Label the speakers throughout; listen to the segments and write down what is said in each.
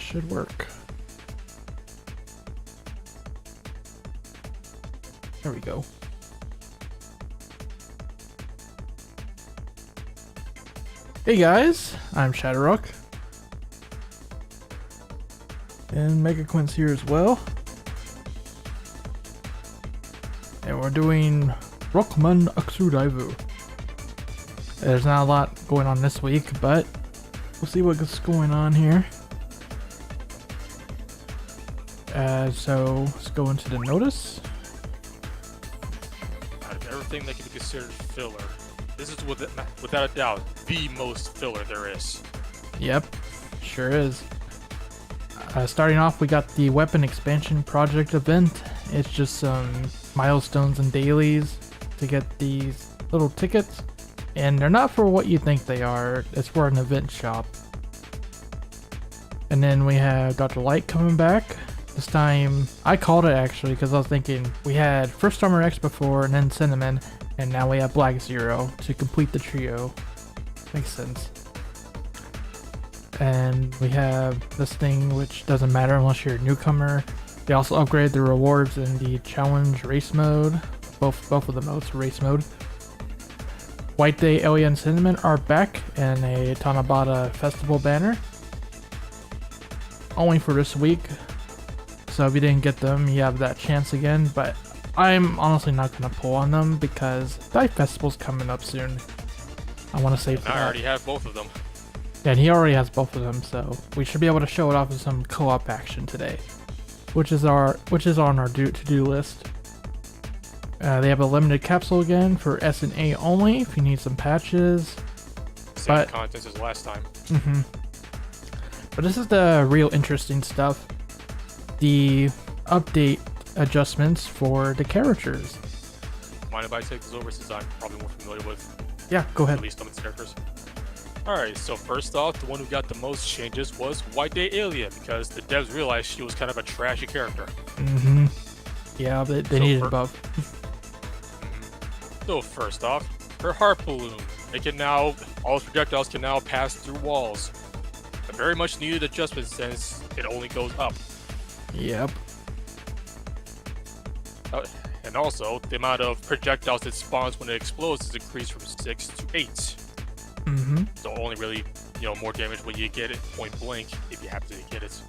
Speaker 1: should work. There we go. Hey guys, I'm ShadowRock. And Mega Quince here as well. And we're doing Rockman Aksu Daivu. There's not a lot going on this week, but we'll see what's going on here. So let's go into the notice.
Speaker 2: Out of everything that can be considered filler, this is without a doubt the most filler there is.
Speaker 1: Yep, sure is. Starting off, we got the weapon expansion project event. It's just some milestones and dailies to get these little tickets, and they're not for what you think they are. It's for an event shop. And then we have Dr. Light coming back. This time, I called it actually because I was thinking we had First Armor X before and then Cinnamon, and now we have Black Zero to complete the trio. Makes sense. And we have this thing which doesn't matter unless you're a newcomer. They also upgraded the rewards in the challenge race mode. Both of the modes race mode. White Day, Alia, and Cinnamon are back in a Tanabata festival banner. Only for this week. So if you didn't get them, you have that chance again, but I'm honestly not going to pull on them because DiVE Festival's coming up soon. I want to save for that.
Speaker 2: I already have both of them.
Speaker 1: Yeah, and he already has both of them, so we should be able to show it off with some co-op action today, which is on our to-do list. They have a limited capsule again for S and A only if you need some patches.
Speaker 2: Same contents as last time.
Speaker 1: But this is the real interesting stuff. The update adjustments for the characters.
Speaker 2: Mind if I take this over since I'm probably more familiar with
Speaker 1: Yeah, go ahead.
Speaker 2: at least some of its characters? Alright, so first off, the one who got the most changes was White Day Alia, because the devs realized she was kind of a trashy character.
Speaker 1: Yeah, they needed a buff.
Speaker 2: So first off, her heart balloon. All projectiles can now pass through walls. A very much needed adjustment since it only goes up.
Speaker 1: Yep.
Speaker 2: And also, the amount of projectiles it spawns when it explodes is increased from 6 to 8. So only really, more damage when you get it point blank, if you happen to get it.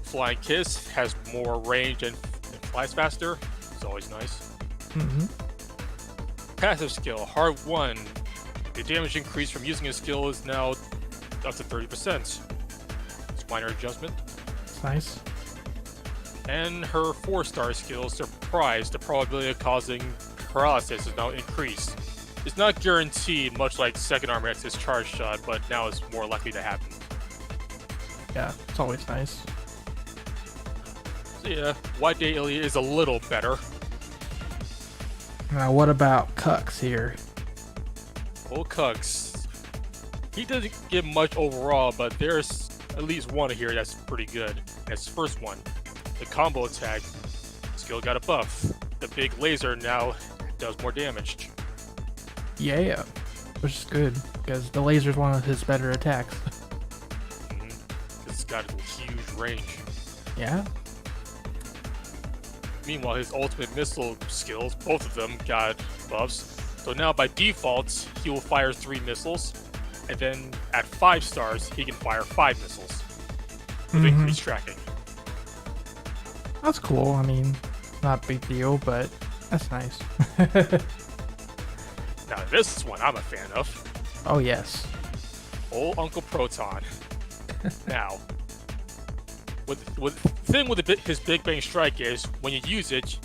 Speaker 2: Flying Kiss has more range and flies faster. It's always nice. Passive skill, Hard 1. The damage increase from using a skill is now up to 30%. It's a minor adjustment.
Speaker 1: It's nice.
Speaker 2: And her 4-star skill, Surprise, the probability of causing paralysis is now increased. It's not guaranteed, much like Second Armor X's Charge Shot, but now it's more likely to happen.
Speaker 1: Yeah, it's always nice.
Speaker 2: So yeah, White Day Alia is a little better.
Speaker 1: Now what about Cucks here?
Speaker 2: Old Cucks. He doesn't get much overall, but there's at least one here that's pretty good. That's the first one. The combo attack skill got a buff. The big laser now does more damage.
Speaker 1: Yeah, which is good because the laser is one of his better attacks.
Speaker 2: It's got a huge range.
Speaker 1: Yeah.
Speaker 2: Meanwhile, his ultimate missile skills, both of them got buffs. So now by default, he will fire 3 missiles, and then at 5 stars, he can fire 5 missiles with increased tracking.
Speaker 1: That's cool. I mean, not a big deal, but that's nice.
Speaker 2: Now this one I'm a fan of.
Speaker 1: Oh yes.
Speaker 2: Old Uncle Proton. Now, the thing with his Big Bang Strike is when you use it,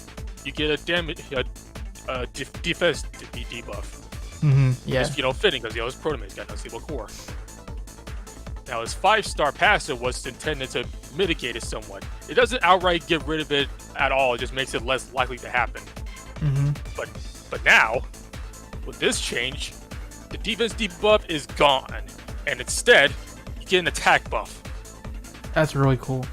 Speaker 2: you get a defense debuff.
Speaker 1: Yeah.
Speaker 2: It's, fitting because his Protomate's got no stable core. Now his 5-star passive was intended to mitigate it somewhat. It doesn't outright get rid of it at all. It just makes it less likely to happen. But now, with this change, the defense debuff is gone, and instead, you get an attack buff.
Speaker 1: That's really cool.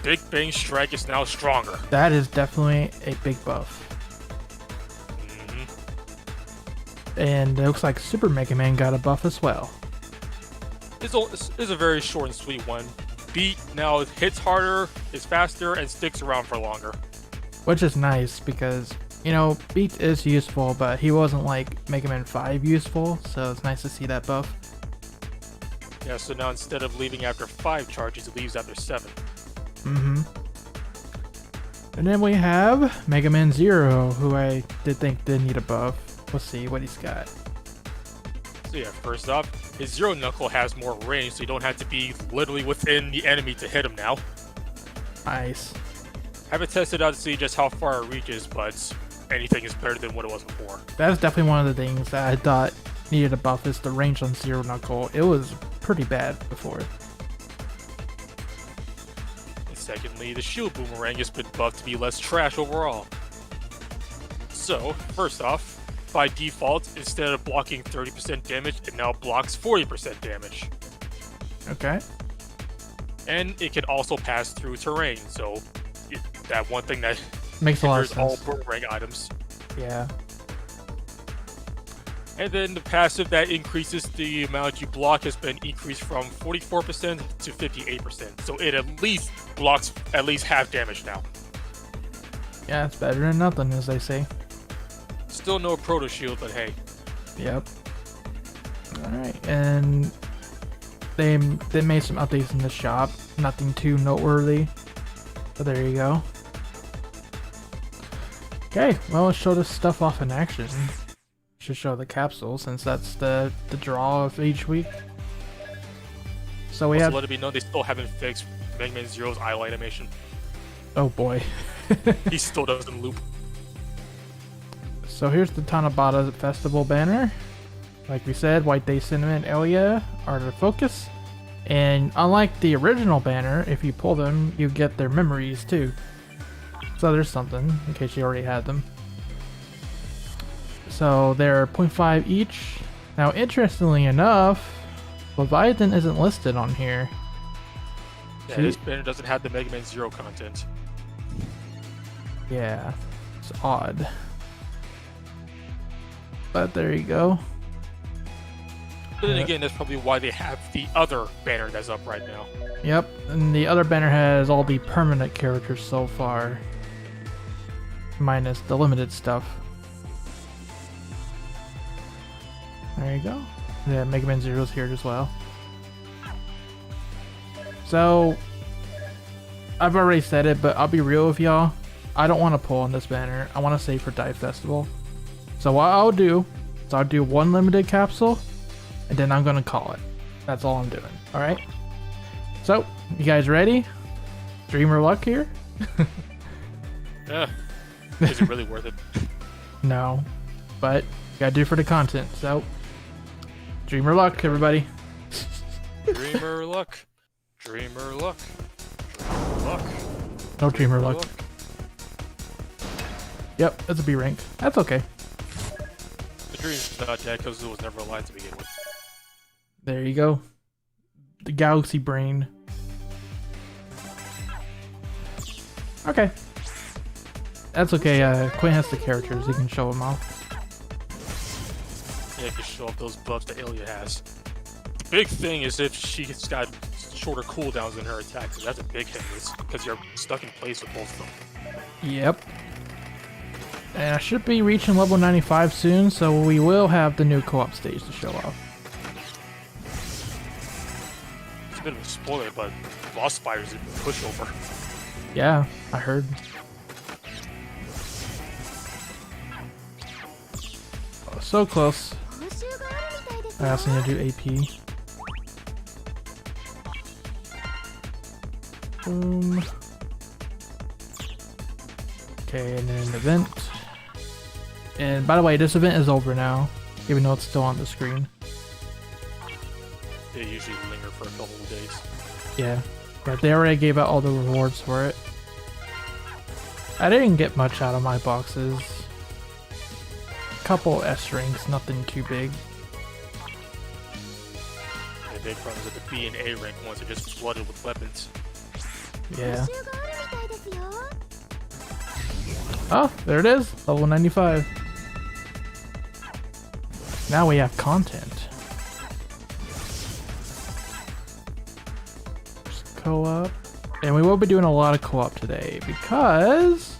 Speaker 2: Big Bang Strike is now stronger.
Speaker 1: That is definitely a big buff.
Speaker 2: Mm-hmm.
Speaker 1: And it looks like Super Mega Man got a buff as well.
Speaker 2: It's a very short and sweet one. Beat now hits harder, is faster, and sticks around for longer.
Speaker 1: Which is nice because, you know, Beat is useful, but he wasn't like Mega Man 5 useful, so it's nice to see that buff.
Speaker 2: Yeah, so now instead of leaving after 5 charges, it leaves after 7.
Speaker 1: Mm-hmm. And then we have Mega Man 0, who I did think did need a buff. We'll see what he's got.
Speaker 2: So yeah, first off, his Zero Knuckle has more range, so you don't have to be literally within the enemy to hit him now.
Speaker 1: Nice.
Speaker 2: Haven't tested out to see just how far it reaches, but anything is better than what it was before.
Speaker 1: That was definitely one of the things that I thought needed a buff, is the range on Zero Knuckle. It was pretty bad before.
Speaker 2: And secondly, the Shield Boomerang has been buffed to be less trash overall. So, first off, by default, instead of blocking 30% damage, it now blocks 40% damage.
Speaker 1: Okay.
Speaker 2: And it can also pass through terrain, so that one thing that
Speaker 1: makes a lot of
Speaker 2: all
Speaker 1: sense.
Speaker 2: boomerang items.
Speaker 1: Yeah.
Speaker 2: And then the passive that increases the amount you block has been increased from 44% to 58%, so it at least blocks at least half damage now.
Speaker 1: Yeah, it's better than nothing, as they say.
Speaker 2: Still no Proto Shield, but hey.
Speaker 1: Yep. Alright, and they made some updates in the shop. Nothing too noteworthy. But there you go. Okay, well, let's show this stuff off in action. Should show the capsule, since that's the draw of each week. So we
Speaker 2: Also,
Speaker 1: have...
Speaker 2: let it be known they still haven't fixed Mega Man Zero's idle animation.
Speaker 1: Oh boy.
Speaker 2: He still doesn't loop.
Speaker 1: So here's the Tanabata Festival banner. Like we said, White Day Cinnamon and Alia are the focus. And unlike the original banner, if you pull them, you get their memories too. So there's something, in case you already had them. So they're 0.5 each. Now, interestingly enough, Leviathan isn't listed on here.
Speaker 2: Yeah, this banner doesn't have the Mega Man Zero content.
Speaker 1: Yeah, it's odd. But there you go.
Speaker 2: But then again, that's probably why they have the other banner that's up right now.
Speaker 1: Yep, and the other banner has all the permanent characters so far. Minus the limited stuff. There you go. Yeah, Mega Man Zero's here as well. So, I've already said it, but I'll be real with y'all. I don't want to pull on this banner. I want to save for DiVE Festival. So what I'll do is I'll do one limited capsule, and then I'm going to call it. That's all I'm doing. Alright? So, you guys ready? Dreamer luck here?
Speaker 2: Yeah. Is it really worth it?
Speaker 1: No. But, gotta do for the content, so... Dreamer luck, everybody.
Speaker 2: Dreamer luck. Dreamer luck. Dreamer luck.
Speaker 1: No dreamer luck. Yep, it's a B rank. That's okay.
Speaker 2: The dream's not dead because it was never alive to begin with.
Speaker 1: There you go. The galaxy brain. Okay. That's okay, Quinn has the characters, he can show them off.
Speaker 2: Yeah, you can show off those buffs that Alia has. The big thing is if she's got shorter cooldowns in her attacks, that's a big hindrance because you're stuck in place with both of them.
Speaker 1: Yep. And I should be reaching level 95 soon, so we will have the new co-op stage to show off.
Speaker 2: It's a bit of a spoiler, but boss fighters is a pushover.
Speaker 1: Yeah, I heard. Oh, so close. I also need to do AP. Boom. Okay, and then an event. And by the way, this event is over now, even though it's still on the screen.
Speaker 2: They usually linger for a couple of days.
Speaker 1: Yeah, but they already gave out all the rewards for it. I didn't get much out of my boxes. Couple S ranks, nothing too big.
Speaker 2: The big problem is that the B and A rank ones are just flooded with weapons.
Speaker 1: Yeah. Oh, there it is, level 95. Now we have content. co-op. And we will be doing a lot of co-op today because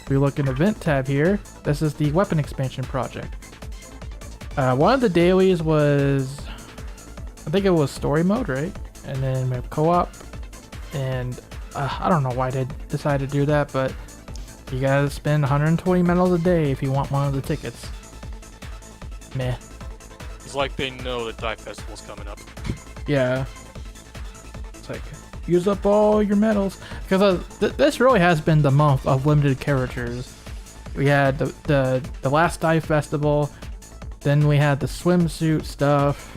Speaker 1: if we look in the event tab here, this is the weapon expansion project. One of the dailies was, I think it was story mode, right? And then we have co-op, and I don't know why they decided to do that, but you gotta spend 120 medals a day if you want one of the tickets. Meh.
Speaker 2: It's like they know the DiVE Festival's coming up.
Speaker 1: Yeah. It's like, use up all your medals. Because this really has been the month of limited characters. We had the last DiVE Festival, then we had the swimsuit stuff,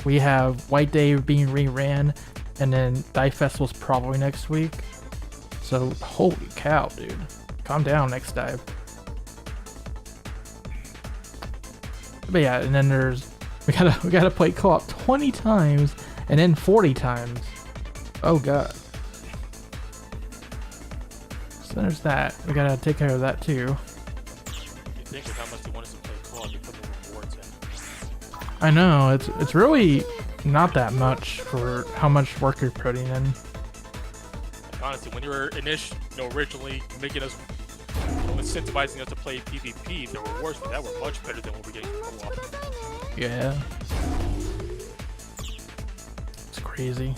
Speaker 1: we have White Day being reran, and then DiVE Festival's probably next week. So, holy cow, dude. Calm down next dive. But yeah, and then we gotta play co-op 20 times and then 40 times. Oh god. So there's that. We gotta take care of that too.
Speaker 2: You think of how much they want us to play co-op, you put the rewards in.
Speaker 1: I know, it's really not that much for how much work you're putting in.
Speaker 2: Honestly, when you were originally making us, incentivizing us to play PvP, the rewards for that were much better than what we're getting from co-op.
Speaker 1: Yeah. It's crazy.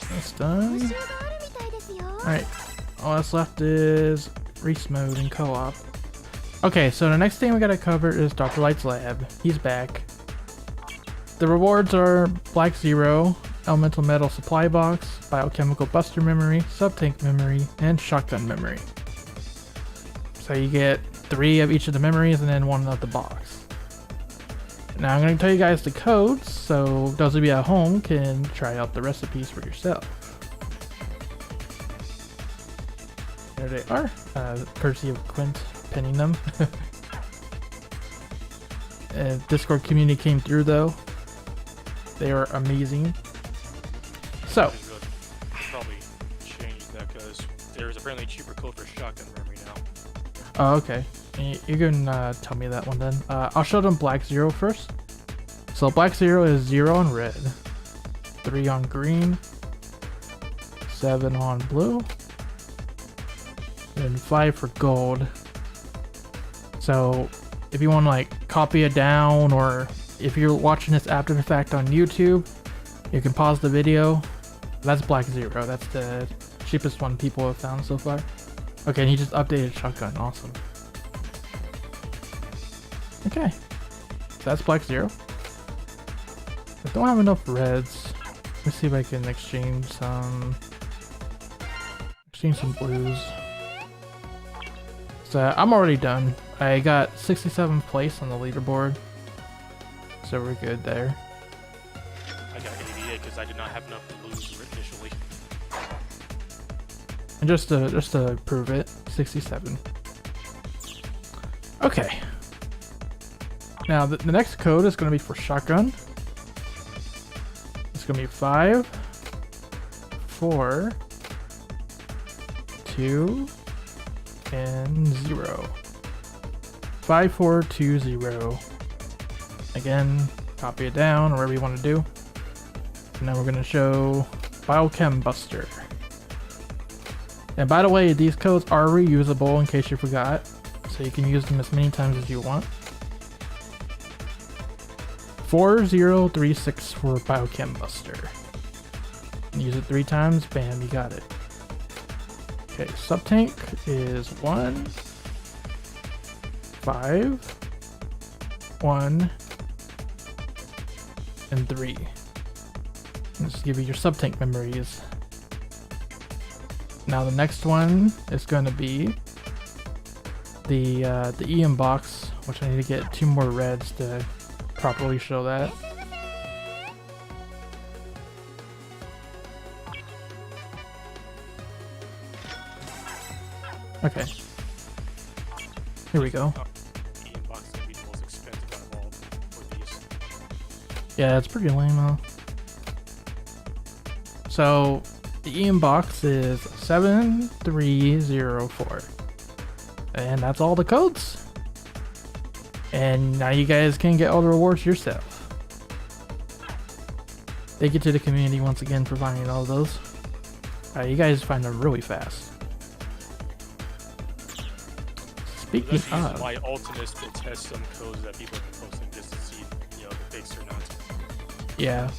Speaker 1: That's done. Alright, all that's left is race mode and co-op. Okay, so the next thing we gotta cover is Dr. Light's lab. He's back. The rewards are Black Zero, Elemental Metal Supply Box, Biochemical Buster Memory, Sub-Tank Memory, and Shotgun Memory. So you get 3 of each of the memories and then 1 of the box. Now I'm going to tell you guys the codes, so those of you at home can try out the recipes for yourself. There they are, courtesy of Quint pinning them. Discord community came through though. They are amazing. So,
Speaker 2: probably change that because there's apparently a cheaper code for shotgun memory now.
Speaker 1: oh, okay. You can tell me that one then. I'll show them Black Zero first. So Black Zero is 0 on red, 3 on green, 7 on blue, and 5 for gold. So if you want to like copy it down, or if you're watching this after the fact on YouTube, you can pause the video. That's Black Zero. That's the cheapest one people have found so far. Okay, and he just updated shotgun. Awesome. Okay, so that's Black Zero. I don't have enough reds. Let me see if I can exchange some blues. So I'm already done. I got 67th place on the leaderboard, so we're good there.
Speaker 2: I got 88 because I did not have enough blues initially.
Speaker 1: And just to prove it, 67. Okay. Now the next code is going to be for shotgun. It's going to be 5, 4, 2, and 0. 5, 4, 2, 0. Again, copy it down or whatever you want to do. And then we're going to show Biochem Buster. And by the way, these codes are reusable in case you forgot, so you can use them as many times as you want. 4036 for Biochem Buster. Use it 3 times, bam, you got it. Okay, Sub-Tank is 1, 5, 1, and 3. Let's give you your Sub-Tank memories. Now the next one is going to be the EM box, which I need to get 2 more reds to properly show that. Okay. Here we go.
Speaker 2: EM box is going to be the most expensive out of all for these.
Speaker 1: Yeah, it's pretty lame though. So the EM box is 7304. And that's all the codes. And now you guys can get all the rewards yourself. Thank you to the community once again for finding all of those. You guys find them really fast. Speaking of,
Speaker 2: my ultimate to test some codes that people have been posting just to see, you know, if it fixed or not.
Speaker 1: yeah.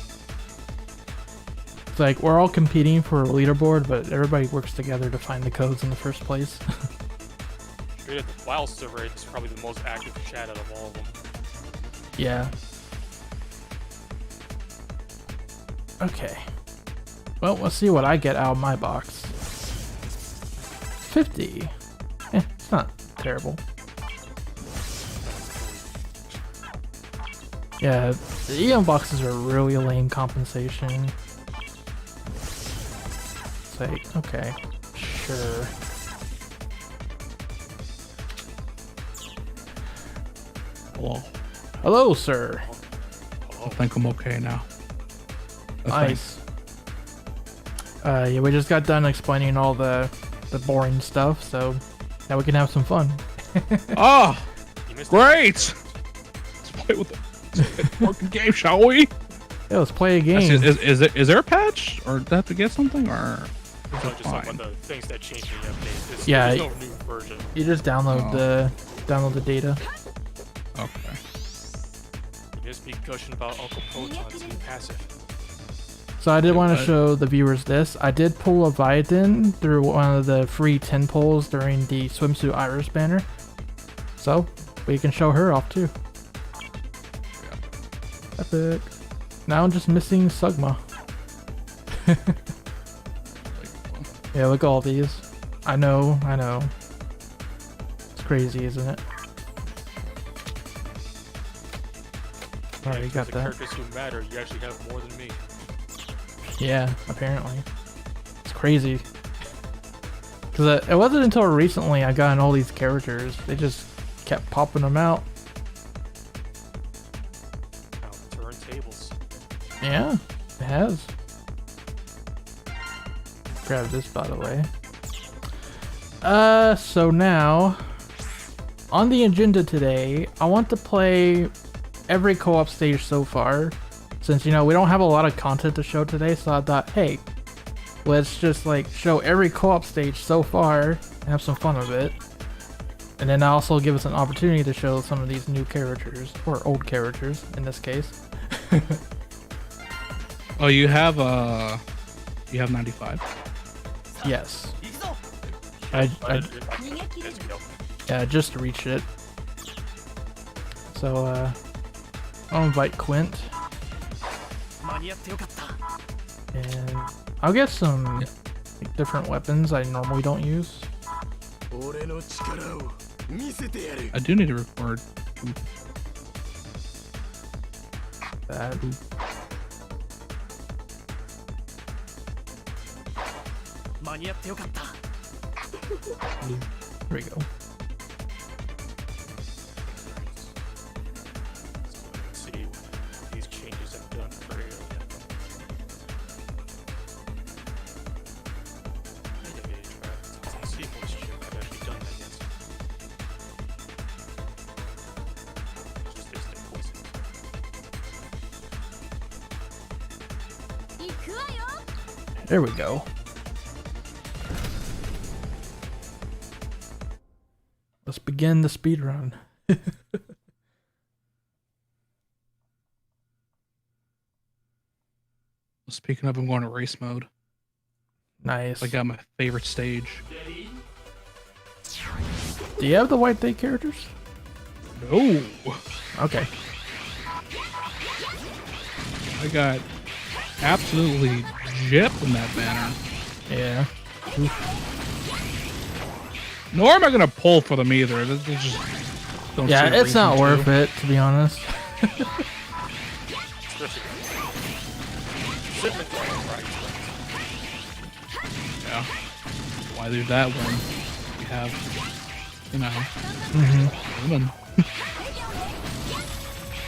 Speaker 1: It's like we're all competing for a leaderboard, but everybody works together to find the codes in the first place.
Speaker 2: Straight at the WoW server, it's probably the most active chat out of all of them.
Speaker 1: Yeah. Okay. Well, let's see what I get out of my box. 50. It's not terrible. Yeah, the EM boxes are really lame compensation. It's like, okay, sure.
Speaker 3: Hello.
Speaker 1: Hello, sir.
Speaker 3: I think I'm okay now.
Speaker 1: Nice. Yeah, we just got done explaining all the boring stuff, so now we can have some fun.
Speaker 3: Oh,
Speaker 2: You missed
Speaker 3: great! Let's play with the fucking game, shall we?
Speaker 1: Yeah, let's play a game.
Speaker 3: Is there a patch, or do I have to get something, or is
Speaker 2: So
Speaker 3: it
Speaker 2: just talking
Speaker 3: fine?
Speaker 2: about the things that changed in the update.
Speaker 1: Yeah,
Speaker 2: There's no new version.
Speaker 1: You just download the data.
Speaker 3: Okay.
Speaker 2: You just be gushing about Uncle Proton's new passive.
Speaker 1: So I did want to
Speaker 3: but-
Speaker 1: show the viewers this. I did pull a Viatin through one of the free 10 pulls during the swimsuit Iris banner. So we can show her off too. Epic. Now I'm just missing Sugma. Yeah, look at all these. I know. It's crazy, isn't it? Alright, you got
Speaker 2: the
Speaker 1: that.
Speaker 2: characters who matter, you actually have more than me.
Speaker 1: Yeah, apparently. It's crazy. Because it wasn't until recently I got all these characters. They just kept popping them out.
Speaker 2: Now, turntables.
Speaker 1: Yeah, it has. Grab this, by the way. So now, on the agenda today, I want to play every co-op stage so far. Since, you know, we don't have a lot of content to show today, so I thought, hey, let's just, like, show every co-op stage so far and have some fun with it. And then also give us an opportunity to show some of these new characters, or old characters, in this case.
Speaker 3: Oh, you have 95.
Speaker 1: Yes.
Speaker 2: Let's go.
Speaker 1: Yeah, just reached it. So, I'll invite Quint. And I'll get some like, different weapons I normally don't use.
Speaker 3: I do need to record.
Speaker 1: That. There we go.
Speaker 2: Let's see what these changes have done for you. Let's see if I've actually done that yet. Just instant poison.
Speaker 1: There we go. Let's begin the speed run.
Speaker 3: Speaking of, I'm going to race mode.
Speaker 1: Nice.
Speaker 3: I got my favorite stage.
Speaker 1: Do you have the White Day characters?
Speaker 3: No,
Speaker 1: Okay.
Speaker 3: I got absolutely gypped in that banner.
Speaker 1: Yeah.
Speaker 3: Nor am I gonna pull for them either. They just don't
Speaker 1: Yeah,
Speaker 3: see a
Speaker 1: it's not
Speaker 3: reason
Speaker 1: worth
Speaker 3: to.
Speaker 1: it, to be honest.
Speaker 2: Especially shipment right.
Speaker 3: Yeah. Why do that when we have, you know, women?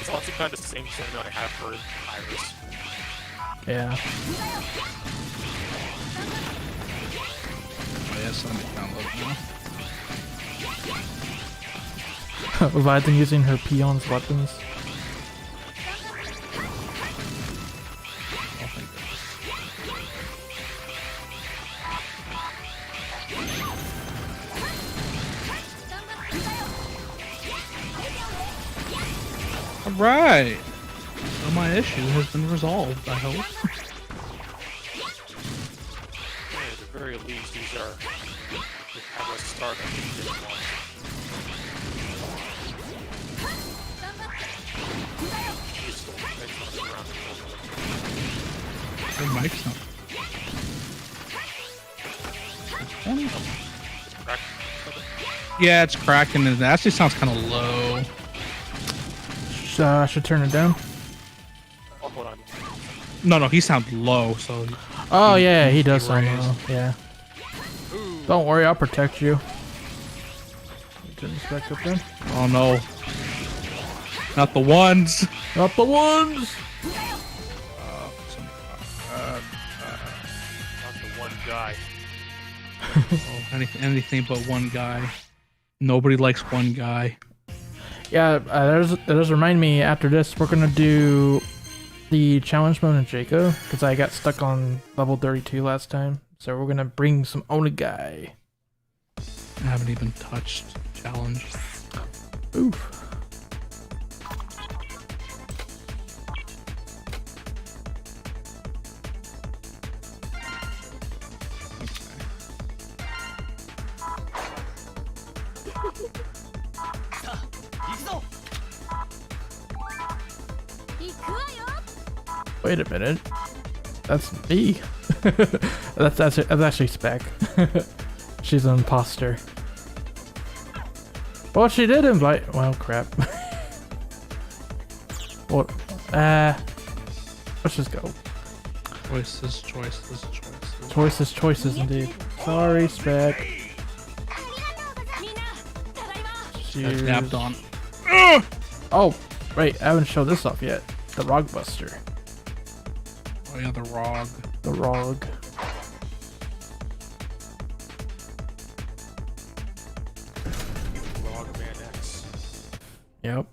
Speaker 2: It's also kind of the same sentiment I have for Iris.
Speaker 1: Yeah.
Speaker 3: Oh, yes, let me download it now.
Speaker 1: Leviathan using her peon's weapons.
Speaker 3: right. So my issue has been resolved, I hope.
Speaker 2: At the very least, these are they have a start on the one.
Speaker 3: Your mic's not. Yeah, it's cracking. It actually sounds kind of low.
Speaker 1: I should turn it down.
Speaker 2: Oh, hold on.
Speaker 3: No, he sounds low. So.
Speaker 1: Oh yeah, he does sound
Speaker 3: raised.
Speaker 1: low. Yeah.
Speaker 2: Ooh.
Speaker 1: Don't worry, I'll protect you. Turn this back up then.
Speaker 3: Oh no. Not the ones.
Speaker 1: Not the ones.
Speaker 2: Not the one guy.
Speaker 3: Oh, anything but one guy. Nobody likes one guy.
Speaker 1: Yeah, that does remind me. After this, we're gonna do the challenge mode in Jakob because I got stuck on level 32 last time. So we're gonna bring some Onagai.
Speaker 3: I haven't even touched challenge.
Speaker 1: Oof. Wait a minute. That's me. that's actually Spec. She's an imposter. Well, she did invite. Well, crap. What? Let's just go.
Speaker 3: Choices.
Speaker 1: Choices indeed. Sorry, Spec.
Speaker 3: Got dapped on.
Speaker 1: Oh, wait, I haven't showed this off yet. The Rog Buster.
Speaker 3: Oh yeah, the ROG.
Speaker 1: The Rog.
Speaker 2: Log Man X.
Speaker 1: Yep.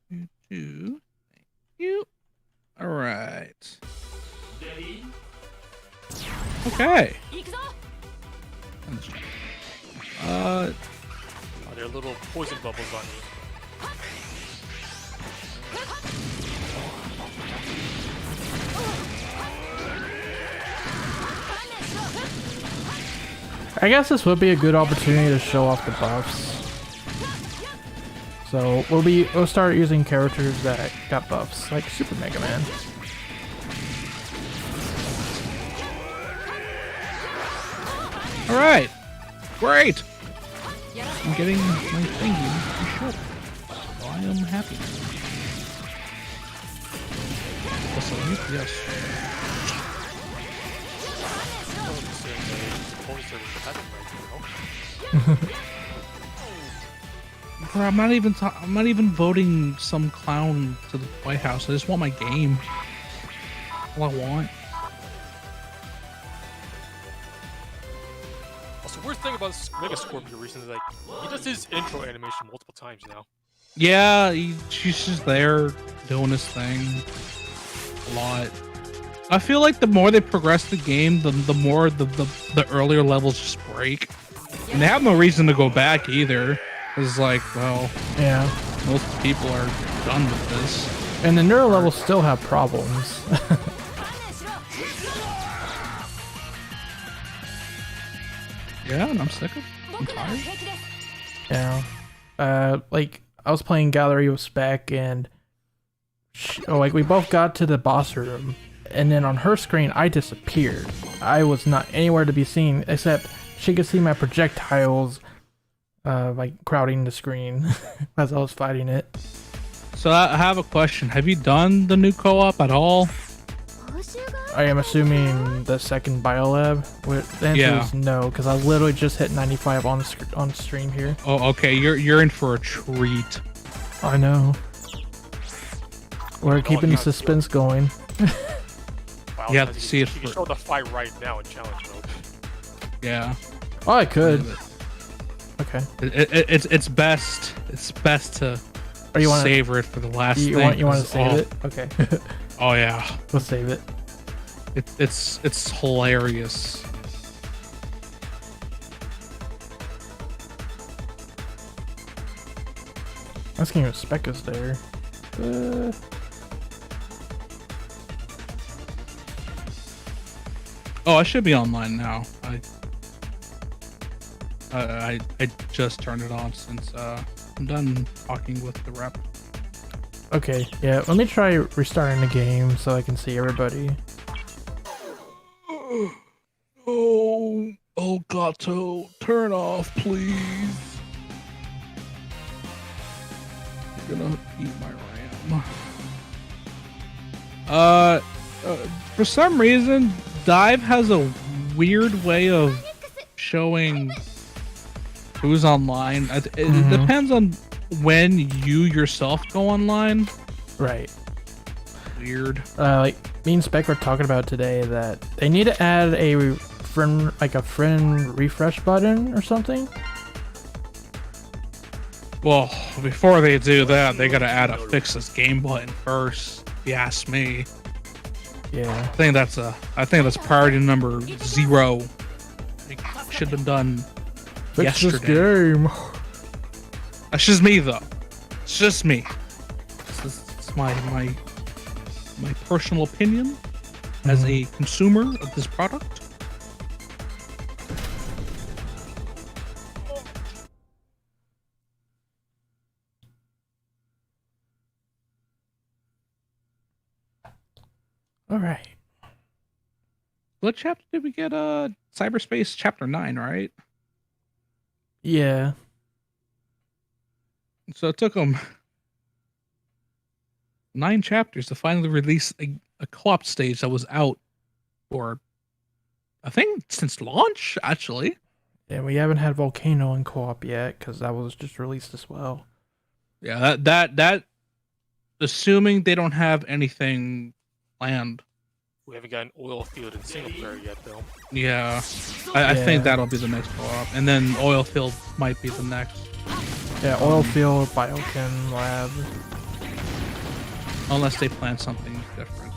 Speaker 3: Thank you. All right. Okay.
Speaker 2: Are there little poison bubbles on you?
Speaker 1: I guess this would be a good opportunity to show off the buffs. So we'll start using characters that got buffs, like Super Mega Man.
Speaker 3: All right. Great. I'm getting my thingy short. So I am happy. Also, yes. Bro, I'm not even voting some clown to the White House. I just want my game. All I want.
Speaker 2: Also, weird thing about Mega Scorpio recently, like, he does his intro animation multiple times now.
Speaker 3: Yeah, she's just there doing his thing a lot. I feel like the more they progress the game, the more the earlier levels just break. And they have no reason to go back either. It's like, well,
Speaker 1: Yeah.
Speaker 3: most people are done with this.
Speaker 1: And the neuro levels still have problems.
Speaker 3: Yeah, and I'm sick of it. I'm tired.
Speaker 1: Yeah. Like, I was playing Gallery with Spec and like we both got to the boss room and then on her screen I disappeared. I was not anywhere to be seen except she could see my projectiles like crowding the screen as I was fighting it.
Speaker 3: So I have a question. Have you done the new co-op at all?
Speaker 1: I am assuming the second biolab. The answer is no, because I literally just hit 95 on stream here.
Speaker 3: Oh, okay. You're in for a treat.
Speaker 1: I know. We're keeping the suspense going.
Speaker 2: Wow,
Speaker 3: You have to see it
Speaker 2: You can
Speaker 3: for-
Speaker 2: show the fight right now in challenge mode.
Speaker 3: Yeah.
Speaker 1: Oh, I could. Okay.
Speaker 3: It's best. It's best to
Speaker 1: Or you want to
Speaker 3: savor it for the last
Speaker 1: you
Speaker 3: thing.
Speaker 1: want to
Speaker 3: 'cause-
Speaker 1: save
Speaker 3: oh,
Speaker 1: it? Okay.
Speaker 3: Oh yeah.
Speaker 1: We'll save it.
Speaker 3: It's hilarious.
Speaker 1: Asking if Spec is there.
Speaker 3: Oh, I should be online now. I just turned it on since I'm done talking with the rep.
Speaker 1: Okay, yeah, let me try restarting the game so I can see everybody.
Speaker 3: Oh, Gato, turn off, please. You're gonna eat my RAM. For some reason, DiVE has a weird way of showing who's online. It depends on when you yourself go online.
Speaker 1: Right.
Speaker 3: Weird.
Speaker 1: Like me and Spec were talking about today that they need to add a friend refresh button or something.
Speaker 3: Well, before they do that, they gotta add a fix this game button first. If you ask me.
Speaker 1: Yeah.
Speaker 3: I think that's priority number 0. It should have been done
Speaker 1: Fix
Speaker 3: yesterday.
Speaker 1: this game.
Speaker 3: That's just me, though. It's just me. It's my personal opinion as a consumer of this product.
Speaker 1: All right.
Speaker 3: What chapter did we get? Cyberspace chapter 9, right?
Speaker 1: Yeah.
Speaker 3: So it took them 9 chapters to finally release a co-op stage that was out for, I think, since launch, actually.
Speaker 1: And we haven't had Volcano in co-op yet because that was just released as well.
Speaker 3: Yeah, that assuming they don't have anything planned.
Speaker 2: We haven't got an oil field in single player yet, though.
Speaker 3: Yeah, I think that'll be the next co-op, and then oil field might be the next.
Speaker 1: Yeah, oil field, biochem lab.
Speaker 3: Unless they plan something different.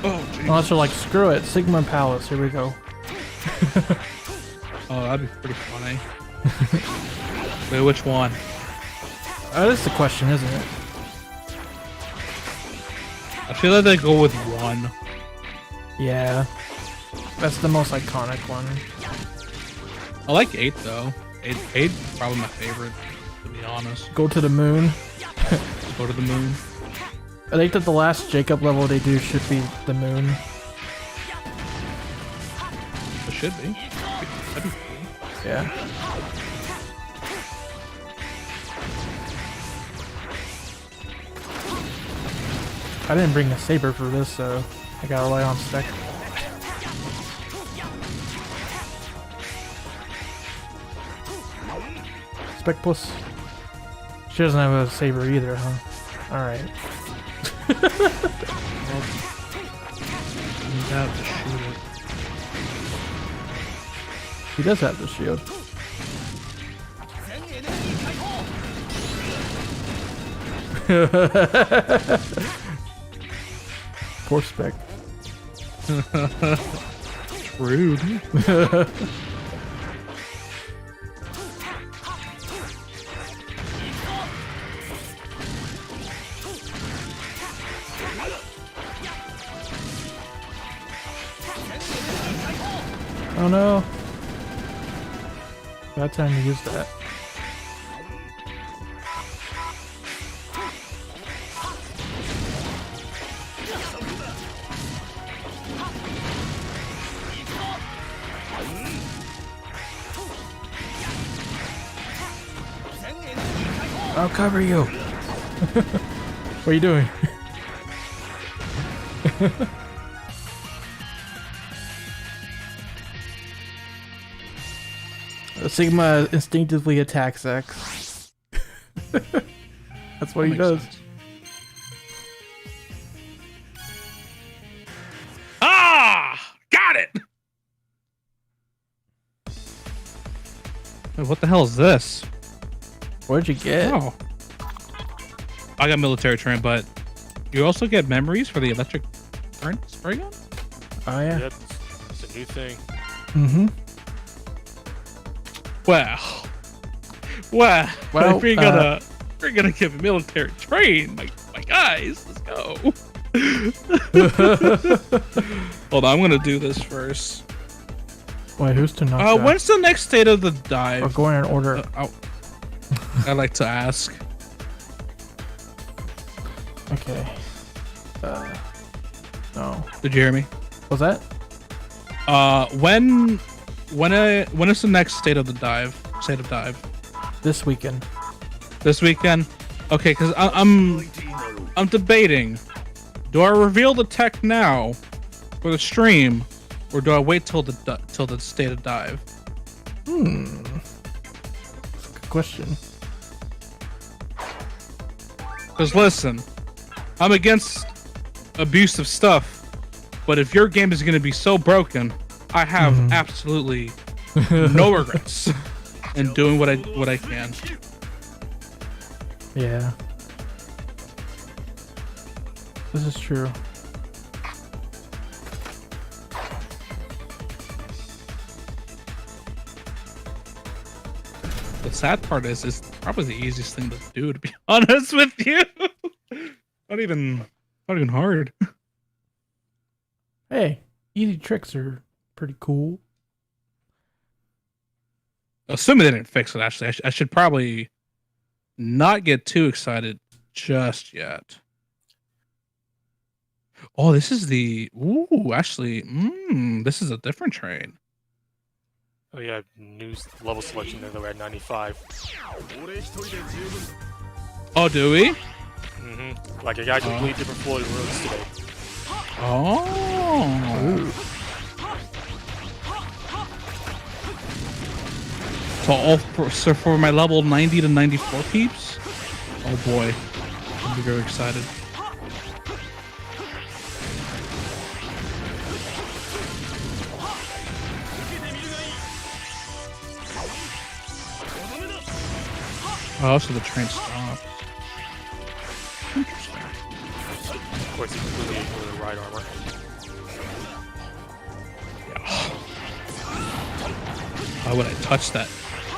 Speaker 3: Oh, geez.
Speaker 1: Unless they're like, screw it, Sigma Palace, here we go.
Speaker 3: Oh, that'd be pretty funny. Wait, which one?
Speaker 1: That's the question, isn't it?
Speaker 3: I feel like they go with 1.
Speaker 1: Yeah. That's the most iconic one.
Speaker 3: I like 8 though. 8 probably my favorite, to be honest.
Speaker 1: Go to the moon.
Speaker 3: Go to the moon.
Speaker 1: I think that the last Jakob level they do should be the moon.
Speaker 3: It should be. That'd be cool.
Speaker 1: Yeah. I didn't bring a saber for this, so I gotta rely on Spec. Spec Plus. She doesn't have a saber either, huh? Alright.
Speaker 3: You have to shoot it.
Speaker 1: He does have the shield. Poor Spec.
Speaker 3: Rude.
Speaker 1: Oh no. Bad time to use that. I'll cover you. What are you doing? Sigma instinctively attacks X. That's what he does.
Speaker 3: Sense. Ah! Got it! Wait, what the hell is this?
Speaker 1: What'd you get?
Speaker 3: Oh. I got military train, but you also get memories for the electric current spray gun?
Speaker 1: Oh yeah.
Speaker 2: Yep, it's a new thing.
Speaker 1: Mm-hmm.
Speaker 3: Well,
Speaker 1: Well,
Speaker 3: we're gonna give a military train, my guys. Let's go. Hold on, I'm gonna do this first.
Speaker 1: Wait, who's to knock
Speaker 3: When's the next state of the dive?
Speaker 1: We're going in order.
Speaker 3: I'd like to ask.
Speaker 1: Okay. No.
Speaker 3: Did you hear me?
Speaker 1: Was that?
Speaker 3: When is the next state of the dive? State of dive.
Speaker 1: This weekend.
Speaker 3: This weekend. Okay, because I'm debating. Do I reveal the tech now for the stream, or do I wait till the state of dive?
Speaker 1: That's a good question.
Speaker 3: Because listen, I'm against abusive stuff, but if your game is going to be so broken, I have absolutely no regrets in doing what I can.
Speaker 1: Yeah. This is true.
Speaker 3: The sad part is it's probably the easiest thing to do, to be honest with you. Not even hard.
Speaker 1: Hey, easy tricks are pretty cool.
Speaker 3: Assuming they didn't fix it, actually, I should probably not get too excited just yet. Oh, this is the... Ooh, actually, this is a different train.
Speaker 2: Oh yeah, new level selection there. We're at 95.
Speaker 3: Oh, do we?
Speaker 2: Mm-hmm. Like I got completely different floating rooms today.
Speaker 3: Oh. So for my level 90 to 94 peeps? Oh boy. I'll be very excited. Oh, so the train stopped. Interesting.
Speaker 2: Of course, you completely ignore the ride armor.
Speaker 3: Yeah. Why would I touch that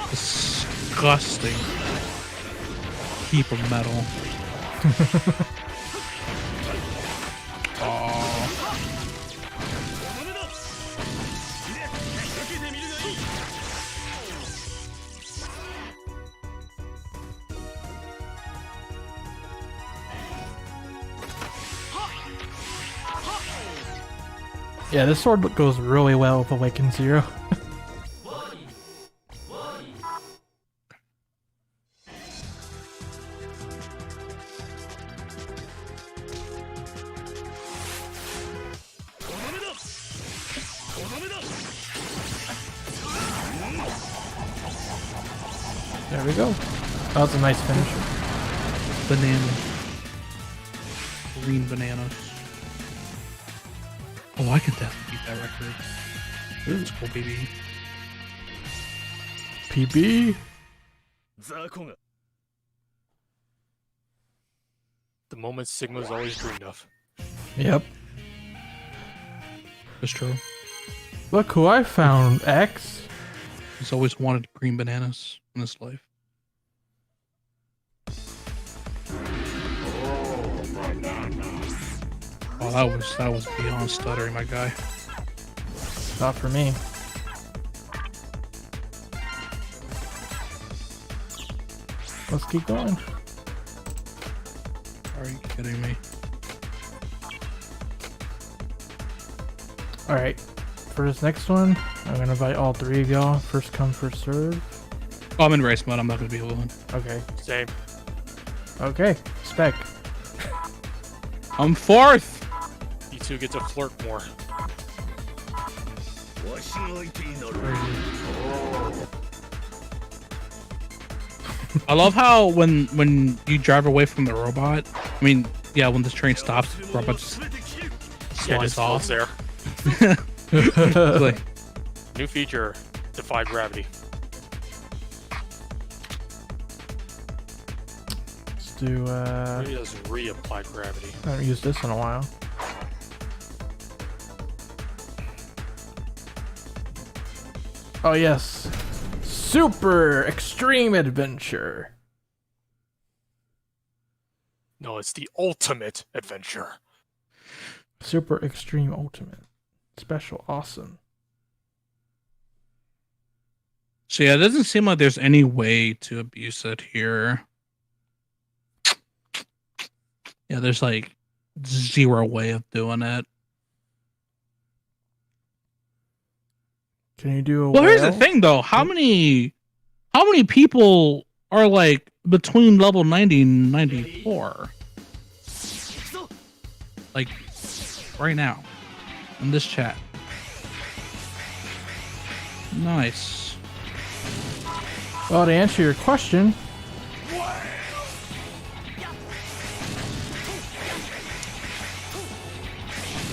Speaker 3: disgusting heap of metal? Oh.
Speaker 1: Yeah, this sword goes really well with Awaken Zero. There we go. That was a nice finish.
Speaker 3: Banana. Green bananas. Oh, I can definitely beat that record. Let's go, baby.
Speaker 1: PB.
Speaker 2: The moment Sigma's always dreamed of.
Speaker 1: Yep.
Speaker 3: That's true.
Speaker 1: Look who I found, X.
Speaker 3: He's always wanted green bananas in his life. Oh, that was beyond stuttering, my guy.
Speaker 1: Not for me. Let's keep going.
Speaker 3: Are you kidding me?
Speaker 1: Alright. For this next one, I'm gonna invite all three of y'all. First come, first serve.
Speaker 3: Oh, I'm in race mode. I'm not gonna be able to win.
Speaker 1: Okay.
Speaker 2: Same.
Speaker 1: Okay. Spec.
Speaker 3: I'm fourth.
Speaker 2: You two get to flirt more.
Speaker 3: I love how when you drive away from the robot, I mean, yeah, when this train stops, the robot just slides off.
Speaker 2: There.
Speaker 3: It's like,
Speaker 2: New feature: defy gravity.
Speaker 1: Let's do,
Speaker 2: Maybe it doesn't reapply gravity.
Speaker 1: I haven't used this in a while. Oh yes, Super Extreme Adventure.
Speaker 2: No, it's the ultimate adventure.
Speaker 1: Super Extreme Ultimate. Special Awesome.
Speaker 3: So yeah, it doesn't seem like there's any way to abuse it here. Yeah, there's like zero way of doing it.
Speaker 1: Can you do a
Speaker 3: Well, here's the
Speaker 1: whale?
Speaker 3: thing though. How many people are like between level 90 and 94? Like right now in this chat. Nice.
Speaker 1: Well, to answer your question,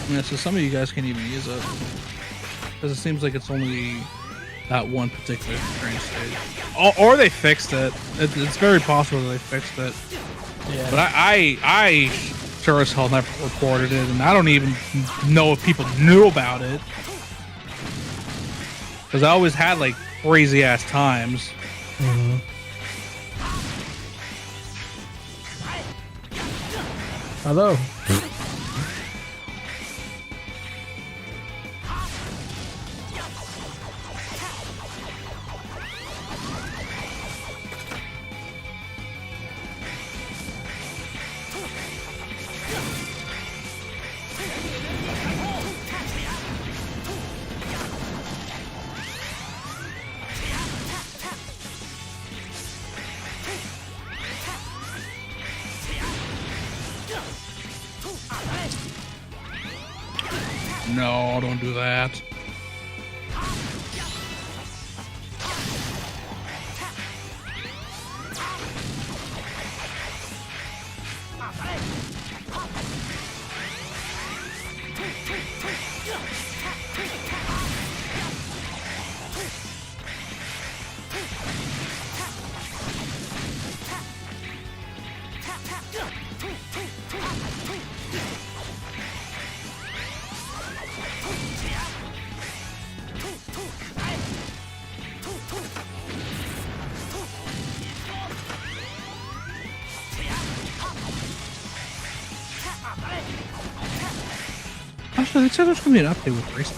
Speaker 3: Yeah, so some of you guys can't even use it because it seems like it's only that one particular train stage, or they fixed it. It's very possible that they fixed it.
Speaker 1: yeah.
Speaker 3: But I sure as hell never reported it, and I don't even know if people knew about it because I always had like crazy ass times.
Speaker 1: Hello.
Speaker 3: No, don't do that. Actually, they said there's gonna be an update with racing.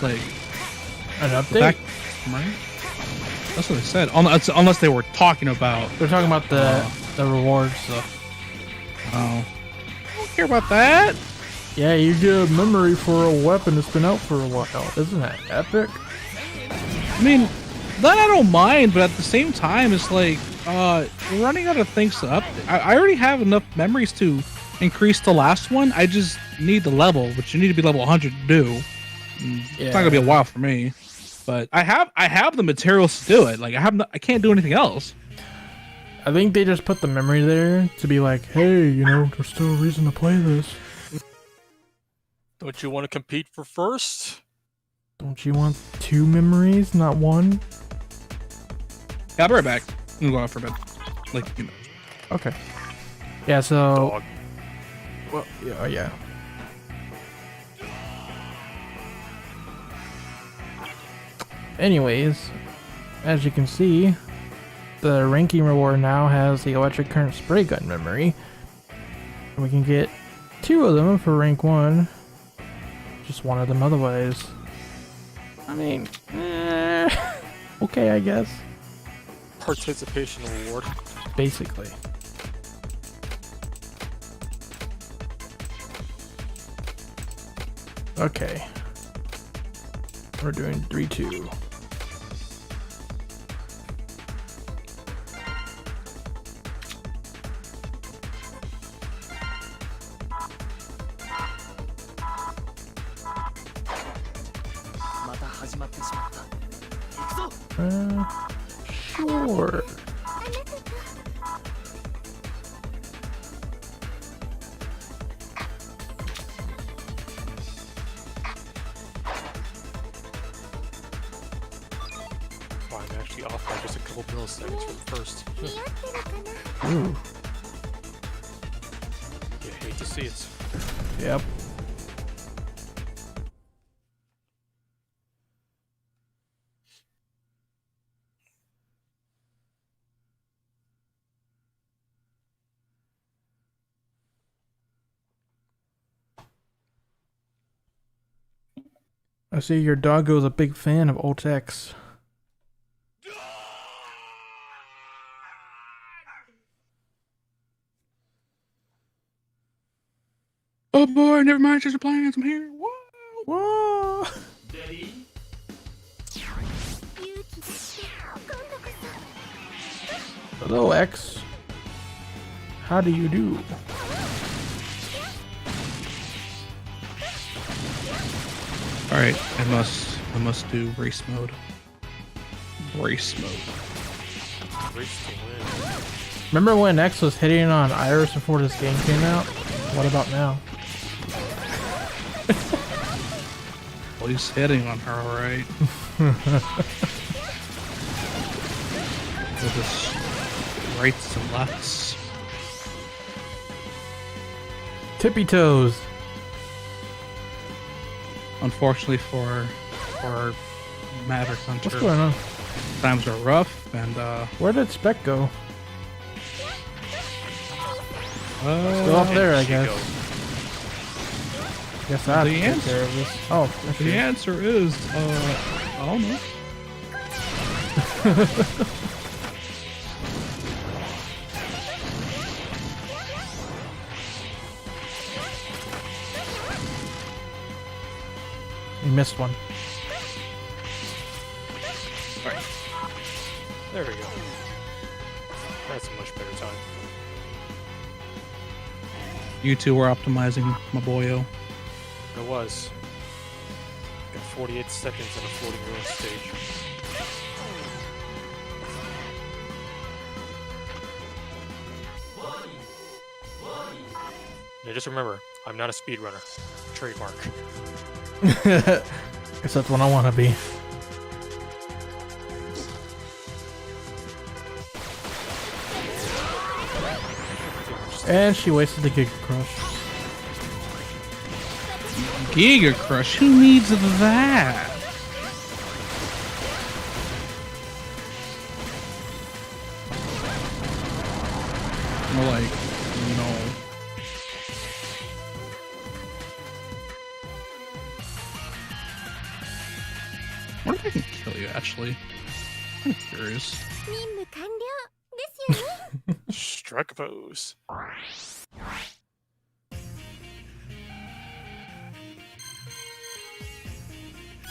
Speaker 3: Like
Speaker 1: An update?
Speaker 3: back, right? That's what they said. Unless they were talking about.
Speaker 1: They're talking about the rewards stuff.
Speaker 3: Oh, I don't care about that.
Speaker 1: Yeah, you get a memory for a weapon that's been out for a while. Isn't that epic?
Speaker 3: I mean, that I don't mind, but at the same time, it's like we're running out of things to update. I already have enough memories to increase the last one. I just need the level, which you need to be level 100 to do. It's not gonna be a while for me, but I have the materials to do it. Like I can't do anything else.
Speaker 1: I think they just put the memory there to be like, hey, you know, there's still a reason to play this.
Speaker 2: Don't you want to compete for first?
Speaker 1: Don't you want 2 memories, not 1?
Speaker 3: Yeah, I'll be right back. I'm gonna go out for a bit. Like, you know.
Speaker 1: Okay. Yeah, so...
Speaker 2: Dog.
Speaker 1: Well, yeah, yeah. Anyways, as you can see, the ranking reward now has the electric current spray gun memory. We can get 2 of them for rank 1. Just 1 of them otherwise. I mean, okay, I guess.
Speaker 2: Participation reward.
Speaker 1: Basically. Okay. We're doing 3-2. Sure.
Speaker 2: Oh, I'm actually off by just a couple milliseconds from first.
Speaker 1: Ooh.
Speaker 2: You hate to see it.
Speaker 1: Yep. I see your doggo's a big fan of Alt X.
Speaker 3: Oh boy, never mind. Just plans. I'm here. Whoa.
Speaker 1: Whoa! Hello, X. How do you do?
Speaker 3: All right, I must do race mode. Race mode.
Speaker 1: Remember when X was hitting on Iris before this game came out? What about now?
Speaker 3: Well, he's hitting on her, all right. With his rights and lefts.
Speaker 1: Tippy toes.
Speaker 3: Unfortunately for Matter Hunter,
Speaker 1: What's going on?
Speaker 3: times are rough, and
Speaker 1: Where did Spec go?
Speaker 3: still
Speaker 1: up there, I
Speaker 2: She
Speaker 1: guess.
Speaker 2: goes.
Speaker 1: Guess I have
Speaker 3: The
Speaker 1: to take
Speaker 3: answer-
Speaker 1: care of this. Oh,
Speaker 3: the
Speaker 1: okay.
Speaker 3: answer is I don't know.
Speaker 1: You missed one.
Speaker 2: Alright. There we go. That's a much better time.
Speaker 3: You two were optimizing, my boyo.
Speaker 2: It was. Got 48 seconds on a floating ruin stage. Yeah, just remember, I'm not a speedrunner. Trademark.
Speaker 1: Guess that's what I want to be. And she wasted the Giga Crush.
Speaker 3: Giga Crush, who needs that? More like, no. I wonder if I can kill you, actually. I'm curious.
Speaker 4: 任務完了ですよね。
Speaker 2: Strike pose.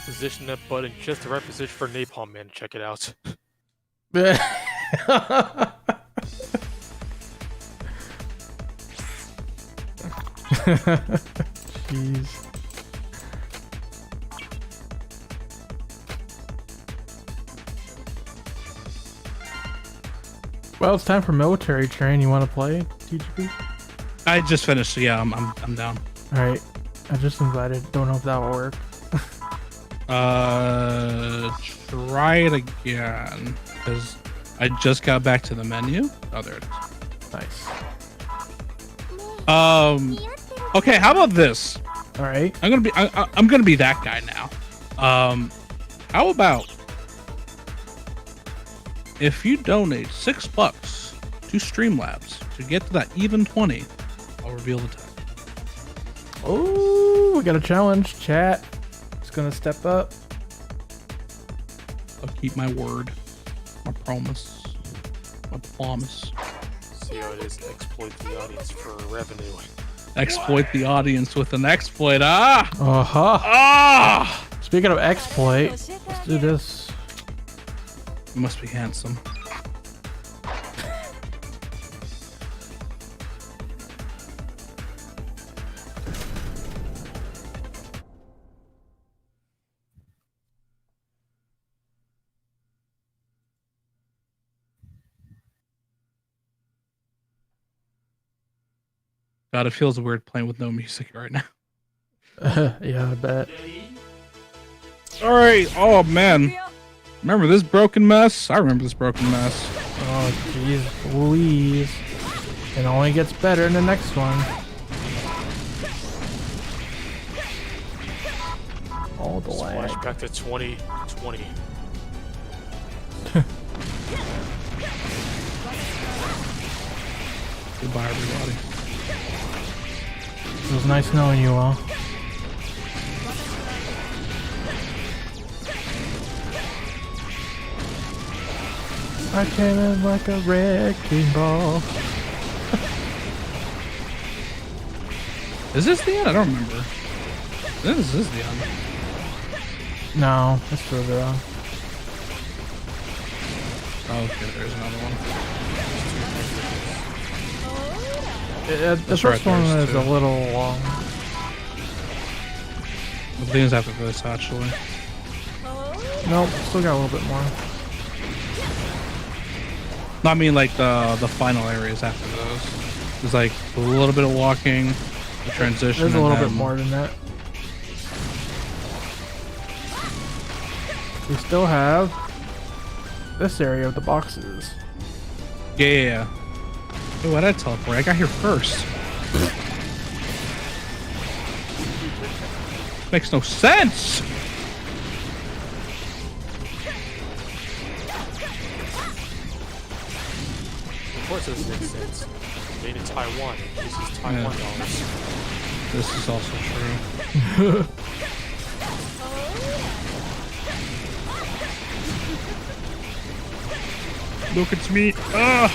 Speaker 2: Position that butt in just the right position for Napalm Man. Check it out.
Speaker 1: Jeez. Well, it's time for military train. You want to play, TGP?
Speaker 3: I just finished, so yeah, I'm down.
Speaker 1: All right. I just invited. Don't know if that will work.
Speaker 3: Try it again, because I just got back to the menu. Oh, there it is.
Speaker 1: Nice.
Speaker 3: Okay, how about this?
Speaker 1: All right.
Speaker 3: I'm gonna be that guy now. How about if you donate $6 to Streamlabs to get to that even 20, I'll reveal the tag.
Speaker 1: Oh, we got a challenge. Chat. It's gonna step up.
Speaker 3: I'll keep my word, my promise, my promise.
Speaker 2: See how it is to exploit the audience for revenue.
Speaker 3: Exploit the audience with an exploit. Ah!
Speaker 1: Uh-huh.
Speaker 3: Ah!
Speaker 1: Speaking of exploit, let's do this.
Speaker 3: You must be handsome. God, it feels weird playing with no music right now.
Speaker 1: Yeah, I bet.
Speaker 3: All right. Oh man, remember this broken mess? I remember this broken mess.
Speaker 1: Oh, jeez Louise. It only gets better in the next one. All the lag.
Speaker 2: Flashback to 2020.
Speaker 3: Goodbye, everybody.
Speaker 1: It was nice knowing you all. I came in like a wrecking ball.
Speaker 3: Is this the end? I don't remember. This is the end.
Speaker 1: No, it's further on.
Speaker 3: Oh, okay, there's another one.
Speaker 1: The
Speaker 3: That's
Speaker 1: first
Speaker 3: right,
Speaker 1: one
Speaker 3: there's
Speaker 1: is
Speaker 3: two.
Speaker 1: a little long.
Speaker 3: The things after this, actually.
Speaker 1: Nope, still got a little bit more.
Speaker 3: No, I mean like the final areas after those. There's like a little bit of walking, the transition.
Speaker 1: There's a
Speaker 3: and
Speaker 1: little bit
Speaker 3: then-
Speaker 1: more than that. We still have this area of the boxes.
Speaker 3: Yeah. Oh, why did I teleport? I got here first. Makes no sense.
Speaker 2: Of course, this makes sense. Made in Taiwan. This is Taiwan dollars.
Speaker 3: This is also true. Look, it's me. Ah.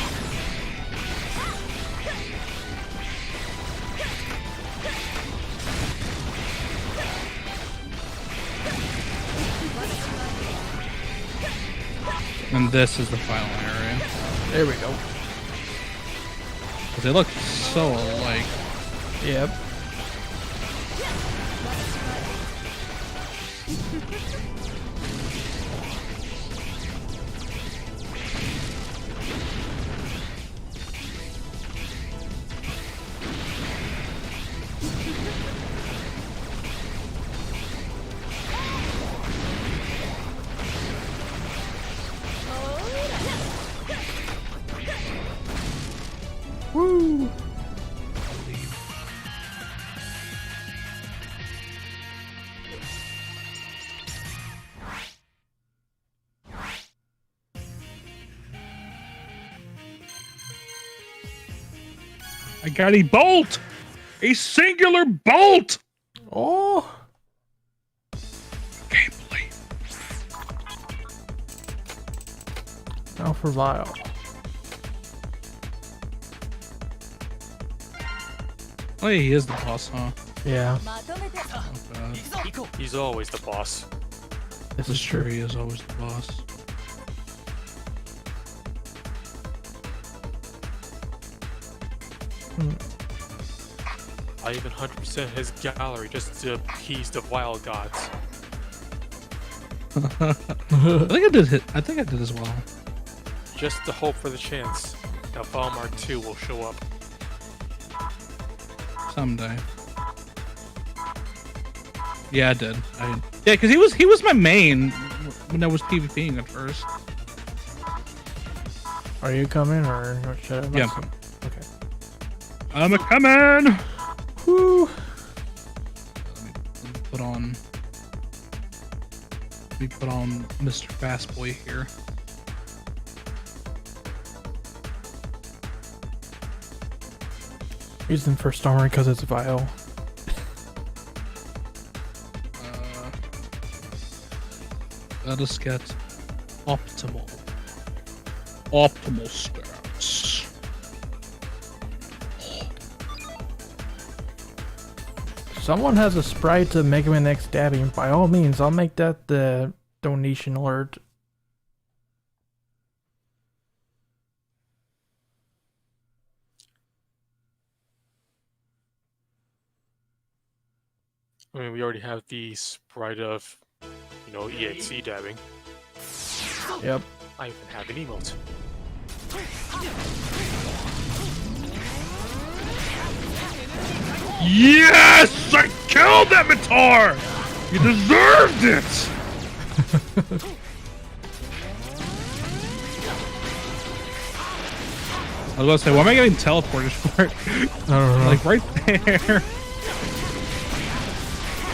Speaker 3: And this is the final area.
Speaker 1: There we go.
Speaker 3: 'Cause they look so alike.
Speaker 1: Yep. Woo!
Speaker 3: I got a bolt! A singular bolt!
Speaker 1: Oh!
Speaker 3: Gameplay.
Speaker 1: Now for Vile.
Speaker 3: Oh, yeah, he is the boss, huh?
Speaker 1: Yeah,
Speaker 3: Not bad.
Speaker 2: He's always the boss.
Speaker 1: this
Speaker 3: This
Speaker 1: is
Speaker 3: is true,
Speaker 1: true.
Speaker 3: he is always the boss.
Speaker 2: I even 100% his gallery just to appease the wild gods.
Speaker 3: I think I did hit. I think I did as well.
Speaker 2: Just to hope for the chance that Vile Mark II will show up.
Speaker 3: Someday. Yeah, I did. Yeah, because he was my main when I was PvPing at first.
Speaker 1: Are you coming or should I?
Speaker 3: Yeah.
Speaker 1: Okay.
Speaker 3: I'm a coming.
Speaker 1: Woo!
Speaker 3: Let me put on. Let me put on Mr. Fast Boy here.
Speaker 1: Use them for Stormer because it's Vile.
Speaker 3: Let us get optimal stats.
Speaker 1: Someone has a sprite to Mega Man X dabbing. By all means, I'll make that the donation alert.
Speaker 2: I mean, we already have the sprite of, you know, EXE dabbing.
Speaker 1: Yep.
Speaker 2: I even have an emote.
Speaker 3: Yes! I killed that Matar! You deserved it! I was gonna say, why am I getting teleported for it?
Speaker 1: I don't know.
Speaker 3: Like right there.
Speaker 2: This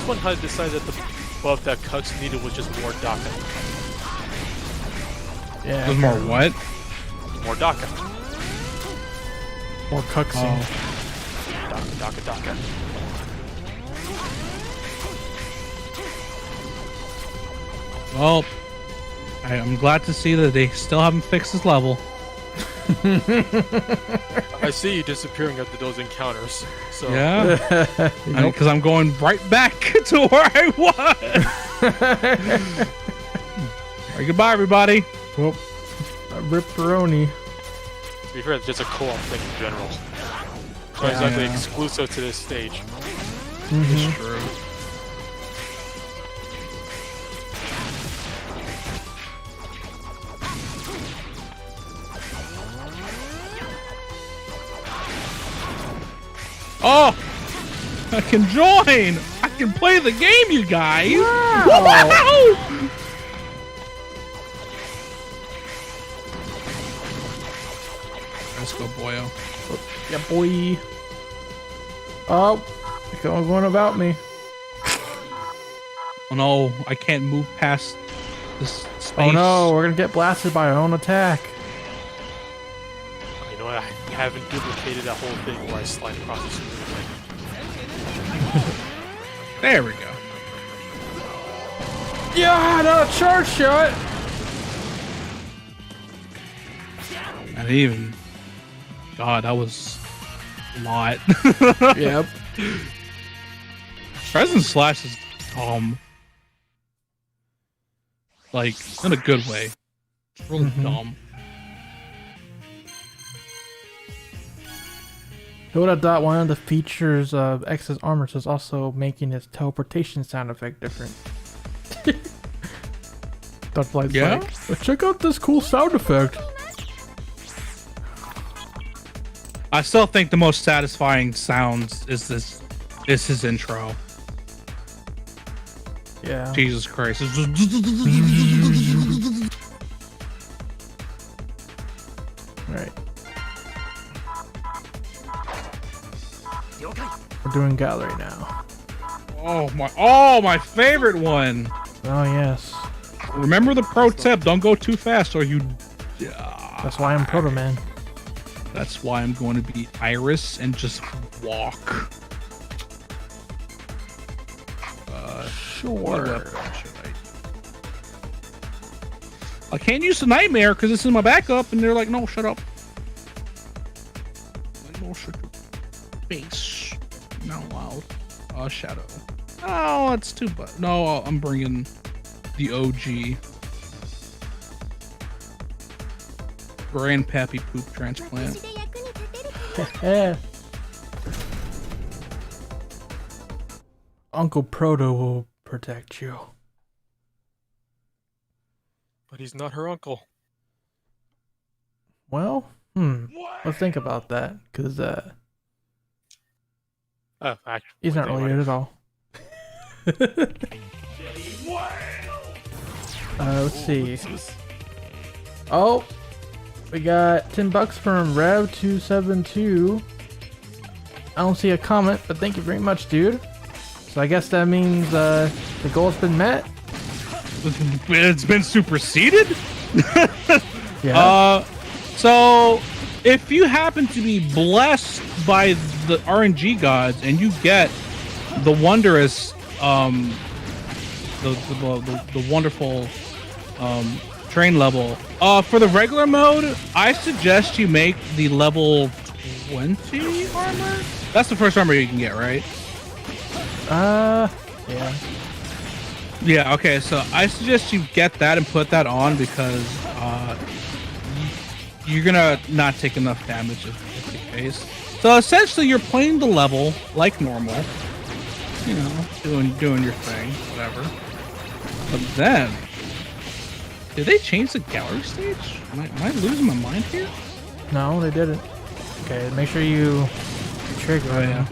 Speaker 2: one had decided that the buff that Cuts needed was just more DACA.
Speaker 1: Yeah.
Speaker 3: There's more what?
Speaker 2: More DACA.
Speaker 1: More cutscene.
Speaker 2: DACA.
Speaker 3: Well, I'm glad to see that they still haven't fixed this level.
Speaker 2: I see you disappearing after those encounters. So
Speaker 3: Yeah, because I'm going right back to where I was. All right, goodbye, everybody.
Speaker 1: Well, Ripperoni.
Speaker 2: to be fair, it's just a co-op thing in general. It's not exactly exclusive to this stage.
Speaker 3: It's true. Oh, I can join. I can play the game, you guys. Wow. Let's go, boyo.
Speaker 1: Yeah, boy. Oh, it's going about me.
Speaker 3: Oh no, I can't move past this space.
Speaker 1: Oh no, we're gonna get blasted by our own attack.
Speaker 2: You know what? I haven't duplicated that whole thing where I slide across the screen.
Speaker 3: There we go.
Speaker 1: Yeah, not a charge shot.
Speaker 3: Not even. God, that was a lot.
Speaker 1: Yep.
Speaker 3: Present Slash is dumb. Like, in a good way. It's really dumb.
Speaker 1: Who would have thought one of the features of X's armor is also making his teleportation sound effect different? Darklight's like, check out this cool sound effect.
Speaker 3: I still think the most satisfying sounds is his intro.
Speaker 1: Yeah.
Speaker 3: Jesus Christ. It's just
Speaker 1: Right. We're doing gallery now.
Speaker 3: oh my favorite one.
Speaker 1: Oh yes.
Speaker 3: Remember the pro tip, don't go too fast or you
Speaker 1: That's why I'm Proto Man.
Speaker 3: That's why I'm going to be Iris and just walk. What
Speaker 1: Sure.
Speaker 3: weapon should I can't use the Nightmare because this is my backup, and they're like, no, shut up. No, shut your face. Not allowed. Shadow. Oh, it's too bad. No, I'm bringing the OG. Grandpappy poop transplant.
Speaker 4: 私で役に立てる
Speaker 1: Uncle Proto will protect you.
Speaker 2: But he's not her uncle.
Speaker 1: Well, let's think about that, because
Speaker 2: Actually,
Speaker 1: he's not related at all. Let's see. Oh, we got $10 from Rev272. I don't see a comment, but thank you very much, dude. So I guess that means the goal's been met.
Speaker 3: It's been superseded?
Speaker 1: Yeah.
Speaker 3: So if you happen to be blessed by the RNG gods and you get the wondrous the wonderful train level for the regular mode, I suggest you make the level 20 armor. That's the first armor you can get, right?
Speaker 1: Yeah.
Speaker 3: Yeah, okay, so I suggest you get that and put that on because you're gonna not take enough damage if the case. So essentially you're playing the level like normal. You know, doing your thing, whatever. But then did they change the gallery stage? Am I losing my mind here?
Speaker 1: No, they didn't. Okay, make sure you trigger him.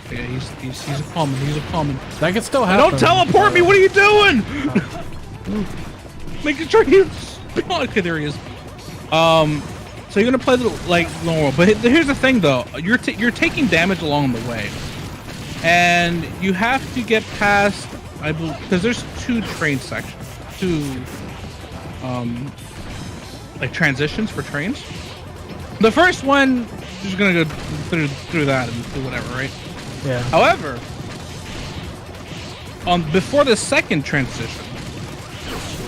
Speaker 3: Okay, he's a common. He's a common.
Speaker 1: That could still happen.
Speaker 3: Don't teleport me! What are you doing? Making sure he's. Okay, there he is. So you're gonna play the like normal, but here's the thing though. You're taking damage along the way, and you have to get past. I believe because there's two train sections, like transitions for trains. The first one, you're just gonna go through that and do whatever, right?
Speaker 1: Yeah.
Speaker 3: However, before the second transition,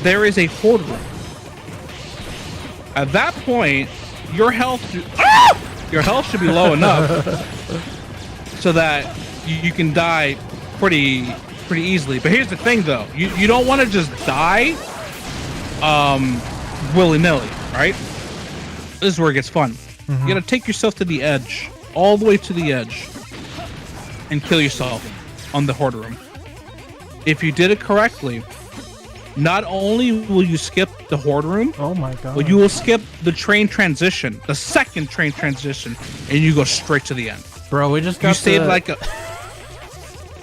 Speaker 3: there is a horde room. At that point, your health should be low enough so that you can die pretty easily. But here's the thing, though: you don't want to just die willy-nilly, right? This is where it gets fun. You gotta take yourself to the edge, all the way to the edge, and kill yourself on the horde room. If you did it correctly, not only will you skip the horde room,
Speaker 1: Oh my god.
Speaker 3: but you will skip the train transition, the second train transition, and you go straight to the end.
Speaker 1: Bro, we just got
Speaker 3: You saved like a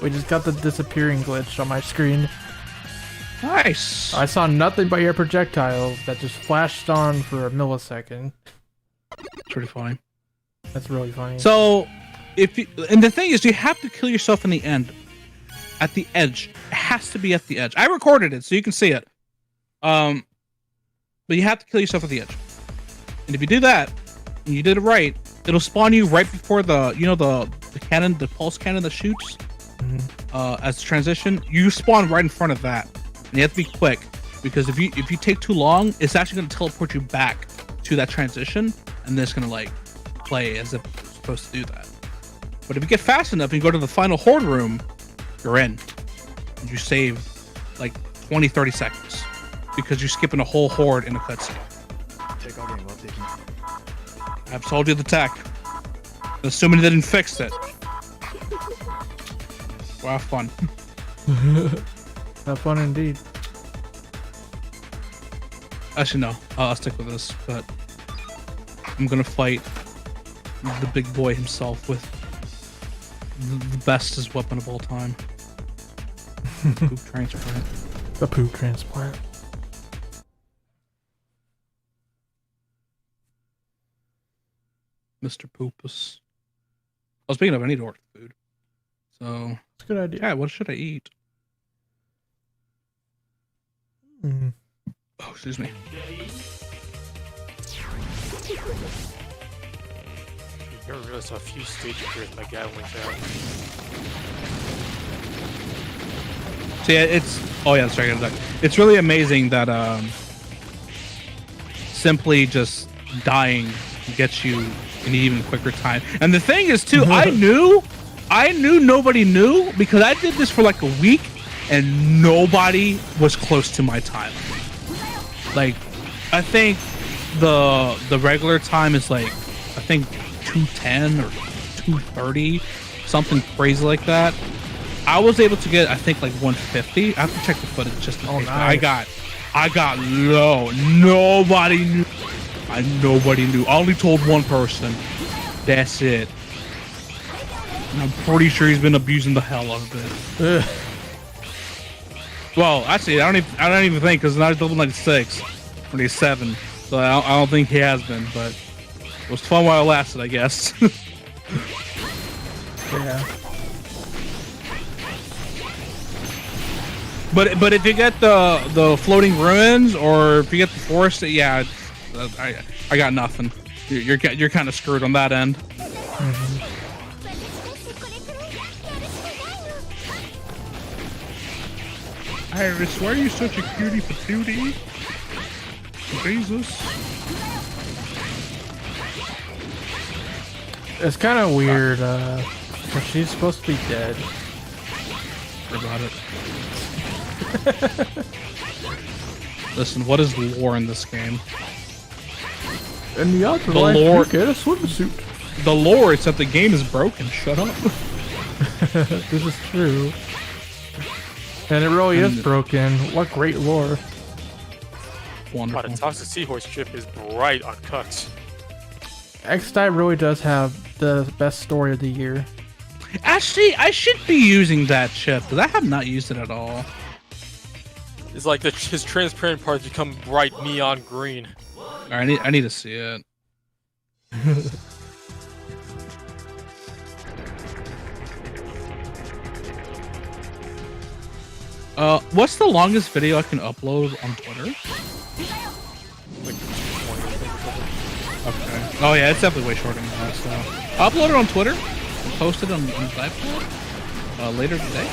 Speaker 1: we just got the disappearing glitch on my screen.
Speaker 3: nice.
Speaker 1: I saw nothing but your projectiles that just flashed on for a millisecond.
Speaker 3: It's pretty funny.
Speaker 1: That's really funny.
Speaker 3: So, and the thing is, you have to kill yourself in the end, at the edge. It has to be at the edge. I recorded it so you can see it. But you have to kill yourself at the edge. And if you do that, and you did it right, it'll spawn you right before the cannon, the pulse cannon that shoots. As a transition, you spawn right in front of that, and you have to be quick because if you take too long, it's actually going to teleport you back to that transition, and then it's going to like play as if it's supposed to do that. But if you get fast enough and you go to the final horde room, you're in. And you save like 20-30 seconds because you're skipping a whole horde in a cutscene. I've told you the tech. Assuming they didn't fix it. Well, have fun.
Speaker 1: Have fun indeed.
Speaker 3: Actually, no. I'll stick with this, but I'm gonna fight the big boy himself with the bestest weapon of all time. Poop transplant.
Speaker 1: The poop transplant.
Speaker 3: Mr. Poopus. Oh, speaking of, I need to order food. So,
Speaker 1: It's a good idea.
Speaker 3: yeah, what should I eat?
Speaker 1: Mm.
Speaker 3: Oh, excuse me.
Speaker 2: I never realized how few stages there is my guy went out.
Speaker 3: So yeah, it's sorry, it's really amazing that simply just dying gets you an even quicker time. And the thing is too, I knew nobody knew because I did this for like a week and nobody was close to my time. Like, I think the regular time is like, I think 2:10 or 2:30, something crazy like that. I was able to get, I think, like 150. I have to check the footage just in case.
Speaker 1: Nice.
Speaker 3: I got low. Nobody knew. Nobody knew. I only told one person. That's it. And I'm pretty sure he's been abusing the hell out of it. Well, actually, I don't even think, because now he's level 96 when he's 7. So I don't think he has been, but it was fun while it lasted, I guess.
Speaker 1: Yeah.
Speaker 3: But if you get the floating ruins or if you get the forest, yeah, I got nothing. You're kind of screwed on that end. Iris, why are you such a cutie patootie? Jesus.
Speaker 1: It's kind of weird, 'cause she's supposed to be dead.
Speaker 3: Forgot it. Listen, what is lore in this game?
Speaker 1: In the afterlife,
Speaker 3: lore-
Speaker 1: you get a swimsuit.
Speaker 3: The lore is that the game is broken. Shut up.
Speaker 1: This is true. And it really is broken. What great lore.
Speaker 2: Wow,
Speaker 3: Wonderful.
Speaker 2: the Toxic Seahorse chip is bright on cuts.
Speaker 1: X-Dive really does have the best story of the year.
Speaker 3: Actually, I should be using that chip because I have not used it at all.
Speaker 2: It's like his transparent parts become bright neon green.
Speaker 3: I need to see it. What's the longest video I can upload on Twitter?
Speaker 2: Like 20, I think, or something.
Speaker 3: Okay. Oh yeah, it's definitely way shorter than that. So I'll upload it on Twitter and post it on DiVE later today.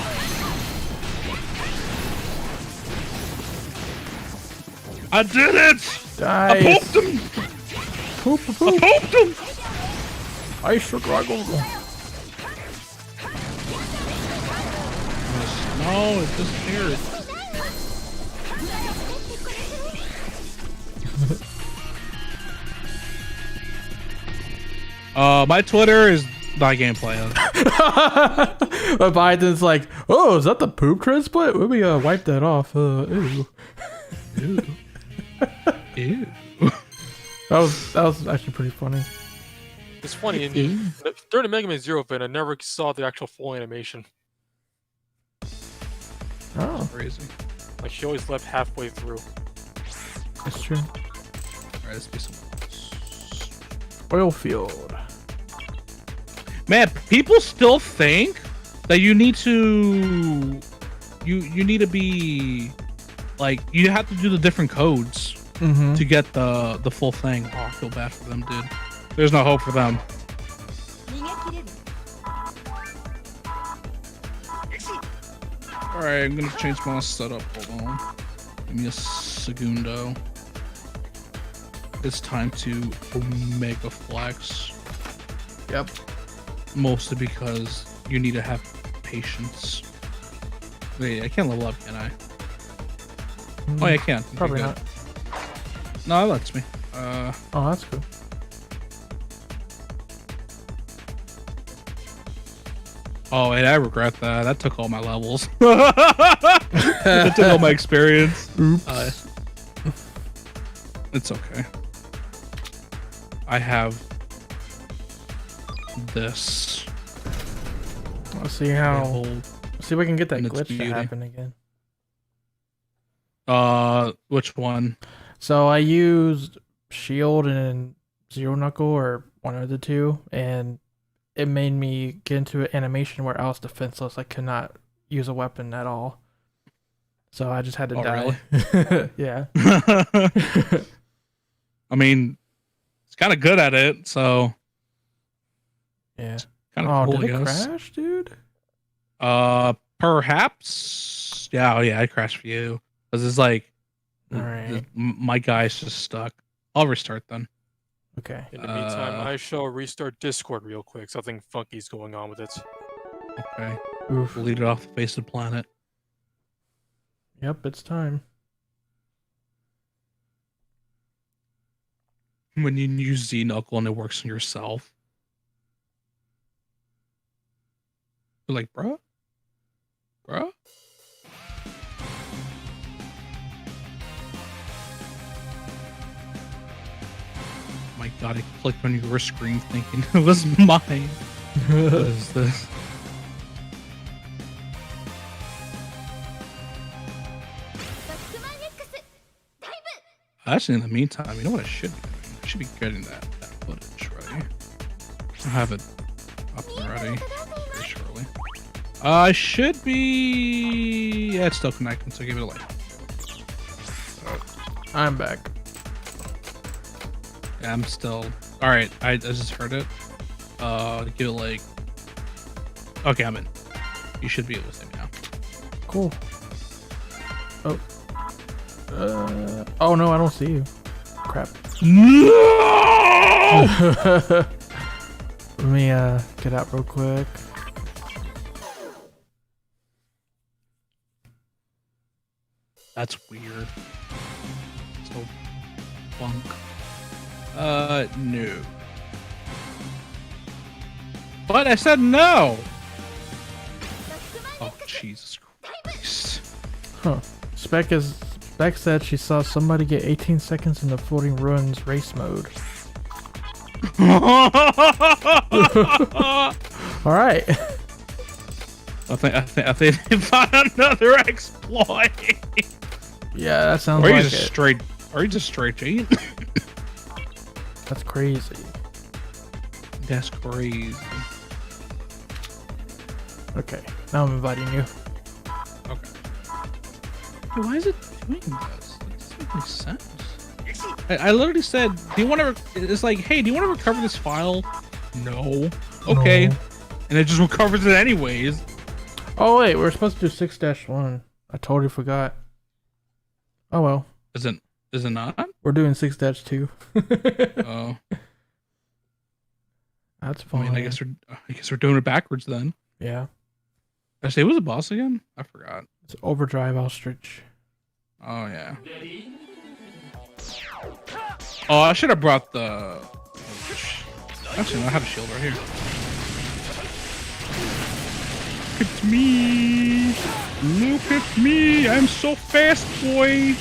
Speaker 3: I did it! I
Speaker 1: Nice.
Speaker 3: pooped him!
Speaker 1: Poop,
Speaker 3: I
Speaker 1: poop.
Speaker 3: pooped him!
Speaker 1: I struggle.
Speaker 3: No, it disappeared. My Twitter is my gameplay.
Speaker 1: But Biden's like, oh, is that the poop transplant? Let me wipe that off. Ew.
Speaker 3: Ew. Ew.
Speaker 1: That was actually pretty funny.
Speaker 2: It's funny, during the Mega Man Zero event, I never saw the actual full animation.
Speaker 1: Oh,
Speaker 3: Crazy.
Speaker 2: Like, she always left halfway through.
Speaker 1: that's true.
Speaker 3: Alright, let's be some.
Speaker 1: Oil field.
Speaker 3: Man, people still think that you need to you need to be like you have to do the different codes
Speaker 1: Mm-hmm.
Speaker 3: to get the full thing. Oh, I feel bad for them, dude. There's no hope for them. Alright, I'm gonna change my setup. Hold on. Give me a segundo. It's time to Omega Flex.
Speaker 1: Yep.
Speaker 3: Mostly because you need to have patience. Wait, I can't level up, can I? Oh, yeah, I can. Okay,
Speaker 1: Probably
Speaker 3: good.
Speaker 1: not.
Speaker 3: No, that lets me.
Speaker 1: Oh, that's cool.
Speaker 3: Oh, and I regret that. That took all my levels. That took all my experience.
Speaker 1: Oops.
Speaker 3: It's okay. I have this.
Speaker 1: Let's see how.
Speaker 3: Hold.
Speaker 1: See if we can get that
Speaker 3: and its
Speaker 1: glitch to
Speaker 3: beauty.
Speaker 1: happen again.
Speaker 3: Which one?
Speaker 1: So I used shield and zero knuckle or one of the two, and it made me get into an animation where I was defenseless. I could not use a weapon at all. So I just had to die. Really? Yeah.
Speaker 3: I mean, it's kind of good at it, so
Speaker 1: Yeah.
Speaker 3: kind
Speaker 1: Oh,
Speaker 3: of cool,
Speaker 1: did
Speaker 3: I
Speaker 1: it
Speaker 3: guess.
Speaker 1: crash, dude?
Speaker 3: Perhaps. Yeah, oh yeah, I crashed for you because it's like,
Speaker 1: Alright.
Speaker 3: my guy's just stuck. I'll restart then.
Speaker 1: Okay.
Speaker 2: In the meantime, I shall restart Discord real quick. Something funky's going on with it.
Speaker 3: Okay,
Speaker 1: Oof.
Speaker 3: we'll lead it off the face of the planet.
Speaker 1: Yep, it's time.
Speaker 3: When you use Z Knuckle and it works on yourself, you're like, bruh. My God, I clicked on your screen thinking it was mine. What is this? Actually, in the meantime, you know what I should be doing? I should be getting that footage ready. I'll have it up and ready very shortly. I should be... Yeah, it's still connecting, so give it a like.
Speaker 1: I'm back.
Speaker 3: Yeah, I'm still... Alright, I just heard it. Give it like... Okay, I'm in. You should be able to see me now.
Speaker 1: Cool. Oh. Oh no, I don't see you. Crap.
Speaker 3: No!
Speaker 1: Let me get out real quick.
Speaker 3: That's weird. So funk. No. But I said no. Oh, Jesus Christ.
Speaker 1: Huh. Spec said she saw somebody get 18 seconds in the Floating Ruins race mode. Alright.
Speaker 3: I think they found another exploit.
Speaker 1: Yeah, that sounds
Speaker 3: Or you
Speaker 1: like
Speaker 3: just
Speaker 1: it.
Speaker 3: straight cheat.
Speaker 1: That's crazy.
Speaker 3: That's crazy.
Speaker 1: Okay, now I'm inviting you.
Speaker 3: Okay. Hey, why is it doing this? That doesn't make any sense. I literally said, do you want to... It's like, hey, do you want to recover this file? No. Okay.
Speaker 1: No.
Speaker 3: And it just recovers it anyways.
Speaker 1: Oh wait, we're supposed to do 6-1. I totally forgot. Oh well.
Speaker 3: Isn't Is it not?
Speaker 1: We're doing 6-2.
Speaker 3: Oh,
Speaker 1: That's
Speaker 3: I
Speaker 1: fine.
Speaker 3: mean, I guess we're doing it backwards then.
Speaker 1: Yeah.
Speaker 3: Actually, it was a boss again. I forgot.
Speaker 1: It's Overdrive Ostrich.
Speaker 3: Oh yeah. Oh, I should have brought the. Actually, no, I have a shield right here. Look at me! Look at me! I'm so fast, boy!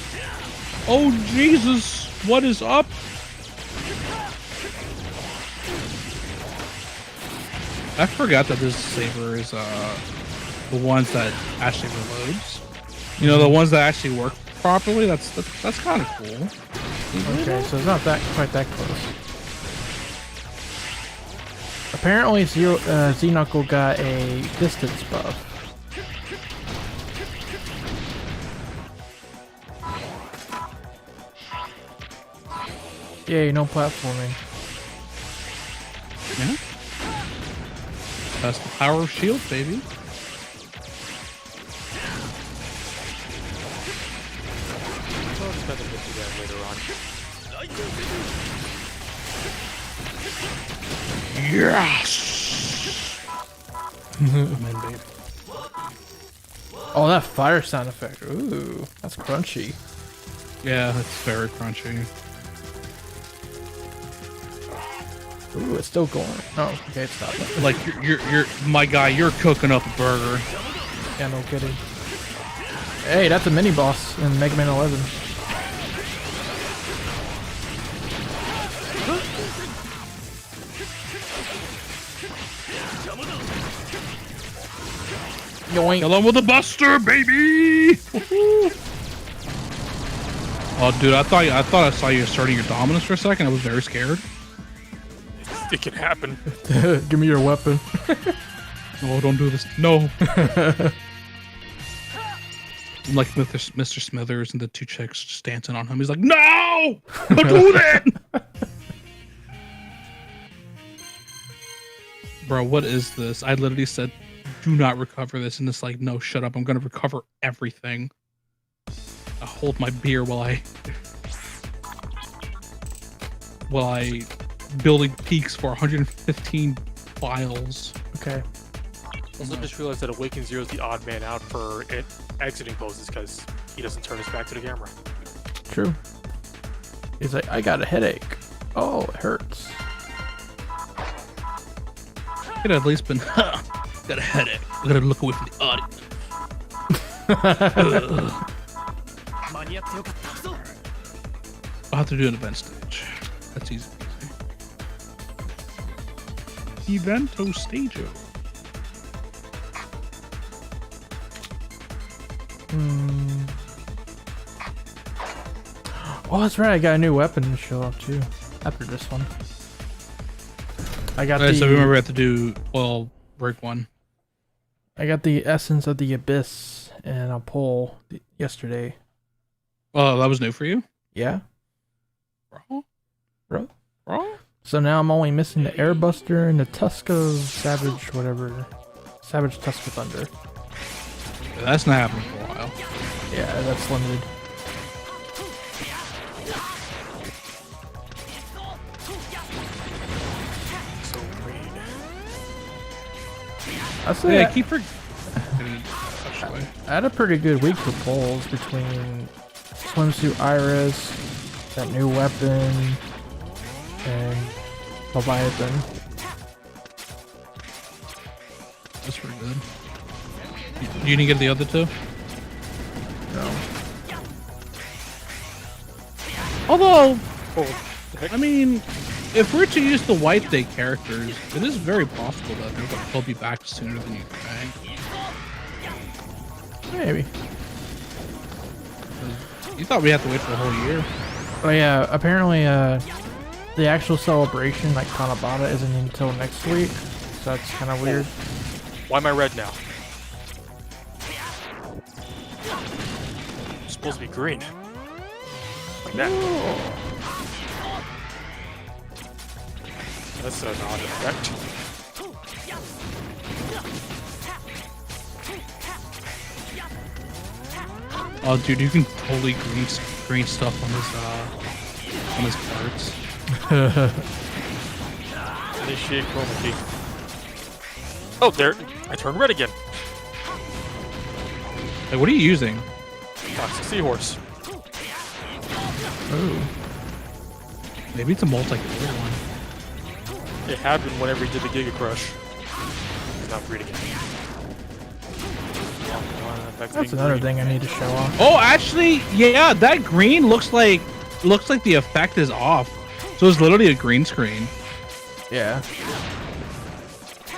Speaker 3: Oh Jesus! What is up? I forgot that this saber is the ones that actually reloads. You know, the ones that actually work properly. That's kind of cool.
Speaker 1: Okay, so it's not quite that close. Apparently, Z-Knuckle got a distance buff. Yay, no platforming.
Speaker 3: Yeah. That's the power of shield, baby.
Speaker 2: I'll just have to get to that later on.
Speaker 3: Yes. Man, babe.
Speaker 1: Oh, that fire sound effect. Ooh, that's crunchy.
Speaker 3: Yeah, it's very crunchy.
Speaker 1: Ooh, it's still going. Oh, okay, it's not.
Speaker 3: Like you're my guy. You're cooking up a burger.
Speaker 1: Yeah, no kidding. Hey, that's a mini boss in Mega Man 11. Yoink.
Speaker 3: Kill him with a buster, baby! Oh, dude, I thought I saw you asserting your dominance for a second. I was very scared.
Speaker 2: It can happen.
Speaker 1: Give me your weapon.
Speaker 3: Oh, don't do this. No. I'm like Mr. Smithers and the two chicks just dancing on him. He's like, no! Don't do that! Bro, what is this? I literally said, do not recover this. And it's like, no, shut up. I'm going to recover everything. I hold my beer while I building peaks for 115 files.
Speaker 1: Okay.
Speaker 2: Also, just realized that Awaken Zero is the odd man out for exiting poses because he doesn't turn his back to the camera.
Speaker 1: True. He's like, I got a headache. Oh, it hurts.
Speaker 3: Could have at least been, got a headache. I gotta look away from the audience. I'll have to do an event stage. That's easy. Evento Stageo.
Speaker 1: Oh, that's right. I got a new weapon to show off too. After this one, I got
Speaker 3: So remember we have to do break one.
Speaker 1: I got the Essence of the Abyss and a pole yesterday.
Speaker 3: Oh, that was new for you,
Speaker 1: Yeah,
Speaker 3: bro.
Speaker 1: so now I'm only missing the Airbuster and the Tusk of Savage Tusk of Thunder.
Speaker 3: That's not happening for a while.
Speaker 1: Yeah, that's limited.
Speaker 2: So green.
Speaker 1: I say
Speaker 3: Yeah,
Speaker 1: I,
Speaker 3: keep her.
Speaker 1: I had a pretty good week for polls between Swimsuit Iris, that new weapon, and Leviathan.
Speaker 3: That's pretty good. You didn't get the other two?
Speaker 1: No.
Speaker 3: Although,
Speaker 2: Oh,
Speaker 3: I mean, if we're to use the White Day characters, it is very possible that they'll be back sooner than you think.
Speaker 1: Maybe.
Speaker 3: You thought we had to wait for a whole year.
Speaker 1: Oh yeah, apparently the actual celebration, like Tanabata, isn't until next week. So that's kind of weird.
Speaker 2: why am I red now? It's supposed to be green. Like that. That's an odd effect.
Speaker 3: Oh, dude, you can totally green stuff on his parts.
Speaker 2: Initiate chroma key. Oh, there! I turned red again.
Speaker 3: Like, what are you using?
Speaker 2: Toxic seahorse.
Speaker 1: Ooh.
Speaker 3: Maybe it's a multi-color one.
Speaker 2: It happened whenever he did the Giga Crush. He's not reading it.
Speaker 1: That's another thing I need to show off.
Speaker 3: Oh, actually, yeah, that green looks like the effect is off. So it's literally a green screen.
Speaker 1: Yeah.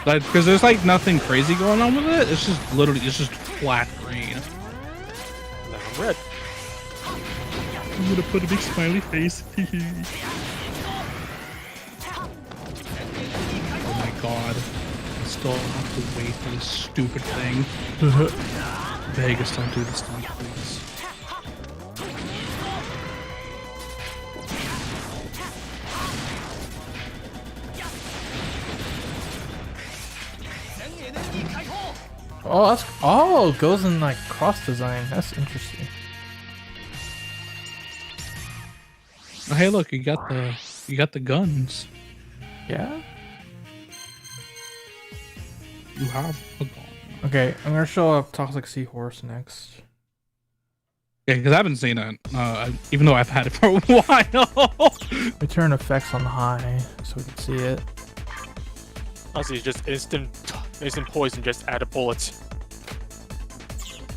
Speaker 3: Like, because there's like nothing crazy going on with it. It's just flat green.
Speaker 2: Now I'm red.
Speaker 3: I'm gonna put a big smiley face. Oh my god. I still have to wait for this stupid thing. Vegas, don't do this to me, please.
Speaker 1: Oh, it goes in like cross design. That's interesting.
Speaker 3: Oh, hey, look, you got the guns.
Speaker 1: Yeah.
Speaker 3: You have a gun.
Speaker 1: Okay, I'm gonna show up Toxic Seahorse next.
Speaker 3: Yeah, because I haven't seen it, even though I've had it for a while.
Speaker 1: We turn effects on high so we can see it.
Speaker 2: Honestly, it's just instant poison, just add a bullet.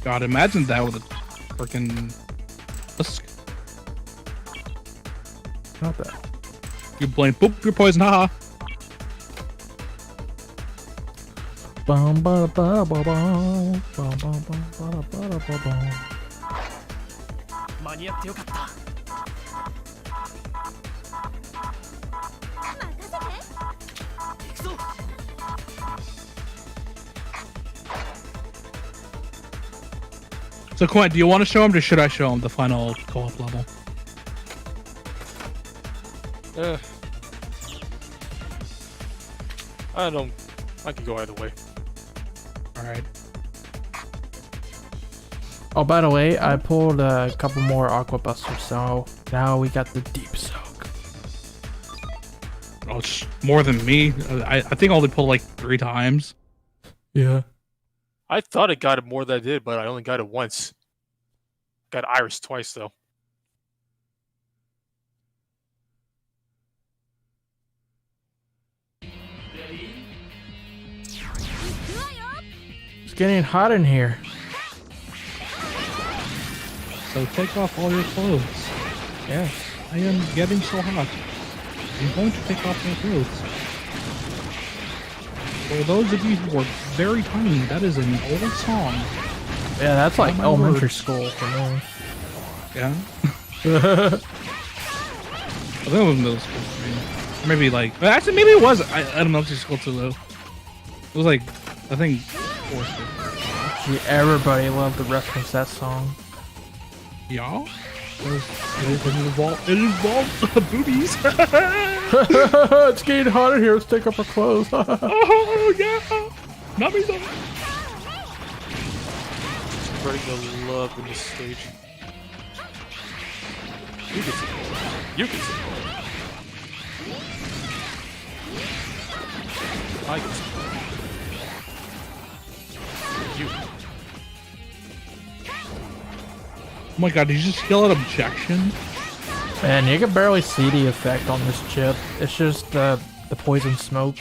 Speaker 3: God, imagine that with a freaking.
Speaker 1: Not that.
Speaker 3: You blink, boop, you're poisoned, haha.
Speaker 1: Bum ba ba ba bum bum bum bum ba ba ba bum.
Speaker 3: So, Quint, do you want to show him, or should I show him the final co-op level?
Speaker 2: I don't. I could go either way.
Speaker 3: All right.
Speaker 1: Oh, by the way, I pulled a couple more Aqua Busters, so now we got the Deep Soak.
Speaker 3: Oh, it's more than me. I think I only pulled like 3 times.
Speaker 1: Yeah.
Speaker 2: I thought I got it more than I did, but I only got it once. Got Iris twice, though.
Speaker 1: It's getting hot in here.
Speaker 3: So take off all your clothes.
Speaker 1: Yes.
Speaker 3: I am getting so hot. I'm going to take off my clothes. For those of you who are very tiny, that is an old song.
Speaker 1: Yeah, that's like
Speaker 3: Oh my
Speaker 1: elementary
Speaker 3: word.
Speaker 1: school for me.
Speaker 3: Yeah. I think it was middle school for me. Or maybe like, actually maybe it was elementary school too though. It was like, I think 4th.
Speaker 1: Gee, everybody loved to reference that song.
Speaker 3: Yeah. It involved boobies.
Speaker 1: It's getting hot in here. Let's take off our clothes.
Speaker 3: Oh yeah. Not me though.
Speaker 2: Spreading the love in this stage. You can support it. You can support it. I can support it. You.
Speaker 3: Oh my god, did you just yell at objection?
Speaker 1: Man, you can barely see the effect on this chip. It's just the poison smoke.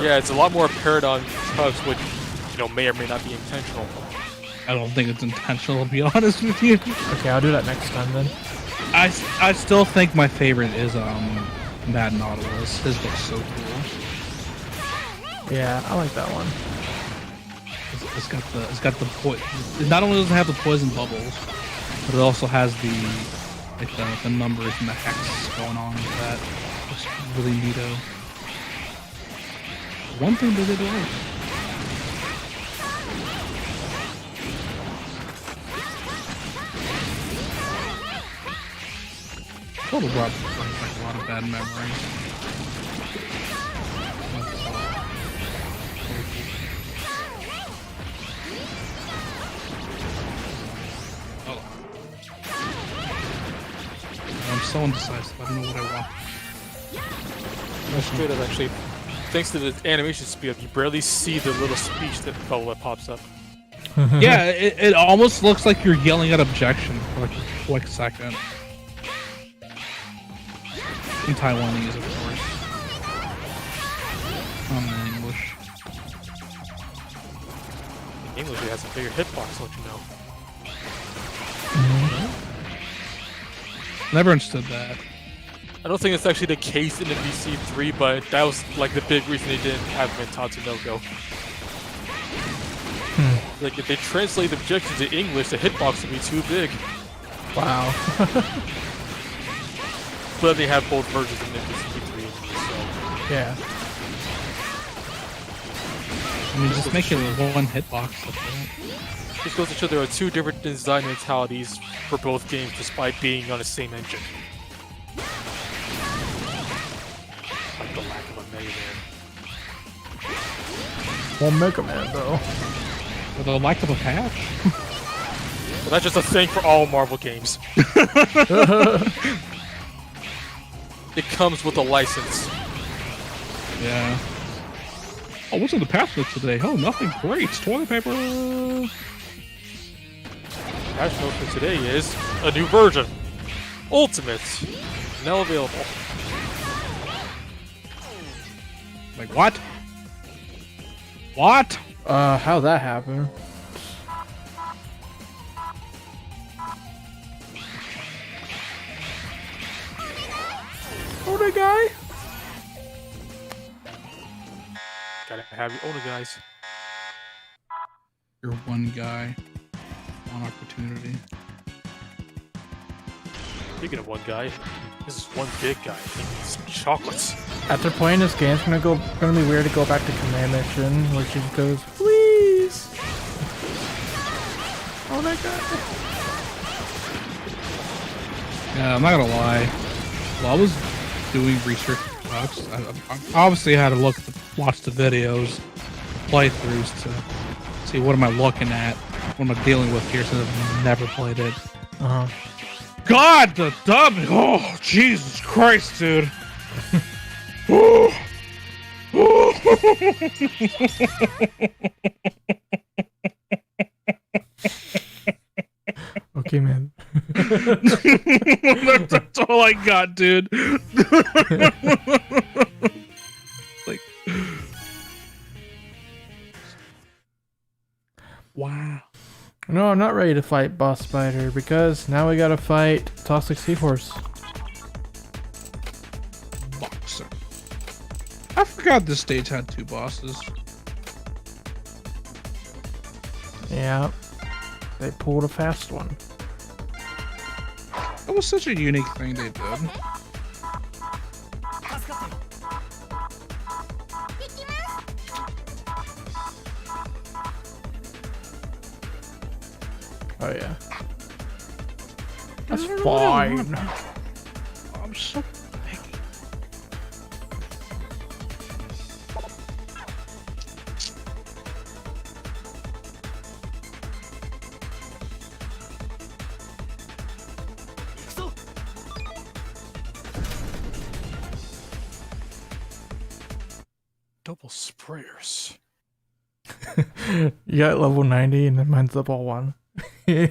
Speaker 2: Yeah, it's a lot more apparent on tugs, which, may or may not be intentional.
Speaker 3: I don't think it's intentional, to be honest with you.
Speaker 1: Okay, I'll do that next time then.
Speaker 3: I still think my favorite is Mad Nautilus. His looks so cool.
Speaker 1: Yeah, I like that one.
Speaker 3: It's got the poison. It not only does it have the poison bubbles, but it also has the numbers and the hex going on with that. Looks really neato. One thing they did right. Total brought like a lot of bad memories. so indecisive. I don't know what I want.
Speaker 2: That's good. Actually, thanks to the animation speed up, you barely see the little speech that bubble that pops up.
Speaker 3: Yeah, it almost looks like you're yelling at objection for like a second. In Taiwanese, of course. In English.
Speaker 2: In English, it has a bigger hitbox, don't you know?
Speaker 3: Never understood that.
Speaker 2: I don't think it's actually the case in the VC3, but that was like the big reason they didn't have him in Tatsunoko. Like if they translate the objection to English, the hitbox would be too big.
Speaker 1: Wow.
Speaker 2: But they have both versions in the VC3, so
Speaker 1: Yeah.
Speaker 3: I mean, just make it one hitbox.
Speaker 2: this goes to show there are two different design mentalities for both games, despite being on the same engine. Like the lack of a Mega Man.
Speaker 1: Well, Mega Man though.
Speaker 3: With the lack of a patch.
Speaker 2: But that's just a thing for all Marvel games. It comes with a license.
Speaker 3: Yeah. Oh, what's in the patch notes today? Oh, nothing. Great. Toilet paper.
Speaker 2: Patch note for today is a new version. Ultimate. Now available.
Speaker 3: Like, what? What?
Speaker 1: How'd that happen? Oh, the guy?
Speaker 2: Gotta have your owner, guys.
Speaker 3: You're one guy. One opportunity.
Speaker 2: Speaking of one guy, this is one big guy. Some chocolates.
Speaker 1: After playing this game, it's gonna be weird to go back to command mission where she goes, please. Oh my god.
Speaker 3: Yeah, I'm not gonna lie. While I was doing research for Fox, I obviously had to watch the videos, playthroughs to see what am I looking at, what am I dealing with here since I've never played it. God, the dub! Oh, Jesus Christ, dude!
Speaker 1: Okay, man.
Speaker 3: That's all I got, dude. Like, wow.
Speaker 1: No, I'm not ready to fight Boss Spider because now we gotta fight Toxic Seahorse.
Speaker 3: Boxer. I forgot this stage had two bosses.
Speaker 1: Yeah. They pulled a fast one.
Speaker 3: That was such a unique thing they did.
Speaker 1: Oh yeah. That's fine.
Speaker 3: I'm so picky.
Speaker 2: Double sprayers.
Speaker 1: You got level 90 and then mine's level 1.
Speaker 2: Yeah,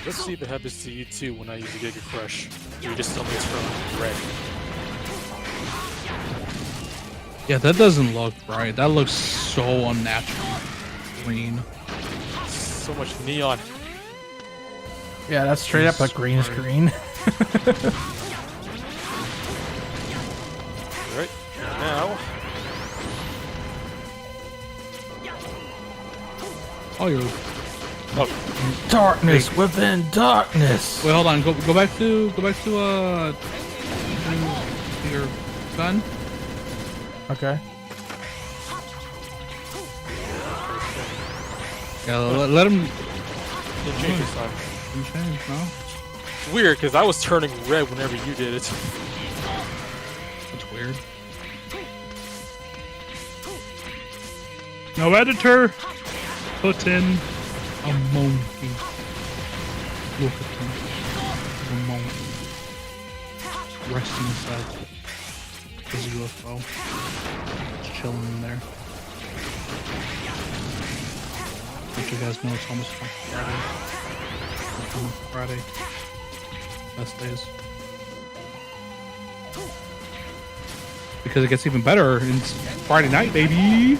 Speaker 2: let's see if it happens to you too when I use a Giga Crush. You just tell me it's from red.
Speaker 3: Yeah, that doesn't look right. That looks so unnatural. Green.
Speaker 2: So much neon.
Speaker 1: Yeah, that's straight up a green screen.
Speaker 2: Right now.
Speaker 3: Oh, you're.
Speaker 2: Oh,
Speaker 1: Darkness within darkness.
Speaker 3: Wait, hold on. Go back to your gun.
Speaker 1: Okay.
Speaker 3: Yeah, let him
Speaker 2: didn't change this time.
Speaker 3: change, no?
Speaker 2: It's weird because I was turning red whenever you did it.
Speaker 3: That's weird. No editor. Put in a monkey. Look at him. A monkey. Resting inside his UFO. Just chilling in there. Don't you guys know it's almost Friday? It's almost Friday. Best days. Because it gets even better. It's Friday night, baby.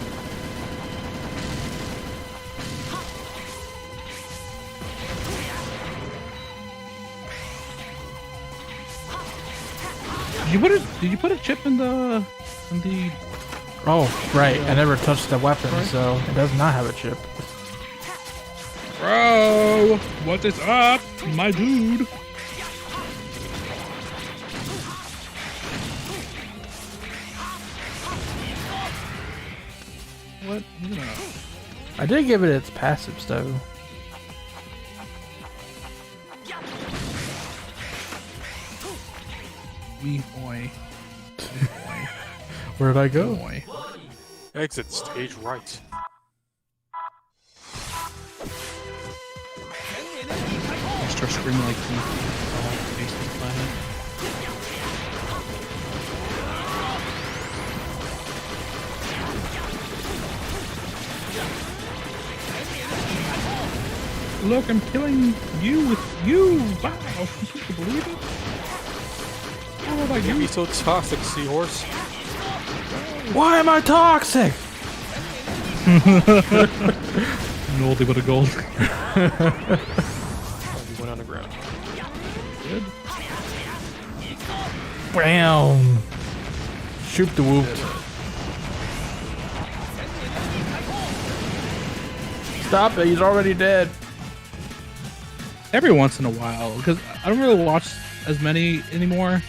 Speaker 3: Did you put a chip in the
Speaker 1: Oh, right. I never touched the weapon, so it does not have a chip.
Speaker 3: Bro, what is up, my dude? What?
Speaker 1: I did give it its passives, though.
Speaker 3: Wee boy.
Speaker 1: Where'd I go?
Speaker 3: Boy.
Speaker 2: Exit stage right.
Speaker 3: I start screaming like face the planet. Look, I'm killing you with you! Wow! Can you believe it? Oh, my
Speaker 2: You'd be so toxic, seahorse.
Speaker 1: Why am I toxic?
Speaker 3: Noldie with a gold.
Speaker 2: You went on the ground.
Speaker 3: Good.
Speaker 1: Bam! Shoot the whoop. Stop it, he's already dead.
Speaker 3: Every once in a while, because I don't really watch as many anymore,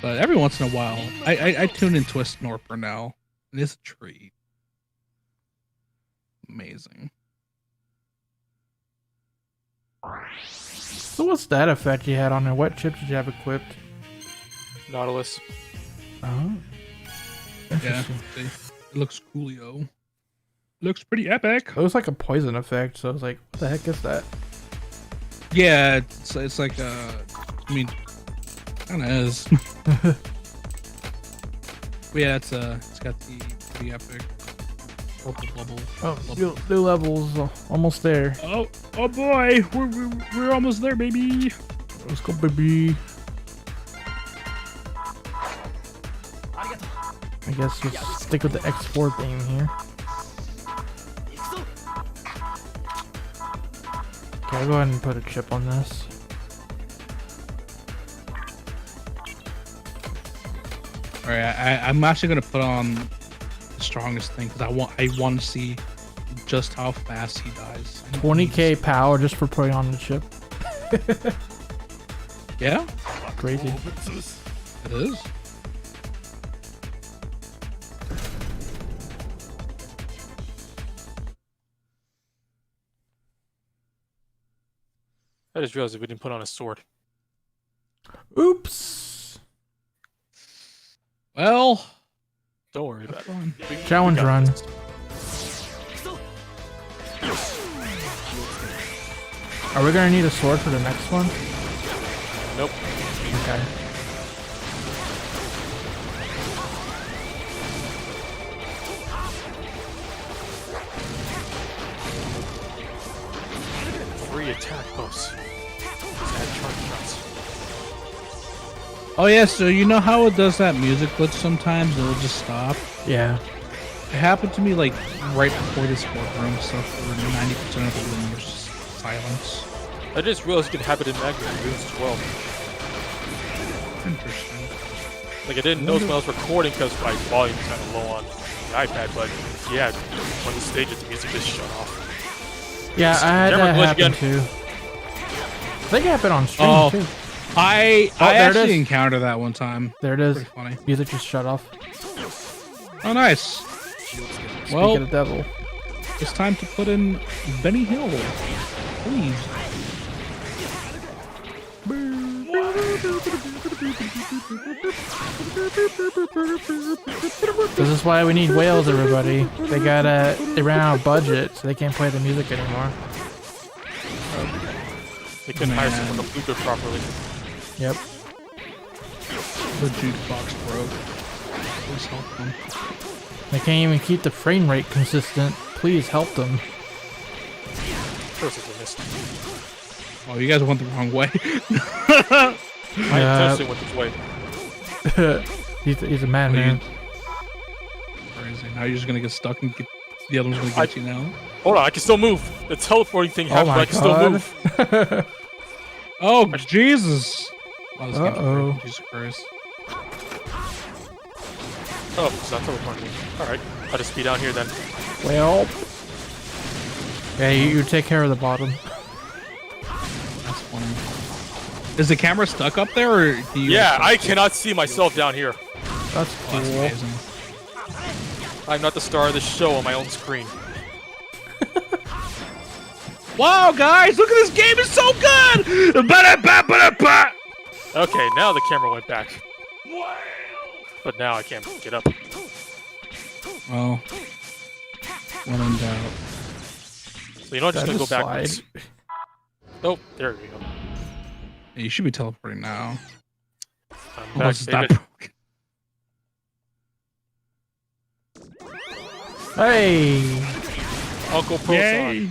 Speaker 3: but every once in a while, I tune in Twist Norper now, and it's a treat. Amazing.
Speaker 1: So what's that effect you had on there? What chip did you have equipped?
Speaker 2: Nautilus.
Speaker 1: Oh.
Speaker 3: Yeah,
Speaker 1: Interesting.
Speaker 3: see, it looks coolio. Looks pretty epic.
Speaker 1: It was like a poison effect, so I was like, what the heck is that?
Speaker 3: Yeah, it's like I mean, kind of is. But yeah, it's got the pretty epic purple bubble.
Speaker 1: Oh, new levels, almost there.
Speaker 3: Oh boy, we're almost there, baby.
Speaker 1: Let's go, baby. I guess we'll stick with the X4 theme here. Okay, I'll go ahead and put a chip on this.
Speaker 3: All right, I'm actually gonna put on the strongest thing because I want to see just how fast he dies.
Speaker 1: 20k power just for putting on the chip.
Speaker 3: Yeah,
Speaker 1: Crazy.
Speaker 3: it is.
Speaker 2: I just realized that we didn't put on a sword.
Speaker 1: Oops.
Speaker 3: Well,
Speaker 2: Don't worry about it.
Speaker 1: Challenge run. Are we gonna need a sword for the next one?
Speaker 2: Nope.
Speaker 1: Okay.
Speaker 2: Free attack buffs. Add charge shots.
Speaker 3: oh yeah, so you know how it does that music glitch sometimes? It'll just stop.
Speaker 1: Yeah.
Speaker 3: It happened to me like right before this courtroom, so for 90% of the room there's just silence.
Speaker 2: I just realized it could happen in Magnet Runes as well.
Speaker 3: Interesting.
Speaker 2: Like I didn't notice when I was recording because my volume's kind of low on the iPad, but yeah, on the stages the music just shut off.
Speaker 1: Yeah, I had
Speaker 2: Camera
Speaker 1: that
Speaker 2: glitch
Speaker 1: happen
Speaker 2: again.
Speaker 1: too. I think it happened on stream
Speaker 3: Oh.
Speaker 1: too.
Speaker 3: I
Speaker 1: there it
Speaker 3: actually
Speaker 1: is.
Speaker 3: encountered that one time.
Speaker 1: There it is.
Speaker 3: Pretty funny.
Speaker 1: Music just shut off.
Speaker 3: Oh, nice.
Speaker 1: Speak
Speaker 3: Well,
Speaker 1: of the devil.
Speaker 3: it's time to put in Benny Hill. Please.
Speaker 1: This is why we need whales, everybody. They ran out of budget, so they can't play the music anymore.
Speaker 2: They couldn't hire someone to flute it properly.
Speaker 1: Yep.
Speaker 3: The jukebox broke. Please help them.
Speaker 1: They can't even keep the frame rate consistent. Please help them.
Speaker 2: Perfectly missed.
Speaker 3: Oh, you guys went the wrong way.
Speaker 2: I intentionally went this way.
Speaker 1: He's a madman.
Speaker 3: Crazy. Now you're just gonna get stuck and the other one's gonna get you now.
Speaker 2: Hold on, I can still move. The teleporting thing happened, but I can still move.
Speaker 3: Oh, Jesus. Oh, this game's
Speaker 1: Uh-oh.
Speaker 3: broken. Jesus Christ.
Speaker 2: Oh, it's not teleporting me. Alright, I'll just be down here then.
Speaker 1: Well. Yeah, you take care of the bottom.
Speaker 3: That's funny. Is the camera stuck up there, or do you?
Speaker 2: Yeah, I cannot see myself down here.
Speaker 1: That's cool.
Speaker 3: That's amazing.
Speaker 2: I'm not the star of the show on my own screen.
Speaker 3: Wow, guys, look at this game! It's so good! Ba-da-ba-ba-da-ba!
Speaker 2: Okay, now the camera went back. But now I can't get up.
Speaker 3: Well, when in doubt.
Speaker 2: So you know, I'm just gonna go
Speaker 1: Slide.
Speaker 2: backwards. Oh, there we go.
Speaker 3: Yeah, you should be teleporting now.
Speaker 2: I'm back,
Speaker 3: Unless it's not
Speaker 2: baby.
Speaker 3: broken.
Speaker 1: Hey!
Speaker 2: Uncle Proton.
Speaker 3: Yay!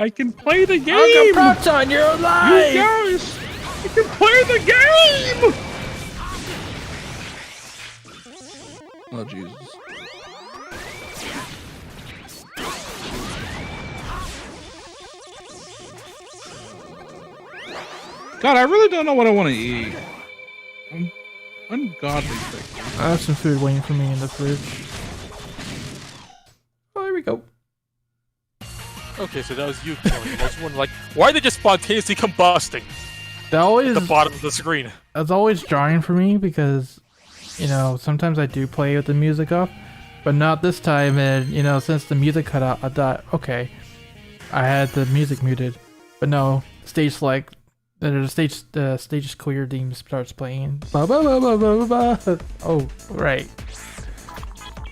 Speaker 3: I can play the game!
Speaker 1: Uncle Proton, you're alive!
Speaker 3: You guys! I can play the game! Oh, Jesus. God, I really don't know what I want to eat. I'm ungodly thick.
Speaker 1: I have some food waiting for me in the fridge. Oh, there we go.
Speaker 2: Okay, so that was you killing them. I was wondering, like, why are they just spontaneously combusting
Speaker 1: That always,
Speaker 2: at the bottom of the screen?
Speaker 1: that's always jarring for me because, you know, sometimes I do play with the music off, but not this time. And, you know, since the music cut out, I thought, okay, I had the music muted, but no, stage select. The stage is clear. Theme starts playing. Ba, ba, ba, ba, ba, ba, ba. Oh, right.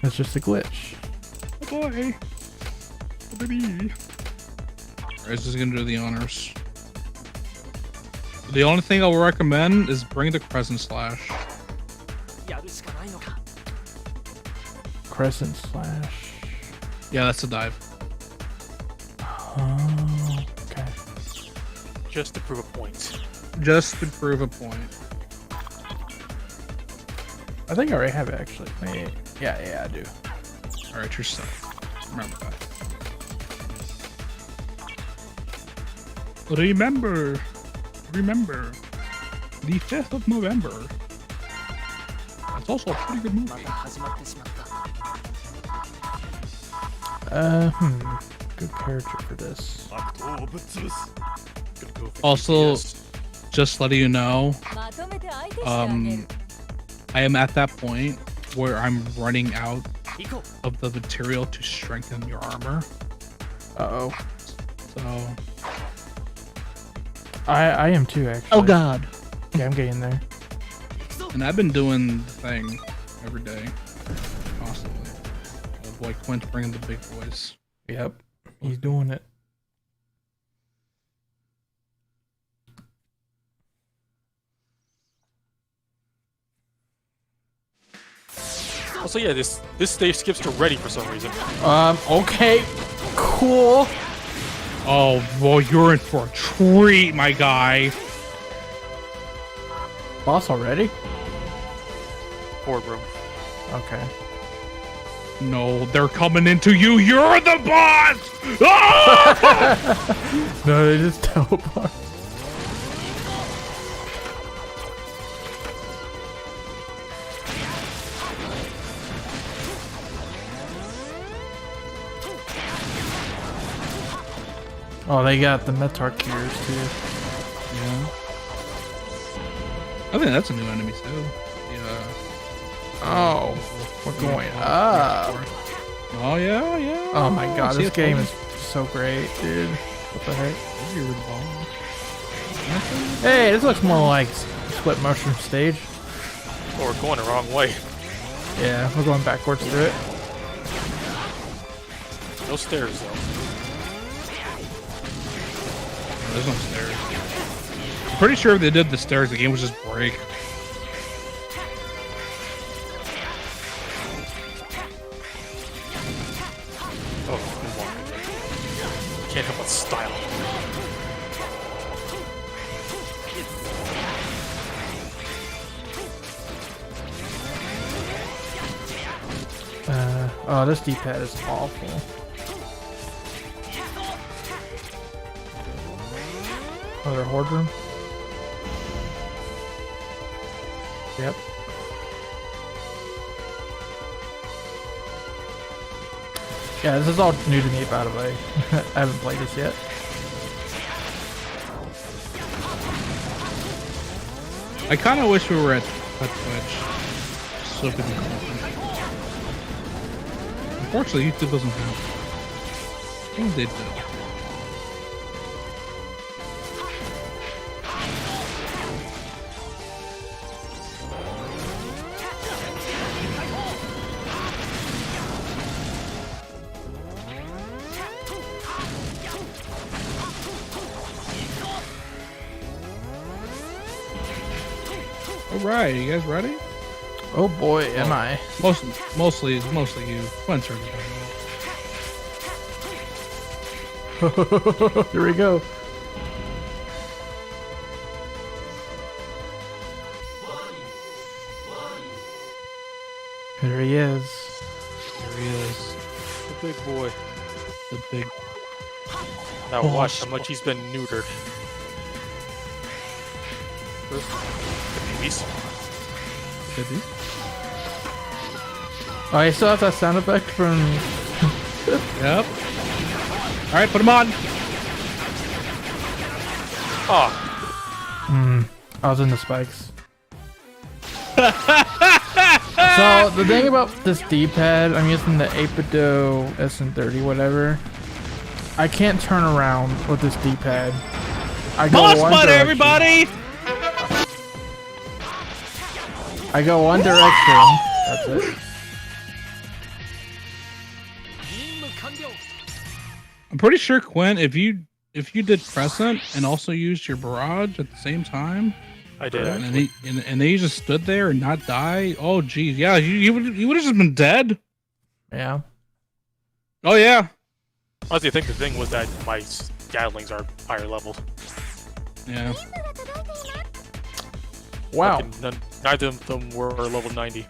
Speaker 1: It's just a glitch.
Speaker 3: Oh boy. Oh baby. Alright, this is gonna do the honors. The only thing I will recommend is bring the Crescent Slash.
Speaker 1: Crescent slash.
Speaker 3: Yeah, that's a dive.
Speaker 1: Oh, okay.
Speaker 2: Just to prove a point.
Speaker 3: Just to prove a point.
Speaker 1: I think I already have it actually. Wait, yeah, I do.
Speaker 3: Alright, you're set. Remember that. Remember. The 5th of November. That's also a pretty good movie.
Speaker 1: Good character for this.
Speaker 2: Gonna go for
Speaker 3: Also,
Speaker 2: DPS.
Speaker 3: just letting you know, I am at that point where I'm running out of the material to strengthen your armor.
Speaker 1: Uh-oh.
Speaker 3: So,
Speaker 1: I am too, actually.
Speaker 3: oh god.
Speaker 1: Yeah, I'm getting there.
Speaker 3: And I've been doing the thing every day, constantly. Oh boy, Quint's bringing the big boys.
Speaker 1: Yep, he's doing it.
Speaker 2: Also, yeah, this stage skips to ready for some reason.
Speaker 1: Okay. Cool.
Speaker 3: Oh boy, you're in for a treat, my guy.
Speaker 1: Boss already?
Speaker 2: Boardroom.
Speaker 1: Okay.
Speaker 3: No, they're coming into you. You're the boss. Ah!
Speaker 1: No, they just teleport. Oh, they got the Metar Cures too.
Speaker 3: Yeah. I think that's a new enemy too. Yeah.
Speaker 1: Oh, we're going up.
Speaker 3: Oh yeah, yeah.
Speaker 1: Oh my god,
Speaker 3: See,
Speaker 1: this
Speaker 3: it's
Speaker 1: game
Speaker 3: fun.
Speaker 1: is so great, dude. What the heck?
Speaker 3: You're the ball.
Speaker 1: Hey, this looks more like Split Mushroom Stage.
Speaker 2: Oh, we're going the wrong way.
Speaker 1: Yeah, we're going backwards through it.
Speaker 2: No stairs though.
Speaker 3: There's no stairs. I'm pretty sure if they did the stairs, the game would just break.
Speaker 2: Oh, come on. Can't help but style.
Speaker 1: Oh, this D-pad is awful. Another horde room. Yep. Yeah, this is all new to me, by the way. I haven't played this yet.
Speaker 3: I kind of wish we were at Twitch. So we could comment. Unfortunately, YouTube doesn't have. I think they do. All right, you guys ready?
Speaker 1: Oh boy, am I.
Speaker 3: Mostly you. Spencer.
Speaker 1: Here we go. There he is.
Speaker 3: There he is.
Speaker 2: The big boy.
Speaker 3: The big.
Speaker 2: Now
Speaker 3: Oh,
Speaker 2: watch how much he's been neutered. First, the babies.
Speaker 3: Baby.
Speaker 1: Oh, I still have that sound effect from.
Speaker 3: Yep. All right, put him on.
Speaker 2: Oh,
Speaker 1: I was in the spikes. So the thing about this D-pad, I'm using the Apido SN30, whatever. I can't turn around with this D-pad. I go
Speaker 3: Boss
Speaker 1: one
Speaker 3: butter,
Speaker 1: direction.
Speaker 3: everybody!
Speaker 1: I go one direction. That's it.
Speaker 3: I'm pretty sure, Quinn, if you did Crescent and also used your barrage at the same time,
Speaker 2: I did.
Speaker 3: and
Speaker 2: Actually.
Speaker 3: then you just stood there and not die. Oh, geez, yeah, you would have just been dead.
Speaker 1: Yeah.
Speaker 3: Oh yeah,
Speaker 2: Honestly, I think the thing was that my Gatlings are higher level.
Speaker 3: yeah.
Speaker 1: Wow.
Speaker 2: Neither of them were level 90.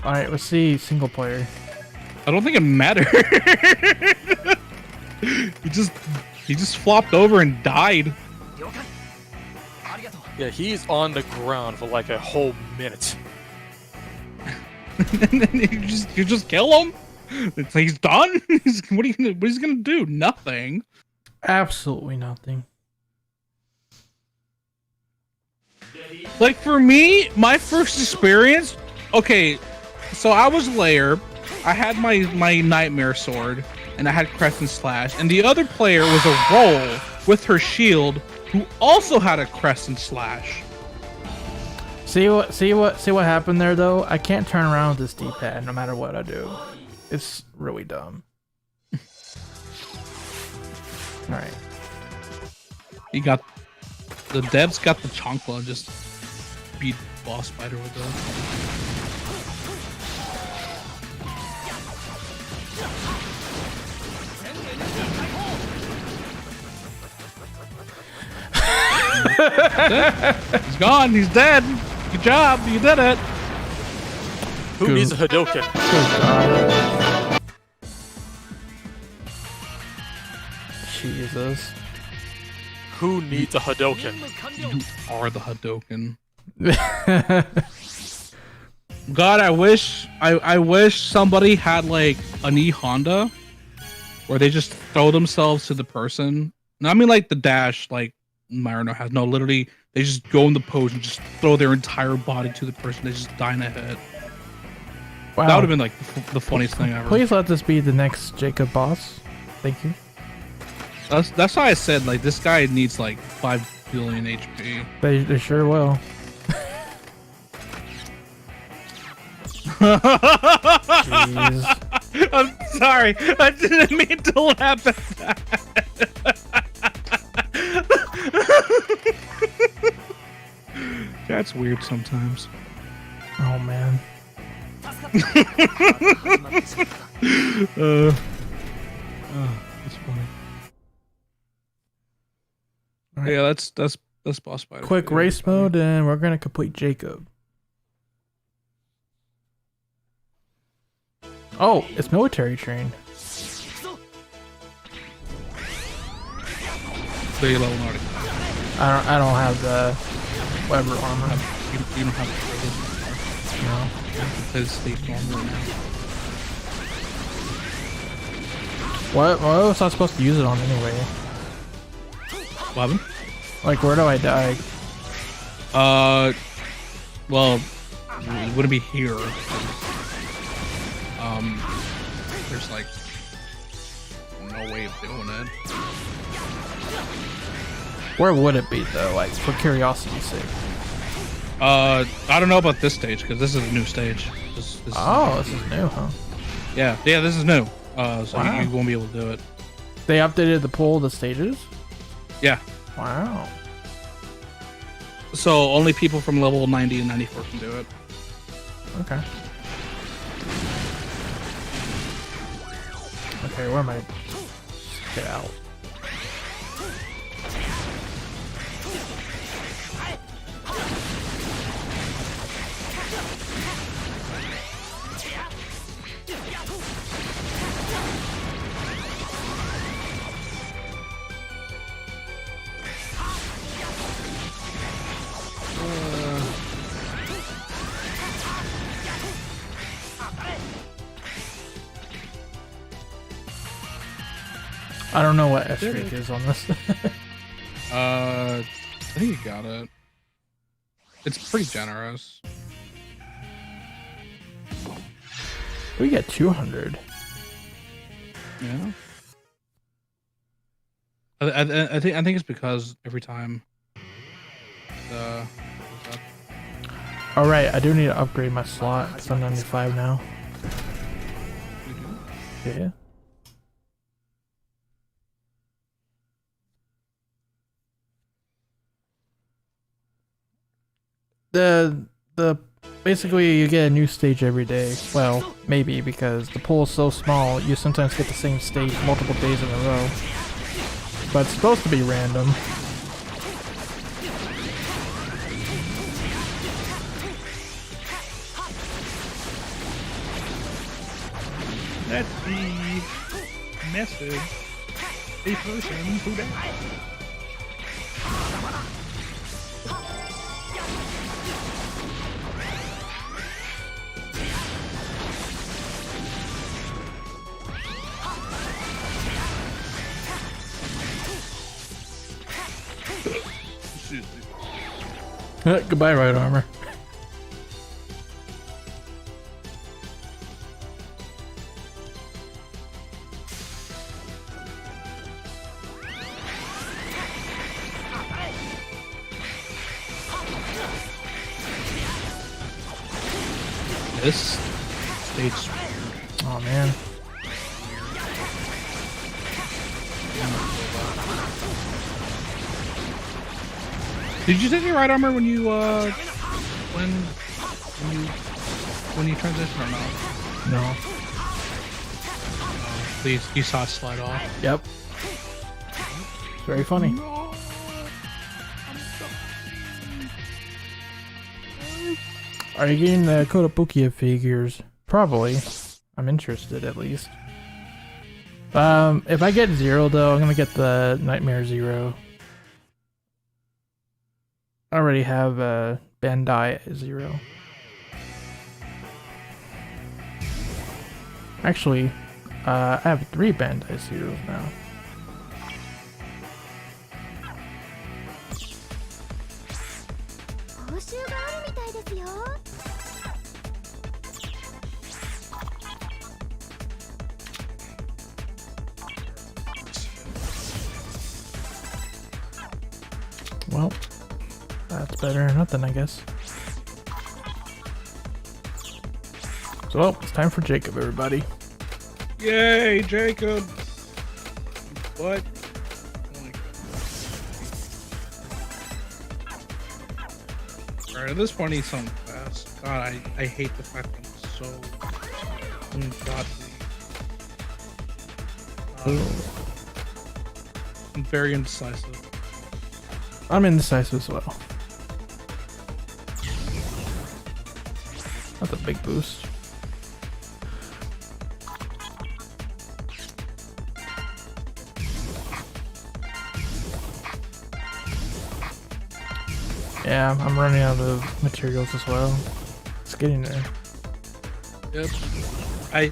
Speaker 1: All right, let's see single player.
Speaker 3: I don't think it mattered. he just flopped over and died.
Speaker 2: Yeah, he's on the ground for like a whole minute.
Speaker 3: And then you just kill him. It's like he's done. What are you gonna do? Nothing.
Speaker 1: Absolutely nothing.
Speaker 3: Like for me, my first experience. Okay, so I was Lair. I had my nightmare sword, and I had Crescent Slash, and the other player was a Roll with her shield, who also had a Crescent Slash.
Speaker 1: See what happened there though? I can't turn around with this D-pad no matter what I do. It's really dumb. All right.
Speaker 3: You got the devs got the Chankla, just beat boss fighter with them. He's gone. He's dead. Good job. You did it.
Speaker 2: Who
Speaker 1: Good.
Speaker 2: needs a Hadouken?
Speaker 1: Good God. Jesus.
Speaker 2: Who needs a Hadouken?
Speaker 3: You are the Hadouken. God, I wish somebody had like an E Honda where they just throw themselves to the person. No, I mean like the dash, like Marino has. No, literally, they just go in the pose and just throw their entire body to the person. They just die in a hit.
Speaker 1: Wow.
Speaker 3: That would have been like the funniest thing ever.
Speaker 1: Please let this be the next Jakob boss. Thank you.
Speaker 3: That's why I said like this guy needs like 5 billion HP.
Speaker 1: They sure will. Jeez.
Speaker 3: I'm sorry. I didn't mean to laugh at that. That's weird sometimes.
Speaker 1: Oh man.
Speaker 3: That's funny. Yeah, that's boss fight.
Speaker 1: Quick race mode, and we're gonna complete Jacob. Oh, it's military trained.
Speaker 3: So you level already.
Speaker 1: I don't have the Weber armor.
Speaker 3: You don't have the
Speaker 1: No.
Speaker 3: because state normal now.
Speaker 1: What was I supposed to use it on anyway?
Speaker 3: What happened?
Speaker 1: Like, where do I die?
Speaker 3: Well, it wouldn't be here. There's like no way of doing it.
Speaker 1: Where would it be though? Like, for curiosity's sake.
Speaker 3: I don't know about this stage because this is a new stage. This
Speaker 1: Oh, this is new, huh?
Speaker 3: yeah, this is new. So
Speaker 1: Wow.
Speaker 3: you won't be able to do it.
Speaker 1: They updated the pool of the stages?
Speaker 3: Yeah.
Speaker 1: Wow.
Speaker 3: So only people from level 90 and 94 can do it.
Speaker 1: Okay. Okay, where am I? Get out. I don't know what S-Streak is on this.
Speaker 3: I think you got it. It's pretty generous.
Speaker 1: We get 200.
Speaker 3: Yeah. I think it's because every time the
Speaker 1: All right, I do need to upgrade my slot because I'm 95 now. Yeah. The basically you get a new stage every day. Well, maybe because the pool is so small, you sometimes get the same stage multiple days in a row. But it's supposed to be random.
Speaker 3: Let's see. Message. A person who died.
Speaker 1: Goodbye, right armor.
Speaker 3: This stage's weird.
Speaker 1: Oh man.
Speaker 3: Did you take your right armor when you when you transition or not?
Speaker 1: No.
Speaker 3: Please, you saw it slide off.
Speaker 1: Yep. Very funny.
Speaker 3: No.
Speaker 1: Are you getting the Kotobukiya figures? Probably. I'm interested at least. If I get 0 though, I'm gonna get the Nightmare 0. I already have Bandai 0. Actually, I have 3 Bandai 0s now. Well, that's better than nothing, I guess. So Well, it's time for Jacob, everybody.
Speaker 3: Yay, Jacob! What? Alright, at this point, he's something fast. God, I hate the fact that I'm so ungodly. I'm very indecisive.
Speaker 1: I'm indecisive as well. That's a big boost. Yeah, I'm running out of materials as well. It's getting there.
Speaker 3: Yep.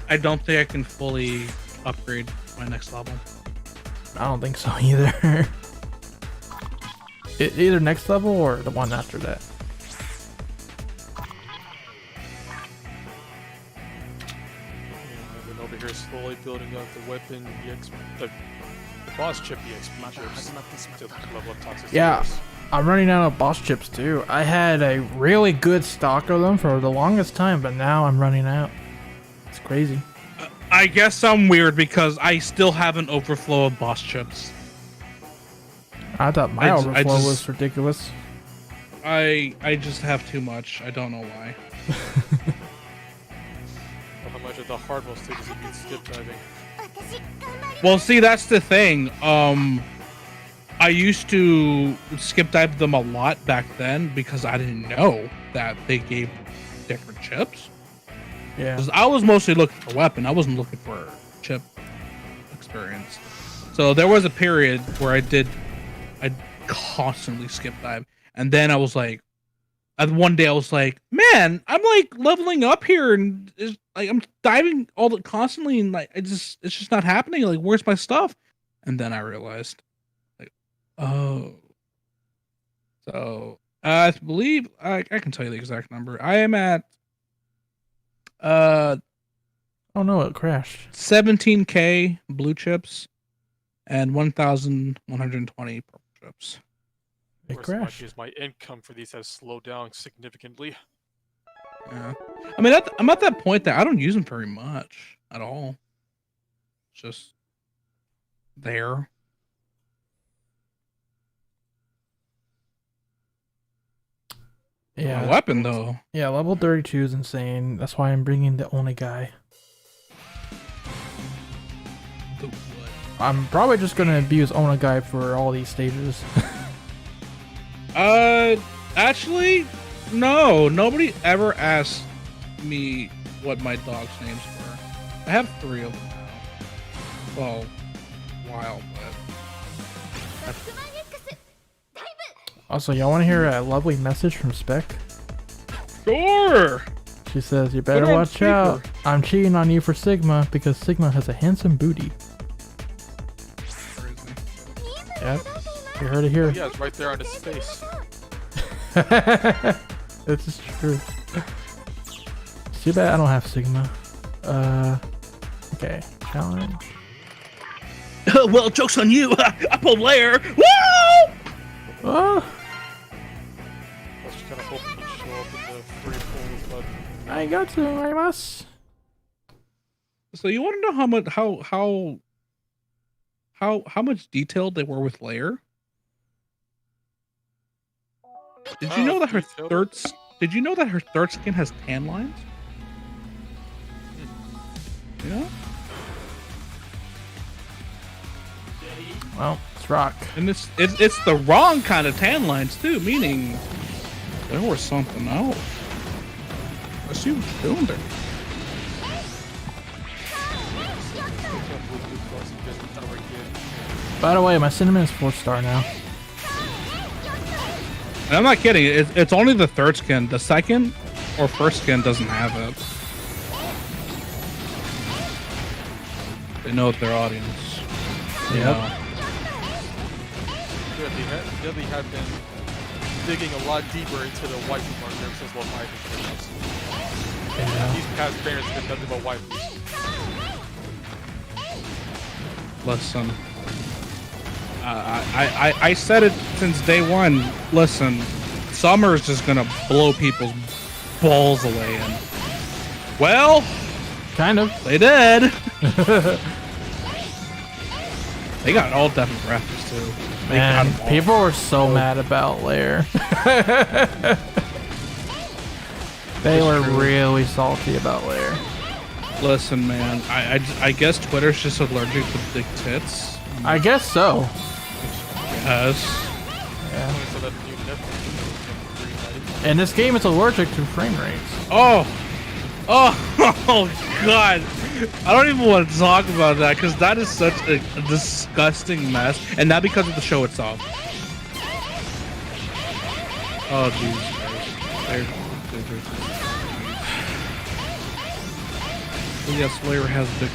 Speaker 3: I don't think I can fully upgrade my next level.
Speaker 1: I don't think so either. Either next level or the one after that.
Speaker 2: I've been over here slowly building up the weapon, the boss chip EXP chips to level up toxicity.
Speaker 1: Yeah, I'm running out of boss chips too. I had a really good stock of them for the longest time, but now I'm running out. It's crazy.
Speaker 3: I guess I'm weird because I still have an overflow of boss chips.
Speaker 1: I thought my
Speaker 3: I
Speaker 1: overflow
Speaker 3: just-
Speaker 1: was ridiculous.
Speaker 3: I just have too much. I don't know why.
Speaker 2: Well, how much of the hard mode stages have you skip diving?
Speaker 3: Well, see, that's the thing. I used to skip dive them a lot back then because I didn't know that they gave different chips.
Speaker 1: Yeah.
Speaker 3: 'Cause I was mostly looking for weapon. I wasn't looking for chip experience. So there was a period where I'd constantly skip dive. And then I was like, one day I was like, man, I'm like leveling up here and like I'm diving constantly and like it's just not happening. Like, where's my stuff? And then I realized, like, oh. So I believe I can tell you the exact number. I am at
Speaker 1: Oh no, it crashed.
Speaker 3: 17k blue chips and 1,120 purple chips.
Speaker 1: It
Speaker 2: Worse than
Speaker 1: crashed.
Speaker 2: my income for these has slowed down significantly.
Speaker 3: Yeah. I mean, I'm at that point that I don't use them very much at all. It's just there.
Speaker 1: Yeah.
Speaker 3: My weapon though.
Speaker 1: Yeah, level 32 is insane. That's why I'm bringing the only guy.
Speaker 3: The what?
Speaker 1: I'm probably just gonna abuse Ona guy for all these stages.
Speaker 3: Actually, no. Nobody ever asked me what my dog's names were. I have 3 of them now. Well, wild, but
Speaker 1: Also, y'all want to hear a lovely message from Spec?
Speaker 3: sure.
Speaker 1: She says, "You
Speaker 3: Put
Speaker 1: better
Speaker 3: her on
Speaker 1: watch out.
Speaker 3: speaker."
Speaker 1: I'm cheating on you for Sigma because Sigma has a handsome booty."
Speaker 3: Crazy.
Speaker 1: Yep, you heard it here.
Speaker 2: Yeah, it's right there on his face.
Speaker 1: This is true. Too bad I don't have Sigma. Okay, challenge.
Speaker 3: Well, joke's on you. I pulled layer. Woo!
Speaker 1: Oh,
Speaker 2: I was just kind of hoping he'd show up in the free pulls, but
Speaker 1: I got to, I must.
Speaker 3: So you want to know how much detailed they were with layer? Did you know that her
Speaker 2: detailed?
Speaker 3: third skin has tan lines? You know?
Speaker 1: Well, it's rock.
Speaker 3: And it's the wrong kind of tan lines too, meaning there was something else. I see what you're doing there.
Speaker 1: By the way, my cinnamon is 4-star now.
Speaker 3: And I'm not kidding. It's only the third skin. The second or first skin doesn't have it. They know their audience. You
Speaker 1: Yep.
Speaker 3: know.
Speaker 2: yeah, they have been digging a lot deeper into the waifu market ever since Love Live came out.
Speaker 1: Yeah.
Speaker 2: These past banners have been nothing but waifus.
Speaker 3: Listen. I said it since day one. Listen, summer is just gonna blow people's balls away, and Well,
Speaker 1: Kind of.
Speaker 3: they did. They got all demographics too. They got
Speaker 1: And
Speaker 3: them all.
Speaker 1: people were so mad about Lair. They were
Speaker 3: true.
Speaker 1: really salty about Lair.
Speaker 3: Listen, man. I guess Twitter's just allergic to big tits.
Speaker 1: I guess so.
Speaker 3: Yes.
Speaker 1: Yeah.
Speaker 2: So that new Netflix
Speaker 1: And this game is allergic to frame rates.
Speaker 3: Oh. Oh God. I don't even want to talk about that because that is such a disgusting mess, and not because of the show itself. Oh Jesus Christ. Oh, yes, Slayer has big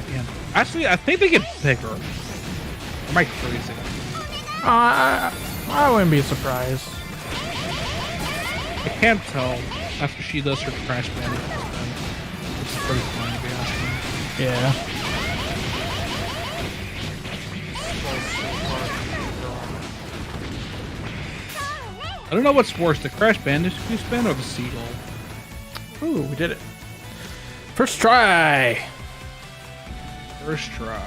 Speaker 3: again. Actually, I think they get bigger. Am I crazy?
Speaker 1: I wouldn't be surprised.
Speaker 3: I can't tell after she does her Crash Bandicoot. It's pretty fun to be honest.
Speaker 1: Yeah.
Speaker 3: I don't know what's worse, the Crash Bandicoot spin or the Seagull.
Speaker 1: Ooh, we did it. First try.
Speaker 3: First try.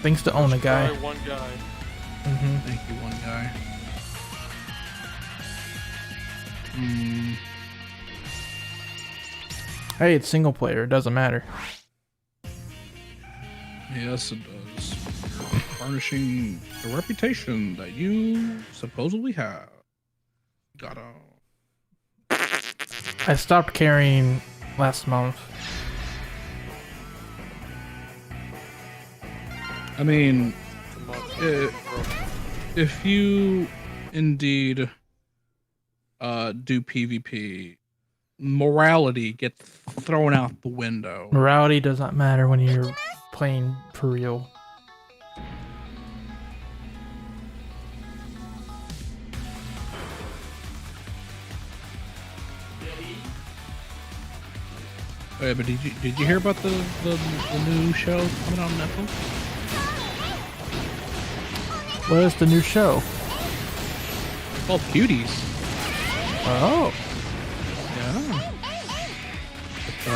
Speaker 1: Thanks to Ona guy.
Speaker 2: One guy.
Speaker 1: Mm-hmm.
Speaker 3: Thank you, one guy.
Speaker 1: Hey, it's single player. It doesn't matter.
Speaker 3: Yes, it does. You're tarnishing the reputation that you supposedly have. Gotta.
Speaker 1: I stopped carrying last month.
Speaker 3: I mean, if you indeed do PvP, morality gets thrown out the window.
Speaker 1: Morality does not matter when you're playing for real.
Speaker 3: Wait, but did you hear about the new show coming on Netflix?
Speaker 1: What is the new show?
Speaker 3: It's called Cuties.
Speaker 1: Oh.
Speaker 3: Yeah. It's,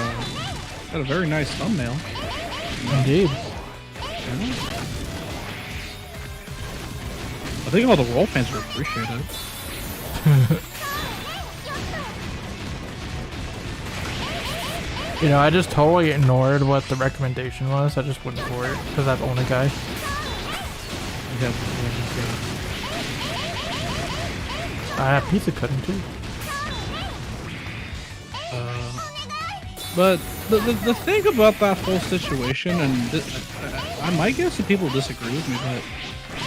Speaker 3: got a very nice thumbnail.
Speaker 1: Indeed.
Speaker 3: Yeah. I think all the role fans will appreciate it.
Speaker 1: You know, I just totally ignored what the recommendation was. I just went for it because I've owned a guy. I have pizza cutting too.
Speaker 3: But the thing about that whole situation, and I might guess that people disagree with me, but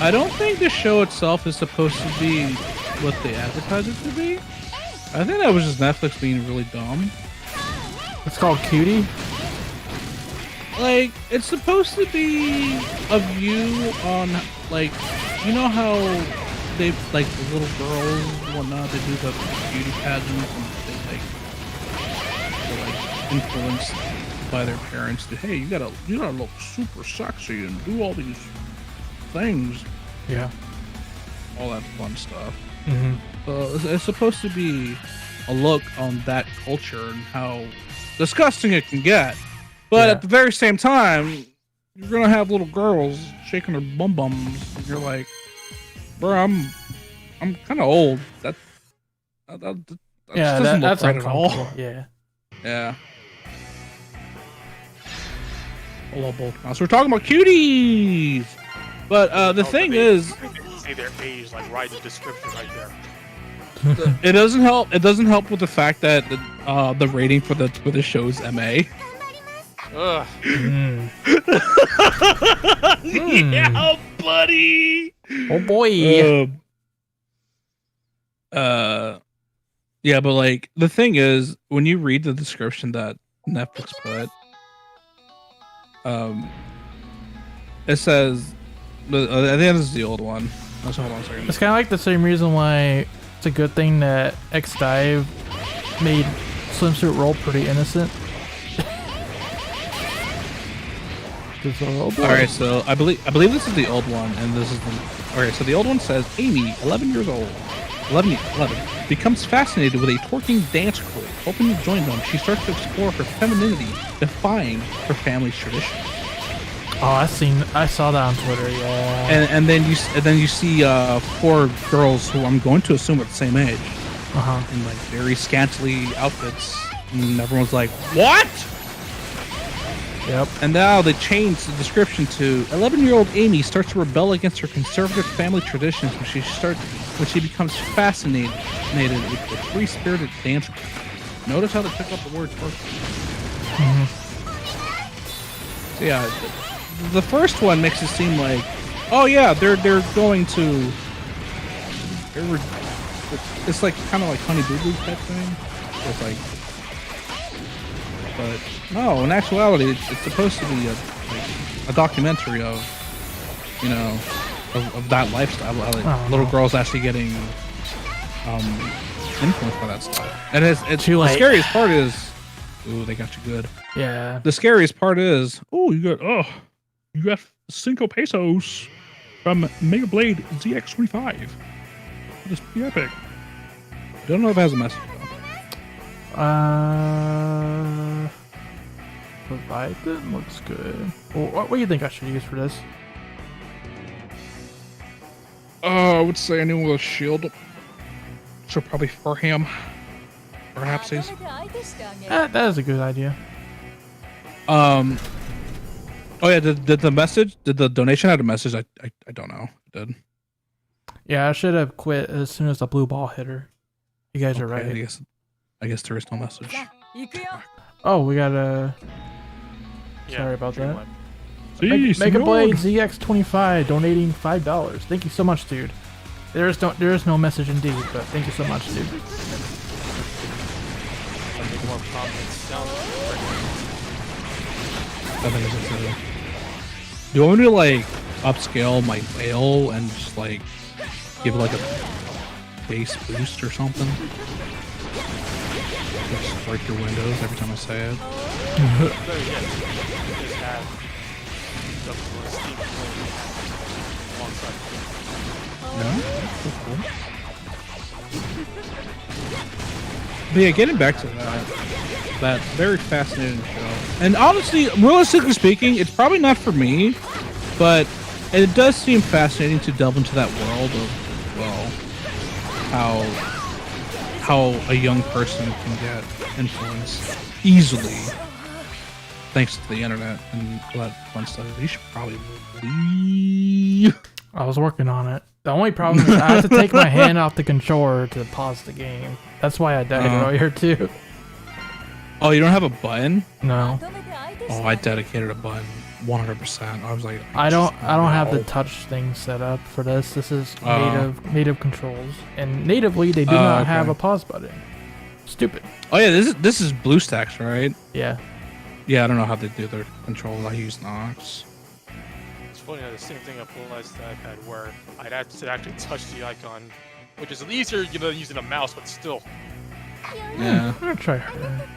Speaker 3: I don't think the show itself is supposed to be what they advertise it to be. I think that was just Netflix being really dumb.
Speaker 1: It's called Cutie.
Speaker 3: Like, it's supposed to be a view on, like, you know how they, like, the little girls and whatnot, they do the beauty pageants and they're like influenced by their parents to, hey, you gotta look super sexy and do all these things,
Speaker 1: Yeah.
Speaker 3: all that fun stuff.
Speaker 1: Mm-hmm.
Speaker 3: So it's supposed to be a look on that culture and how disgusting it can get. But
Speaker 1: Yeah.
Speaker 3: at the very same time, you're gonna have little girls shaking their bum bums, and you're like, bro, I'm kind of old. That
Speaker 1: Yeah,
Speaker 3: doesn't look
Speaker 1: that's
Speaker 3: right at all.
Speaker 1: uncomfortable. Yeah.
Speaker 3: Yeah. Hello, both. So we're talking about cuties. But the thing is,
Speaker 2: see their age like right in the description right there.
Speaker 3: it doesn't help. It doesn't help with the fact that the rating for the show is MA.
Speaker 2: Ugh.
Speaker 1: Mm.
Speaker 3: Yeah, buddy.
Speaker 1: Oh boy.
Speaker 3: Yeah, but like the thing is, when you read the description that Netflix put, it says, I think this is the old one. Let's hold on a second.
Speaker 1: It's kind of like the same reason why it's a good thing that DiVE made swimsuit roll pretty innocent.
Speaker 3: All right, so I believe this is the old one, and this is the. Okay, so the old one says Amy, 11 years old. 11 becomes fascinated with a twerking dance crew. Hoping to join them, she starts to explore her femininity, defying her family's tradition.
Speaker 1: Oh, I saw that on Twitter. Yeah.
Speaker 3: And then you see 4 girls who I'm going to assume are the same age, in like very scantily outfits, and everyone's like, "What?"
Speaker 1: Yep.
Speaker 3: And now they changed the description to 11-year-old Amy starts to rebel against her conservative family traditions when she becomes fascinated with the free-spirited dance group. Notice how they pick up the word twerk. So yeah, the first one makes it seem like, oh yeah, they're going to. It's like kind of like Honey Boo Boo type thing. It's like. But no, in actuality, it's supposed to be a documentary of, of that lifestyle. Like little girls actually getting influenced by that stuff. And it's
Speaker 1: Too
Speaker 3: the
Speaker 1: late.
Speaker 3: scariest part is, ooh, they got you good.
Speaker 1: Yeah.
Speaker 3: The scariest part is, you got 5 pesos from Mega Blade ZX25. This be epic. Don't know if it has a message though.
Speaker 1: Leviathan looks good. Well, what do you think I should use for this?
Speaker 3: I would say anyone with a shield. So probably for him. Perhaps he's.
Speaker 1: That is a good idea.
Speaker 3: Oh yeah, did the donation have a message? I don't know. It did.
Speaker 1: Yeah, I should have quit as soon as the blue ball hit her. You guys are right.
Speaker 3: I guess there is no message.
Speaker 1: Oh, we got a.
Speaker 2: Yeah,
Speaker 1: Sorry about
Speaker 2: dream
Speaker 1: that.
Speaker 2: one.
Speaker 1: Mega Blade ZX25 donating $5. Thank you so much, dude. There is no message indeed, but thank you so much, dude.
Speaker 2: I'll make more comments down
Speaker 3: Do you want me to like upscale my whale and just like give it like a bass boost or something? Just break your windows every time I say it.
Speaker 2: Very good. Just have some Steam alongside.
Speaker 3: No? But yeah, getting back to that very fascinating show. And honestly, realistically speaking, it's probably not for me, but it does seem fascinating to delve into that world of, well, how a young person can get influenced easily thanks to the internet and all that fun stuff. You should probably leave.
Speaker 1: I was working on it. The only problem is I have to take my hand off the controller to pause the game. That's why I died earlier too.
Speaker 3: Oh, you don't have a button?
Speaker 1: No.
Speaker 3: Oh, I dedicated a button 100%. I was like,
Speaker 1: I don't have the touch thing set up for this. This is native controls, and natively they do not have a pause button. Stupid.
Speaker 3: Oh yeah, this is BlueStacks, right?
Speaker 1: Yeah.
Speaker 3: Yeah, I don't know how they do their controls. I use Nox.
Speaker 2: It's funny how the same thing applies to the iPad, where I'd have to actually touch the icon, which is easier, than using a mouse, but still.
Speaker 3: Yeah.
Speaker 1: I'm gonna try her.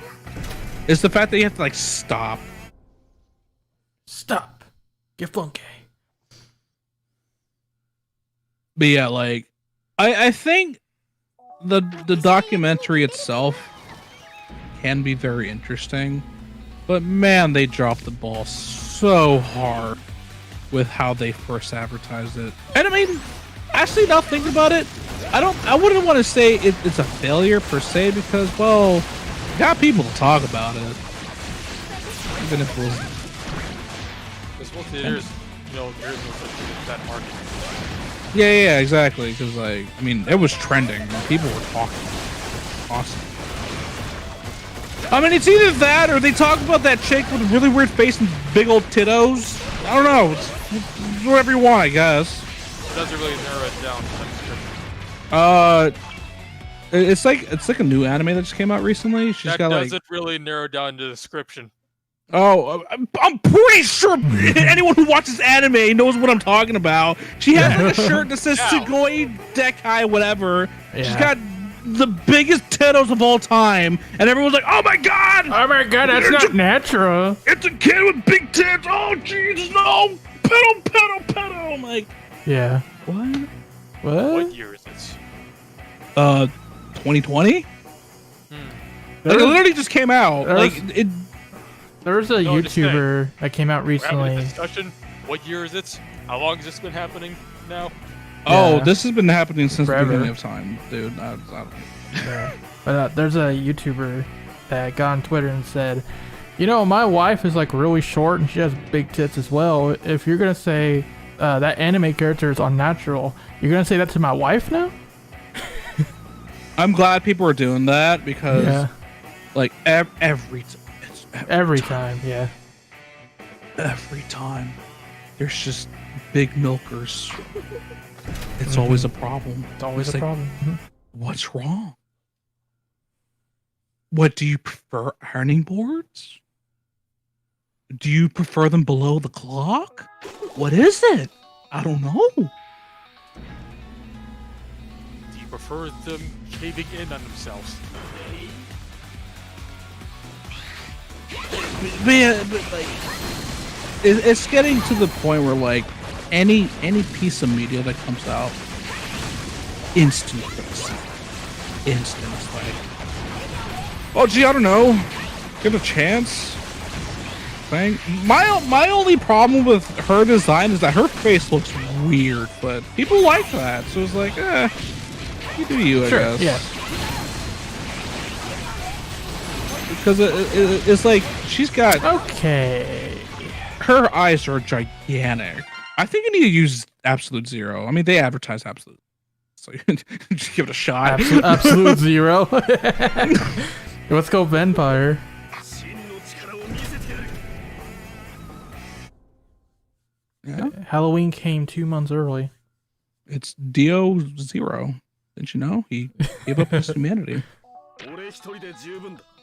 Speaker 3: It's the fact that you have to like stop.
Speaker 1: Stop. Get funky.
Speaker 3: But yeah, like I think the documentary itself can be very interesting, but man, they dropped the ball so hard with how they first advertised it. And I mean, actually, now thinking about it, I wouldn't want to say it's a failure per se, because, well, you got people to talk about it, even if it was.
Speaker 2: Because most theaters, there is no such thing as that market.
Speaker 3: Yeah, exactly. Because, like, I mean, it was trending. People were talking. Awesome. I mean, it's either that or they talk about that chick with a really weird face and big old tittos. I don't know. It's whatever you want, I guess.
Speaker 2: It doesn't really narrow it down.
Speaker 3: It's like a new anime that just came out recently. She's
Speaker 2: That
Speaker 3: got like.
Speaker 2: doesn't really narrow down the description.
Speaker 3: Oh, I'm pretty sure anyone who watches anime knows what I'm talking about. She has a shirt that says Sugoi Dekai, whatever.
Speaker 1: Yeah.
Speaker 3: She's got the biggest tittos of all time, and everyone's like, "Oh my god!
Speaker 1: Oh my god, that's not natural."
Speaker 3: It's a kid with big tits. Oh Jesus, no! Pedo. I'm like,
Speaker 1: Yeah.
Speaker 3: what?
Speaker 1: What?
Speaker 2: What year is this?
Speaker 3: 2020.
Speaker 2: Hmm.
Speaker 3: Like, it literally just came out.
Speaker 1: There's-
Speaker 3: Like it.
Speaker 1: There's a
Speaker 2: No, just saying.
Speaker 1: YouTuber that came out
Speaker 2: We're having a
Speaker 1: recently.
Speaker 2: discussion. What year is it? How long has this been happening now?
Speaker 3: Oh,
Speaker 1: Yeah.
Speaker 3: this has been happening since
Speaker 1: Forever.
Speaker 3: the beginning of time, dude.
Speaker 1: Yeah. But there's a YouTuber that got on Twitter and said, you know, my wife is like really short and she has big tits as well. If you're gonna say that anime character is unnatural, you're gonna say that to my wife now?
Speaker 3: I'm glad people are doing that because,
Speaker 1: Yeah.
Speaker 3: like, every
Speaker 1: Time, yeah.
Speaker 3: every time, there's just big milkers. It's always a problem.
Speaker 1: It's always
Speaker 3: It's
Speaker 1: a
Speaker 3: like,
Speaker 1: problem. Mhm.
Speaker 3: what's wrong? What do you prefer? Ironing boards? Do you prefer them below the clock? What is it? I don't know.
Speaker 2: Do you prefer them caving in on themselves?
Speaker 3: But yeah, but like, it's getting to the point where like any piece of media that comes out, instant criticism, instant. It's like, oh gee, I don't know, give it a chance. Thing. My only problem with her design is that her face looks weird, but people like that, so it's like, you do you, I
Speaker 1: Sure,
Speaker 3: guess.
Speaker 1: yeah.
Speaker 3: Because it's like she's got
Speaker 1: Okay.
Speaker 3: her eyes are gigantic. I think you need to use Absolute Zero. I mean, they advertise Absolute, so just give it a shot.
Speaker 1: Absolute zero. Let's go vampire.
Speaker 3: Yeah,
Speaker 1: Halloween came 2 months early.
Speaker 3: it's Dio Zero. Didn't you know he gave up his humanity?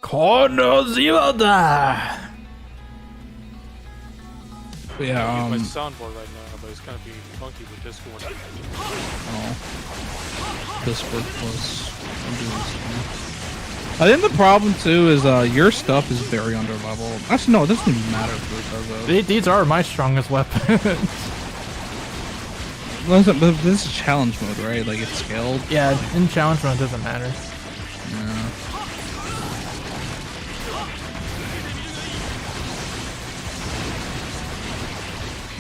Speaker 1: Kono zero da.
Speaker 3: But yeah,
Speaker 2: I use my soundboard right now, but it's gonna be funky with Discord.
Speaker 3: Discord plus. I'm doing this one. I think the problem too is your stuff is very under level. Actually, no, it doesn't even matter if it does that.
Speaker 1: These are my strongest weapons.
Speaker 3: Listen, but this is challenge mode, right? Like it's scaled.
Speaker 1: Yeah, in challenge mode it doesn't matter.
Speaker 3: Yeah.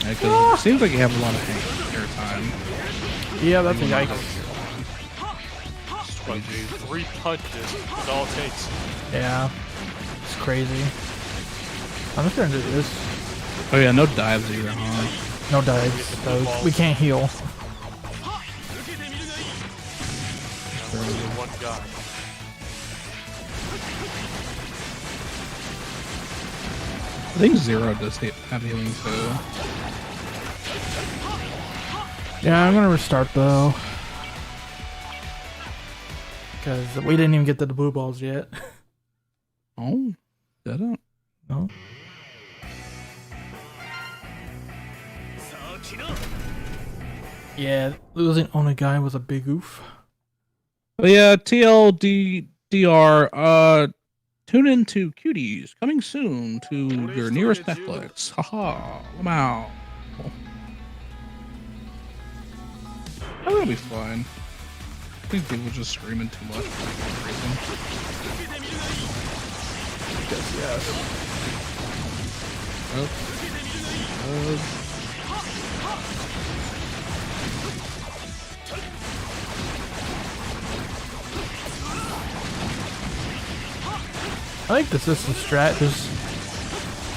Speaker 3: Yeah, 'cause it seems like you have a lot of airtime.
Speaker 1: Yeah, that's a yikes.
Speaker 2: But 3 punches is all it takes.
Speaker 1: Yeah, it's crazy. I'm just gonna do this.
Speaker 3: Oh yeah, no dives either, huh?
Speaker 1: No dives, so we can't heal.
Speaker 2: Only one guy.
Speaker 3: I think Zero does have healing too.
Speaker 1: Yeah, I'm gonna restart though. Because we didn't even get to the blue balls yet.
Speaker 3: Oh, did it?
Speaker 1: No. Yeah, losing on a guy was a big oof.
Speaker 3: But yeah, TLDR, tune into Cuties, coming soon to your nearest Netflix. Haha, wow. That'll be fine. I think people just screaming too much for no reason.
Speaker 1: Yes.
Speaker 3: Oh.
Speaker 1: I think this is the strat. Just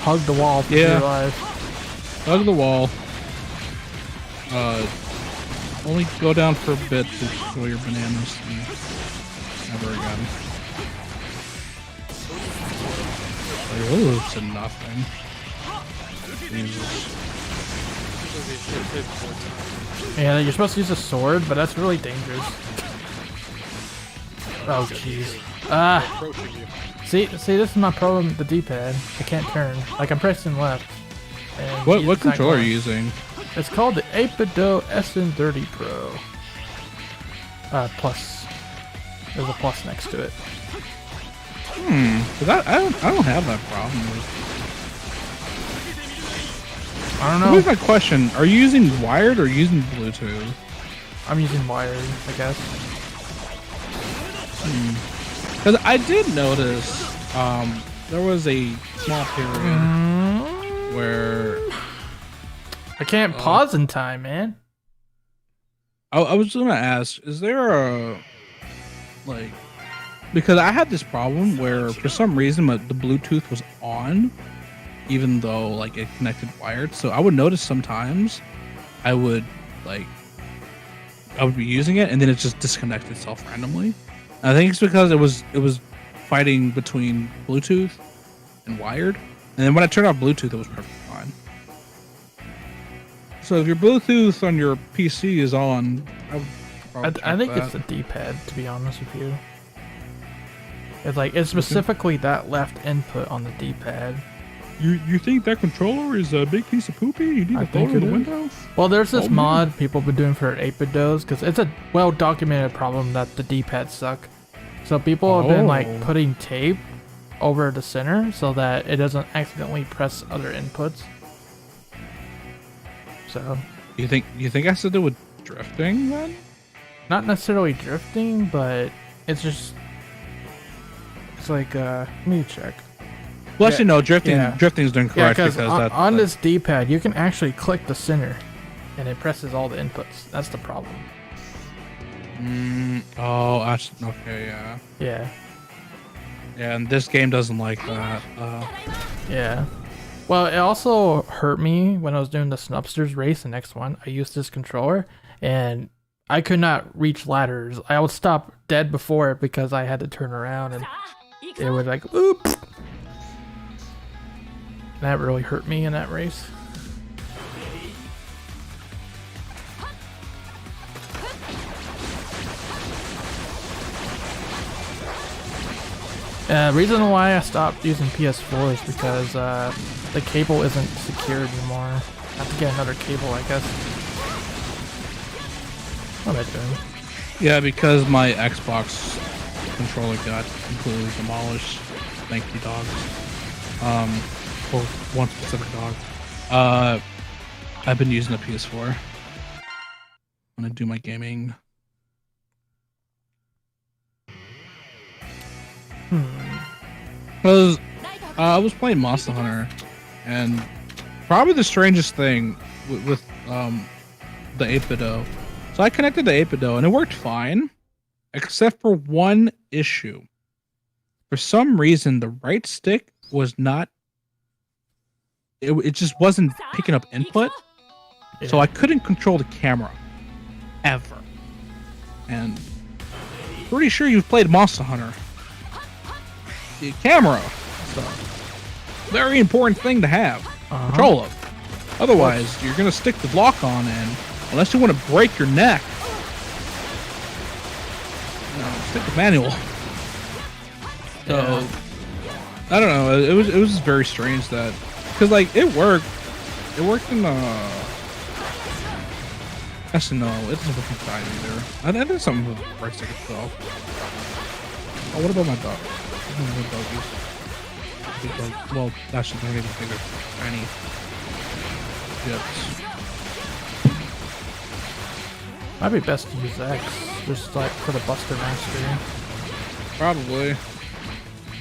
Speaker 1: hug the wall for
Speaker 3: Yeah.
Speaker 1: your life.
Speaker 3: Hug the wall. Only go down for a bit to throw your bananas and never again. Oh, it's nothing. Jesus.
Speaker 1: Yeah, you're supposed to use a sword, but that's really dangerous. Oh, jeez.
Speaker 2: Approaching you.
Speaker 1: See, this is my problem with the D-pad. I can't turn. Like, I'm pressing left. And
Speaker 3: What
Speaker 1: it's not
Speaker 3: controller are
Speaker 1: going.
Speaker 3: you using?
Speaker 1: It's called the Apido SN30 Pro. Plus. There's a plus next to it.
Speaker 3: 'Cause I don't have that problem.
Speaker 1: I don't know.
Speaker 3: Here's my question: are you using wired or using Bluetooth?
Speaker 1: I'm using wired, I guess.
Speaker 3: Because I did notice there was a small period where
Speaker 1: I can't pause in time, man.
Speaker 3: I was gonna ask, is there a like, because I had this problem where for some reason the Bluetooth was on, even though like it connected wired. So I would notice sometimes I would be using it and then it just disconnected itself randomly. I think it's because it was fighting between Bluetooth and wired, and then when I turned off Bluetooth, it was perfectly fine. So if your Bluetooth on your PC is on,
Speaker 1: I think it's the D-pad, to be honest with you. It's specifically that left input on the D-pad.
Speaker 3: You think that controller is a big piece of poopy? You need to throw it in the window?
Speaker 1: Well, there's this mod people have been doing for 8-bit because it's a well-documented problem that the D-pads suck. So people have been putting tape over the center so that it doesn't accidentally press other inputs. So
Speaker 3: you think it has to do with drifting then?
Speaker 1: Not necessarily drifting, but it's just let me check.
Speaker 3: Well, actually, no, drifting's done correct because
Speaker 1: on this D-pad you can actually click the center, and it presses all the inputs. That's the problem.
Speaker 3: Oh, okay, yeah.
Speaker 1: Yeah.
Speaker 3: Yeah, and this game doesn't like that.
Speaker 1: Yeah. Well, it also hurt me when I was doing the Snubsters race, the next one. I used this controller, and I could not reach ladders. I would stop dead before it because I had to turn around, and it was like, oop. That really hurt me in that race. Reason why I stopped using PS4 is because the cable isn't secure anymore. I have to get another cable, I guess. What am I doing?
Speaker 3: Yeah, because my Xbox controller got completely demolished. Thank you, dogs. For one specific dog. I've been using the PS4 when I do my gaming. Because I was playing Monster Hunter, and probably the strangest thing with the 8BitDo. So I connected the 8BitDo, and it worked fine, except for one issue. For some reason, the right stick was not. It just wasn't picking up input, so I couldn't control the camera ever. And pretty sure you've played Monster Hunter. The camera, so very important thing to have control of. Otherwise, you're gonna stick the block on, and unless you want to break your neck, stick the manual. So I don't know. It was just very strange that, because it worked in actually no, it doesn't work inside either. I think something with the right stick itself. Oh, what about my dog? Well, actually, they're getting bigger. Tiny. Yes.
Speaker 1: Might be best to use X, just for the Buster Mastery.
Speaker 3: Probably.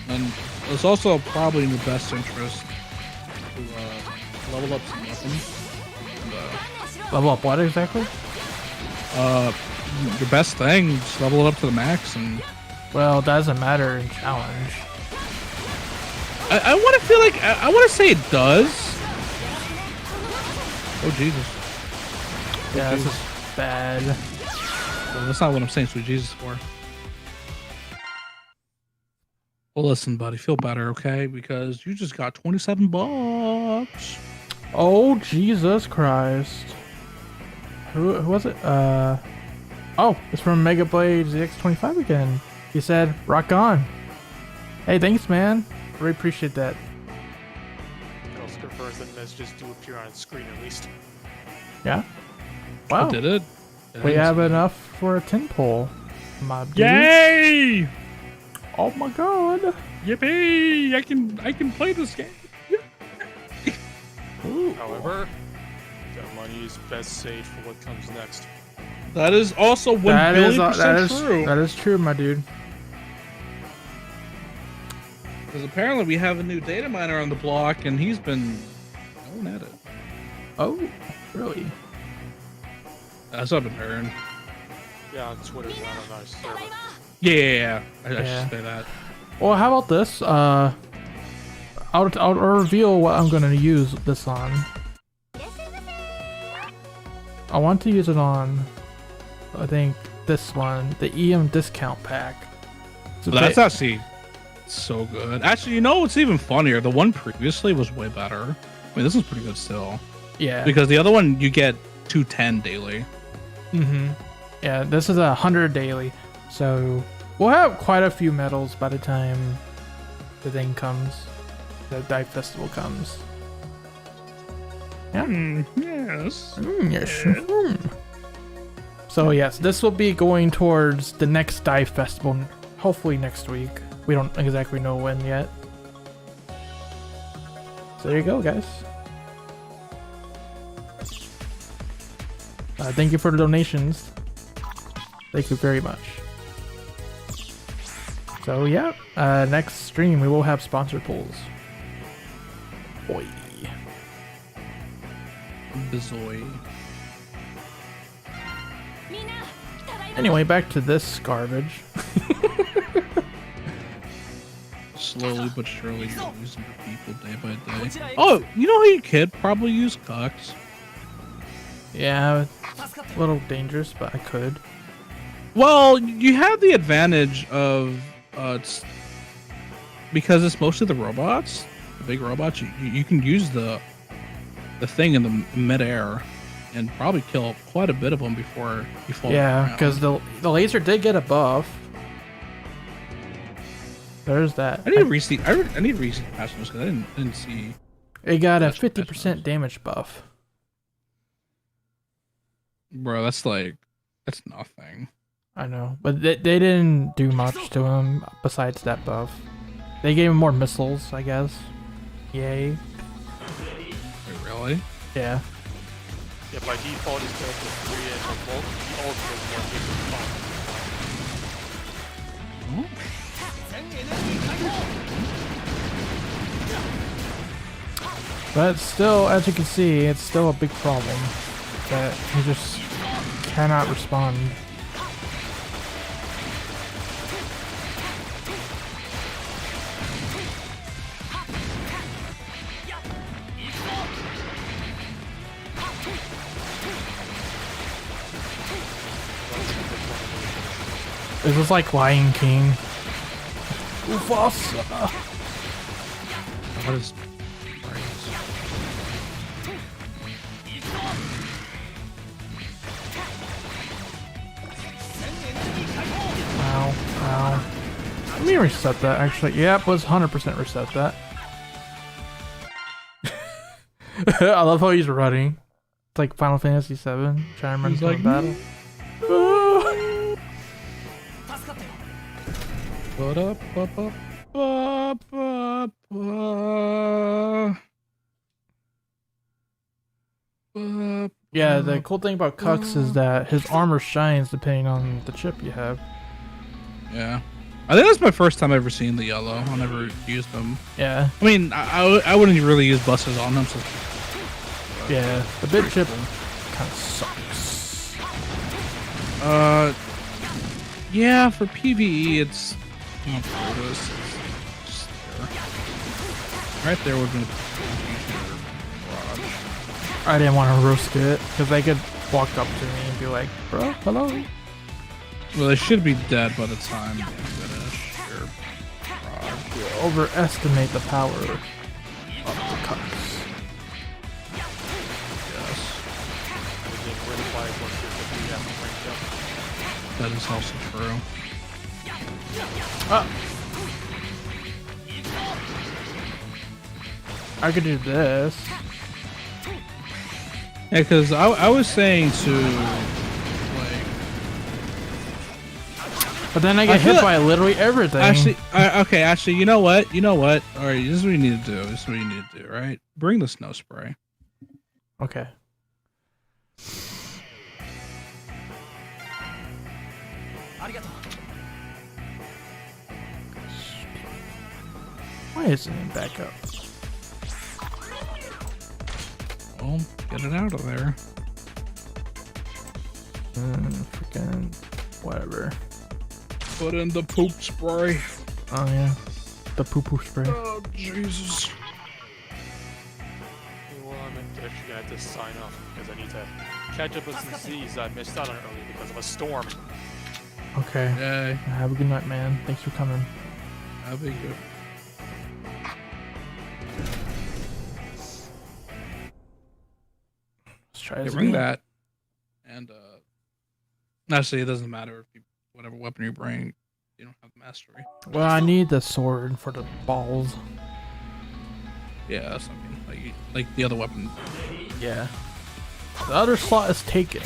Speaker 3: And it's also probably in your best interest to level up some weapons. And,
Speaker 1: level up what exactly?
Speaker 3: Your best thing, just level it up to the max and.
Speaker 1: Well, it doesn't matter in challenge.
Speaker 3: I want to feel like I want to say it does. Oh Jesus!
Speaker 1: Yeah, this is bad.
Speaker 3: Well, that's not what I'm saying sweet Jesus for. Well, listen, buddy, feel better, okay? Because you just got $27.
Speaker 1: Oh Jesus Christ! Who was it? Oh, it's from Mega Blade ZX25 again. He said, "Rock on." Hey, thanks, man. Really appreciate that.
Speaker 2: It also confirms that messages do appear on screen at least.
Speaker 1: Yeah. Wow.
Speaker 3: Did it?
Speaker 1: We have enough for a 10 pull. My dude.
Speaker 3: Yay!
Speaker 1: Oh my god.
Speaker 3: Yippee! I can play this game.
Speaker 2: However, that money is best saved for what comes next.
Speaker 3: That is also 1 billion percent true.
Speaker 1: That is true, my dude.
Speaker 3: Because apparently we have a new data miner on the block, and he's been going at it.
Speaker 1: Oh, really?
Speaker 3: That's what I've been hearing.
Speaker 2: Yeah, on Twitter, not on our server.
Speaker 3: Yeah. I
Speaker 1: Yeah.
Speaker 3: should say that.
Speaker 1: Well, how about this? I'll reveal what I'm gonna use this on. I want to use it on, I think, this one, the EM discount pack. So
Speaker 3: Well, that's actually so good. Actually, you know what's even funnier? The one previously was way better. I mean, this one's pretty good still.
Speaker 1: yeah.
Speaker 3: Because the other one, you get 210 daily.
Speaker 1: Mm-hmm. Yeah, this is 100 daily, so we'll have quite a few medals by the time the thing comes, the DiVE festival comes. Yeah.
Speaker 3: Yes.
Speaker 1: Yes. So yes, this will be going towards the next DiVE festival, hopefully next week. We don't exactly know when yet. So there you go, guys. Thank you for the donations. Thank you very much. So yeah, next stream we will have sponsor pulls. Boy.
Speaker 3: Bizoy.
Speaker 1: Anyway, back to this garbage.
Speaker 3: Slowly but surely you're losing your people day by day. Oh, you know how you could probably use cucks?
Speaker 1: Yeah, it's a little dangerous, but I could.
Speaker 3: Well, you have the advantage of because it's mostly the robots, the big robots. You can use the thing in the midair and probably kill quite a bit of them before you fall.
Speaker 1: Yeah, because the laser did get a buff. There's that.
Speaker 3: I need to read I need to read patch notes because I didn't see.
Speaker 1: It got a
Speaker 3: patch notes.
Speaker 1: 50% damage buff.
Speaker 3: Bro, that's nothing.
Speaker 1: I know, but they didn't do much to him besides that buff. They gave him more missiles, I guess. Yay.
Speaker 3: Wait, really?
Speaker 1: Yeah.
Speaker 2: Yeah, by default, it's going to 3 and the ultimate one gives you 5.
Speaker 1: But still, as you can see, it's still a big problem that he just cannot respond. This is like Lion King. Mufasa.
Speaker 3: What is?
Speaker 1: Ow, ow. Let me reset that actually. Yep, was 100% reset that. I love how he's running. It's like Final Fantasy VII, trying to run
Speaker 3: He's
Speaker 1: from
Speaker 3: like,
Speaker 1: a battle. Yeah, the cool thing about Kux is that his armor shines depending on the chip you have.
Speaker 3: Yeah. I think that's my first time ever seeing the yellow. I never used them.
Speaker 1: Yeah,
Speaker 3: I mean, I wouldn't really use buses on them. So.
Speaker 1: yeah. The bit chip kind of sucks.
Speaker 3: Yeah, for PvE, it's just there. Right there would be
Speaker 1: I didn't want to roast it because they could walk up to me and be like, "Bro, hello."
Speaker 3: Well, they should be dead by the time you finish your garage.
Speaker 1: You overestimate the power of the Kux.
Speaker 3: Yes. That is also true.
Speaker 1: I could do this.
Speaker 3: Yeah, because I was saying to, like...
Speaker 1: But then I get hit by literally everything.
Speaker 3: Actually, you know what? Alright, this is what you need to do. Right? Bring the snow spray.
Speaker 1: Okay. Why isn't it back up?
Speaker 3: Well, get it out of there.
Speaker 1: Freaking whatever.
Speaker 3: Put in the poop spray.
Speaker 1: Oh yeah, the poo-poo spray.
Speaker 3: Oh, Jesus.
Speaker 2: Well, I'm actually gonna have to sign off because I need to catch up with some Z's I missed out on earlier because of a storm.
Speaker 1: Okay.
Speaker 3: Yay.
Speaker 1: Have a good night, man. Thanks for coming.
Speaker 3: That'd be good.
Speaker 1: Let's try
Speaker 3: Yeah,
Speaker 1: this
Speaker 3: bring
Speaker 1: again.
Speaker 3: that. And, actually, it doesn't matter if you, whatever weapon you bring, you don't have mastery.
Speaker 1: Well, I need the sword for the balls.
Speaker 3: Yeah, that's what I mean. Like the other weapon.
Speaker 1: Yeah. The other slot is taken.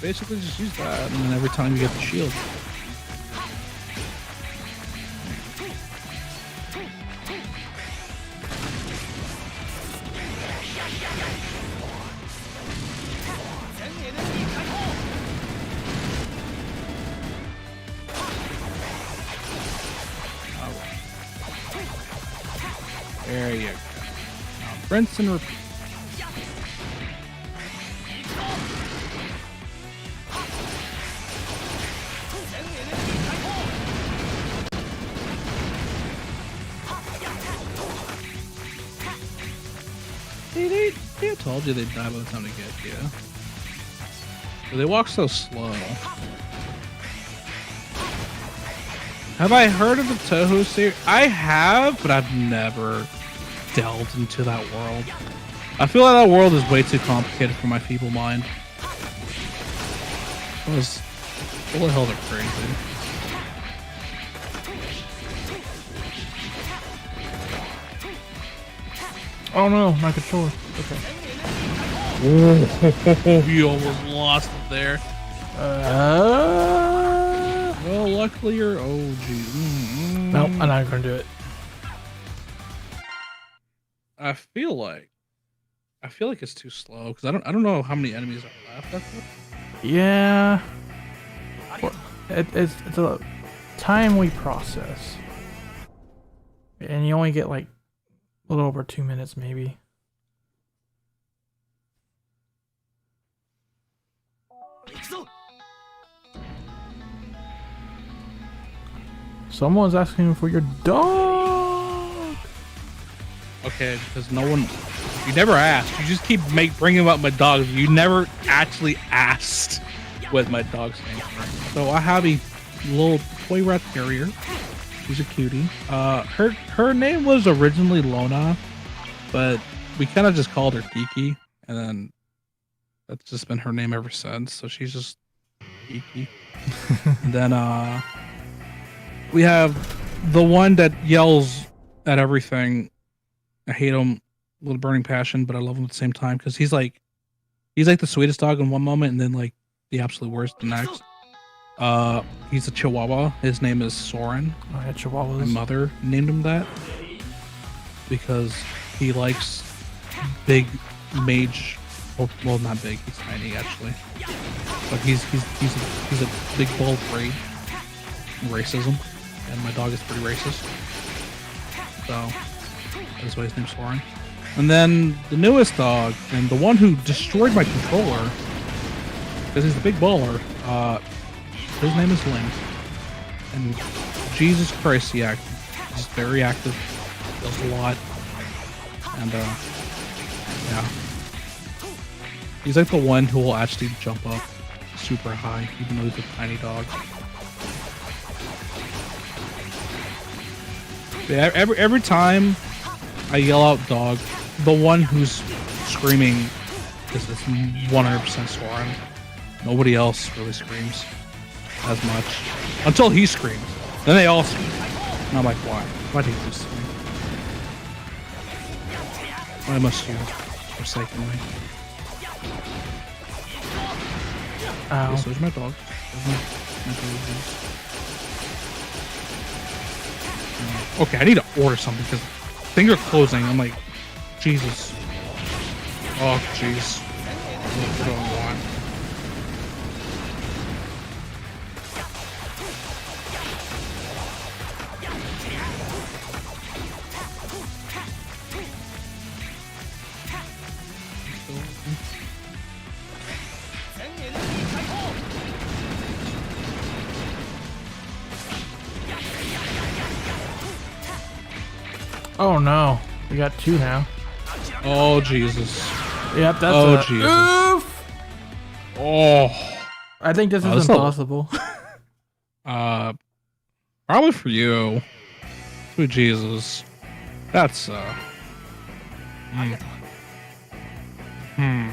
Speaker 3: Basically, just use that, and then every time you get the shield. There you go. Now, rinse and repeat. I told you they'd die by the time they get you. But they walk so slow. Have I heard of the Toho series? I have, but I've never delved into that world. I feel like that world is way too complicated for my feeble mind. Those bullet hells are crazy.
Speaker 1: Oh no, my controller. Okay.
Speaker 3: Oh, you almost lost it there. Well, luckily you're. Oh, geez.
Speaker 1: Nope, I'm not gonna do it.
Speaker 3: I feel like it's too slow because I don't know how many enemies are left.
Speaker 1: Yeah. Well, it's a timely process, and you only get like a little over 2 minutes, maybe. Someone's asking for your dog.
Speaker 3: Okay, because you never asked. You just keep bringing up my dogs. You never actually asked what my dog's name is. So I have a little toy rat terrier. She's a cutie. Her name was originally Lona, but we kind of just called her Kiki, and then that's just been her name ever since. So she's just Kiki. And then we have the one that yells at everything. I hate him with a burning passion, but I love him at the same time because he's like the sweetest dog in one moment, and then like the absolute worst the next. He's a Chihuahua. His name is Soren.
Speaker 1: Oh, yeah, Chihuahuas.
Speaker 3: My mother named him that because he likes big mage. Well, not big. He's tiny actually, but he's a big bald breed. Racism, and my dog is pretty racist. So that's why his name's Soren. And then the newest dog, and the one who destroyed my controller, because he's the big baller. His name is Link, and Jesus Christ, he's very active, does a lot, and yeah, he's like the one who will actually jump up super high, even though he's a tiny dog. Yeah, every time I yell out dog, the one who's screaming is 100% Soren. Nobody else really screams as much until he screams. Then they all scream. And I'm like, why? Why do you do this to me? Why must you forsake me?
Speaker 1: Ow.
Speaker 3: Okay, so there's my dog. Okay, I need to order something because things are closing. I'm like, Jesus. Oh, jeez. What do I want?
Speaker 1: Oh no, we got 2 now.
Speaker 3: Oh Jesus.
Speaker 1: Yep, that's
Speaker 3: Oh,
Speaker 1: a
Speaker 3: Jesus.
Speaker 1: oof.
Speaker 3: Oh.
Speaker 1: I think this is
Speaker 3: that's not-
Speaker 1: impossible.
Speaker 3: Probably for you. Sweet Jesus. That's Hmm.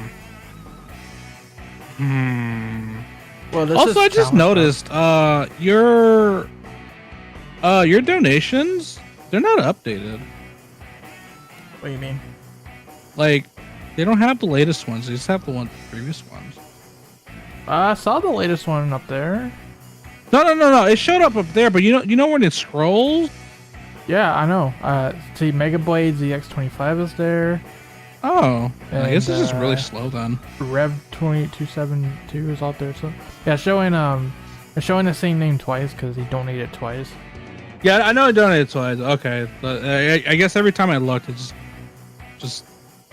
Speaker 1: Well, this
Speaker 3: Also,
Speaker 1: is
Speaker 3: I just
Speaker 1: challenge
Speaker 3: noticed your donations, they're not updated.
Speaker 1: What do you mean?
Speaker 3: Like, they don't have the latest ones. They just have the previous ones.
Speaker 1: I saw the latest one up there.
Speaker 3: No. It showed up there, but you know when it scrolls?
Speaker 1: Yeah, I know. See, Mega Blade ZX25 is there.
Speaker 3: Oh, I guess
Speaker 1: And,
Speaker 3: it's just really slow then.
Speaker 1: Rev 2272 is out there. So yeah, it's showing the same name twice because he donated twice.
Speaker 3: Yeah, I know I donated twice. Okay, but I guess every time I looked, it's just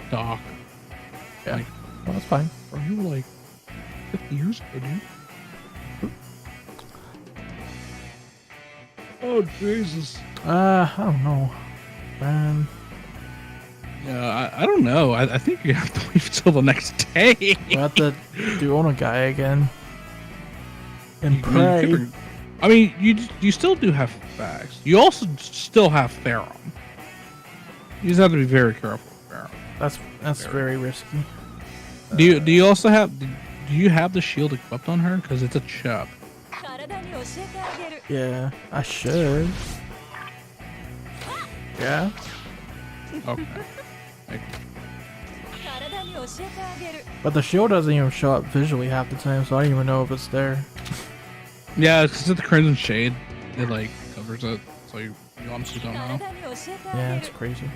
Speaker 3: Doc.
Speaker 1: Yeah,
Speaker 3: Like,
Speaker 1: well, that's fine.
Speaker 3: bro, you were like 50 years ago, dude. Oh Jesus.
Speaker 1: I don't know, man.
Speaker 3: Yeah, I don't know. I think you have to wait till the next day.
Speaker 1: We have to do Ono guy again and pray.
Speaker 3: I mean, you still do have facts. You also still have Therum. You just have to be very careful with Therum.
Speaker 1: That's very risky.
Speaker 3: Do you also have? Do you have the shield equipped on her? Because it's a chub.
Speaker 1: Yeah, I should. Yeah.
Speaker 3: Okay.
Speaker 1: But the shield doesn't even show up visually half the time, so I don't even know if it's there.
Speaker 3: Yeah, because it's the Crimson Shade. It like covers it, so you honestly don't know.
Speaker 1: Yeah, it's crazy.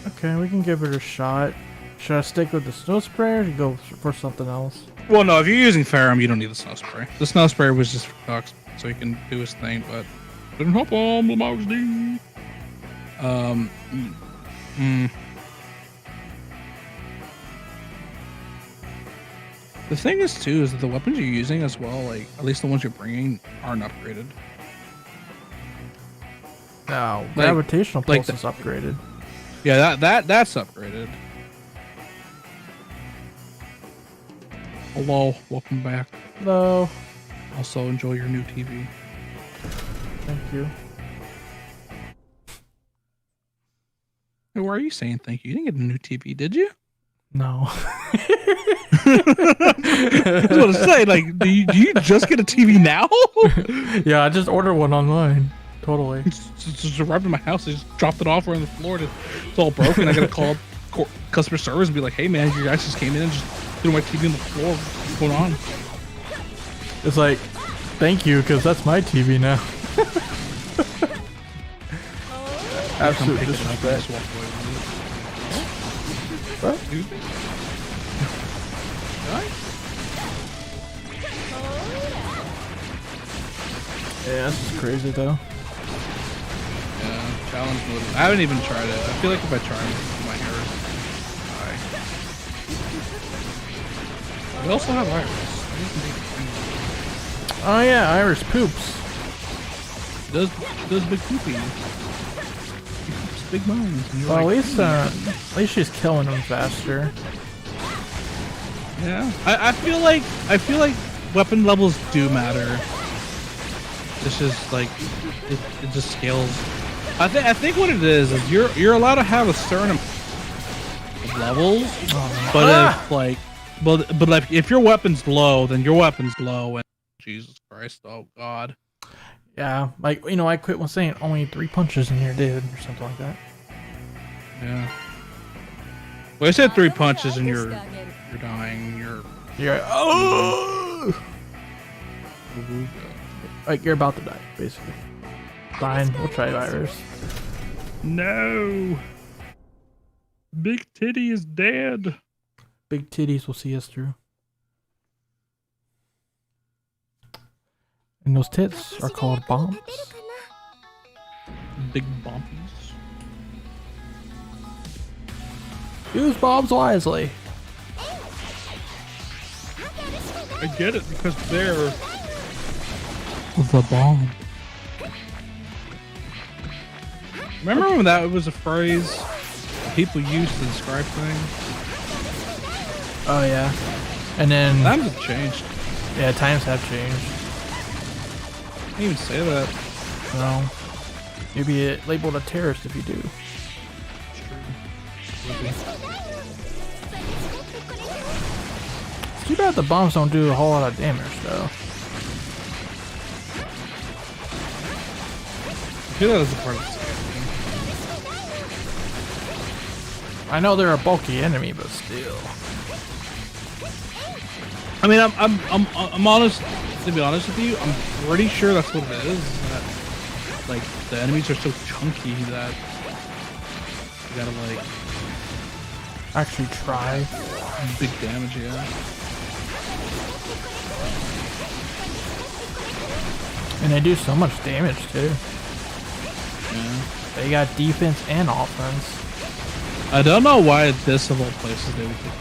Speaker 1: Okay, we can give it a shot. Should I stick with the snow spray or go for something else?
Speaker 3: Well, no, if you're using Ferrum, you don't need the snow spray. The snow spray was just for Cox, so he can do his thing, but didn't help on the Mouse D. The thing is, too, is that the weapons you're using as well, like, at least the ones you're bringing, aren't upgraded.
Speaker 1: No, gravitational
Speaker 3: like
Speaker 1: pulse is upgraded.
Speaker 3: Yeah, that's upgraded. Hello, welcome back.
Speaker 1: Hello.
Speaker 3: Also, enjoy your new TV.
Speaker 1: Thank you.
Speaker 3: Hey, why are you saying thank you? You didn't get a new TV, did you?
Speaker 1: No.
Speaker 3: I was going to say, like, do you just get a TV now?
Speaker 1: Yeah, I just ordered one online. Totally.
Speaker 3: Just arrived at my house. I just dropped it off on the floor. It's all broken. I got to call customer service and be like, hey, man, you guys just came in and just threw my TV on the floor. What's going on?
Speaker 1: It's like, thank you, because that's my TV now. Absolute disrespect. What?
Speaker 3: Dude.
Speaker 1: Yeah, this is crazy though.
Speaker 3: Yeah, challenge mode. I haven't even tried it. I feel like if I try it, my hair is die. We also have Iris.
Speaker 1: Oh yeah, Iris poops.
Speaker 3: Does big poopy. He poops big bones. And you're
Speaker 1: Well,
Speaker 3: like,
Speaker 1: at least she's killing them faster.
Speaker 3: yeah. I feel like weapon levels do matter. It's just like it just scales. I think what it is you're allowed to have a certain amount of levels, but if your weapon's low, then your weapon's low. And Jesus Christ, oh God.
Speaker 1: Yeah, like I quit when saying only 3 punches in here, dude, or something like that.
Speaker 3: Yeah. Well, I said 3 punches and you're dying.
Speaker 1: You're like you're about to die, basically. Fine, we'll try Iris.
Speaker 3: No. Big Titty is dead.
Speaker 1: Big titties will see us through. And those tits are called bombs.
Speaker 3: Big bombies.
Speaker 1: Use bombs wisely.
Speaker 3: I get it because they're
Speaker 1: The bomb.
Speaker 3: Remember when that was a phrase people used to describe things?
Speaker 1: Oh yeah. And then
Speaker 3: Times have changed.
Speaker 1: yeah, times have changed.
Speaker 3: Can't even say that.
Speaker 1: No. You'd be labeled a terrorist if you do. It's too bad the bombs don't do a whole lot of damage though.
Speaker 3: I feel that as a part of the game.
Speaker 1: I know they're a bulky enemy, but still.
Speaker 3: I mean, I'm honest. To be honest with you, I'm pretty sure that's what it is. That, like, the enemies are so chunky that you gotta like
Speaker 1: Actually try.
Speaker 3: big damage. Yeah.
Speaker 1: And they do so much damage too.
Speaker 3: Yeah.
Speaker 1: They got defense and offense.
Speaker 3: I don't know why this of all places they would pick up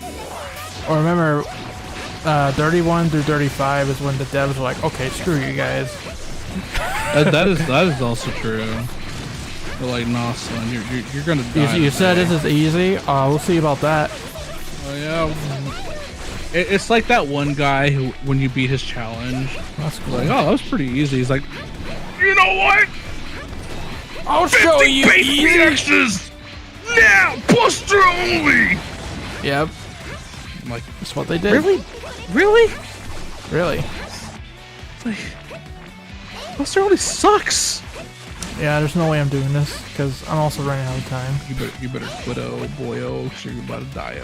Speaker 3: the dive.
Speaker 1: Or remember, 31 through 35 is when the devs were like, okay, screw you guys.
Speaker 3: That is also true. They're like, nah, son, you're gonna die.
Speaker 1: You said this is easy. We'll see about that.
Speaker 3: Oh yeah. It's like that one guy who, when you beat his challenge,
Speaker 1: That's cool.
Speaker 3: like, oh, that was pretty easy. He's like, you know what?
Speaker 1: I'll show you easy.
Speaker 3: PXs now, Buster only.
Speaker 1: Yep,
Speaker 3: I'm like,
Speaker 1: that's what they did.
Speaker 3: really? Really?
Speaker 1: Really?
Speaker 3: Like, Buster only sucks.
Speaker 1: Yeah, there's no way I'm doing this because I'm also running out of time.
Speaker 3: You better quit, oh boyo, cause you're about to die.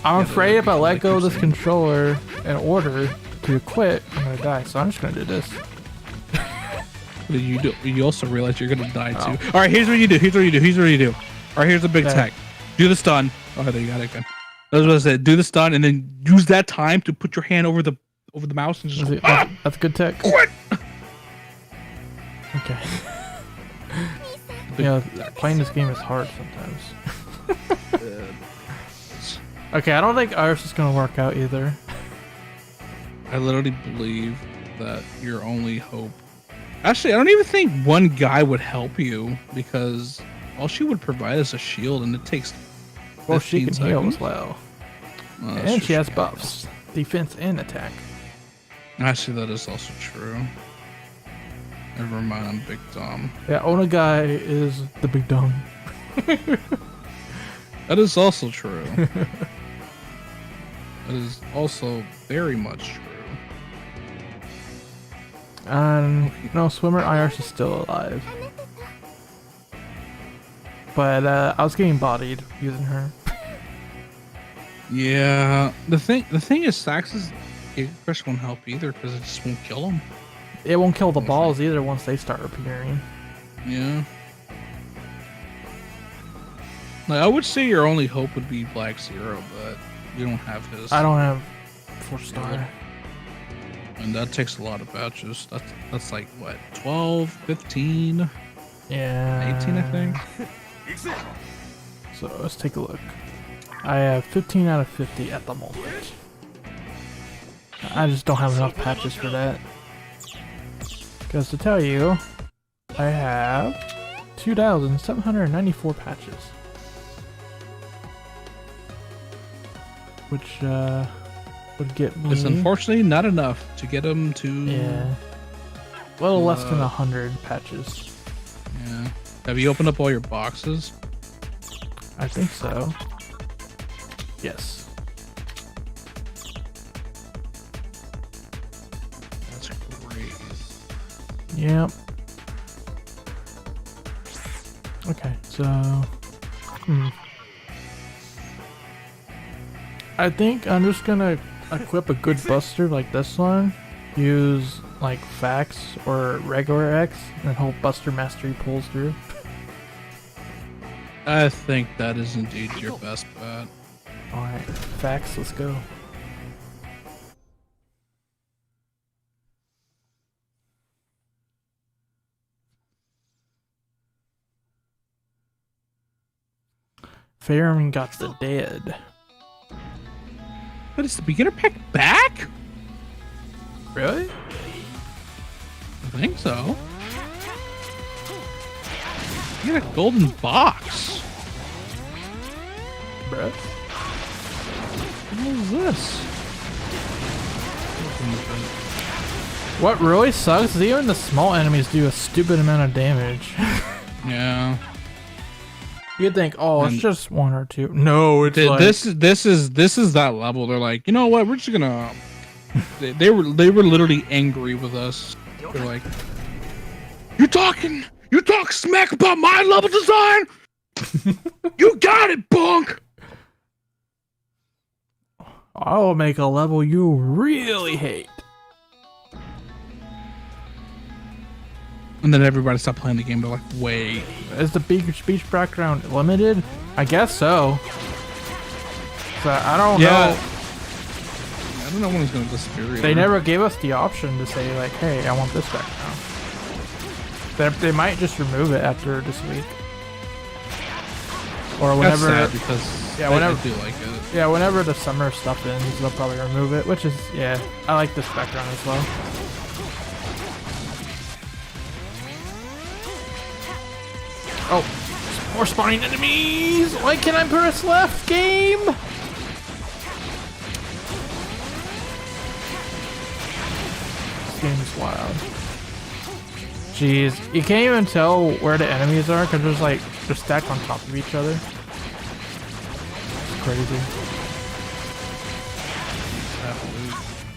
Speaker 1: I'm
Speaker 3: Yeah,
Speaker 1: afraid if I let
Speaker 3: like
Speaker 1: go of
Speaker 3: you're
Speaker 1: this
Speaker 3: saying.
Speaker 1: controller in order to quit, I'm gonna die. So I'm just gonna do this.
Speaker 3: But you do. You also realize you're gonna die too.
Speaker 1: Oh.
Speaker 3: All right, here's what you do. Here's what you do. Here's what you do. All right, here's the big
Speaker 1: Okay.
Speaker 3: tech. Do the stun. Oh, there you got it. Good. That's what I said. Do the stun, and then use that time to put your hand over the mouse and just go,
Speaker 1: That's good tech.
Speaker 3: quit.
Speaker 1: Okay. Yeah, playing this game is hard sometimes. Okay, I don't think ours is gonna work out either.
Speaker 3: I literally believe that your only hope. Actually, I don't even think one guy would help you because all she would provide is a shield, and it takes.
Speaker 1: Well, she
Speaker 3: 15
Speaker 1: can heal
Speaker 3: seconds.
Speaker 1: as well.
Speaker 3: Oh, that's
Speaker 1: And
Speaker 3: true,
Speaker 1: she has
Speaker 3: can.
Speaker 1: buffs. Defense and attack.
Speaker 3: Actually, that is also true. Never mind, I'm big dumb.
Speaker 1: Yeah, Onagai is the big dumb.
Speaker 3: That is also true. That is also very much true.
Speaker 1: And no, Swimmer Iris is still alive. But I was getting bodied using her.
Speaker 3: Yeah, the thing is, Sax's Giga Crush won't help either because it just won't kill him.
Speaker 1: It won't kill the balls either once they start appearing.
Speaker 3: Yeah. Like, I would say your only hope would be Black Zero, but you don't have his.
Speaker 1: I don't have 4-star.
Speaker 3: And that takes a lot of batches. That's like what, 12, 15,
Speaker 1: Yeah.
Speaker 3: 18, I think.
Speaker 1: So let's take a look. I have 15 out of 50 at the moment. I just don't have enough patches for that. Because to tell you, I have 2,794 patches. Which would get me...
Speaker 3: It's unfortunately not enough to get him to.
Speaker 1: Yeah. A little less than 100 patches.
Speaker 3: Yeah. Have you opened up all your boxes?
Speaker 1: I think so. Yes.
Speaker 3: That's great.
Speaker 1: Yep. Okay, so I think I'm just gonna equip a good buster like this one. Use like Fax or regular X and hope Buster Mastery pulls through.
Speaker 3: I think that is indeed your best bet.
Speaker 1: Alright, Fax, let's go. Farum got the dead.
Speaker 3: But is the beginner pack back?
Speaker 1: Really?
Speaker 3: I think so. You get a golden box.
Speaker 1: Bruh.
Speaker 3: What is this?
Speaker 1: What really sucks is even the small enemies do a stupid amount of damage.
Speaker 3: Yeah.
Speaker 1: You'd think, oh, it's
Speaker 3: And-
Speaker 1: just one or two. No, it's like...
Speaker 3: This is that level. They're like, you know what? We're just gonna. They were literally angry with us. They're like, you talk smack about my level design. You got it, punk.
Speaker 1: I'll make a level you really hate.
Speaker 3: And then everybody stopped playing the game. They're like, wait.
Speaker 1: Is the speech background limited? I guess so. So I don't know.
Speaker 3: I don't know when it's gonna disappear.
Speaker 1: They never gave us the option to say like, hey, I want this background. They might just remove it after this week. Or whenever.
Speaker 3: That's sad because
Speaker 1: yeah,
Speaker 3: I
Speaker 1: whenever
Speaker 3: do like it.
Speaker 1: Yeah, whenever the summer stuff ends, they'll probably remove it. Which is, yeah, I like this background as well. Oh, more spawning enemies! Why can't I press left, game? This game is wild. Jeez, you can't even tell where the enemies are because there's like, they're stacked on top of each other. It's crazy.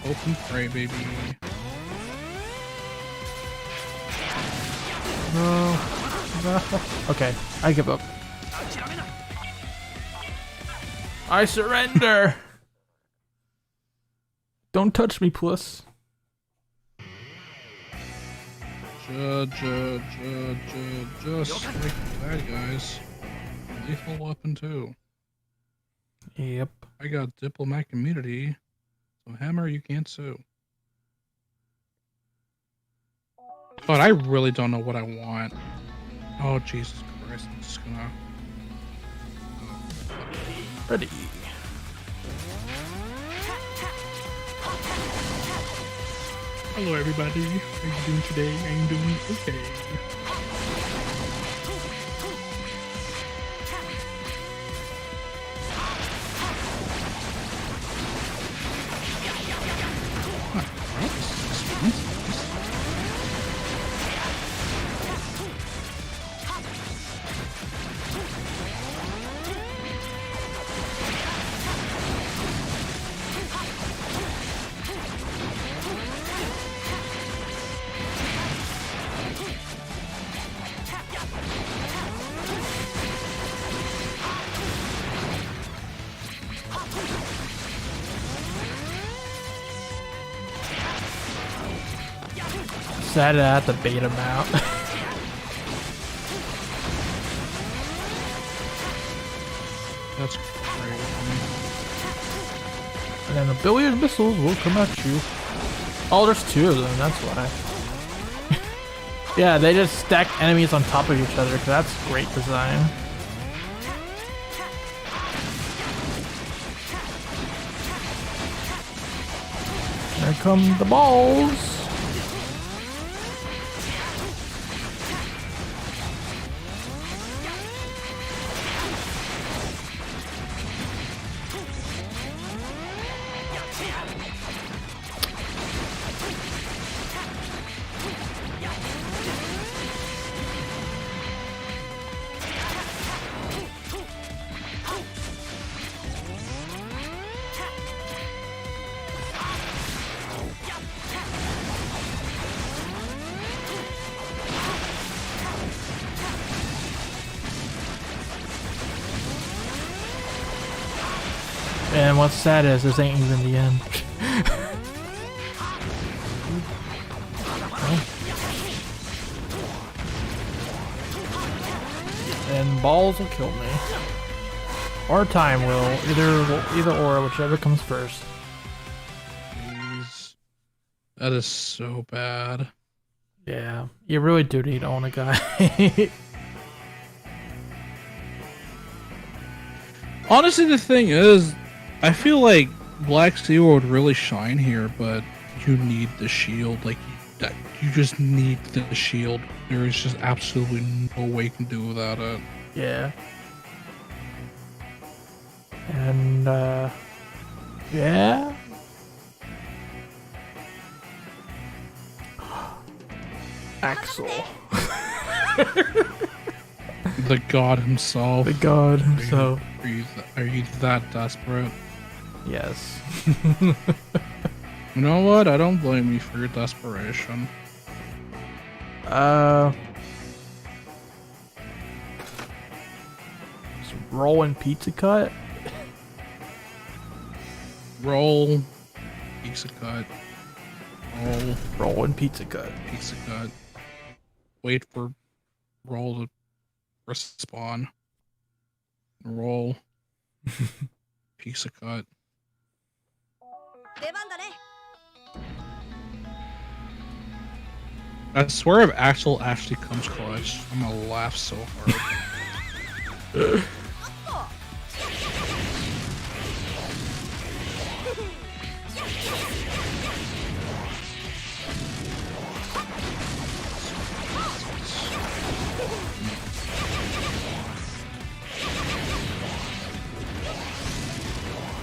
Speaker 3: Open prey, baby.
Speaker 1: No. Okay, I give up. I surrender! Don't touch me, puss.
Speaker 3: Just like bad guys. Lethal weapon too.
Speaker 1: Yep.
Speaker 3: I got diplomatic immunity, so hammer you can't sue. But I really don't know what I want. Oh Jesus Christ! I'm just gonna.
Speaker 1: Ready.
Speaker 3: Hello everybody. How are you doing today? I'm doing okay.
Speaker 1: Sad that I have to bait him out.
Speaker 3: That's great.
Speaker 1: And then a billion missiles will come at you. Oh, there's two of them, that's why. Yeah, they just stack enemies on top of each other, because that's great design. Here come the balls. And what's sad is this ain't even the end. And balls will kill me. Or time will. Either or, whichever comes first.
Speaker 3: Jeez. That is so bad.
Speaker 1: Yeah, you really do need to own a guy.
Speaker 3: Honestly, the thing is, I feel like Black Steel would really shine here, but you need the shield. Like, You just need the shield. There is just absolutely no way you can do without it.
Speaker 1: Yeah. And, yeah. Axel.
Speaker 3: The god himself.
Speaker 1: The god himself.
Speaker 3: Are you that desperate?
Speaker 1: Yes.
Speaker 3: You know what? I don't blame you for your desperation.
Speaker 1: Rolling pizza cut.
Speaker 3: Roll. Pizza cut. Roll.
Speaker 1: Rolling pizza cut.
Speaker 3: Pizza cut. Wait for roll to respawn. Roll. Pizza cut. I swear if Axel actually comes clutch, I'm gonna laugh so hard.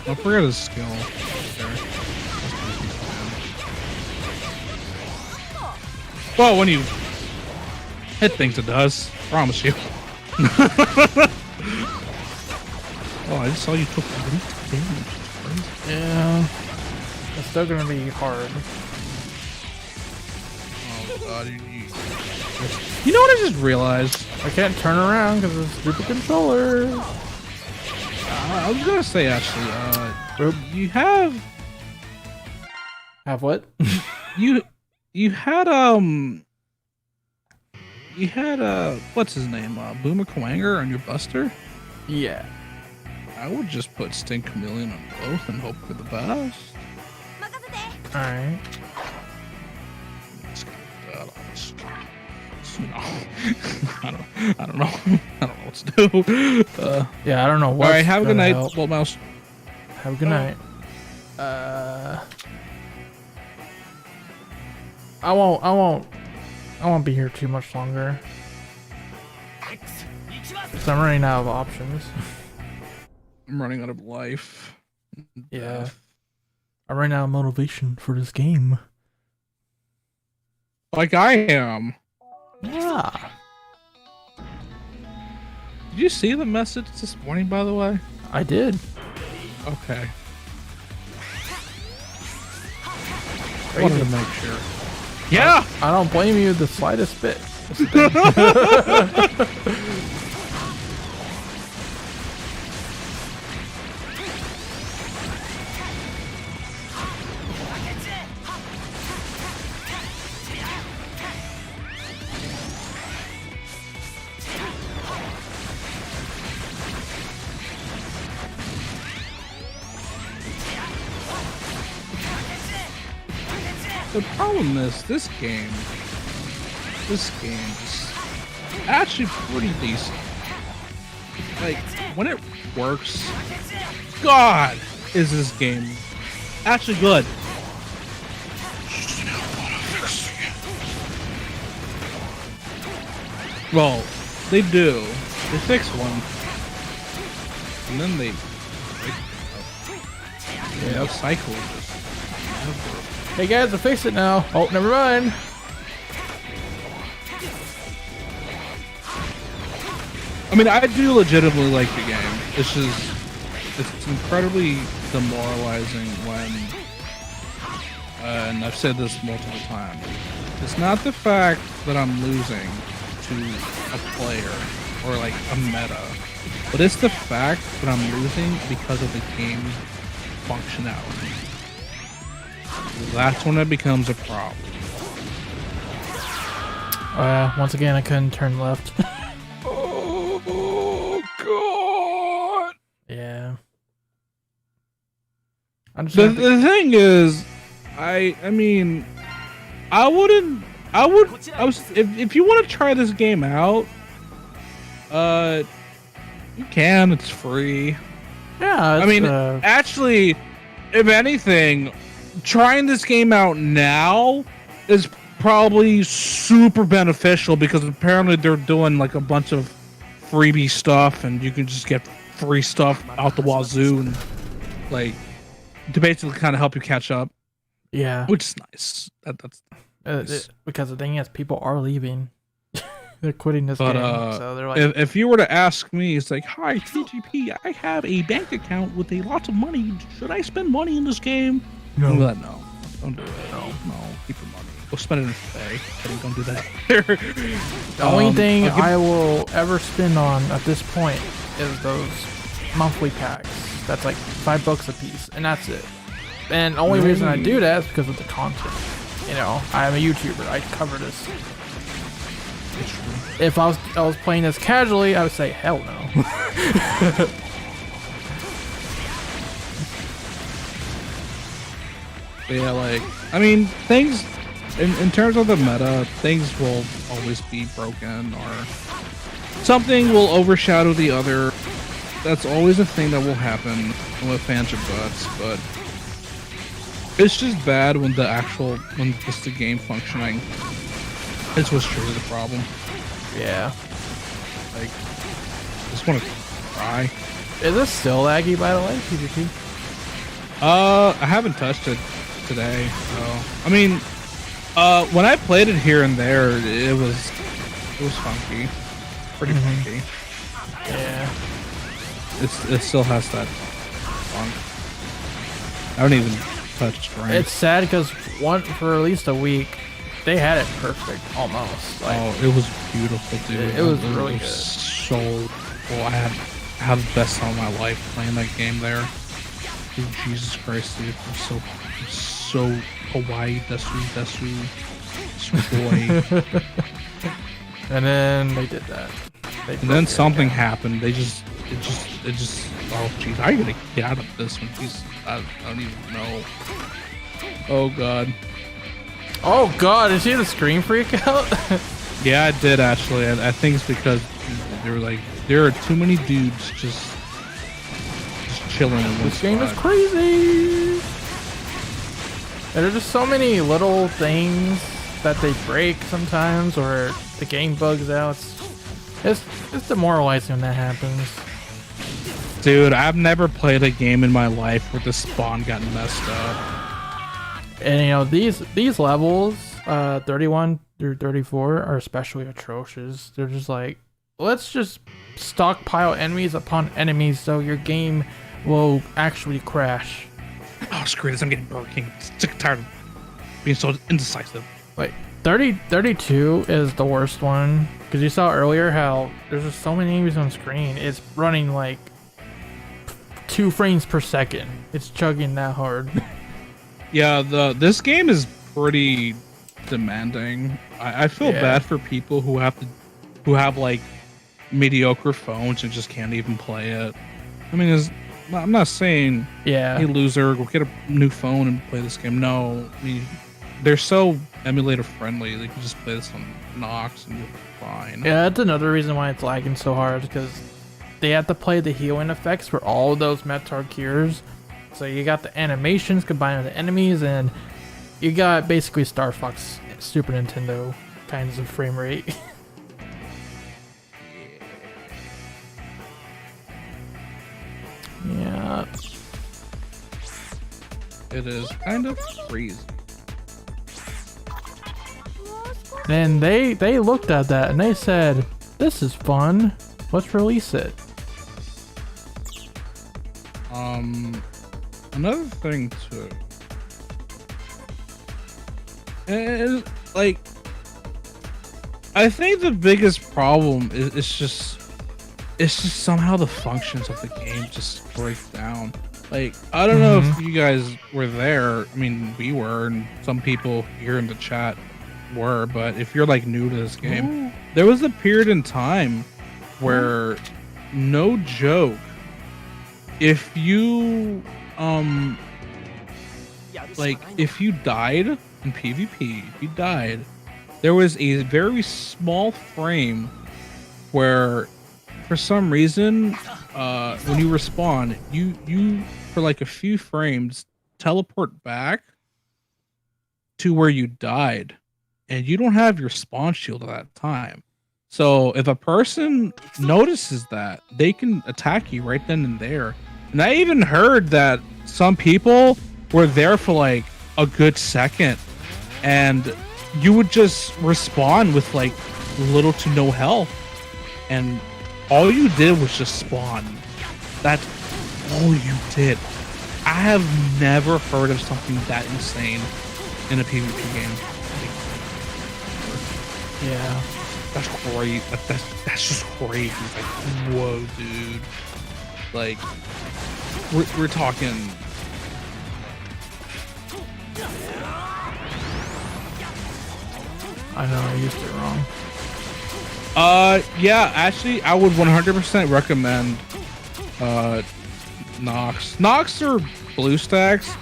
Speaker 3: Don't forget his skill. Well, when you hit things, it does. Promise you. Oh, I just saw you took great damage.
Speaker 1: Yeah. It's still gonna be hard.
Speaker 3: Oh god, you know what I just realized?
Speaker 1: I can't turn around because of the stupid controller.
Speaker 3: I was gonna say actually, you have
Speaker 1: what?
Speaker 3: you had what's his name? Boomer Kwanger on your Buster?
Speaker 1: Yeah.
Speaker 3: I would just put Sting Chameleon on both and hope for the best.
Speaker 1: Alright.
Speaker 3: You know, I don't know. I don't know what to do.
Speaker 1: Yeah, I don't know what.
Speaker 3: All right, have a good night, Bolt Mouse.
Speaker 1: Have a good night. I won't be here too much longer. Cause I'm running out of options.
Speaker 3: I'm running out of life.
Speaker 1: Yeah. I'm running out of motivation for this game.
Speaker 3: Like I am.
Speaker 1: Yeah.
Speaker 3: Did you see the message this morning, by the way?
Speaker 1: I did.
Speaker 3: Okay.
Speaker 1: Crazy.
Speaker 3: Wanted to make sure. Yeah!
Speaker 1: I don't blame you the slightest bit.
Speaker 3: The problem is, this game is actually pretty decent. Like, when it works, God, is this game actually good. Well, they do. They fix one. And then they cycle just never.
Speaker 1: Hey guys, I fixed it now. Oh, never mind.
Speaker 3: I mean, I do legitimately like the game. It's just, it's incredibly demoralizing when, and I've said this multiple times, it's not the fact that I'm losing to a player or like a meta, but it's the fact that I'm losing because of the game's functionality. That's when it becomes a problem.
Speaker 1: Once again, I couldn't turn left.
Speaker 3: Oh God!
Speaker 1: Yeah. I'm just
Speaker 3: The thing is, I mean, if you want to try this game out, you can. It's free.
Speaker 1: yeah.
Speaker 3: I mean, actually, if anything, trying this game out now is probably super beneficial because apparently they're doing like a bunch of freebie stuff, and you can just get free stuff out the wazoo, and like to basically kind of help you catch up,
Speaker 1: Yeah.
Speaker 3: which is nice. That's nice.
Speaker 1: Because the thing is, people are leaving. They're quitting this
Speaker 3: But
Speaker 1: game, so they're like,
Speaker 3: if you were to ask me, it's like, hi TGP, I have a bank account with a lot of money. Should I spend money in this game?
Speaker 1: No.
Speaker 3: I'm like, no, don't do it. No, keep your money. Go spend it in today. Don't do that.
Speaker 1: The only thing
Speaker 3: I'll give-
Speaker 1: I will ever spend on at this point is those monthly packs. That's like $5 a piece, and that's it. And the only reason I do that is because of the content. You know, I'm a YouTuber. I cover this. If I was playing this casually, I would say hell no.
Speaker 3: Yeah, like, I mean, things in terms of the meta, things will always be broken, or something will overshadow the other. That's always a thing that will happen with fans are butts, but it's just bad when just the game functioning is what's truly the problem.
Speaker 1: Yeah.
Speaker 3: Like, I just want to cry.
Speaker 1: Is this still laggy, by the way, PvP?
Speaker 3: I haven't touched it today, so I mean, when I played it here and there, it was funky, pretty funky.
Speaker 1: Yeah.
Speaker 3: It still has that funk. I don't even touch rank.
Speaker 1: It's sad because for at least a week, they had it perfect almost. Like,
Speaker 3: it was beautiful, dude.
Speaker 1: It was really good.
Speaker 3: So cool. I had the best time of my life playing that game there. Dude, Jesus Christ, dude. I'm so Hawaii, Desu, boy.
Speaker 1: and then they did that.
Speaker 3: And then something happened. It just. Oh, jeez, how are you gonna get out of this one? Jeez, I don't even know. Oh God.
Speaker 1: Oh God! Did you see the screen freak out?
Speaker 3: Yeah, I did actually. I think it's because they were like, there are too many dudes just chilling in one
Speaker 1: This game is
Speaker 3: spot.
Speaker 1: crazy. There's just so many little things that they break sometimes, or the game bugs out. It's demoralizing when that happens.
Speaker 3: Dude, I've never played a game in my life where the spawn got messed up.
Speaker 1: And you know, these levels, 31 through 34, are especially atrocious. They're just like, let's just stockpile enemies upon enemies so your game will actually crash.
Speaker 3: Oh, screw this! I'm getting Burger King. Sick and tired of being so indecisive.
Speaker 1: Like 32 is the worst one, because you saw earlier how there's just so many enemies on screen. It's running like 2 frames per second. It's chugging that hard.
Speaker 3: Yeah, this game is pretty demanding. I feel
Speaker 1: Yeah.
Speaker 3: bad for people who have like mediocre phones and just can't even play it. I mean, I'm not saying,
Speaker 1: Yeah.
Speaker 3: hey loser, go get a new phone and play this game. No, I mean, they're so emulator friendly. They can just play this on Nox and you're fine.
Speaker 1: Yeah, that's another reason why it's lagging so hard, because they have to play the healing effects for all of those Metar cures. So you got the animations combined with the enemies, and you got basically Star Fox Super Nintendo kinds of frame rate. Yeah.
Speaker 3: It is kind of crazy.
Speaker 1: And they looked at that and they said, "This is fun. Let's release it."
Speaker 3: Another thing too, and like, I think the biggest problem is it's just somehow the functions of the game just break down. Like, I don't know if you guys were there. I mean, we were, and some people here in the chat were, but if you're like new to this game, there was a period in time where, no joke, if you like, if you died in PvP, if you died, there was a very small frame where, for some reason, when you respawn, you for like a few frames teleport back to where you died, and you don't have your spawn shield at that time. So if a person notices that, they can attack you right then and there. And I even heard that some people were there for like a good second, and you would just respawn with like little to no health, and all you did was just spawn. That's all you did. I have never heard of something that insane in a PvP game.
Speaker 1: Yeah.
Speaker 3: That's crazy. That's just crazy. Like, whoa, dude. Like, we're talking.
Speaker 1: I know I used it wrong.
Speaker 3: Yeah, actually, I would 100% recommend Nox. Nox or BlueStacks.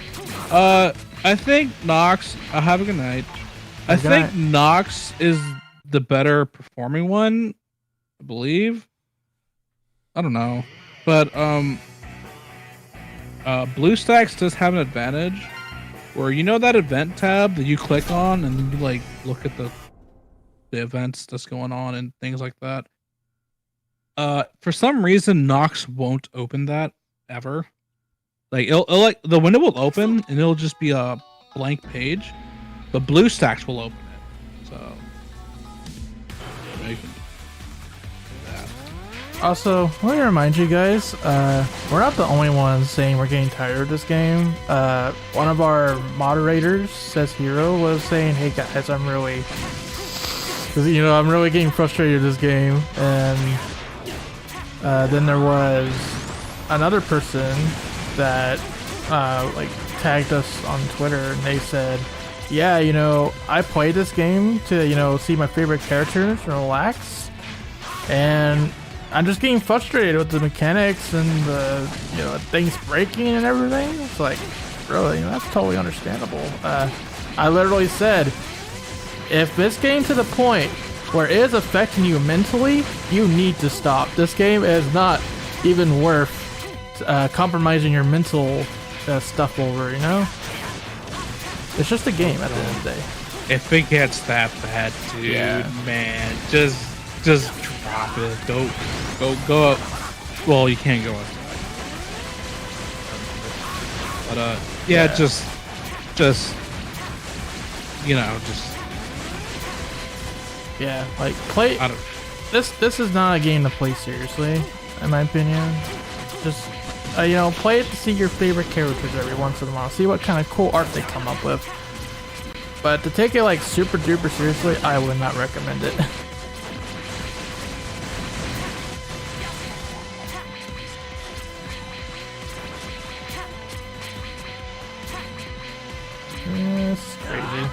Speaker 3: I think Nox. Have a good night. I think Nox is the better performing one, I believe. I don't know, but BlueStacks does have an advantage where, you know, that event tab that you click on and you like look at the events that's going on and things like that. For some reason, Nox won't open that ever. Like it'll like the window will open and it'll just be a blank page, but BlueStacks will open it. So you can do that.
Speaker 1: Also, let me remind you guys, we're not the only ones saying we're getting tired of this game. One of our moderators, Says Hero, was saying, "Hey guys, I'm really getting frustrated with this game." And then there was another person that like tagged us on Twitter, and they said, "Yeah, I played this game to see my favorite characters and relax, and I'm just getting frustrated with the mechanics and the things breaking and everything." It's like, really, that's totally understandable. I literally said, if this game to the point where it is affecting you mentally, you need to stop. This game is not even worth compromising your mental stuff over, It's just a game at the end of the day.
Speaker 3: If it gets that bad, dude, man, just drop it. Go up. Well, you can't go outside. But just
Speaker 1: like play. This is not a game to play seriously, in my opinion. Just play it to see your favorite characters every once in a while. See what kind of cool art they come up with. But to take it like super duper seriously, I would not recommend it. It's crazy.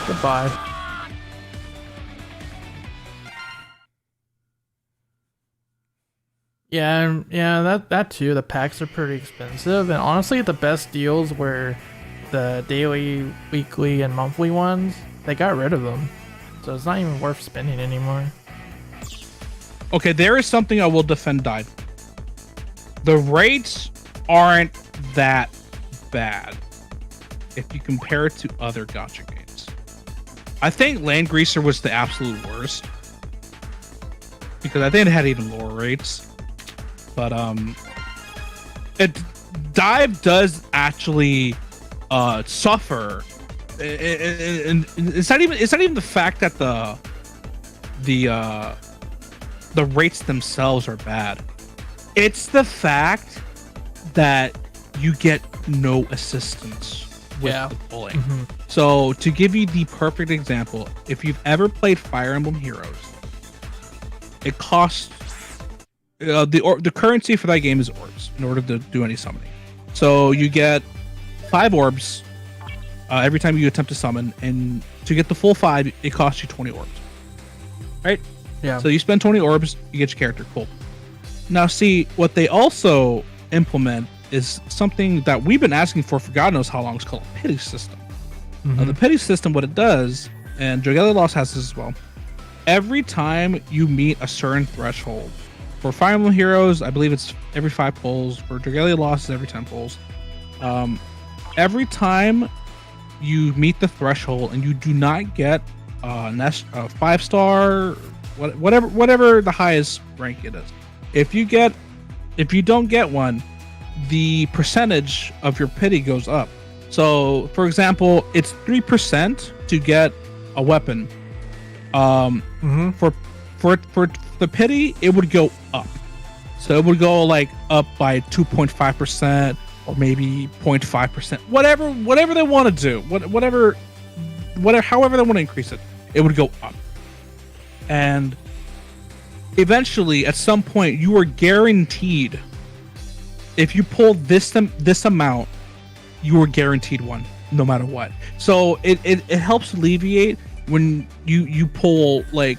Speaker 1: Goodbye. Yeah, that too. The packs are pretty expensive, and honestly, the best deals were the daily, weekly, and monthly ones. They got rid of them, so it's not even worth spending anymore.
Speaker 3: Okay, there is something I will defend DiVE. The rates aren't that bad if you compare it to other gacha games. I think Land Greaser was the absolute worst, because I think it had even lower rates. But DiVE does actually suffer. And it's not even the fact that the rates themselves are bad. It's the fact that you get no assistance with the pulling.
Speaker 1: Mm-hmm.
Speaker 3: So to give you the perfect example, if you've ever played Fire Emblem Heroes, it costs the currency for that game is orbs in order to do any summoning. So you get 5 orbs every time you attempt to summon, and to get the full 5, it costs you 20 orbs. Right?
Speaker 1: Yeah.
Speaker 3: So you spend 20 orbs, you get your character. Cool. Now, see, what they also implement is something that we've been asking for God knows how long. It's called a pity system.
Speaker 1: Mm-hmm.
Speaker 3: Now, the pity system, what it does, and Dragalia Lost has this as well, every time you meet a certain threshold, for Fire Emblem Heroes, I believe it's every 5 pulls. For Dragalia Lost, it's every 10 pulls. Every time you meet the threshold and you do not get a 5-star, whatever the highest rank it is. If you don't get one, the percentage of your pity goes up. So, for example, it's 3% to get a weapon. For the pity, it would go up. So it would go like up by 2.5% or maybe 0.5%. Whatever they want to do, however they want to increase it, it would go up. And eventually, at some point, you are guaranteed. If you pull this amount, you are guaranteed one, no matter what. So it helps alleviate when you pull like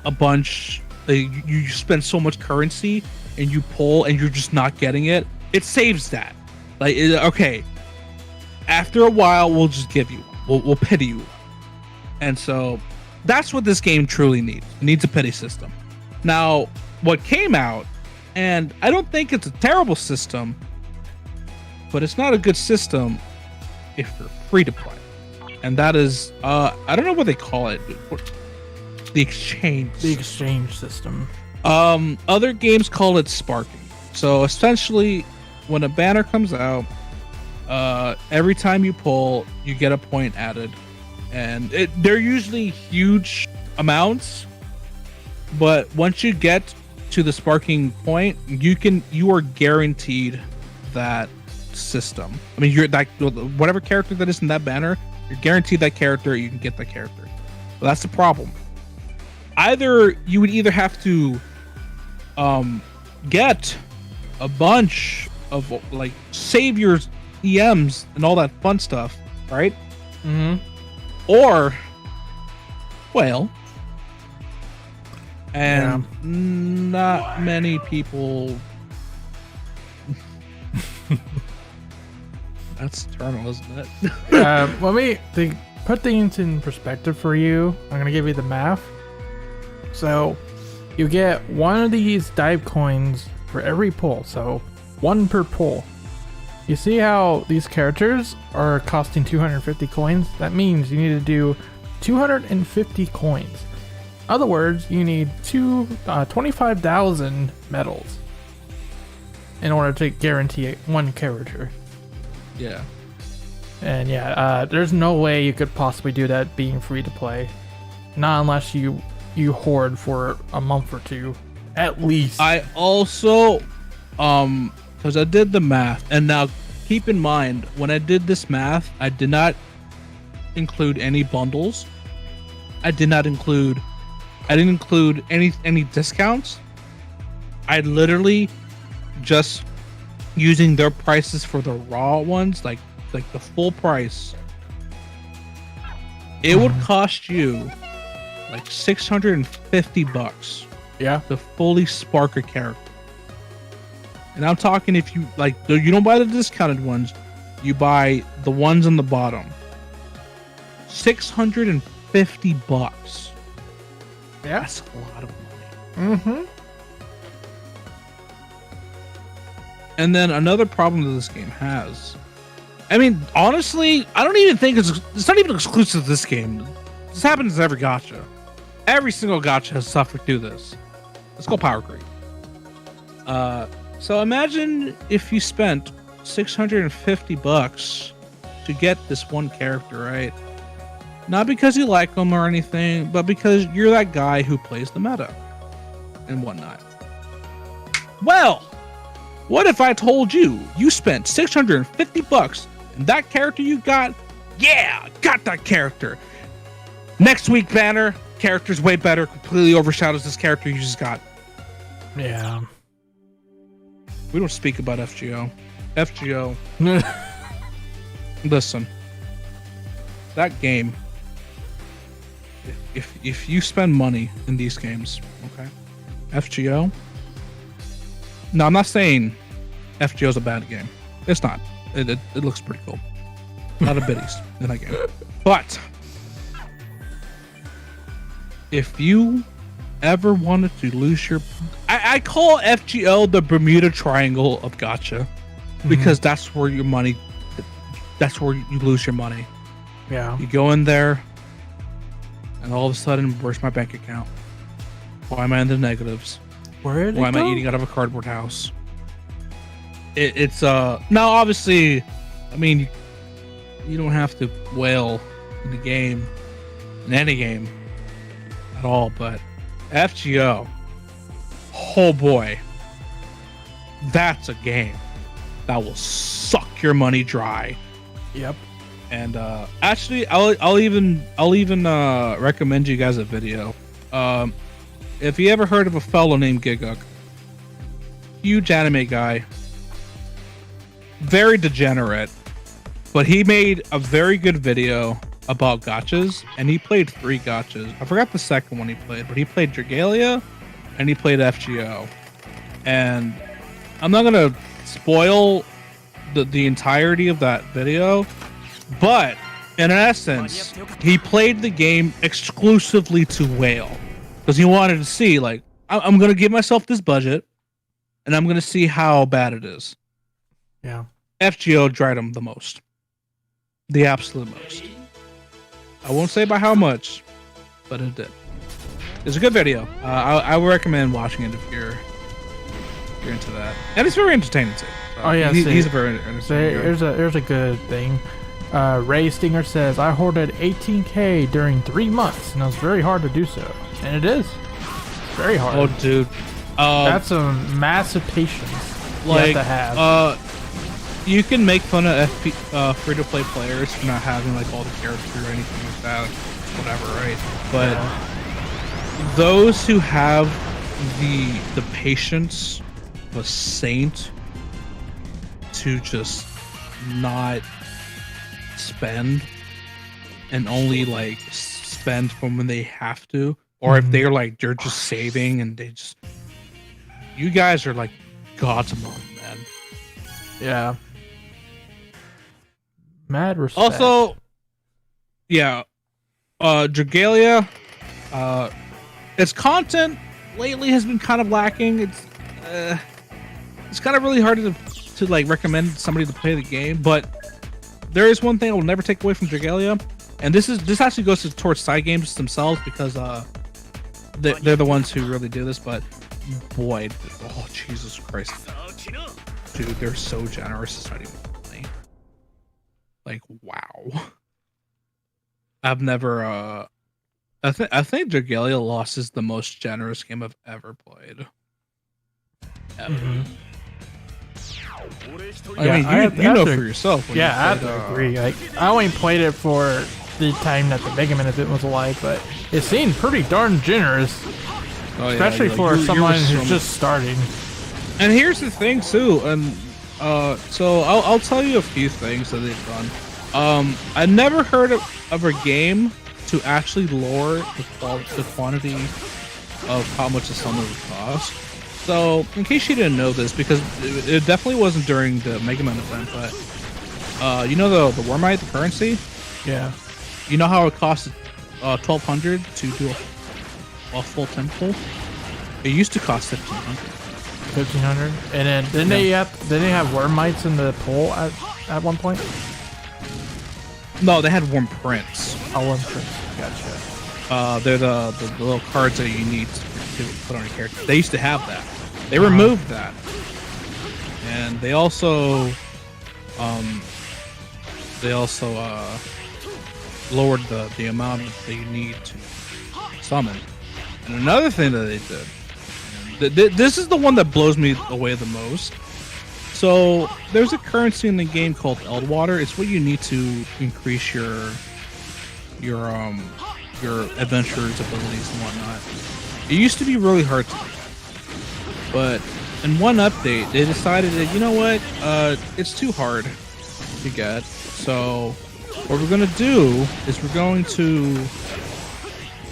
Speaker 3: a bunch. You spend so much currency and you pull and you're just not getting it. It saves that. Like, okay, after a while, we'll just give you one. We'll pity you. And so that's what this game truly needs. It needs a pity system. Now, what came out, and I don't think it's a terrible system, but it's not a good system if you're free to play. And that is, I don't know what they call it. The exchange.
Speaker 1: The exchange system.
Speaker 3: Other games call it sparking. So essentially, when a banner comes out, every time you pull, you get a point added. And they're usually huge amounts, but once you get to the sparking point, you are guaranteed that system. I mean, you're like whatever character that is in that banner, you're guaranteed that character. You can get that character. But that's the problem. You would either have to get a bunch of like saviors, EMs, and all that fun stuff, right?
Speaker 1: Mm-hmm.
Speaker 3: Or whale. And not many people. That's eternal, isn't it?
Speaker 1: Let me put things in perspective for you. I'm gonna give you the math. So, you get one of these DiVE coins for every pull. So, one per pull. You see how these characters are costing 250 coins? That means you need to do 250 coins. In other words, you need 25,000 medals in order to guarantee one character.
Speaker 3: Yeah.
Speaker 1: And there's no way you could possibly do that being free to play. Not unless you hoard for a month or two, at least.
Speaker 3: I also, because I did the math, and now keep in mind, when I did this math, I did not include any bundles. I didn't include any discounts. I literally just using their prices for the raw ones, like the full price. It would cost you like $650 to fully spark a character. And I'm talking if you you don't buy the discounted ones, you buy the ones on the bottom. $650.
Speaker 1: Yeah,
Speaker 3: that's a lot of money.
Speaker 1: Mm-hmm.
Speaker 3: And then another problem that this game has. I mean, honestly, I don't even think it's not even exclusive to this game. This happens in every gacha. Every single gacha has suffered through this. Let's go power creep. So imagine if you spent $650 to get this one character, right? Not because you like them or anything, but because you're that guy who plays the meta and whatnot. Well, what if I told you spent $650 and that character you got? Yeah, got that character. Next week banner, character's way better, completely overshadows this character you just got.
Speaker 1: Yeah.
Speaker 3: We don't speak about FGO. FGO. Listen. That game. If you spend money in these games, okay? FGO. No, I'm not saying FGO is a bad game. It's not. It looks pretty cool. A lot of biddies in that game. But if you ever wanted to lose your... I call FGO the Bermuda Triangle of gacha. Because that's where your money... That's where you lose your money.
Speaker 1: Yeah.
Speaker 3: You go in there, and all of a sudden, where's my bank account? Why am I in the negatives?
Speaker 1: Where did
Speaker 3: Why
Speaker 1: it
Speaker 3: am I
Speaker 1: go?
Speaker 3: eating out of a cardboard house? It's now obviously, I mean, you don't have to wail in the game, in any game at all, but FGO, oh boy, that's a game that will suck your money dry.
Speaker 1: Yep.
Speaker 3: And actually, I'll even recommend you guys a video. If you ever heard of a fellow named Giguk, huge anime guy, very degenerate, but he made a very good video about gachas, and he played 3 gachas. I forgot the second one he played, but he played Dragalia and he played FGO. And I'm not gonna spoil the entirety of that video, but in essence, he played the game exclusively to whale because he wanted to see, like, I'm gonna give myself this budget, and I'm gonna see how bad it is.
Speaker 1: Yeah.
Speaker 3: FGO dried him the most, the absolute most. I won't say by how much, but it did. It's a good video. I would recommend watching it if you're into that, and it's very entertaining too.
Speaker 1: Oh yeah,
Speaker 3: he's a very entertaining guy.
Speaker 1: Here's a good thing. Ray Stinger says, I hoarded 18K during 3 months, and it was very hard to do so. And it is. Very hard.
Speaker 3: Oh, dude.
Speaker 1: That's a massive patience you have to have.
Speaker 3: You can make fun of free-to-play players for not having like all the characters or anything like that, whatever, right? But those who have the patience of a saint to just not spend and only like spend from when they have to, or if they're just saving and they just, you guys are like gods among men.
Speaker 1: Yeah. Mad respect.
Speaker 3: Also, yeah, Dragalia, its content lately has been kind of lacking. It's kind of really hard to like recommend somebody to play the game, but there is one thing I will never take away from Dragalia, and this actually goes towards side games themselves because they're the ones who really do this. But boy, oh Jesus Christ, dude, they're so generous. It's not even funny. Like, wow. I've never I think Dragalia Lost is the most generous game I've ever played. Ever. I mean, you know for yourself.
Speaker 1: Yeah, I have to agree. Like, I only played it for the time that the Mega Man event was alive, but it seemed pretty darn generous, especially for someone who's just starting.
Speaker 3: And here's the thing too, and so I'll tell you a few things that they've done. I never heard of a game to actually lower the quantity of how much a summon would cost. So, in case you didn't know this, because it definitely wasn't during the Mega Man event, but you know the Wormite, the currency?
Speaker 1: Yeah.
Speaker 3: You know how it costs 1,200 to do a full temple? It used to cost 1,500.
Speaker 1: 1,500, and then didn't they have Wormites in the pool at one point?
Speaker 3: No, they had Worm Prints.
Speaker 1: Oh, Worm Prints. Gotcha.
Speaker 3: They're the little cards that you need to put on your character. They used to have that. They removed that, and they also lowered the amount that you need to summon. And another thing that they did, this is the one that blows me away the most. So there's a currency in the game called Eldwater. It's what you need to increase your adventurer's abilities and whatnot. It used to be really hard to do, but in one update they decided that, you know what, it's too hard to get. So what we're gonna do is we're going to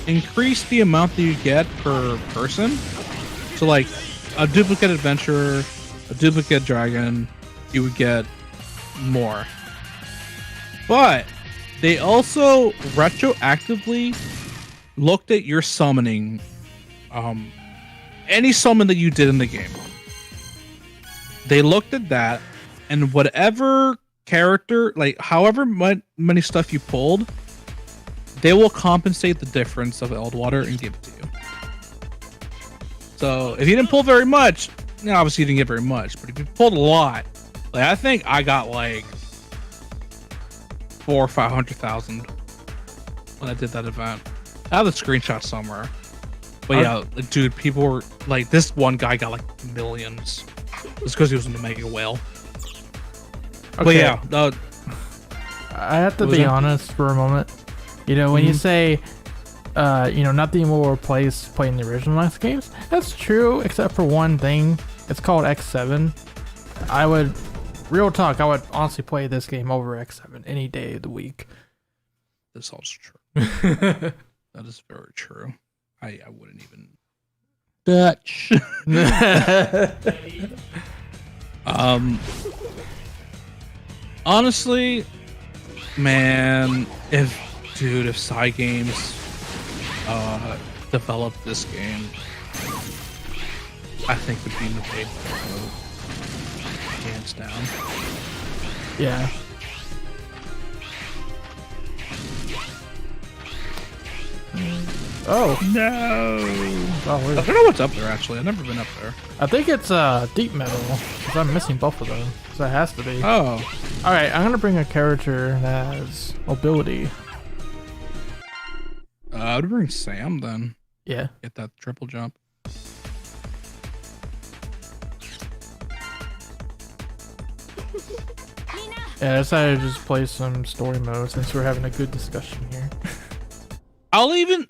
Speaker 3: increase the amount that you get per person. So like a duplicate adventurer, a duplicate dragon, you would get more. But they also retroactively looked at your summoning, any summon that you did in the game. They looked at that, and whatever character, like however many stuff you pulled, they will compensate the difference of Eld Water and give it to you. So if you didn't pull very much, obviously you didn't get very much. But if you pulled a lot, like I think I got like 400,000 or 500,000 when I did that event. I have the screenshot somewhere. But yeah, dude, people were like, this one guy got like millions. It's because he was in the mega whale.
Speaker 1: Okay.
Speaker 3: But yeah,
Speaker 1: I have to be honest for a moment. You know, when you say, you know, nothing will replace playing the original X games, that's true, except for one thing. It's called X7. I would, real talk, I would honestly play this game over X7 any day of the week.
Speaker 3: That's also true. That is very true. I wouldn't even Dutch. Honestly, man, if Cygames developed this game, I think it'd be in the paper, hands down.
Speaker 1: Yeah. Oh
Speaker 3: no!
Speaker 1: Oh,
Speaker 3: I don't know what's up there actually. I've never been up there.
Speaker 1: I think it's deep metal, because I'm missing both of them. So it has to be.
Speaker 3: Oh.
Speaker 1: Alright, I'm gonna bring a character that has mobility.
Speaker 3: I would bring Sam then.
Speaker 1: Yeah.
Speaker 3: Get that triple jump.
Speaker 1: Yeah, I decided to just play some story mode since we're having a good discussion here.
Speaker 3: I'll even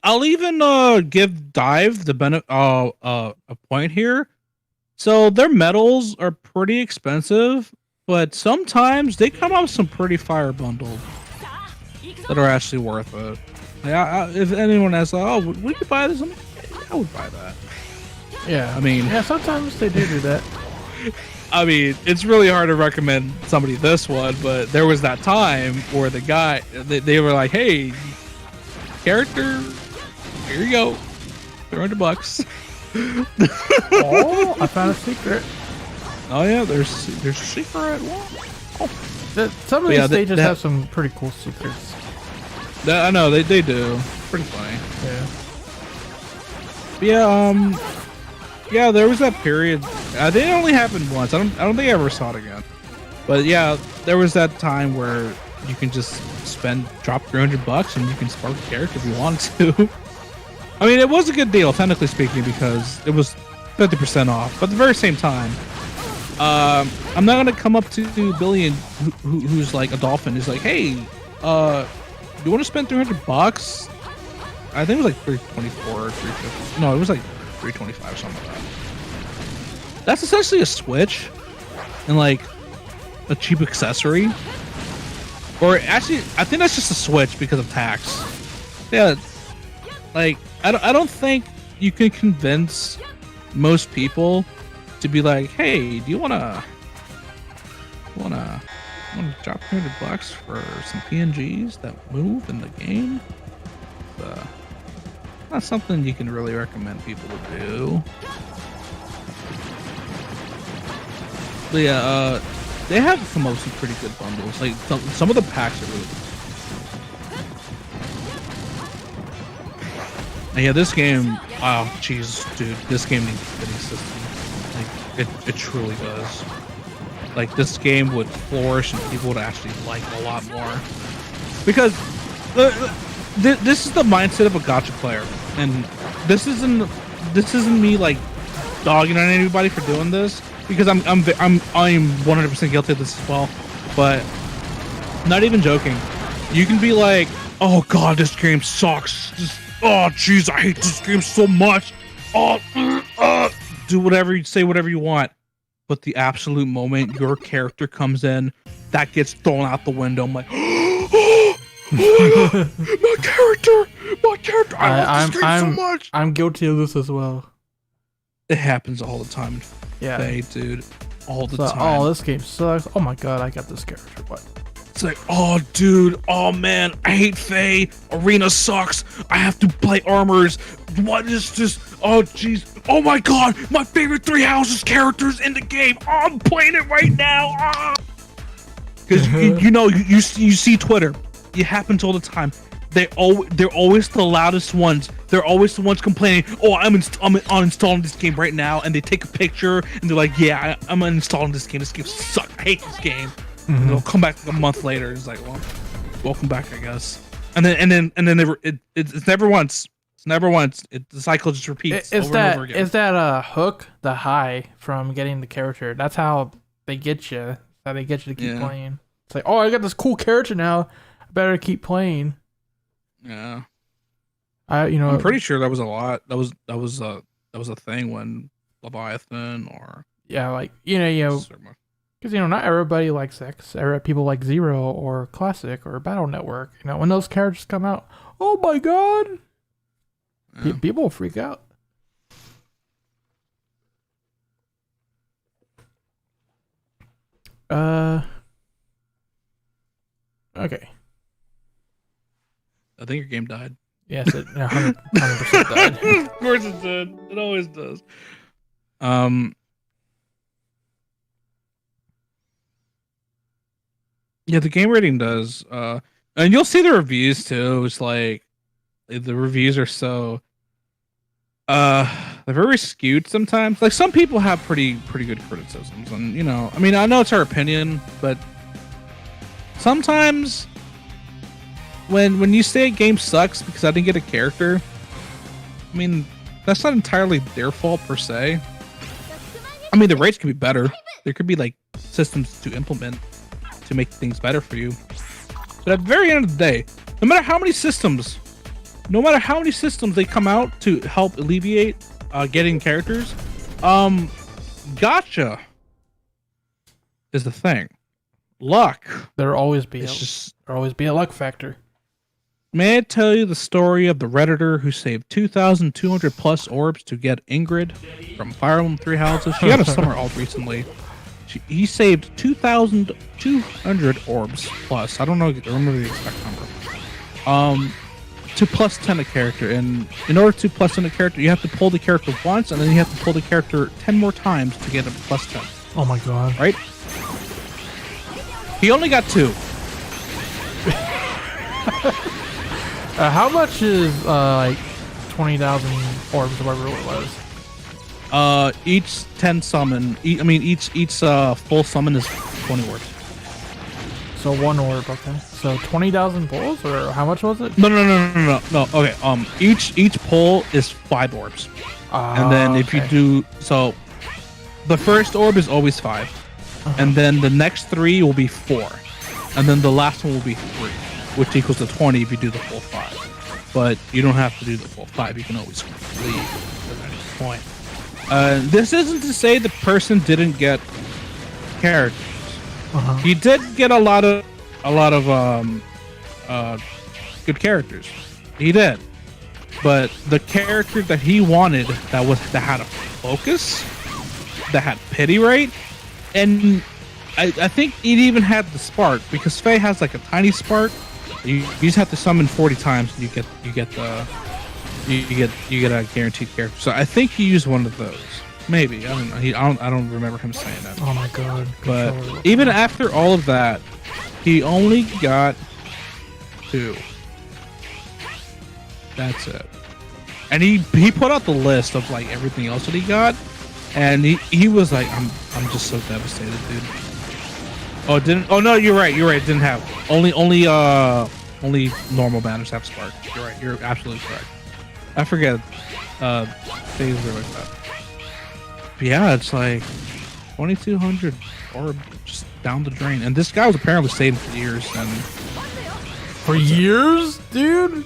Speaker 3: give DiVE the a point here. So their medals are pretty expensive, but sometimes they come out with some pretty fire bundles that are actually worth it. Yeah, if anyone asks, like, oh, would you buy this? I would buy that.
Speaker 1: Yeah,
Speaker 3: I mean,
Speaker 1: yeah, sometimes they do that.
Speaker 3: I mean, it's really hard to recommend somebody this one, but there was that time where the guy, they were like, hey, character, here you go, $300.
Speaker 1: Oh, I found a secret.
Speaker 3: Oh yeah, there's a secret. Oh.
Speaker 1: Some of these stages have some pretty cool secrets.
Speaker 3: I know they do. Pretty funny.
Speaker 1: Yeah.
Speaker 3: Yeah, there was that period. I think it only happened once. I don't think I ever saw it again. But yeah, there was that time where you can just drop $300 and you can spark a character if you want to. I mean, it was a good deal, technically speaking, because it was 50% off. But at the very same time, I'm not gonna come up to Billy and who's like a dolphin. Is like, hey, you want to spend $300? I think it was like 324 or 350. No, it was like 325 or something like that. That's essentially a Switch and like a cheap accessory. Or actually, I think that's just a Switch because of tax. Yeah, like I don't think you can convince most people to be like, hey, do you wanna drop $300 for some PNGs that move in the game? Not something you can really recommend people to do. But yeah, they have come up with some pretty good bundles. Like some of the packs are really good. And yeah, this game, oh jeez, dude, this game needs a bidding system. Like it truly does. Like this game would flourish and people would actually like it a lot more. Because this is the mindset of a gacha player, and this isn't me like dogging on anybody for doing this, because I'm 100% guilty of this as well. But not even joking, you can be like, oh god, this game sucks. Oh jeez, I hate this game so much. Do whatever you say, whatever you want. But the absolute moment your character comes in, that gets thrown out the window. I'm like, oh my god, my character! I love this game so much.
Speaker 1: I'm guilty of this as well.
Speaker 3: It happens all the time.
Speaker 1: Yeah,
Speaker 3: hey, dude, all the time.
Speaker 1: Oh, this game sucks. Oh my god, I got this character. What?
Speaker 3: It's like, oh dude, oh man, I hate Faye. Arena sucks. I have to play armors. What is this? Oh jeez. Oh my god, my favorite 3 houses characters in the game. Oh, I'm playing it right now. because you see Twitter. It happens all the time. They're always the loudest ones. They're always the ones complaining. Oh, I'm uninstalling this game right now, and they take a picture and they're like, yeah, I'm uninstalling this game. This game sucks. I hate this game. And they'll come back like a month later. It's like, well, welcome back, I guess. And then it's never once. It's never once. The cycle just repeats over and over again.
Speaker 1: Is that hook, the high from getting the character? That's how they get you. That's how they get you to keep playing. It's like, oh, I got this cool character now. I better keep playing.
Speaker 3: Yeah.
Speaker 1: I'm
Speaker 3: pretty sure that was a lot. That was a thing when Leviathan or
Speaker 1: because not everybody likes X. People like Zero or Classic or Battle Network. When those characters come out, oh my god, people will freak out. Okay.
Speaker 3: I think your game died.
Speaker 1: Yes, it 100% died.
Speaker 3: Of course it did. It always does. Yeah, the game rating does. And you'll see the reviews too. It's like the reviews are so they're very skewed sometimes. Like some people have pretty good criticisms, and I know it's our opinion, but sometimes when you say a game sucks because I didn't get a character, I mean, that's not entirely their fault per se. I mean, the rates could be better. There could be like systems to implement to make things better for you. But at the very end of the day, no matter how many systems they come out to help alleviate getting characters, gacha is the thing. Luck.
Speaker 1: There'll always be a luck factor.
Speaker 3: May I tell you the story of the Redditor who saved 2,200 plus orbs to get Ingrid from Fire Emblem Three Houses? She got a summer alt recently. He saved 2,200 orbs plus. I don't remember the exact number. To plus 10 a character, and in order to plus 10 a character, you have to pull the character once, and then you have to pull the character 10 more times to get a plus 10.
Speaker 1: Oh my god!
Speaker 3: Right? He only got 2.
Speaker 1: How much is like 20,000 orbs, or whatever it was?
Speaker 3: Each 10 summon. Each full summon is 20 orbs.
Speaker 1: So 1 orb, okay. So 20,000 pulls, or how much was it?
Speaker 3: No. Okay. Each pull is 5 orbs, and then if you do so, the first orb is always 5, and then the next 3 will be 4, and then the last one will be 3. Which equals to 20 if you do the full 5. But you don't have to do the full 5. You can always leave at any point. This isn't to say the person didn't get characters. He did get a lot of good characters. He did. But the character that he wanted that had a focus, that had pity rate, and I think it even had the spark, because Faye has like a tiny spark. You just have to summon 40 times and you get a guaranteed character. So I think he used one of those. Maybe. I don't know. I don't remember him saying that.
Speaker 1: Oh my god.
Speaker 3: But even after all of that, he only got 2. That's it. And he put out the list of like everything else that he got, and he was like, I'm just so devastated, dude. Oh, it didn't. Oh no, you're right. It didn't have only normal banners have spark. You're right. You're absolutely correct. I forget. Things are like that. But yeah, it's like 2,200 orb just down the drain. And this guy was apparently saving for years. And
Speaker 1: for years, dude.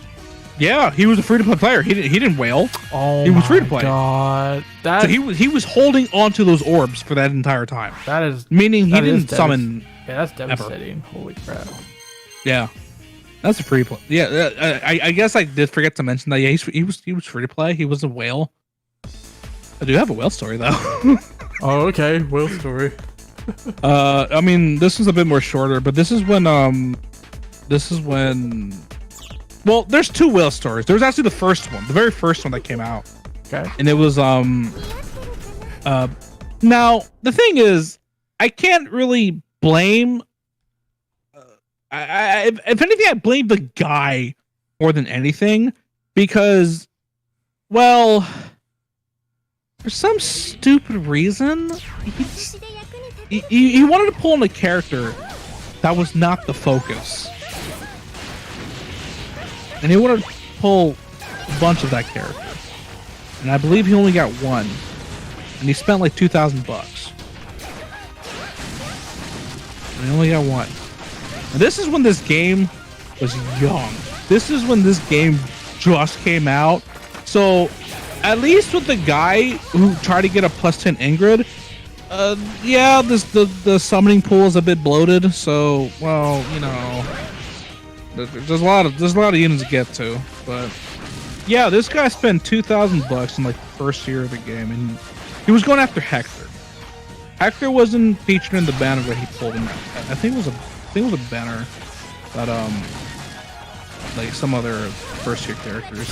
Speaker 3: Yeah, he was a free to play player. He didn't whale.
Speaker 1: Oh,
Speaker 3: he was free to play.
Speaker 1: God,
Speaker 3: so he was holding onto those orbs for that entire time.
Speaker 1: That is
Speaker 3: meaning he didn't summon.
Speaker 1: Yeah, that's devastating. Ever. Holy crap.
Speaker 3: Yeah, that's a free play. Yeah, I guess I did forget to mention that. Yeah, he was free to play. He was a whale. I do have a whale story though.
Speaker 1: Oh, okay, whale story.
Speaker 3: I mean, this is a bit more shorter, but this is when well, there's 2 whale stories. There was actually the first one, the very first one that came out.
Speaker 1: Okay.
Speaker 3: And it was now the thing is, I can't really blame if anything, I blame the guy more than anything because, well, for some stupid reason, he wanted to pull in a character that was not the focus, and he wanted to pull a bunch of that character, and I believe he only got one, and he spent like $2,000, and he only got one. And this is when this game was young. This is when this game just came out. So, at least with the guy who tried to get a +10 Ingrid, yeah, the summoning pool is a bit bloated. So, well, you know, there's a lot of units to get to. But yeah, this guy spent $2,000 in like the first year of the game, and he was going after Hector. Hector wasn't featured in the banner where he pulled him out. I think it was a banner that like some other first year characters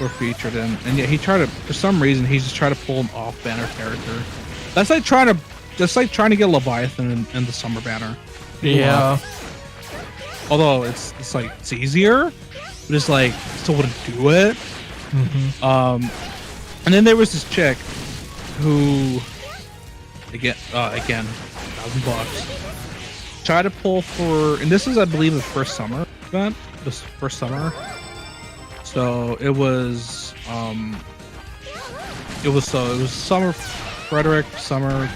Speaker 3: were featured in, and yet he tried to, for some reason, he just tried to pull an off banner character. That's like trying to get Leviathan in the summer banner.
Speaker 1: Yeah.
Speaker 3: Although it's easier, but it's like still wouldn't do it.
Speaker 1: Mm-hmm.
Speaker 3: And then there was this chick who again $1,000 tried to pull for, and this is, I believe, the first summer event. This first summer. So it was Summer Frederick, Summer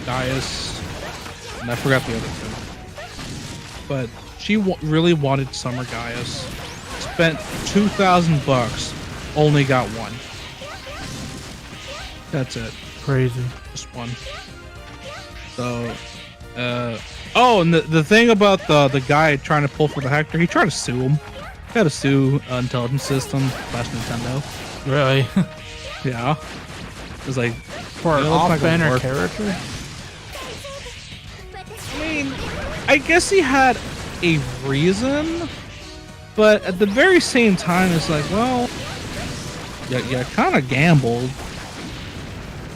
Speaker 3: Gaius, and I forgot the other two. But she really wanted Summer Gaius. Spent $2,000, only got one. That's it.
Speaker 1: Crazy.
Speaker 3: Just one. So, oh, and the thing about the guy trying to pull for the Hector, he tried to sue him. He had to sue Intelligence System / Nintendo.
Speaker 1: Really?
Speaker 3: Yeah. It was like,
Speaker 1: For an off-banner character?
Speaker 3: I mean, I guess he had a reason, but at the very same time, it's like, well, yeah, kind of gambled.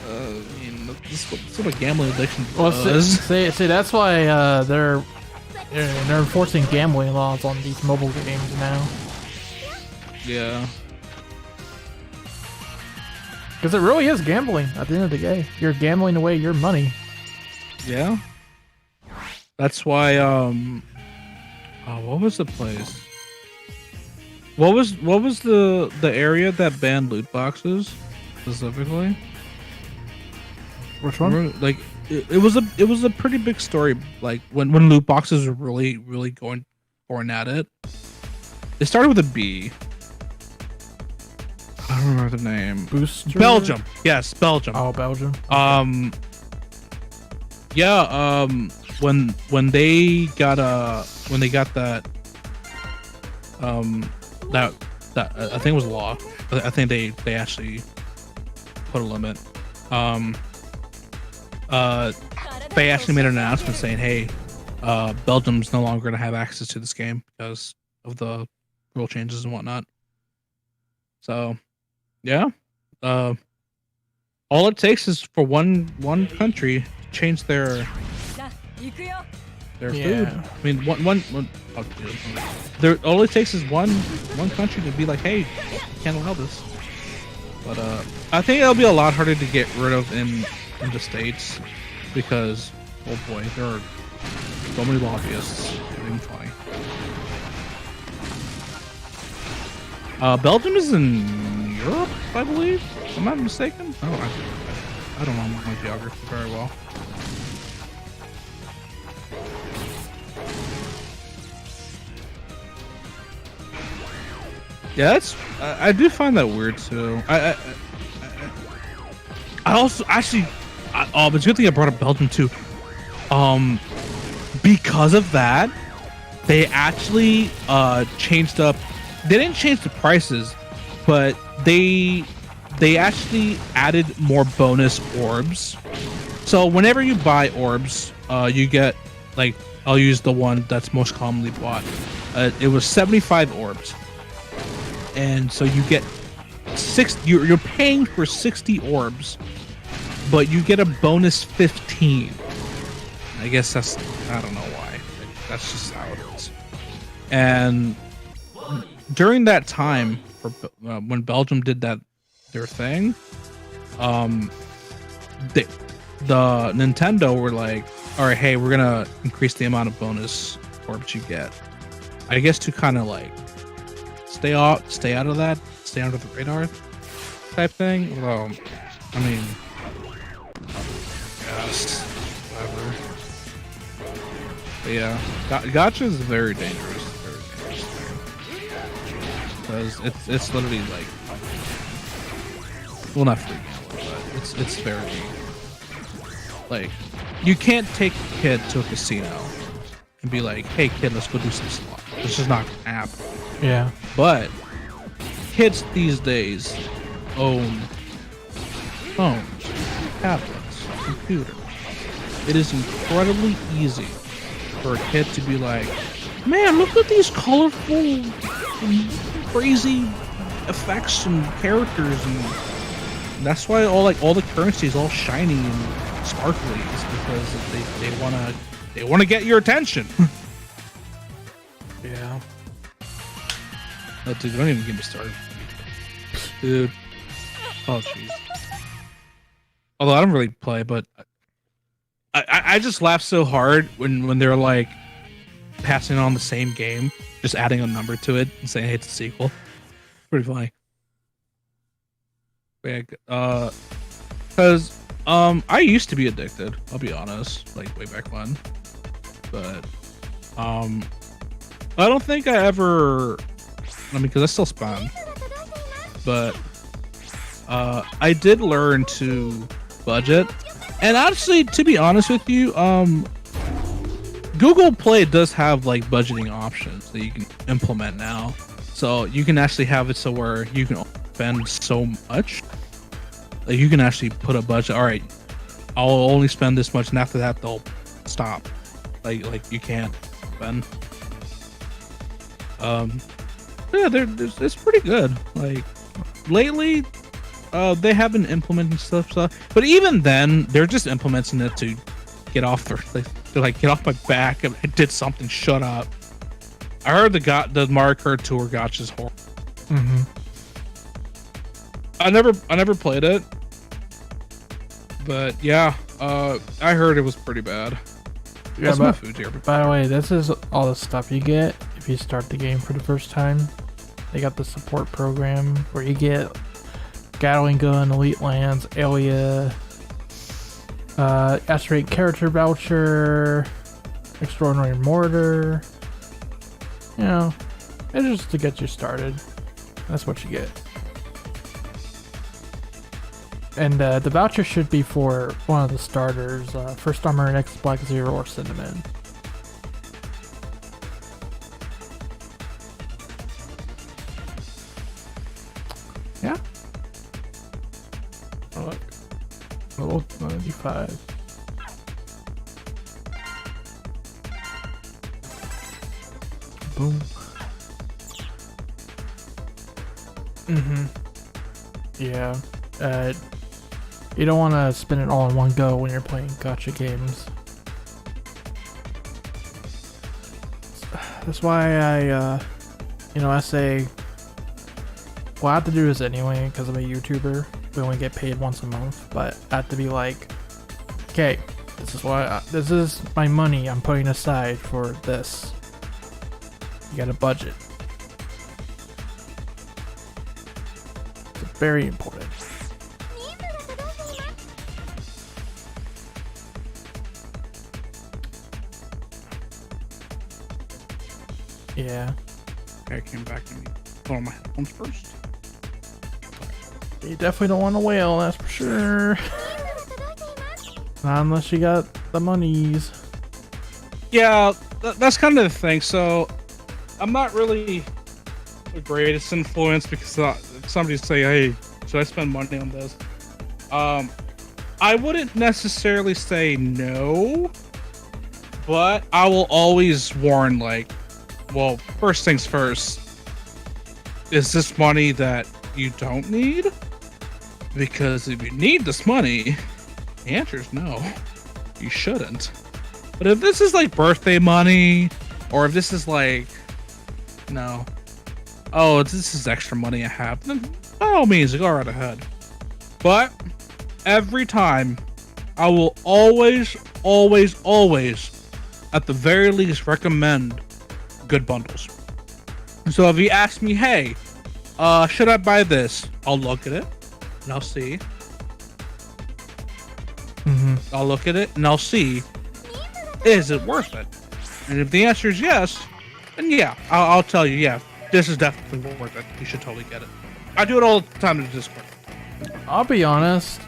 Speaker 3: I mean, this is what a gambling addiction does.
Speaker 1: See, that's why they're enforcing gambling laws on these mobile games now.
Speaker 3: Yeah.
Speaker 1: Because it really is gambling at the end of the day. You're gambling away your money.
Speaker 3: Yeah. That's why, oh, what was the place? What was the area that banned loot boxes specifically?
Speaker 1: Which one?
Speaker 3: Like, it was a pretty big story. Like when loot boxes were really going at it. It started with a B. I don't remember the name.
Speaker 1: Booster?
Speaker 3: Belgium. Yes, Belgium.
Speaker 1: Oh, Belgium.
Speaker 3: Yeah. When they got that I think it was a law. I think they actually put a limit. They actually made an announcement saying, "Hey, Belgium's no longer gonna have access to this game because of the rule changes and whatnot." So, yeah, all it takes is for one country to change their food. I mean, one there, all it takes is one country to be like, "Hey, you can't allow this." But I think it'll be a lot harder to get rid of in the States because, oh boy, there are so many lobbyists. It's even funny. Belgium is in Europe, I believe. Am I mistaken? Oh, I don't know my geography very well. Yeah, that's. I do find that weird too. I also actually. It's a good thing I brought up Belgium too. Because of that, they actually changed up. They didn't change the prices, but they actually added more bonus orbs. So whenever you buy orbs, you get, like, I'll use the one that's most commonly bought. It was 75 orbs, and so you get you're paying for 60 orbs, but you get a bonus 15. I guess that's I don't know why. That's just how it is. And during that time, for when Belgium did their thing, the Nintendo were like, all right, hey, we're gonna increase the amount of bonus orbs you get. I guess to kind of like stay out of that, stay under the radar type thing. Although, I mean, yes, whatever. But yeah, gacha is very dangerous thing because it's literally like, well, not free gambling, but it's very like, you can't take a kid to a casino and be like, hey kid, let's go do some slot. It's just not gonna happen.
Speaker 1: Yeah.
Speaker 3: But kids these days own phones, tablets, computers. It is incredibly easy for a kid to be like, man, look at these colorful, crazy effects and characters, and that's why all the currency is all shiny and sparkly, is because they wanna get your attention.
Speaker 1: Yeah.
Speaker 3: Oh, dude, don't even get me started. Dude. Oh, jeez. Although I don't really play, but I just laugh so hard when they're like passing on the same game, just adding a number to it and saying, hey, it's a sequel. Pretty funny. Because I used to be addicted, I'll be honest, like way back when. But I don't think I ever, I mean, because I still spawn, but I did learn to budget. And actually, to be honest with you, Google Play does have like budgeting options that you can implement now. So you can actually have it so where you can spend so much. Like you can actually put a budget. All right, I'll only spend this much, and after that they'll stop. Like you can't spend. Yeah, it's pretty good. Like lately, they have been implementing stuff, but even then, they're just implementing it to get off they're like, get off my back. I did something. Shut up. I heard the Mario Kart Tour gotcha's horrible.
Speaker 1: Mm-hmm.
Speaker 3: I never played it, but yeah, I heard it was pretty bad.
Speaker 1: Yeah,
Speaker 3: my food here.
Speaker 1: By the way, this is all the stuff you get if you start the game for the first time. They got the support program where you get Gatling Gun, Elite Lands, Alia, Asteroid Character Voucher, Extraordinary Mortar. You know, it's just to get you started. That's what you get. And the voucher should be for one of the starters, First Armor, X Black Zero, or Cinnamon. Yeah. Oh, look. Level 95. Boom. Mm-hmm. Yeah. You don't want to spend it all in one go when you're playing gacha games. That's why I say, well, I have to do this anyway because I'm a YouTuber. We only get paid once a month, but I have to be like, okay, this is my money I'm putting aside for this. You got a budget. It's very important. Yeah.
Speaker 3: I came back and put on my headphones first.
Speaker 1: You definitely don't want to whale, that's for sure. Not unless you got the monies.
Speaker 3: Yeah, that's kind of the thing. So, I'm not really the greatest influence because somebody say, hey, should I spend money on this? I wouldn't necessarily say no, but I will always warn, like, well, first things first, is this money that you don't need? Because if you need this money, the answer is no, you shouldn't. But if this is like birthday money, or if this is like, no, oh, this is extra money I have, then by all means, go right ahead. But every time, I will always, at the very least, recommend good bundles. So if you ask me, hey, should I buy this? I'll look at it and I'll see. I'll look at it and I'll see, is it worth it? And if the answer is yes, then yeah, I'll tell you, yeah, this is definitely worth it. You should totally get it. I do it all the time in the Discord.
Speaker 1: I'll be honest.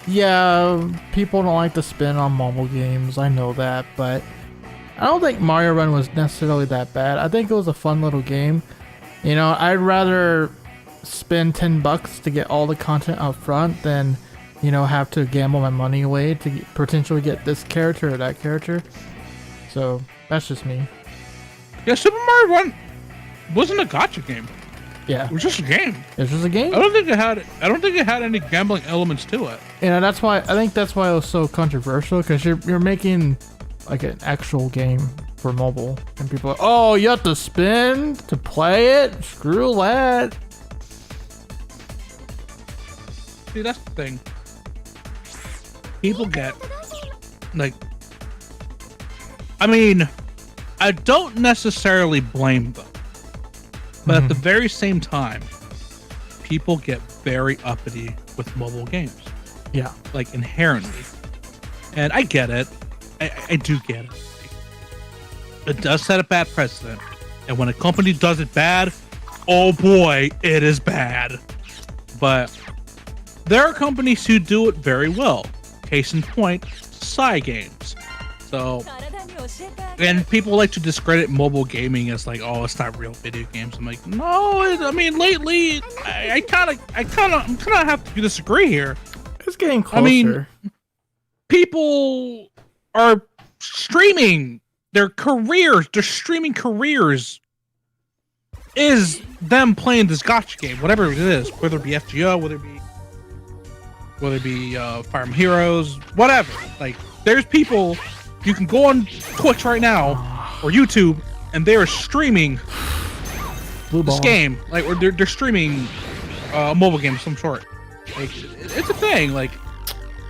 Speaker 1: Yeah, people don't like to spin on mobile games. I know that, but I don't think Mario Run was necessarily that bad. I think it was a fun little game. You know, I'd rather spend $10 to get all the content up front than, you know, have to gamble my money away to potentially get this character or that character. So that's just me.
Speaker 3: Yeah, Super Mario Run wasn't a gacha game.
Speaker 1: Yeah,
Speaker 3: It was just a game.
Speaker 1: it's just a game.
Speaker 3: I don't think it had any gambling elements to it.
Speaker 1: And that's why I think that's why it was so controversial, because you're making like an actual game for mobile, and people are, oh, you have to spin to play it. Screw that.
Speaker 3: See, that's the thing. People get like, I mean, I don't necessarily blame them, but at the very same time, people get very uppity with mobile games,
Speaker 1: Yeah.
Speaker 3: like inherently. And I get it. I do get it. It does set a bad precedent. And when a company does it bad, oh boy, it is bad. But there are companies who do it very well. Case in point, Cygames. So, and people like to discredit mobile gaming as like, oh, it's not real video games. I'm like, no, I mean, lately, I'm kind of have to disagree here.
Speaker 1: It's getting closer.
Speaker 3: I mean, people are streaming their streaming careers is them playing this gacha game, whatever it is, whether it be FGO, whether it be Fire Emblem Heroes, whatever. Like, there's people, you can go on Twitch right now or YouTube, and they are streaming this game, like, or they're streaming a mobile game of some sort. Like, it's a thing. Like,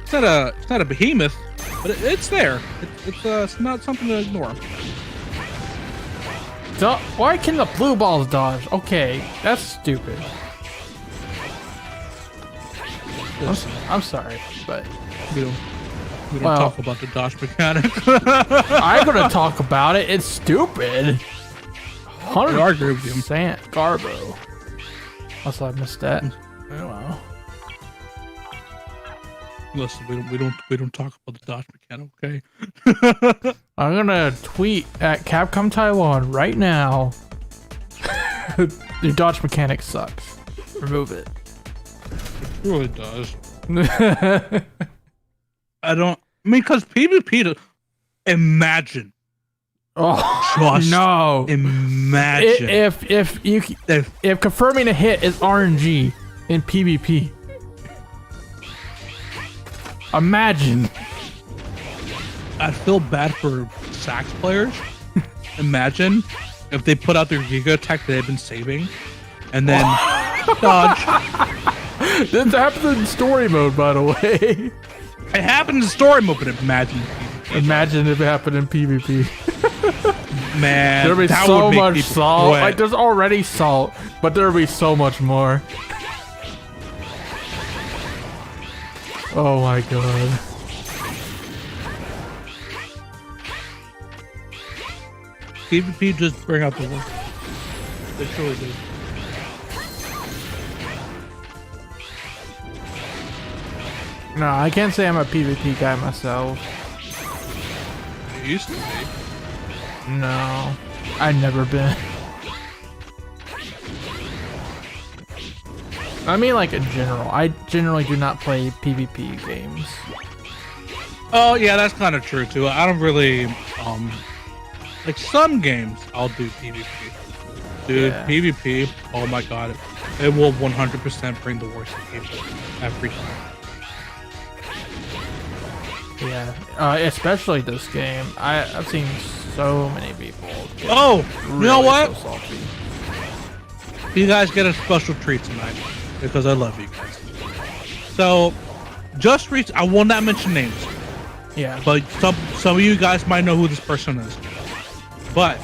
Speaker 3: it's not a behemoth, but it's there. It's not something to ignore.
Speaker 1: Why can the blue balls dodge? Okay, that's stupid. I'm sorry, but
Speaker 3: We don't
Speaker 1: Well,
Speaker 3: talk about the dodge mechanic.
Speaker 1: I'm gonna talk about it. It's stupid.
Speaker 3: I agree with you.
Speaker 1: 100% Garbo. Also, I missed that. Oh wow.
Speaker 3: Listen, we don't talk about the dodge mechanic, okay?
Speaker 1: I'm gonna tweet at Capcom Taiwan right now. Your dodge mechanic sucks. Remove it.
Speaker 3: It really does. Because PvP, imagine.
Speaker 1: Oh
Speaker 3: Just
Speaker 1: no!
Speaker 3: Imagine.
Speaker 1: If confirming a hit is RNG in PvP. Imagine.
Speaker 3: I feel bad for Sax players. Imagine if they put out their Giga attack that they've been saving, and then dodge.
Speaker 1: This happens in story mode, by the way.
Speaker 3: It happened in story mode, but imagine.
Speaker 1: Imagine if it happened in PvP.
Speaker 3: Man,
Speaker 1: There'll be
Speaker 3: that
Speaker 1: so
Speaker 3: would make
Speaker 1: much
Speaker 3: me
Speaker 1: salt.
Speaker 3: sweat.
Speaker 1: Like, there's already salt, but there'll be so much more. Oh my god.
Speaker 3: PvP just bring out the work. They truly do.
Speaker 1: No, I can't say I'm a PvP guy myself.
Speaker 3: It used to be.
Speaker 1: No, I've never been. I mean, like, in general. I generally do not play PvP games.
Speaker 3: Oh yeah, that's kind of true too. I don't really like some games I'll do PvP. Dude,
Speaker 1: Yeah.
Speaker 3: PvP, oh my god. It will 100% bring the worst of people every time.
Speaker 1: Yeah, especially this game. I've seen so many people. Get
Speaker 3: Oh, you know
Speaker 1: really
Speaker 3: what?
Speaker 1: so salty.
Speaker 3: You guys get a special treat tonight because I love you guys. So, just reach. I will not mention names,
Speaker 1: Yeah,
Speaker 3: but some of you guys might know who this person is. But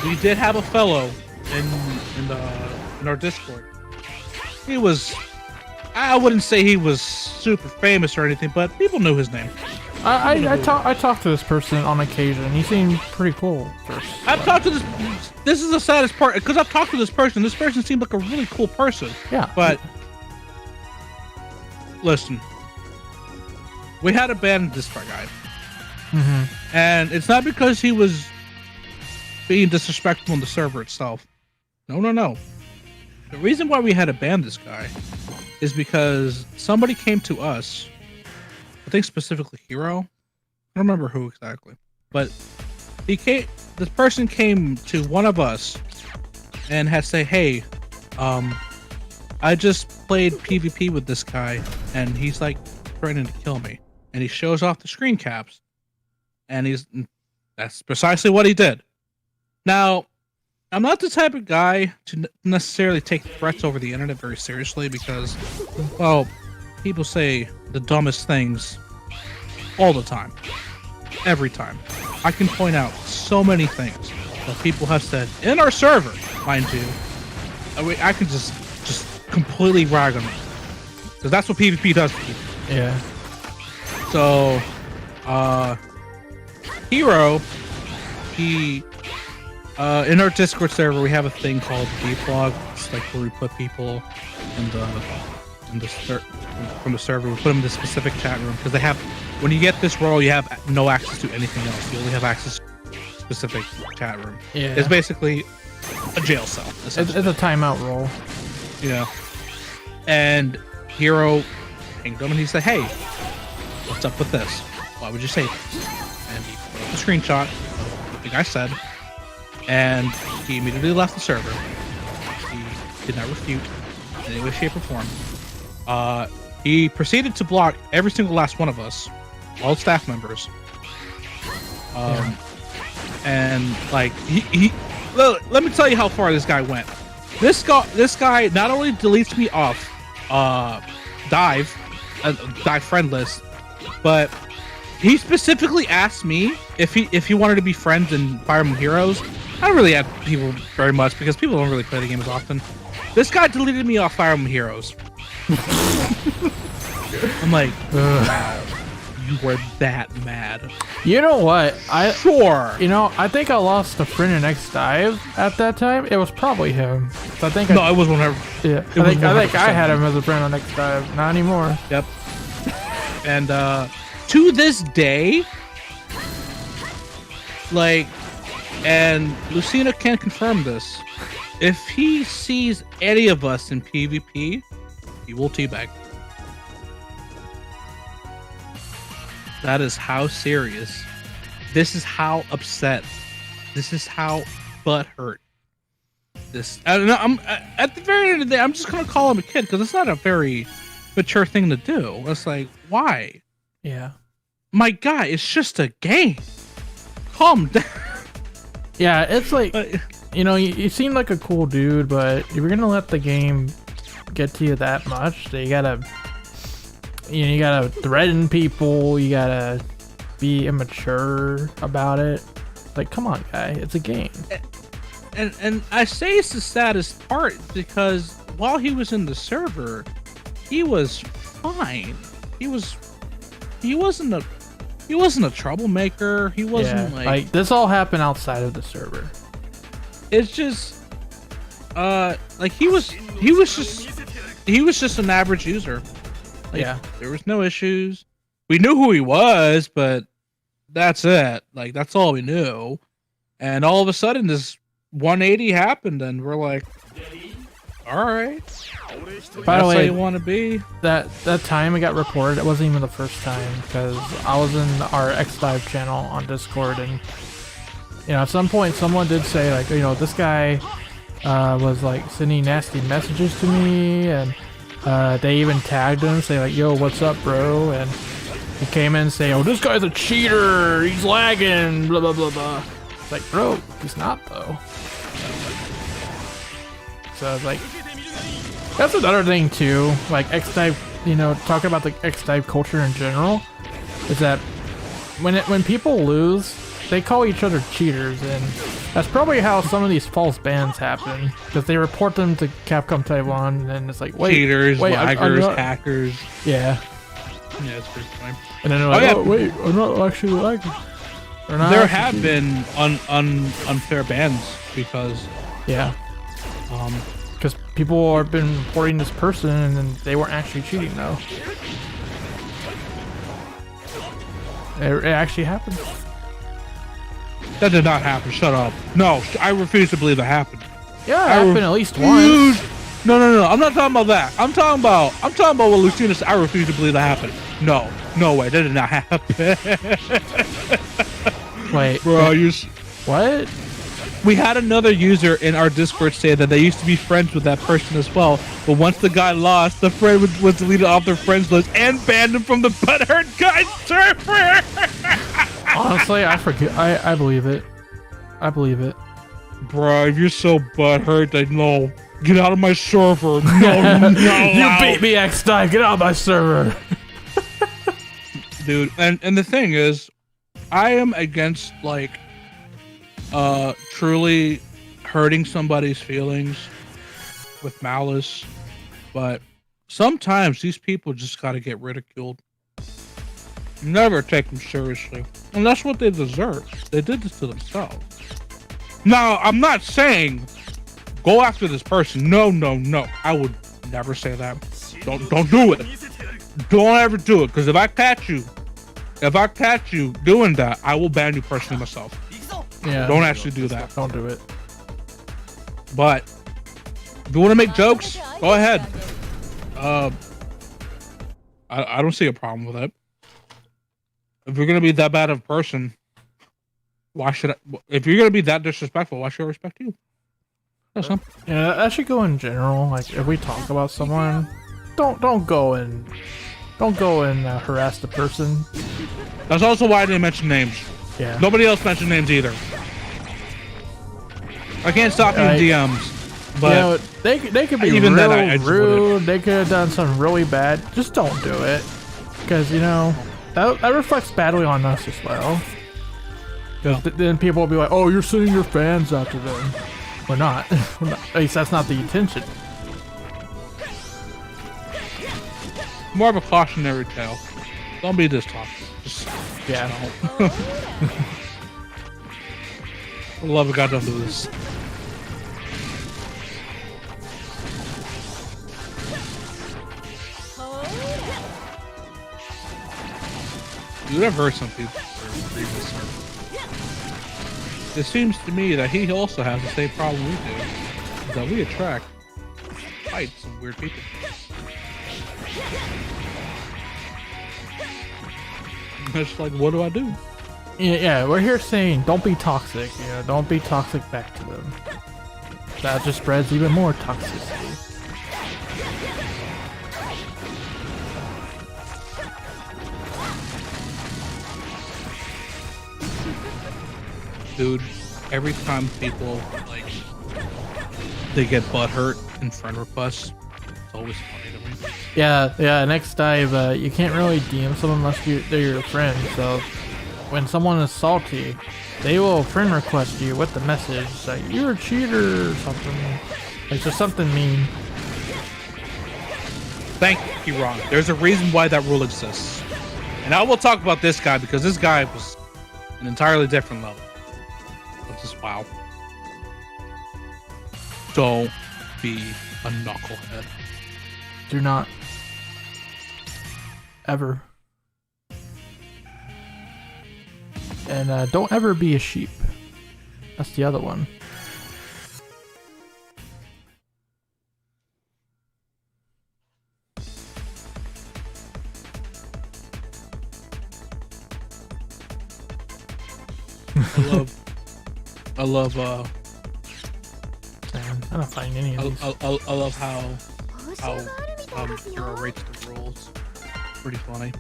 Speaker 3: we did have a fellow in our Discord. He was. I wouldn't say he was super famous or anything, but people knew his name.
Speaker 1: I talked to this person on occasion. He seemed pretty cool.
Speaker 3: I've talked to this. This is the saddest part because I've talked to this person. This person seemed like a really cool person.
Speaker 1: Yeah,
Speaker 3: But listen, we had a ban this guy, and it's not because he was being disrespectful on the server itself. No, no, no. The reason why we had to ban this guy is because somebody came to us. I think specifically Hero. I don't remember who exactly, but this person came to one of us and had say, "Hey, I just played PvP with this guy, and he's like threatening to kill me." And he shows off the screen caps, and that's precisely what he did. Now, I'm not the type of guy to necessarily take threats over the internet very seriously because, well, people say the dumbest things all the time, every time. I can point out so many things that people have said in our server, mind you. I can just completely rag on them because that's what PvP does to people.
Speaker 1: yeah.
Speaker 3: So, Hero, he, in our Discord server, we have a thing called DiVE. It's like where we put people from the server. We put them in this specific chat room because they have. When you get this role, you have no access to anything else. You only have access to a specific chat room.
Speaker 1: Yeah.
Speaker 3: It's basically a jail cell.
Speaker 1: It's a timeout role.
Speaker 3: Yeah. And Hero pinged him and he said, "Hey, what's up with this? Why would you say this?" And he put up a screenshot of what the guy said, and he immediately left the server. He did not refute in any way, shape, or form. He proceeded to block every single last one of us, all staff members. And like he let me tell you how far this guy went. This guy not only deletes me off DiVE friend list, but he specifically asked me if he wanted to be friends in Fire Emblem Heroes. I don't really add people very much because people don't really play the game as often. This guy deleted me off Fire Emblem Heroes. I'm like, wow, you were that mad.
Speaker 1: You know what?
Speaker 3: Sure.
Speaker 1: You know, I think I lost a friend in DiVE at that time. It was probably him. So I think
Speaker 3: No, it was 100.
Speaker 1: Yeah, I think I had him as a friend on DiVE. Not anymore.
Speaker 3: Yep. And to this day, like, and Lucina can confirm this. If he sees any of us in PvP, he will teabag. That is how serious. This is how upset. This is how butthurt. I don't know. I'm at the very end of the day. I'm just gonna call him a kid because it's not a very mature thing to do. It's like, why?
Speaker 1: Yeah.
Speaker 3: My guy, it's just a game. Calm down.
Speaker 1: Yeah, it's like, you know, you seem like a cool dude, but if you're gonna let the game get to you that much, you gotta threaten people. You gotta be immature about it. Like, come on, guy, it's a game.
Speaker 3: And I say it's the saddest part because while he was in the server, he was fine. He wasn't a troublemaker. He wasn't
Speaker 1: like this all happened outside of the server.
Speaker 3: It's just like he was just an average user. Like,
Speaker 1: Yeah.
Speaker 3: There was no issues. We knew who he was, but that's it. Like, that's all we knew. And all of a sudden this 180 happened and we're like, all right.
Speaker 1: By the way,
Speaker 3: how you want to be.
Speaker 1: that time it got reported. It wasn't even the first time because I was in our DiVE channel on Discord, and you know, at some point someone did say, like, you know, this guy was like sending nasty messages to me, and they even tagged him, say like, yo, what's up, bro? And he came in and say, "Oh, this guy's a cheater. He's lagging." Blah blah blah blah. It's like, bro, he's not though. So it's like, that's another thing too. Like X-Dive, you know, talking about the X-Dive culture in general, is that when people lose, they call each other cheaters, and that's probably how some of these false bans happen, because they report them to Capcom Taiwan, and then it's like, wait,
Speaker 3: cheaters,
Speaker 1: wait,
Speaker 3: laggers,
Speaker 1: not,
Speaker 3: hackers.
Speaker 1: Yeah.
Speaker 3: Yeah, it's pretty funny.
Speaker 1: And then they're like, oh, wait, I'm not actually lagging.
Speaker 3: There have been unfair bans because
Speaker 1: because people have been reporting this person and then they weren't actually cheating though. It actually happened.
Speaker 3: That did not happen. Shut up. No, I refuse to believe that happened.
Speaker 1: Yeah, it happened at least once.
Speaker 3: No. I'm not talking about that. I'm talking about what Lucina said. I refuse to believe that happened. No way. That did not happen.
Speaker 1: Wait,
Speaker 3: bro,
Speaker 1: what?
Speaker 3: We had another user in our Discord say that they used to be friends with that person as well, but once the guy lost, the friend was deleted off their friends list and banned him from the Butthurt Guys server.
Speaker 1: Honestly, I forget. I believe it. I believe it.
Speaker 3: Bro, you're so butthurt. I know. Get out of my server. No.
Speaker 1: You beat me, X-Dive. Get out of my server.
Speaker 3: Dude, and the thing is, I am against, like, truly hurting somebody's feelings with malice, but sometimes these people just gotta get ridiculed. Never take them seriously. And that's what they deserve. They did this to themselves. Now, I'm not saying go after this person. No. I would never say that. Don't do it. Don't ever do it, because if I catch you doing that, I will ban you personally myself.
Speaker 1: Yeah.
Speaker 3: Don't actually do that.
Speaker 1: Don't do it.
Speaker 3: But if you want to make jokes, go ahead. I don't see a problem with it. If you're gonna be that bad of a person, why should I? If you're gonna be that disrespectful, why should I respect you? That's something.
Speaker 1: Yeah, that should go in general. Like, if we talk about someone, don't go and harass the person.
Speaker 3: That's also why I didn't mention names.
Speaker 1: Yeah.
Speaker 3: Nobody else mentioned names either. I can't stop you in DMs, but
Speaker 1: you know, they could be
Speaker 3: even
Speaker 1: real
Speaker 3: then, I
Speaker 1: rude. They could have done something really bad. Just don't do it, because you know that reflects badly on us as well.
Speaker 3: Yeah.
Speaker 1: Then people will be like, "Oh, you're sending your fans out to them." We're not. We're not. At least that's not the intention.
Speaker 3: more of a cautionary tale. Don't be this toxic. Just,
Speaker 1: yeah.
Speaker 3: For the love of God, don't do this. You've never heard some people previous server. It seems to me that he also has the same problem we do, that we attract quite some weird people. It's like, what do I do?
Speaker 1: Yeah, we're here saying don't be toxic. You know, don't be toxic back to them. That just spreads even more toxicity.
Speaker 3: Dude, every time people like they get butthurt in friend requests, it's always funny to me.
Speaker 1: Yeah. Next dive, you can't really DM someone unless they're your friend. So when someone is salty, they will friend request you with the message like you're a cheater or something. Like just something mean.
Speaker 3: Thank you, Ron. There's a reason why that rule exists, and I will talk about this guy because this guy was an entirely different level. Just wow. Don't be a knucklehead.
Speaker 1: Do not ever. And don't ever be a sheep. That's the other one.
Speaker 3: I love
Speaker 1: Man, I don't find any of these.
Speaker 3: I love how Hero rates the rules. Pretty funny.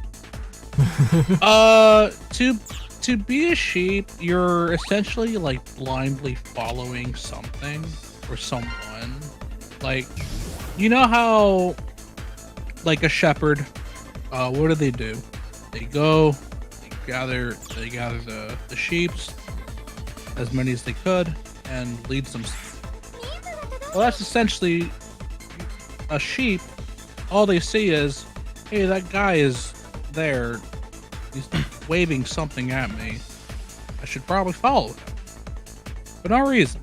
Speaker 3: To be a sheep, you're essentially like blindly following something or someone. Like, you know how, like a shepherd, what do? They go, they gather the sheeps, as many as they could, and leads them. Well, that's essentially a sheep. All they see is, hey, that guy is there. He's waving something at me. I should probably follow him. For no reason.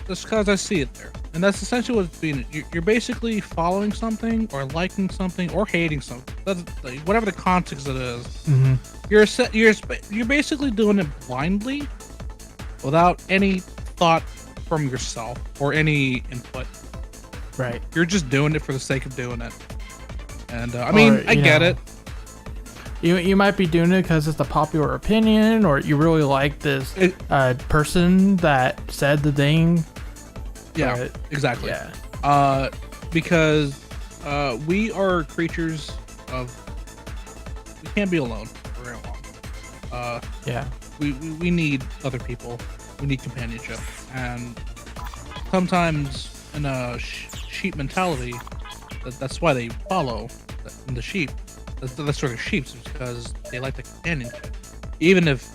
Speaker 3: Just because I see it there. And that's essentially what it's being. You're basically following something, or liking something, or hating something. That's like, whatever the context it is.
Speaker 1: Mm-hmm.
Speaker 3: You're basically doing it blindly, without any thought from yourself or any input.
Speaker 1: Right.
Speaker 3: You're just doing it for the sake of doing it. And I mean, I get it.
Speaker 1: You might be doing it because it's a popular opinion, or you really like this person that said the thing.
Speaker 3: Yeah,
Speaker 1: but,
Speaker 3: exactly.
Speaker 1: Yeah.
Speaker 3: Because we are creatures of. We can't be alone for very long.
Speaker 1: Yeah.
Speaker 3: We need other people. We need companionship, and sometimes in a sheep mentality, that's why they follow the sheep. That's sort of sheep, because they like the companionship, even if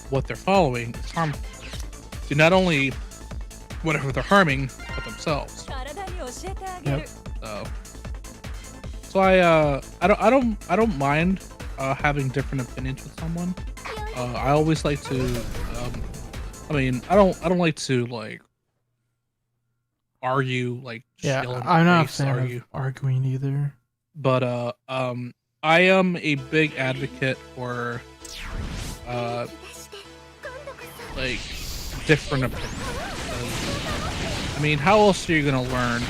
Speaker 3: what they're following is harmful to not only whatever they're harming, but themselves.
Speaker 1: Yep.
Speaker 3: So I don't mind having different opinions with someone. I always like to. I mean, I don't like to like argue, like
Speaker 1: Yeah,
Speaker 3: chill in
Speaker 1: I'm not a
Speaker 3: face,
Speaker 1: fan
Speaker 3: argue.
Speaker 1: of arguing either.
Speaker 3: But I am a big advocate for like different opinions. I mean, how else are you gonna learn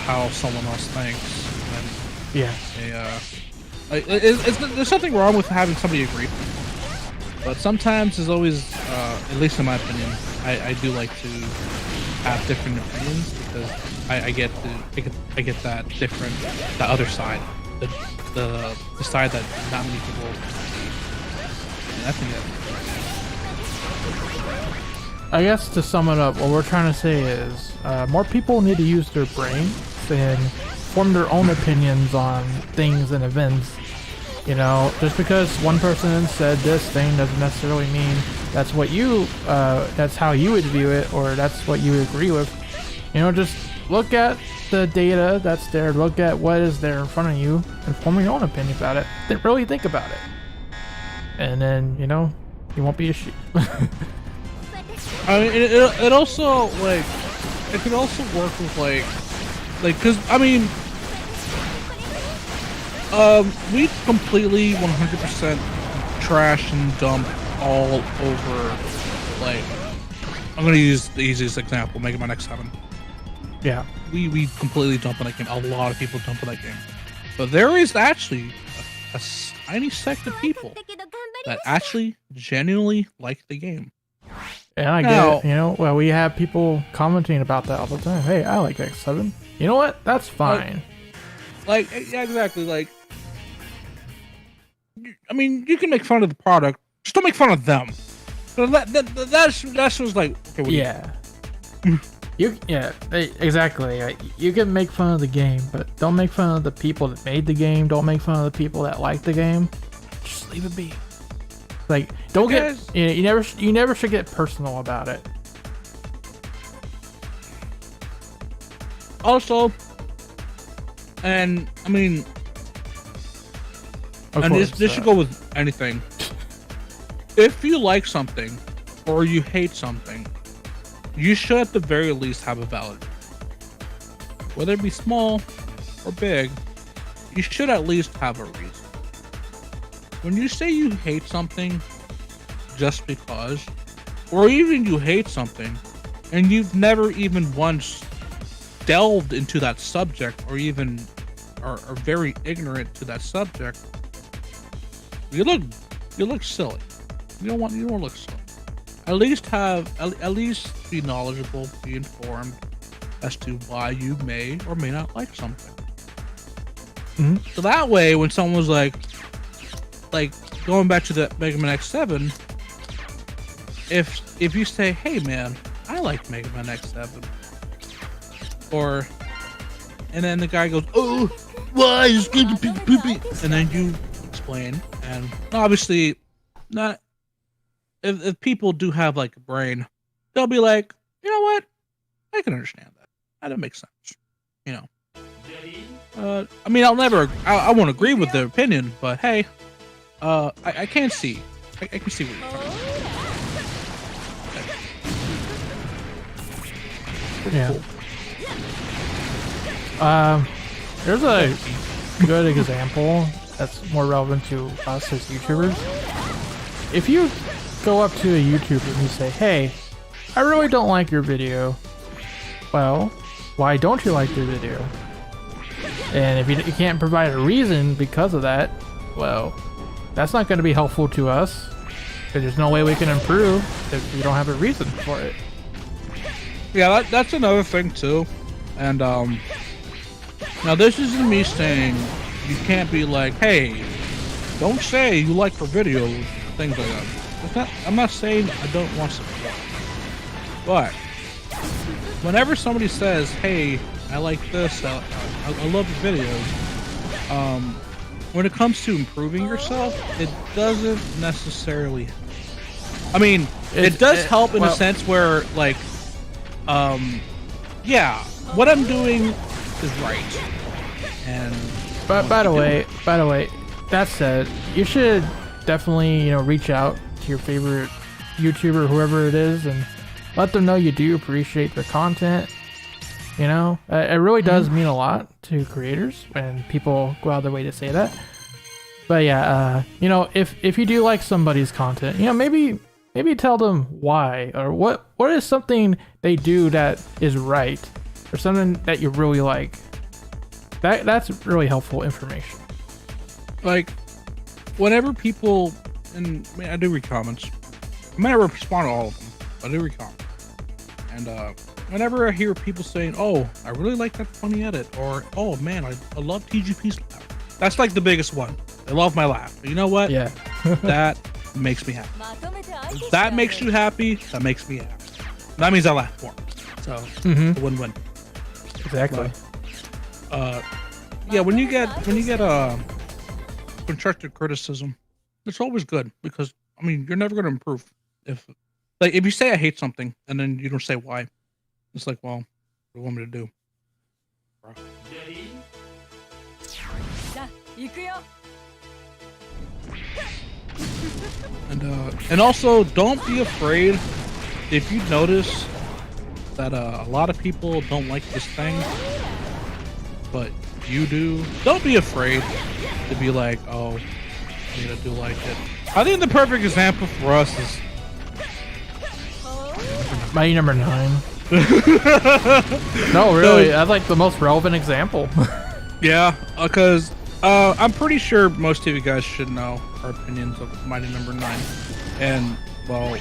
Speaker 3: how someone else thinks?
Speaker 1: Yeah.
Speaker 3: There's something wrong with having somebody agree, but sometimes there's always, at least in my opinion, I do like to have different opinions, because I get that different, the other side, the side that not many people see. And I think that.
Speaker 1: I guess to sum it up, what we're trying to say is more people need to use their brains and form their own opinions on things and events. You know, just because one person said this thing doesn't necessarily mean that's what you, that's how you would view it, or that's what you agree with. You know, just look at the data that's there, look at what is there in front of you, and form your own opinion about it. Then really think about it. And then, you know, you won't be a sheep.
Speaker 3: I mean, it also, like, it can also work with, like, cause, I mean, we completely 100% trash and dump all over, like, I'm gonna use the easiest example, Mega Man X7.
Speaker 1: Yeah.
Speaker 3: We completely dump on that game. A lot of people dump on that game. But there is actually a tiny sect of people that actually genuinely like the game.
Speaker 1: And I get it, you know, well, we have people commenting about that all the time. Hey, I like X7. You know what? That's fine.
Speaker 3: Like, yeah, exactly. Like, I mean, you can make fun of the product, just don't make fun of them. So that's just like, okay,
Speaker 1: yeah. Exactly. Like, you can make fun of the game, but don't make fun of the people that made the game. Don't make fun of the people that like the game. Just leave it be. Like, don't get, you know, you never should get personal about it.
Speaker 3: Also, and I mean, and this should go with anything. If you like something or you hate something, you should at the very least have a valid reason. Whether it be small or big, you should at least have a reason. When you say you hate something just because, or even you hate something and you've never even once delved into that subject, or even are very ignorant to that subject, you look silly. You don't want to look silly. At least be knowledgeable, be informed as to why you may or may not like something.
Speaker 1: Mm-hmm.
Speaker 3: So that way, when someone's like, like going back to the Mega Man X7, if you say, hey man, I like Mega Man X7, or and then the guy goes, oh, why is good poopy, and then you explain, and obviously not if people do have like a brain, they'll be like, you know what, I can understand that. That makes sense, you know. I mean, I won't agree with their opinion, but hey, I can see, I can see what you're talking about.
Speaker 1: Yeah. There's a good example that's more relevant to us as YouTubers. If you go up to a YouTuber and you say, hey, I really don't like your video. Well, why don't you like your video? And if you can't provide a reason because of that, well, that's not going to be helpful to us. Because there's no way we can improve if we don't have a reason for it.
Speaker 3: Yeah, that's another thing too. And now this isn't me saying you can't be like, hey, don't say you like her video, things like that. I'm not saying I don't want support. But whenever somebody says, hey, I like this, I love your videos, when it comes to improving yourself, it doesn't necessarily, I mean, it does help in a sense where, like, yeah, what I'm doing is right. And
Speaker 1: but by the way, that said, you should definitely, reach out to your favorite YouTuber, whoever it is, and let them know you do appreciate their content. It really does mean a lot to creators when people go out of their way to say that. But yeah, if you do like somebody's content, maybe tell them why, or what is something they do that is right, or something that you really like. That's really helpful information.
Speaker 3: Like, whenever people, and I mean, I do read comments. I may not respond to all of them, but I do read comments. And whenever I hear people saying, oh, I really like that funny edit, or oh man, I love TGP's laugh. That's like the biggest one. I love my laugh. But you know what?
Speaker 1: Yeah.
Speaker 3: That makes me happy. If that makes you happy, that makes me happy. That means I laugh more. So, it's a win-win.
Speaker 1: Exactly.
Speaker 3: But, yeah, when you get constructive criticism, it's always good, because I mean, you're never going to improve if you say I hate something and then you don't say why. It's like, well, what do you want me to do? And also, don't be afraid if you notice that a lot of people don't like this thing, but you do. Don't be afraid to be like, oh, I mean, I do like it. I think the perfect example for us is
Speaker 1: My number 9. No, really, that's like the most relevant example.
Speaker 3: Yeah, because I'm pretty sure most of you guys should know our opinions of Mighty Number 9. And, well,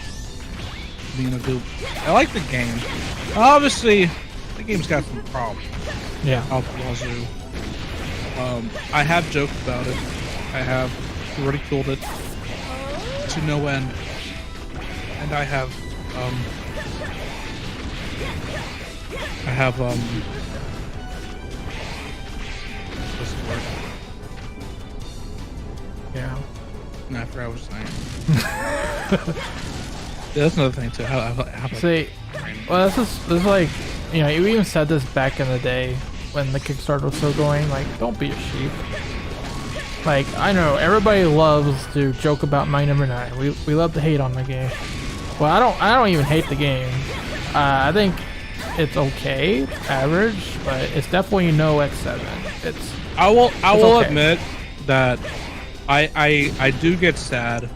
Speaker 3: being a dude, I like the game. Obviously, the game's got some problems.
Speaker 1: Yeah.
Speaker 3: Out the wazoo. I have joked about it. I have ridiculed it to no end. And I have, what's the word?
Speaker 1: Yeah.
Speaker 3: No, I forgot what I was saying. Yeah, that's another thing too.
Speaker 1: See, well, this is like, you even said this back in the day when the Kickstarter was still going. Like, don't be a sheep. Like, I know everybody loves to joke about My Number 9. We love to hate on the game. Well, I don't even hate the game. I think it's okay, average, but it's definitely no X7.
Speaker 3: I will
Speaker 1: okay.
Speaker 3: admit that I do get sad,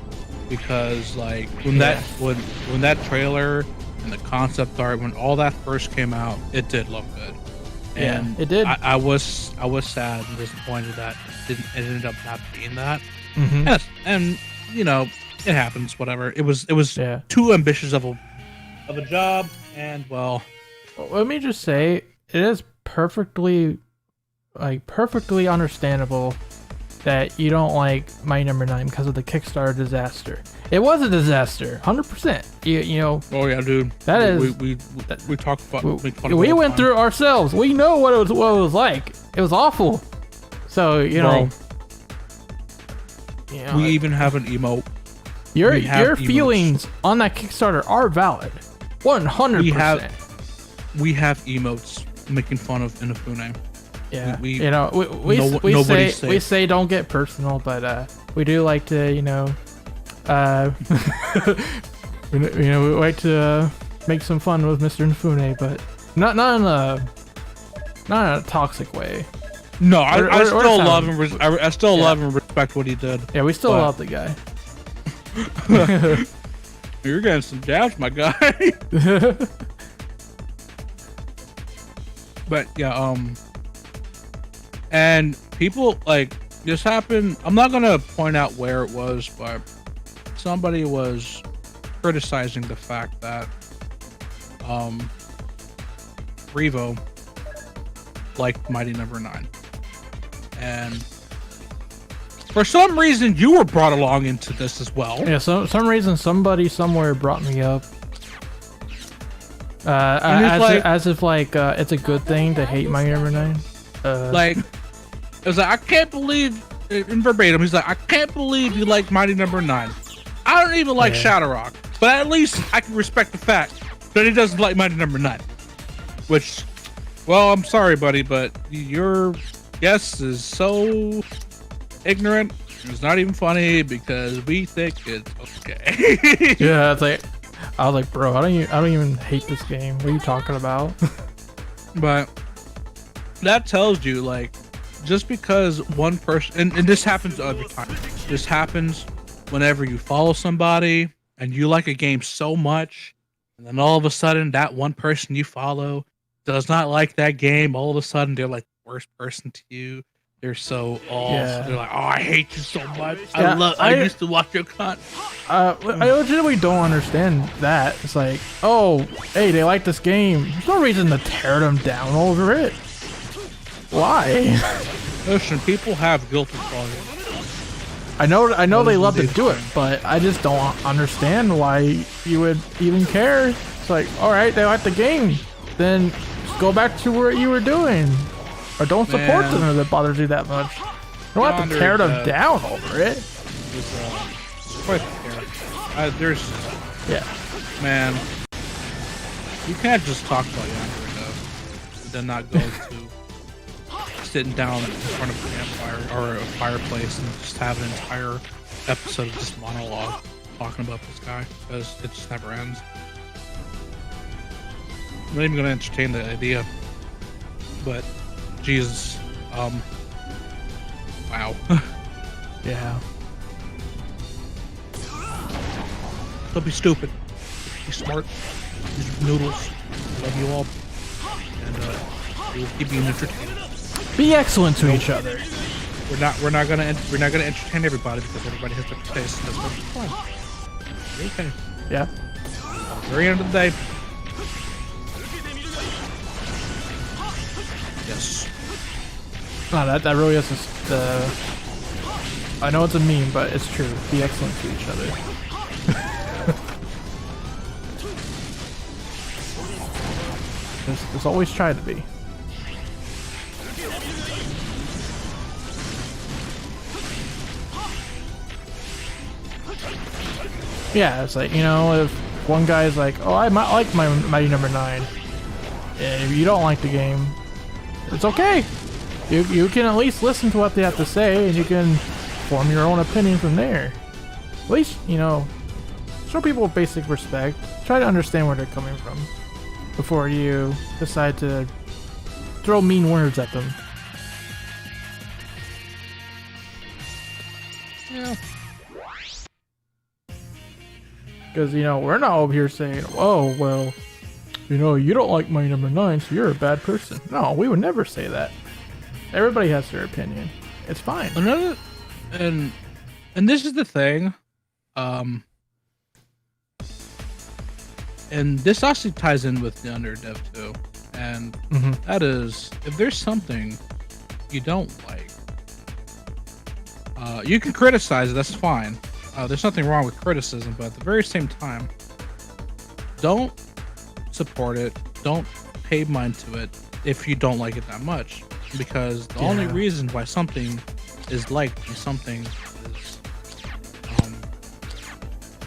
Speaker 3: because like when that trailer and the concept art, when all that first came out, it did look good. And
Speaker 1: yeah, it did.
Speaker 3: I was sad and disappointed that it ended up not being that.
Speaker 1: Mm-hmm.
Speaker 3: And it happens. Whatever. It was
Speaker 1: yeah.
Speaker 3: too ambitious of a job. And well,
Speaker 1: let me just say, it is perfectly understandable that you don't like Mighty Number 9 because of the Kickstarter disaster. It was a disaster, 100%. You know.
Speaker 3: Oh yeah, dude.
Speaker 1: That is.
Speaker 3: We talk about.
Speaker 1: We went through it ourselves. We know what it was like. It was awful. So you know. You know,
Speaker 3: we even have an emote.
Speaker 1: Your feelings on that Kickstarter are valid, 100%.
Speaker 3: We have emotes making fun of Inafune.
Speaker 1: Yeah, you know, we say don't get personal, but we do like to, you know, we like to make some fun with Mr. Inafune, but not in a toxic way.
Speaker 3: No, I still love him. I still love and respect what he did.
Speaker 1: Yeah, we still love the guy.
Speaker 3: You're getting some jabs, my guy. But yeah, and people like this happened. I'm not gonna point out where it was, but somebody was criticizing the fact that Revo liked Mighty Number 9, and for some reason you were brought along into this as well.
Speaker 1: Yeah, some reason somebody somewhere brought me up. As if it's a good thing to hate Mighty Number 9.
Speaker 3: Like, it was like, I can't believe, in verbatim, he's like, I can't believe you like Mighty Number 9. I don't even like ShadowRock, but at least I can respect the fact that he doesn't like Mighty Number 9. Which, well, I'm sorry, buddy, but your guess is so ignorant. It's not even funny because we think it's okay.
Speaker 1: Yeah, it's like, I was like, bro, I don't even hate this game. What are you talking about?
Speaker 3: But that tells you, like, just because one person, and this happens every time. This happens whenever you follow somebody and you like a game so much, and then all of a sudden that one person you follow does not like that game. All of a sudden they're like the worst person to you. They're so off. Yeah. They're like, oh, I hate you so much.
Speaker 1: Yeah,
Speaker 3: I used to watch your content.
Speaker 1: I legitimately don't understand that. It's like, oh, hey, they like this game. There's no reason to tear them down over it. Why?
Speaker 3: Listen, people have guilty pleasure.
Speaker 1: I know they love to do it, but I just don't understand why you would even care. It's like, all right, they like the game, then just go back to what you were doing. Or don't support them if it bothers you that much. You don't have to tear them down over it.
Speaker 3: Man, you can't just talk about Yonder enough and then not go to sitting down in front of a campfire or a fireplace and just have an entire episode of just monologue talking about this guy, because it just never ends. I'm not even gonna entertain the idea, but Jesus, wow.
Speaker 1: Yeah.
Speaker 3: Don't be stupid. Be smart. Use noodles. Love you all. And we'll keep being entertained.
Speaker 1: Be excellent to each other.
Speaker 3: We're not gonna entertain everybody because everybody has their taste. That's what's fun. Okay.
Speaker 1: Yeah.
Speaker 3: At the very end of the day. Yes.
Speaker 1: No, that really is just I know it's a meme, but it's true. Be excellent to each other. There's always tried to be. Yeah, it's like, you know, if one guy's like, oh, I might like my Mighty Number 9, and if you don't like the game, it's okay. You can at least listen to what they have to say, and you can form your own opinion from there. At least, you know, show people basic respect. Try to understand where they're coming from before you decide to throw mean words at them.
Speaker 3: Yeah.
Speaker 1: Because, you know, we're not over here saying, oh, well, you know, you don't like Mighty Number 9, so you're a bad person. No, we would never say that. Everybody has their opinion. It's fine.
Speaker 3: And this is the thing, and this actually ties in with the underdev too, and that is, if there's something you don't like, You can criticize it, that's fine. There's nothing wrong with criticism, but at the very same time, don't support it. Don't pay mind to it if you don't like it that much. Because the only reason why something is liked and something is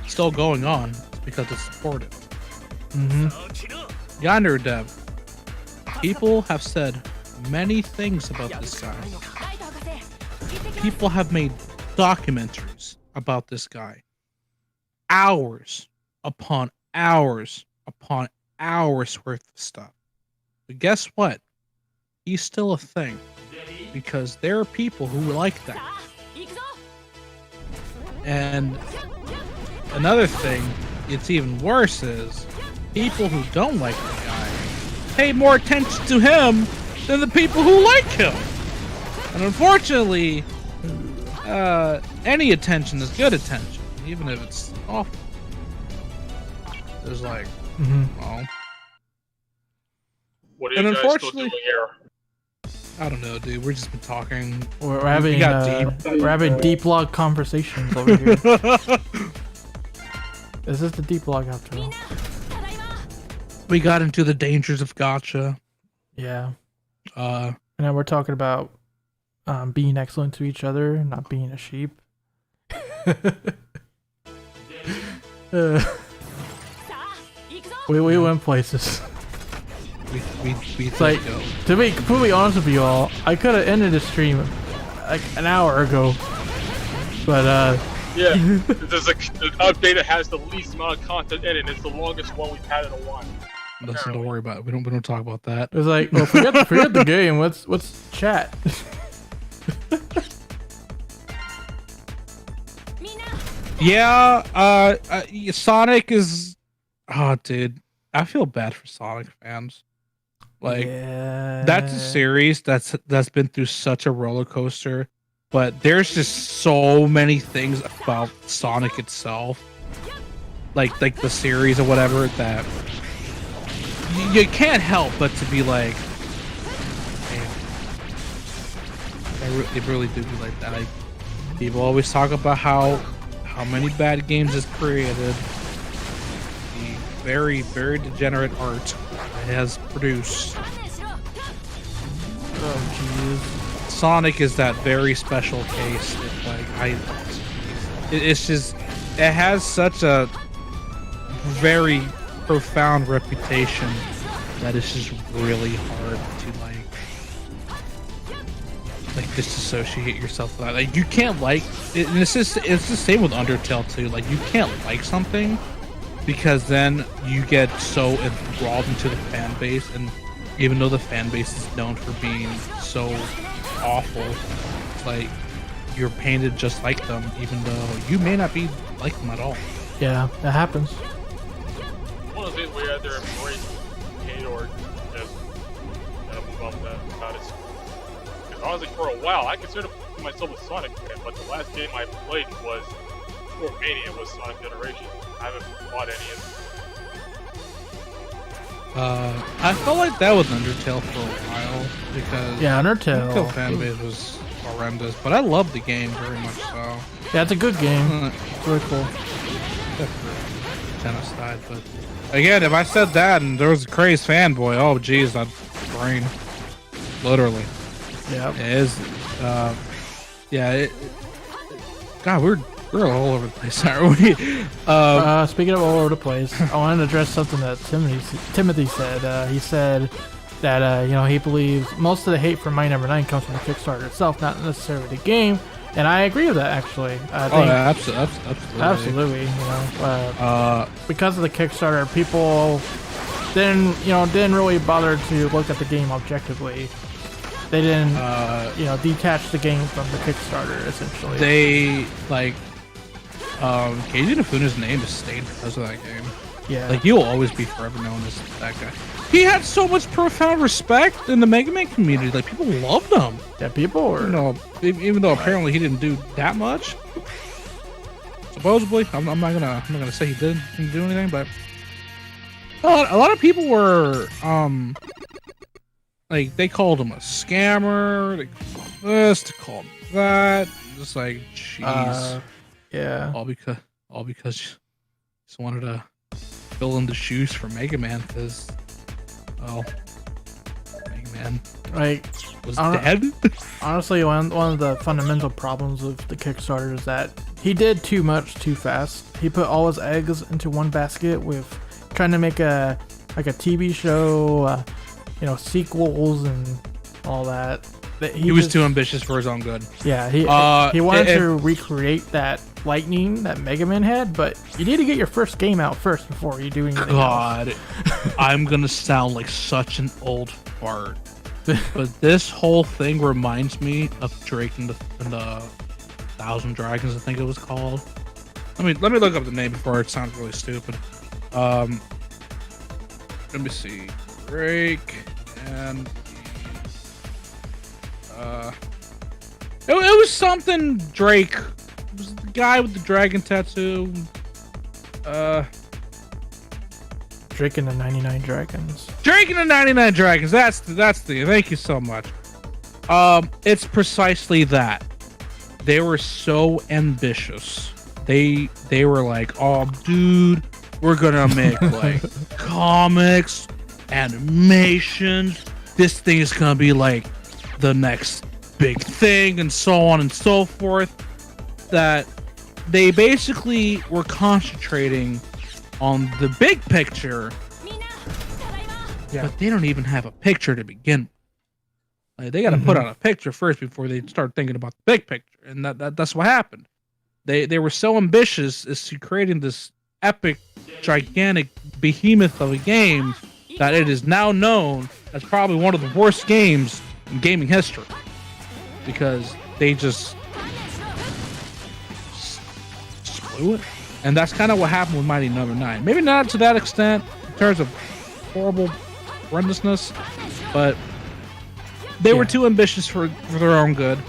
Speaker 3: still going on is because it's supported. Yonder Dev. People have said many things about this guy. People have made documentaries about this guy. Hours upon hours upon hours worth of stuff. But guess what? He's still a thing. Because there are people who like that. And another thing, it's even worse, is people who don't like the guy pay more attention to him than the people who like him. And unfortunately, any attention is good attention, even if it's awful. There's like, well,
Speaker 2: what are you guys still doing here?
Speaker 3: I don't know, dude. We're just been talking.
Speaker 1: We're having we're having deep log conversations over here. Is this the deep log after all?
Speaker 3: We got into the dangers of gacha.
Speaker 1: Yeah. And now we're talking about being excellent to each other, not being a sheep. We went places.
Speaker 3: We
Speaker 1: like, to be completely honest with you all, I could have ended the stream like an hour ago, but
Speaker 2: yeah, there's an update that has the least amount of content in it. It's the longest one we've had in a while.
Speaker 3: Listen, don't worry about it. We don't talk about that.
Speaker 1: It was like, well, forget the game. What's chat?
Speaker 3: Yeah, Sonic is. Oh, dude, I feel bad for Sonic fans. Like, that's a series that's been through such a roller coaster, but there's just so many things about Sonic itself, like the series or whatever, that you can't help but to be like, man, they really do be like that. People always talk about how many bad games it's created, the very, very degenerate art it has produced.
Speaker 1: Oh jeez.
Speaker 3: Sonic is that very special case. It's just, it has such a very profound reputation that it's just really hard to like disassociate yourself from that. Like, you can't like it, and it's the same with Undertale too. Like, you can't like something because then you get so enthralled into the fan base, and even though the fan base is known for being so awful, it's like you're painted just like them, even though you may not be like them at all.
Speaker 1: Yeah, that happens.
Speaker 2: One of the things we either embrace hate or just move on with that about it. Because honestly, for a while, I considered myself a Sonic fan, but the last game I played was for Mania, was Sonic Generation. I haven't bought any of them.
Speaker 3: I felt like that was Undertale for a while, because
Speaker 1: Undertale
Speaker 3: fan base was horrendous, but I loved the game very much so.
Speaker 1: Yeah, it's a good game. It's really cool.
Speaker 3: Genocide, but again, if I said that and there was a crazed fanboy, oh geez, I'd brain. Literally.
Speaker 1: Yeah.
Speaker 3: It is. God, we're all over the place, aren't we?
Speaker 1: Speaking of all over the place, I wanted to address something that Timothy said. He said that he believes most of the hate for My Number 9 comes from the Kickstarter itself, not necessarily the game. And I agree with that, actually. I think, absolutely. Because of the Kickstarter, people didn't really bother to look at the game objectively. They didn't, detach the game from the Kickstarter, essentially.
Speaker 3: They, Keiji Inafuna's name is stayed because of that game.
Speaker 1: Yeah.
Speaker 3: Like, you'll always be forever known as that guy. He had so much profound respect in the Mega Man community. Like, people loved him.
Speaker 1: Yeah, people were...
Speaker 3: even though apparently he didn't do that much. Supposedly. I'm not gonna say he didn't do anything, but... A lot of people were, they called him a scammer. this to call me that. Just like, jeez.
Speaker 1: Yeah.
Speaker 3: All because you just wanted to fill in the shoes for Mega Man because, well, Mega Man
Speaker 1: Like,
Speaker 3: was
Speaker 1: I don't-
Speaker 3: dead.
Speaker 1: honestly, one of the fundamental problems with the Kickstarter is that he did too much too fast. He put all his eggs into one basket with trying to make a TV show, sequels and all that.
Speaker 3: He was too ambitious for his own good.
Speaker 1: Yeah, he wanted to recreate that lightning that Mega Man had, but you need to get your first game out first before you do anything else.
Speaker 3: God, I'm gonna sound like such an old fart, but this whole thing reminds me of Drake and the Thousand Dragons, I think it was called. Let me look up the name before it sounds really stupid. Let me see, Drake and it was something Drake. It was the guy with the dragon tattoo.
Speaker 1: Drake and the 99 Dragons.
Speaker 3: Drake and the 99 Dragons. That's the. Thank you so much. It's precisely that. They were so ambitious. They were like, oh, dude, we're gonna make like comics, animations. This thing is gonna be like the next big thing, and so on and so forth. That they basically were concentrating on the big picture, but they don't even have a picture to begin with. Like, they got to put out a picture first before they start thinking about the big picture, and that's what happened. They were so ambitious as to creating this epic, gigantic behemoth of a game that it is now known as probably one of the worst games in gaming history, because they just blew it. And that's kind of what happened with Mighty Number 9. Maybe not to that extent in terms of horrible horrendousness, but they were too ambitious for their own good.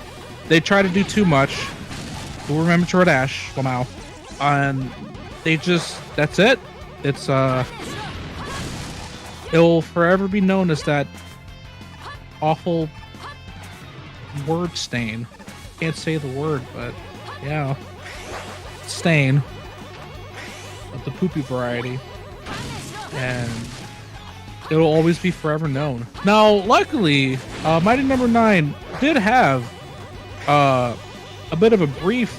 Speaker 3: They tried to do too much. We'll remember Short Ash somehow. And they just, that's it. It's it'll forever be known as that awful word stain. Can't say the word, but yeah. Stain of the poopy variety, and it'll always be forever known. Now, luckily, Mighty Number 9 did have a bit of a brief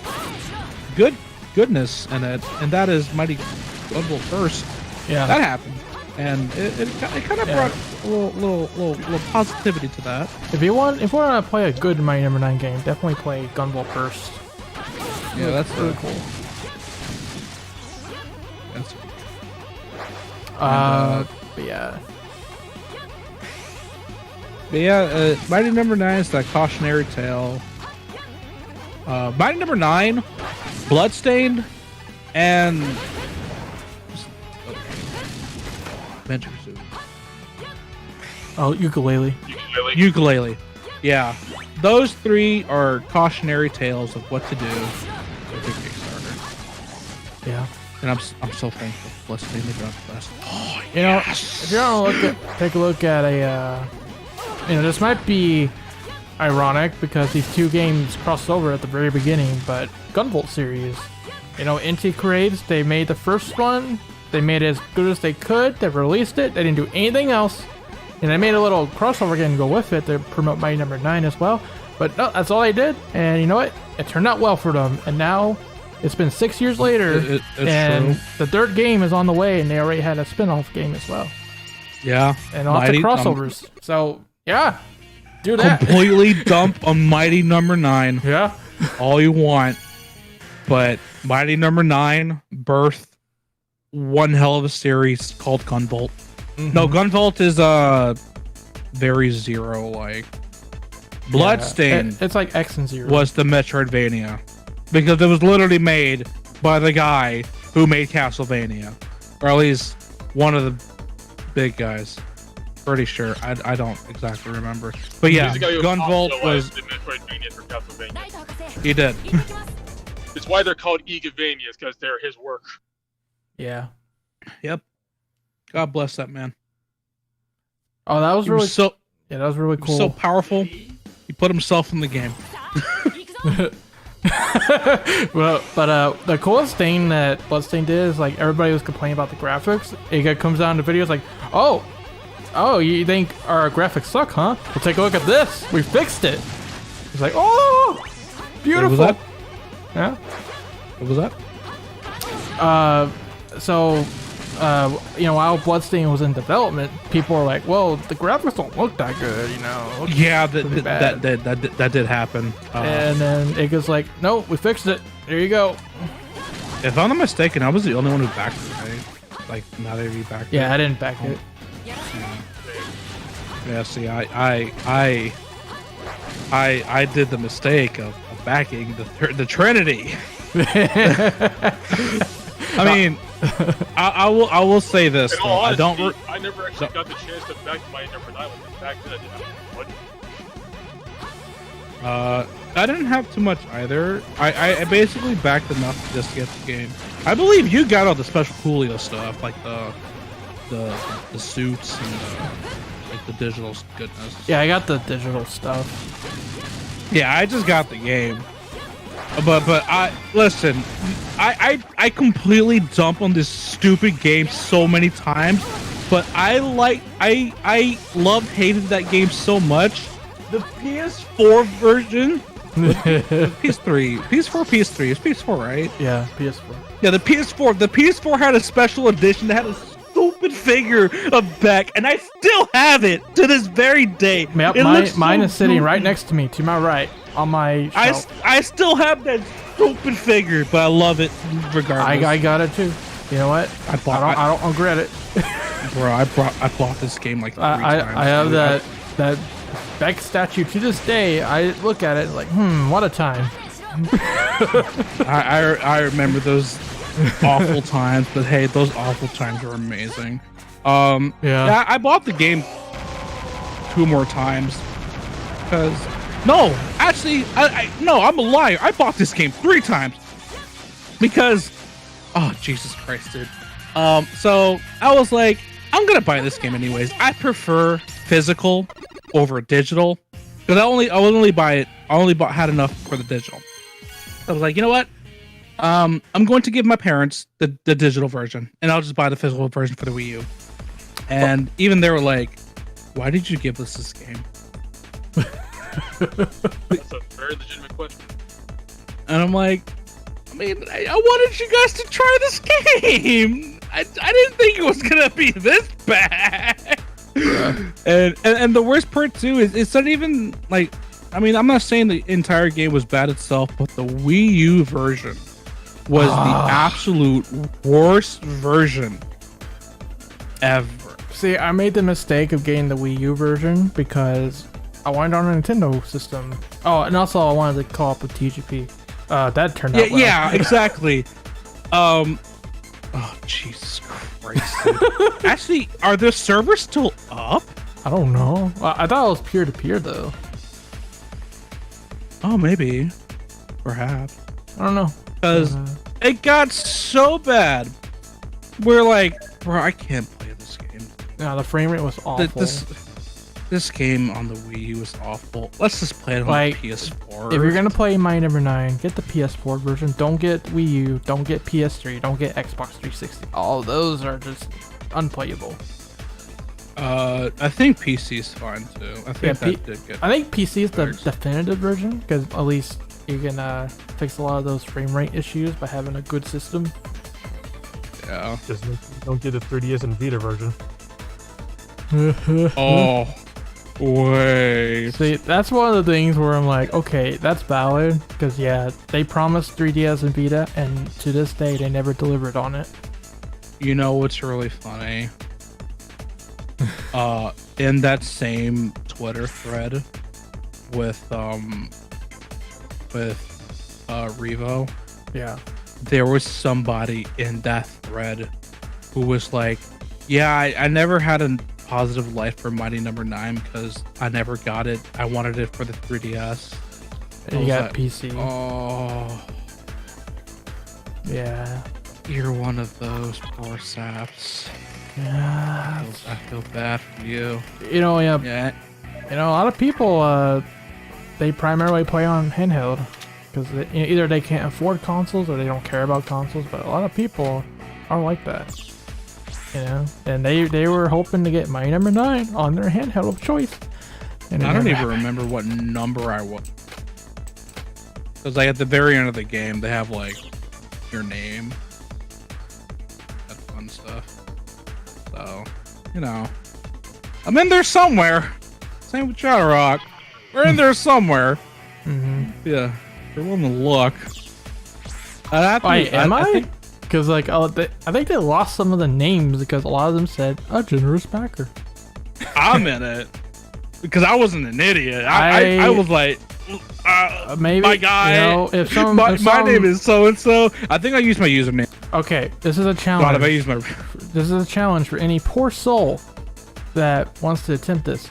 Speaker 3: goodness in it, and that is Mighty Gunvolt First.
Speaker 1: Yeah,
Speaker 3: that happened, and it kind of brought a little positivity to that.
Speaker 1: If you want to play a good Mighty Number 9 game, definitely play Gunvolt First.
Speaker 3: Yeah, that's
Speaker 1: really cool.
Speaker 3: That's
Speaker 1: but yeah.
Speaker 3: Mighty Number 9 is that cautionary tale. Mighty Number 9, Bloodstained, and Venture Pursuit.
Speaker 1: Oh, Ukulele.
Speaker 3: Ukulele. Yeah. Those three are cautionary tales of what to do with your Kickstarter.
Speaker 1: Yeah.
Speaker 3: And I'm so thankful. Bloodstained and Bloodstained. Oh,
Speaker 1: you know, if you want to take a look at a, this might be ironic because these two games crossed over at the very beginning, but Gunvolt series, Inti Creates, they made the first one, they made it as good as they could, they released it, they didn't do anything else, and they made a little crossover game to go with it to promote Mighty Number 9 as well, but no, that's all they did, and you know what, it turned out well for them, and now it's been 6 years later, and
Speaker 3: true.
Speaker 1: The third game is on the way, and they already had a spin-off game as well.
Speaker 3: Yeah.
Speaker 1: And lots of crossovers. So, yeah. Do that.
Speaker 3: Completely dump on Mighty Number 9.
Speaker 1: Yeah.
Speaker 3: All you want. But Mighty Number 9 birthed one hell of a series called Gunvolt. Mm-hmm. No, Gunvolt is very Zero-like. Bloodstained.
Speaker 1: It's like X and Zero.
Speaker 3: Was the Metroidvania. Because it was literally made by the guy who made Castlevania. Or at least one of the big guys. Pretty sure. I don't exactly remember. But yeah, Gunvolt was
Speaker 2: the Metroidvania for Castlevania.
Speaker 3: He did.
Speaker 2: It's why they're called Igavanias, because they're his work.
Speaker 1: Yeah.
Speaker 3: Yep. God bless that man.
Speaker 1: Oh, that was
Speaker 3: He
Speaker 1: really
Speaker 3: was so
Speaker 1: that was really cool.
Speaker 3: So powerful. He put himself in the game.
Speaker 1: Well, but the coolest thing that Bloodstain did is like everybody was complaining about the graphics. It comes down to videos like, oh, you think our graphics suck, huh? Well, take a look at this. We fixed it. It's like, oh, beautiful.
Speaker 3: What was that?
Speaker 1: Yeah.
Speaker 3: What was that?
Speaker 1: So, you know, while Bloodstain was in development, people were like, well, the graphics don't look that good, you know. It looks
Speaker 3: Yeah,
Speaker 1: really bad.
Speaker 3: that did happen.
Speaker 1: And then it goes like, no, we fixed it. There you go.
Speaker 3: If I'm not mistaken, I was the only one who backed it, right? Like, not every backed it.
Speaker 1: Yeah, I didn't back it.
Speaker 3: Yeah, see, I did the mistake of backing the Trinity. I mean, I will say this.
Speaker 2: In
Speaker 3: Though,
Speaker 2: all
Speaker 3: I don't.
Speaker 2: honesty, I never actually got the chance to back my number 9 one. Back then, I didn't have much.
Speaker 3: I didn't have too much either. I basically backed enough to just get the game. I believe you got all the special Coolio stuff, like the suits and like the digital goodness.
Speaker 1: Yeah, I got the digital stuff.
Speaker 3: Yeah, I just got the game. But I listen. I completely dump on this stupid game so many times. But I hated that game so much. The PS4 version. PS3, PS3. It's PS4, right?
Speaker 1: Yeah, PS4.
Speaker 3: Yeah, the PS4. The PS4 had a special edition that had a stupid figure of Beck, and I still have it to this very day.
Speaker 1: Yep, mine is sitting right next to me, to my right, on my shelf.
Speaker 3: I still have that stupid figure, but I love it regardless.
Speaker 1: I got it too. You know what? I don't regret it.
Speaker 3: Bro, I bought this game like 3 times.
Speaker 1: I have that Beck statue to this day. I look at it like, what a time.
Speaker 3: I remember those awful times, but hey, those awful times were amazing. Yeah, I bought the game 2 more times because no, actually, no, I'm a liar. I bought this game 3 times because, oh Jesus Christ, dude. So I was like, I'm gonna buy this game anyways. I prefer physical over digital because I only buy it. I only had enough for the digital. I was like, you know what? I'm going to give my parents the digital version, and I'll just buy the physical version for the Wii U. And even they were like, "Why did you give us this game?"
Speaker 2: That's a very legitimate question.
Speaker 3: And I'm like, I mean, I wanted you guys to try this game. I didn't think it was gonna be this bad. Yeah. And the worst part too is it's not even like, I mean, I'm not saying the entire game was bad itself, but the Wii U version was the absolute worst version ever.
Speaker 1: See, I made the mistake of getting the Wii U version because I wanted it on a Nintendo system. Oh, and also I wanted to call up with TGP. That turned out well.
Speaker 3: Yeah, exactly. Oh, Jesus Christ. Dude. Actually, are the servers still up?
Speaker 1: I don't know. I thought it was peer-to-peer, though.
Speaker 3: Oh, maybe. Perhaps.
Speaker 1: I don't know.
Speaker 3: Because it got so bad. We're like, bro, I can't play this game.
Speaker 1: Yeah, the frame rate was awful.
Speaker 3: This game on the Wii U was awful. Let's just play it on the PS4.
Speaker 1: If you're gonna play My Number 9, get the PS4 version. Don't get Wii U. Don't get PS3. Don't get Xbox 360. All of those are just unplayable.
Speaker 3: I think PC is fine too. I think that did good.
Speaker 1: I think PC is the definitive version because at least you can fix a lot of those frame rate issues by having a good system.
Speaker 3: Yeah.
Speaker 5: Just don't get the 3DS and Vita version.
Speaker 3: Oh. Wait.
Speaker 1: See, that's one of the things where I'm like, okay, that's valid because yeah, they promised 3DS and Vita, and to this day they never delivered on it.
Speaker 3: You know what's really funny? In that same Twitter thread with Revo,
Speaker 1: yeah,
Speaker 3: there was somebody in that thread who was like, yeah, I never had a positive life for Mighty Number 9 because I never got it. I wanted it for the 3DS.
Speaker 1: And you got PC.
Speaker 3: Oh,
Speaker 1: yeah.
Speaker 3: You're one of those poor saps.
Speaker 1: Yeah.
Speaker 3: I feel bad for you.
Speaker 1: You know, yeah. You know, a lot of people they primarily play on handheld because either they can't afford consoles or they don't care about consoles. But a lot of people are like that, you know. And they were hoping to get my number 9 on their handheld of choice. And
Speaker 3: I don't even remember what number I was. Because like at the very end of the game, they have like your name. That fun stuff. So, you know, I'm in there somewhere. Same with ShadowRock. We're in there somewhere. Yeah, we're willing to look.
Speaker 1: Am I? Because like, I think they lost some of the names because a lot of them said a generous backer.
Speaker 3: I'm in it because I wasn't an idiot. I was like,
Speaker 1: maybe
Speaker 3: my guy.
Speaker 1: You know, if
Speaker 3: my name is so and so. I think I used my username.
Speaker 1: Okay, this is a challenge.
Speaker 3: God, if I use my.
Speaker 1: This is a challenge for any poor soul that wants to attempt this.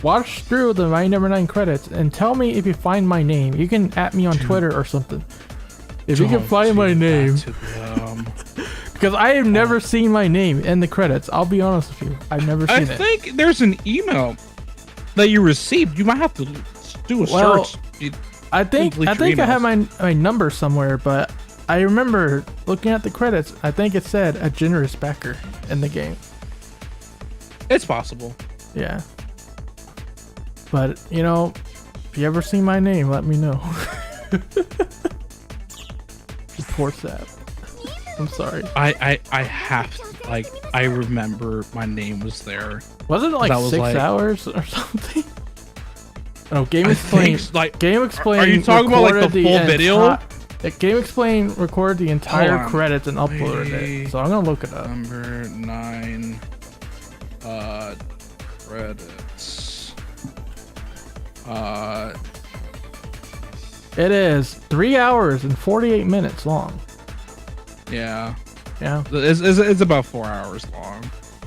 Speaker 1: Watch through the My Number 9 credits and tell me if you find my name. You can at me on Twitter or something. If you can find my name. Because I have never seen my name in the credits. I'll be honest with you. I've never seen it.
Speaker 3: I think there's an email that you received. You might have to do a search.
Speaker 1: I think I have my number somewhere, but I remember looking at the credits. I think it said a generous backer in the game.
Speaker 3: It's possible.
Speaker 1: Yeah. But, you know, if you ever see my name, let me know. Poor Sap. I'm sorry.
Speaker 3: I have to, like, I remember my name was there.
Speaker 1: Wasn't it like 6 hours or something? Oh, Game Explain.
Speaker 3: Like,
Speaker 1: Game Explain.
Speaker 3: Are you talking about like the full video?
Speaker 1: Game Explain recorded the entire credits and uploaded it. So I'm gonna look it up.
Speaker 3: Number 9 credits.
Speaker 1: It is 3 hours and 48 minutes long.
Speaker 3: Yeah.
Speaker 1: Yeah.
Speaker 3: It's about 4 hours long.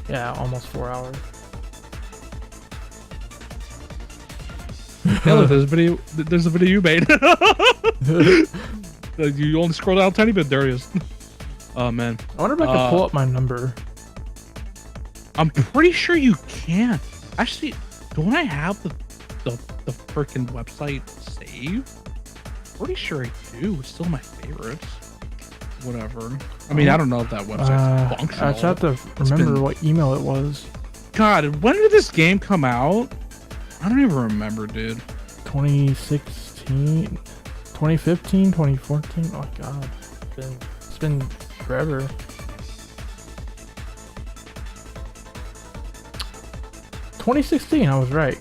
Speaker 1: Yeah, almost 4 hours.
Speaker 3: Hey, look, there's a video you made. You only scroll down a tiny bit. There it is. Oh man.
Speaker 1: I wonder if I can pull up my number.
Speaker 3: I'm pretty sure you can. Actually, don't I have the freaking website saved? Pretty sure I do. It's still my favorites. Whatever. I mean, I don't know if that website's functional.
Speaker 1: I just have to remember what email it was. God,
Speaker 3: when did this game come out? I don't even remember, dude.
Speaker 1: 2016, 2015, 2014. Oh my god, it's been forever. $2016, I was right.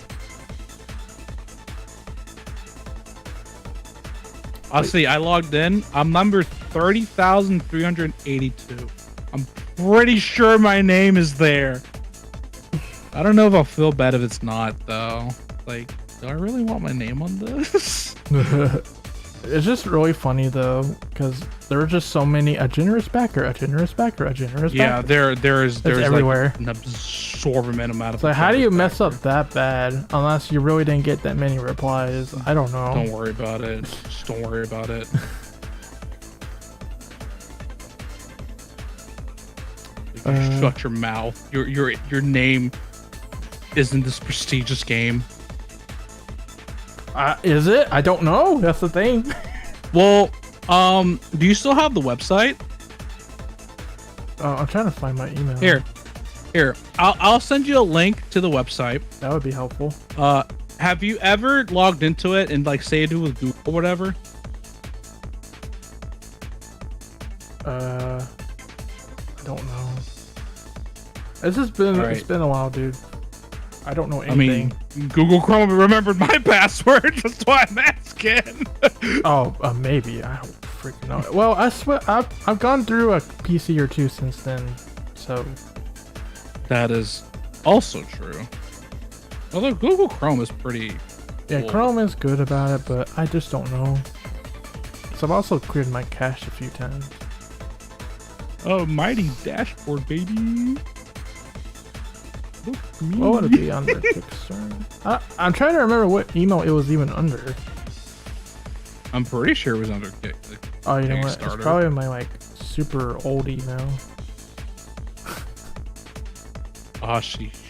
Speaker 3: I'll see. I logged in. I'm number 30,382. I'm pretty sure my name is there. I don't know if I'll feel bad if it's not, though. Like, do I really want my name on this?
Speaker 1: It's just really funny, though, because there are just so many. A generous backer, a generous backer, a generous backer.
Speaker 3: Yeah, there's
Speaker 1: everywhere.
Speaker 3: Like an absorbent amount of.
Speaker 1: So how do you mess up that bad unless you really didn't get that many replies? I don't know.
Speaker 3: Don't worry about it. Just don't worry about it. Shut your mouth. Your name isn't this prestigious game.
Speaker 1: Is it? I don't know. That's the thing.
Speaker 3: Well, do you still have the website?
Speaker 1: I'm trying to find my email.
Speaker 3: Here. I'll send you a link to the website.
Speaker 1: That would be helpful.
Speaker 3: Have you ever logged into it and like saved it with Google or whatever?
Speaker 1: I don't know. It's been a while, dude. I don't know anything.
Speaker 3: I mean, Google Chrome remembered my password. That's why I'm asking.
Speaker 1: Maybe. I don't freaking know. Well, I swear I've gone through a PC or two since then, so
Speaker 3: that is also true. Although Google Chrome is pretty.
Speaker 1: Yeah, cool. Chrome is good about it, but I just don't know. So I've also cleared my cache a few times.
Speaker 3: Oh, mighty dashboard, baby.
Speaker 1: What would it be under Kickstarter? I'm trying to remember what email it was even under.
Speaker 3: I'm pretty sure it was under
Speaker 1: Oh, you know what? It's probably my like super old email.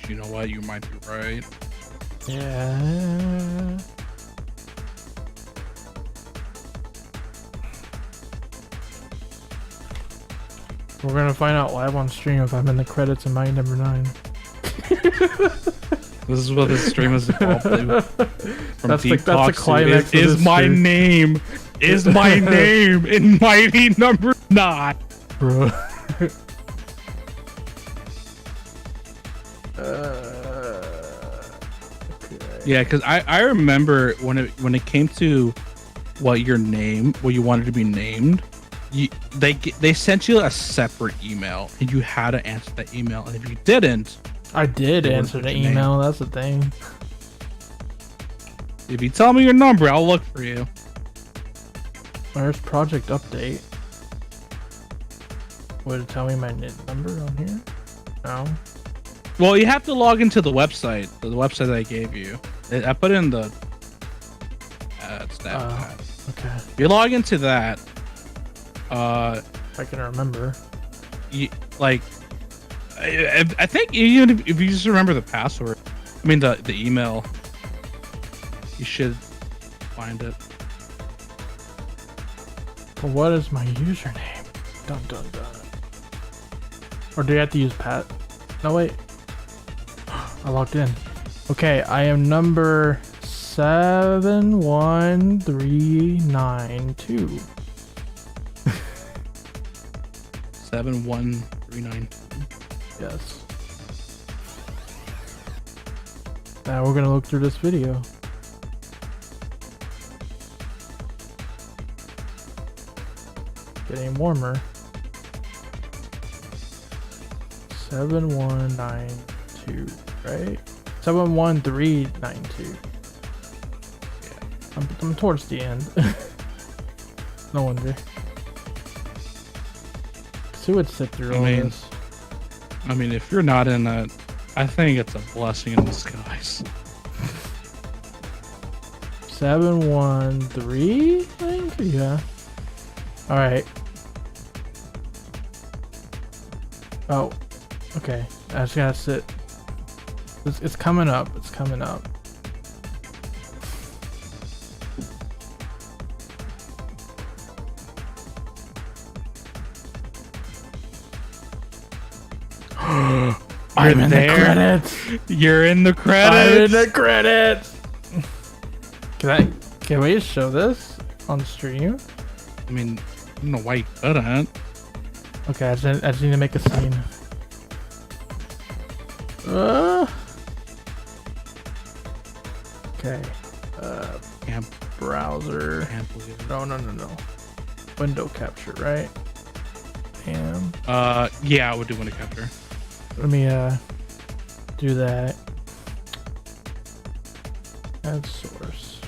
Speaker 3: You know what? You might be right.
Speaker 1: Yeah. We're gonna find out live on stream if I'm in the credits in my number 9.
Speaker 3: This is what this stream has evolved to. From
Speaker 1: That's
Speaker 3: deep
Speaker 1: the
Speaker 3: talks to
Speaker 1: climax of
Speaker 3: is
Speaker 1: this
Speaker 3: my
Speaker 1: stream.
Speaker 3: name. Is my name in Mighty number 9.
Speaker 1: Bro.
Speaker 3: Yeah, because I remember when it came to what your name, what you wanted to be named, they sent you a separate email and you had to answer that email, and if you didn't,
Speaker 1: I did
Speaker 3: They
Speaker 1: answer
Speaker 3: wouldn't
Speaker 1: the
Speaker 3: put your
Speaker 1: email. That's the thing.
Speaker 3: if you tell me your number, I'll look for you.
Speaker 1: Where's project update? Would it tell me my number on here? No.
Speaker 3: Well, you have to log into the website that I gave you. I put in the stat.
Speaker 1: Okay.
Speaker 3: If you log into that,
Speaker 1: If I can remember.
Speaker 3: you, like, I think even if you just remember the password, I mean the email, you should find it.
Speaker 1: But what is my username? Dun dun dun. Or do you have to use Pat? No, wait. I logged in. Okay, I am number 71392.
Speaker 3: 71392.
Speaker 1: Yes. Now we're gonna look through this video. Getting warmer. 7192, right? 71392.
Speaker 3: Yeah.
Speaker 1: I'm towards the end. No wonder. So who would sit through all this?
Speaker 3: I mean, if you're not in that, I think it's a blessing in disguise.
Speaker 1: 713, I think? Yeah. Alright. Oh. Okay. I just gotta sit. It's coming up. It's coming up. I'm in the credits.
Speaker 3: You're in the
Speaker 1: I'm in
Speaker 3: credits.
Speaker 1: the credits. Can we show this on stream?
Speaker 3: I mean, I don't know why you couldn't.
Speaker 1: Okay, I just need to make a scene. Okay.
Speaker 3: Can't,
Speaker 1: Browser.
Speaker 3: can't believe it.
Speaker 1: No. Window capture, right? And
Speaker 3: Yeah, I would do window capture.
Speaker 1: let me do that. Add source.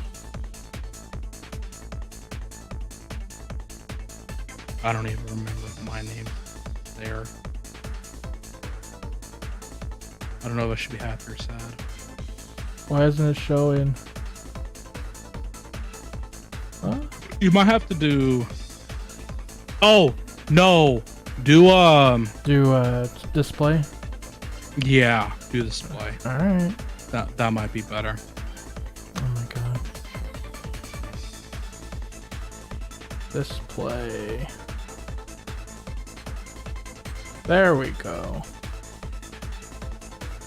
Speaker 3: I don't even remember my name there. I don't know if I should be happy or sad.
Speaker 1: Why isn't it showing? Huh?
Speaker 3: You might have to do. Oh no! Do
Speaker 1: Display.
Speaker 3: yeah, do display.
Speaker 1: All right.
Speaker 3: That might be better.
Speaker 1: Oh my god. Display. There we go.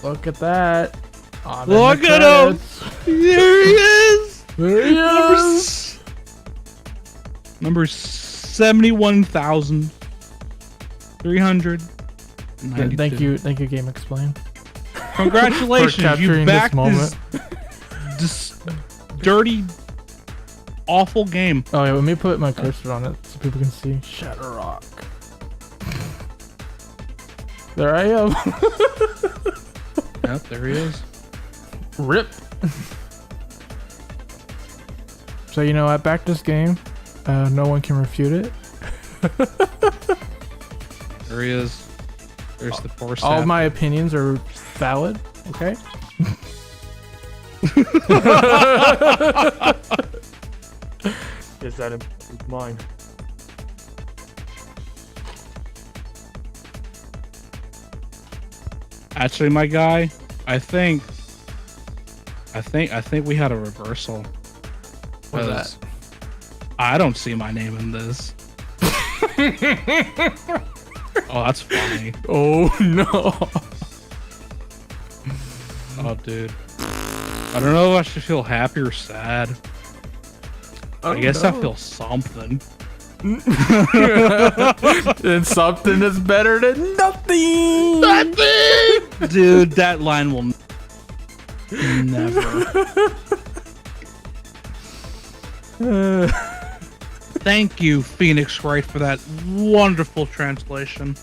Speaker 1: Look at that. I'm in
Speaker 3: Look
Speaker 1: the
Speaker 3: at him.
Speaker 1: credits.
Speaker 3: There he is.
Speaker 1: There he is.
Speaker 3: Number 71,300.
Speaker 1: Thank you, Game Explain.
Speaker 3: Congratulations,
Speaker 1: For
Speaker 3: you
Speaker 1: capturing
Speaker 3: backed
Speaker 1: this moment.
Speaker 3: this dirty, awful game.
Speaker 1: Oh yeah, let me put my cursor on it so people can see. ShadowRock. There I am.
Speaker 3: Yep, there he is.
Speaker 1: Rip. So you know, I backed this game. No one can refute it.
Speaker 3: There he is. There's the poor
Speaker 1: All
Speaker 3: sap.
Speaker 1: my opinions are valid. Okay.
Speaker 5: Is that includes mine?
Speaker 3: Actually, my guy, I think we had a reversal.
Speaker 1: What's that?
Speaker 3: 'Cause I don't see my name in this. Oh, that's funny.
Speaker 1: Oh no.
Speaker 3: Oh, dude. I don't know if I should feel happy or sad. I guess I feel something.
Speaker 1: And something is better than nothing.
Speaker 3: Nothing! Dude, that line will never. Thank you, Phoenix Wright, for that wonderful translation.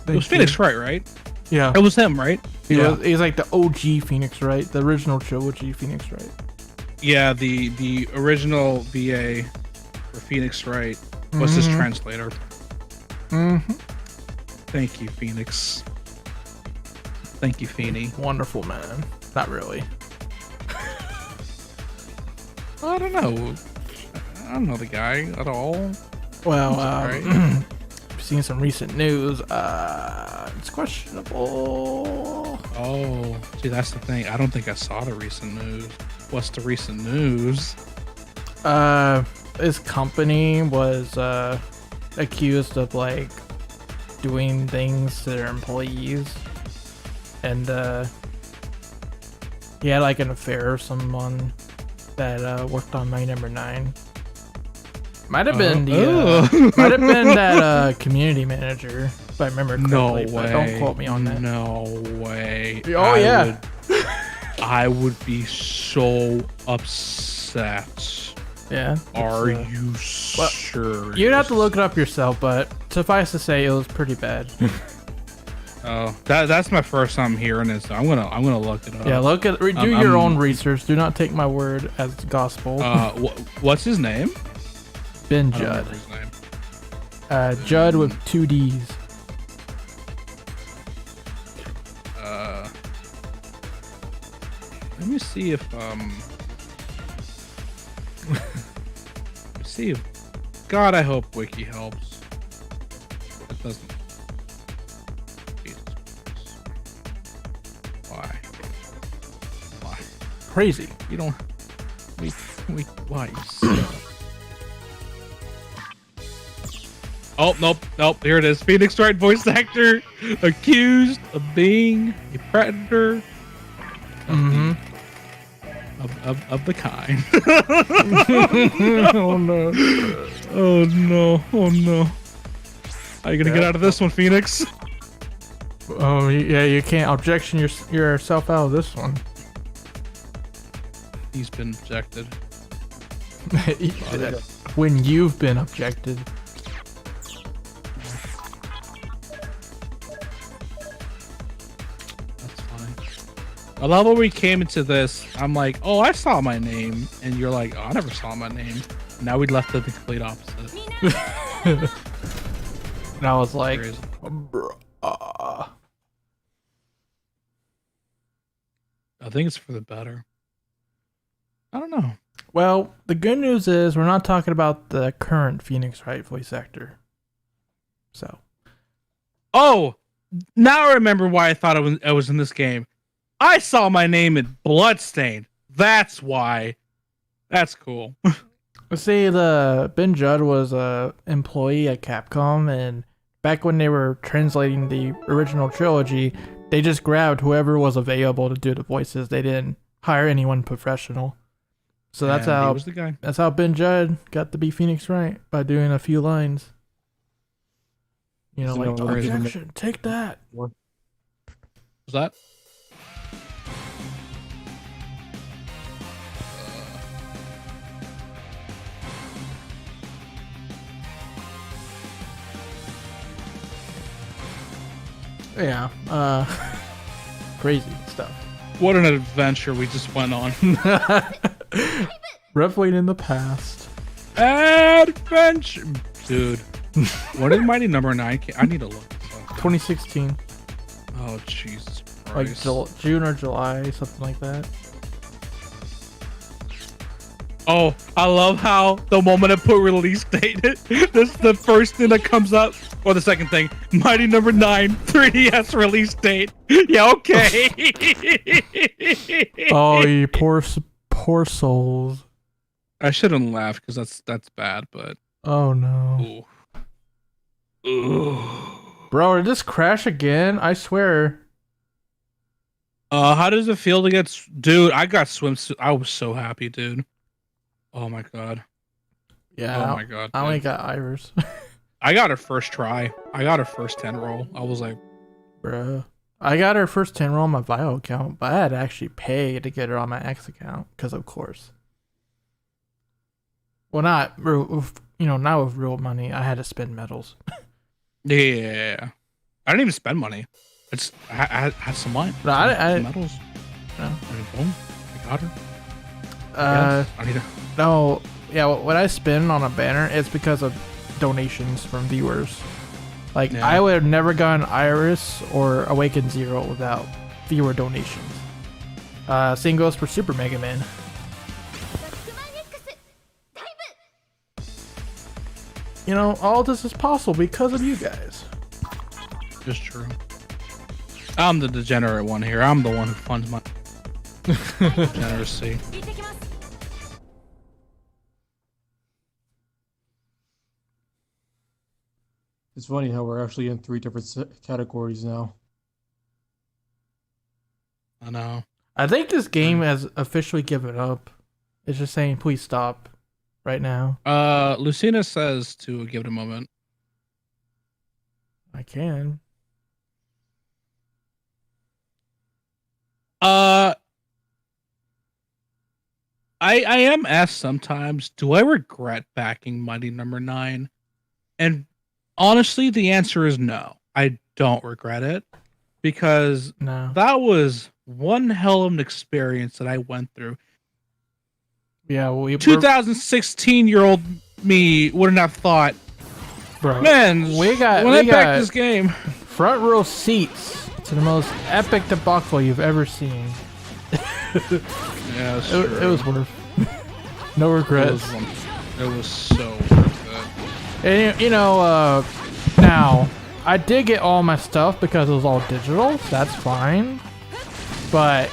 Speaker 3: It was Phoenix Wright, right?
Speaker 1: Yeah.
Speaker 3: It was him, right?
Speaker 1: He's like the OG Phoenix Wright, the original trilogy Phoenix Wright.
Speaker 3: Yeah, the original VA for Phoenix Wright was his translator.
Speaker 1: Mm-hmm.
Speaker 3: Thank you, Phoenix. Thank you, Feeny.
Speaker 1: Wonderful, man. Not really.
Speaker 3: I don't know. I don't know the guy at all.
Speaker 1: Well,
Speaker 3: Right.
Speaker 1: I've seen some recent news. It's questionable.
Speaker 3: Oh, see, that's the thing. I don't think I saw the recent news. What's the recent news?
Speaker 1: His company was accused of like doing things to their employees, and he had like an affair with someone that worked on My Number 9. Might have been might have been that community manager, if I remember correctly.
Speaker 3: No
Speaker 1: but
Speaker 3: way.
Speaker 1: don't quote me on that.
Speaker 3: No way.
Speaker 1: Oh, yeah.
Speaker 3: I would be so upset.
Speaker 1: Yeah.
Speaker 3: Are
Speaker 1: it's,
Speaker 3: you
Speaker 1: well,
Speaker 3: sure?
Speaker 1: You'd have to look it up yourself, but suffice to say, it was pretty bad.
Speaker 3: Oh, that's my first time hearing it. So I'm gonna look it up.
Speaker 1: Yeah, do your own research. Do not take my word as gospel.
Speaker 3: What's his name?
Speaker 1: Ben
Speaker 3: I don't
Speaker 1: Judd.
Speaker 3: remember his name.
Speaker 1: Judd with 2 D's.
Speaker 3: Let me see if see if God, I hope Wiki helps. It doesn't. Jesus Christ. Why?
Speaker 1: Crazy.
Speaker 3: You don't. Why? You suck. Oh, nope. Here it is. Phoenix Wright voice actor accused of being a predator of the kind.
Speaker 1: Oh no.
Speaker 3: Oh no. How you gonna get out of this one, Phoenix?
Speaker 1: Oh yeah, you can't objection yourself out of this one.
Speaker 3: He's been objected.
Speaker 1: When you've been objected.
Speaker 3: That's funny. I love when we came into this. I'm like, oh, I saw my name, and you're like, oh, I never saw my name. Now we left it the complete opposite.
Speaker 1: And I was like,
Speaker 3: Crazy.
Speaker 1: bruh.
Speaker 3: I think it's for the better. I don't know.
Speaker 1: Well, the good news is we're not talking about the current Phoenix Wright voice actor. So.
Speaker 3: Oh, now I remember why I thought I was in this game. I saw my name in Bloodstained. That's why. That's cool.
Speaker 1: See, the Ben Judd was a employee at Capcom, and back when they were translating the original trilogy, they just grabbed whoever was available to do the voices. They didn't hire anyone professional. So that's
Speaker 3: And he
Speaker 1: how
Speaker 3: was the guy.
Speaker 1: that's how Ben Judd got to be Phoenix Wright, by doing a few lines. You know,
Speaker 5: So
Speaker 1: like,
Speaker 5: no reason-
Speaker 1: objection, take that.
Speaker 3: Was that?
Speaker 1: Yeah, crazy stuff.
Speaker 3: What an adventure we just went on.
Speaker 1: Reveling in the past.
Speaker 3: Adventure. Dude. What did Mighty Number 9? I need to look this up.
Speaker 1: 2016,
Speaker 3: Oh, Jesus
Speaker 1: like
Speaker 3: Christ.
Speaker 1: June or July, something like that.
Speaker 3: Oh, I love how the moment I put release date, this is the first thing that comes up, or the second thing. Mighty Number 9, 3DS release date. Yeah, okay.
Speaker 1: Oh, you poor souls.
Speaker 3: I shouldn't laugh because that's bad, but
Speaker 1: Oh no.
Speaker 3: ooh.
Speaker 1: Bro, did this crash again? I swear.
Speaker 3: How does it feel to get, dude? I got swimsuit. I was so happy, dude. Oh my god.
Speaker 1: Yeah.
Speaker 3: Oh my god.
Speaker 1: I only
Speaker 3: Dude.
Speaker 1: got Iris.
Speaker 3: I got her first try. I got her first 10 roll. I was like,
Speaker 1: Bro. I got her first 10 roll on my Vio account, but I had to actually pay to get her on my X account, because of course. Well, not with real money. I had to spend medals.
Speaker 3: yeah. I didn't even spend money. I had some money.
Speaker 1: No,
Speaker 3: some medals.
Speaker 1: No.
Speaker 3: And boom, I got her.
Speaker 1: Yes,
Speaker 3: I need to.
Speaker 1: No, yeah, what I spend on a banner, it's because of donations from viewers. Like,
Speaker 3: Yeah.
Speaker 1: I would have never gotten Iris or Awaken Zero without viewer donations. Same goes for Super Mega Man. You know, all this is possible because of you guys.
Speaker 3: Just true. I'm the degenerate one here. I'm the one who funds my degeneracy.
Speaker 5: It's funny how we're actually in 3 different categories now.
Speaker 3: I know.
Speaker 1: I think this game has officially given up. It's just saying, please stop right now.
Speaker 3: Lucina says to give it a moment.
Speaker 1: I can.
Speaker 3: I am asked sometimes, do I regret backing Mighty Number 9? And honestly, the answer is no. I don't regret it, because
Speaker 1: No.
Speaker 3: that was one hell of an experience that I went through.
Speaker 1: Yeah, well,
Speaker 3: 2016-year-old me wouldn't have thought,
Speaker 1: bro,
Speaker 3: man,
Speaker 1: we got
Speaker 3: back this game.
Speaker 1: front row seats to the most epic debacle you've ever seen.
Speaker 3: Yeah,
Speaker 1: It was worth. No regrets.
Speaker 3: It was so worth it.
Speaker 1: And now I did get all my stuff because it was all digital. So that's fine. But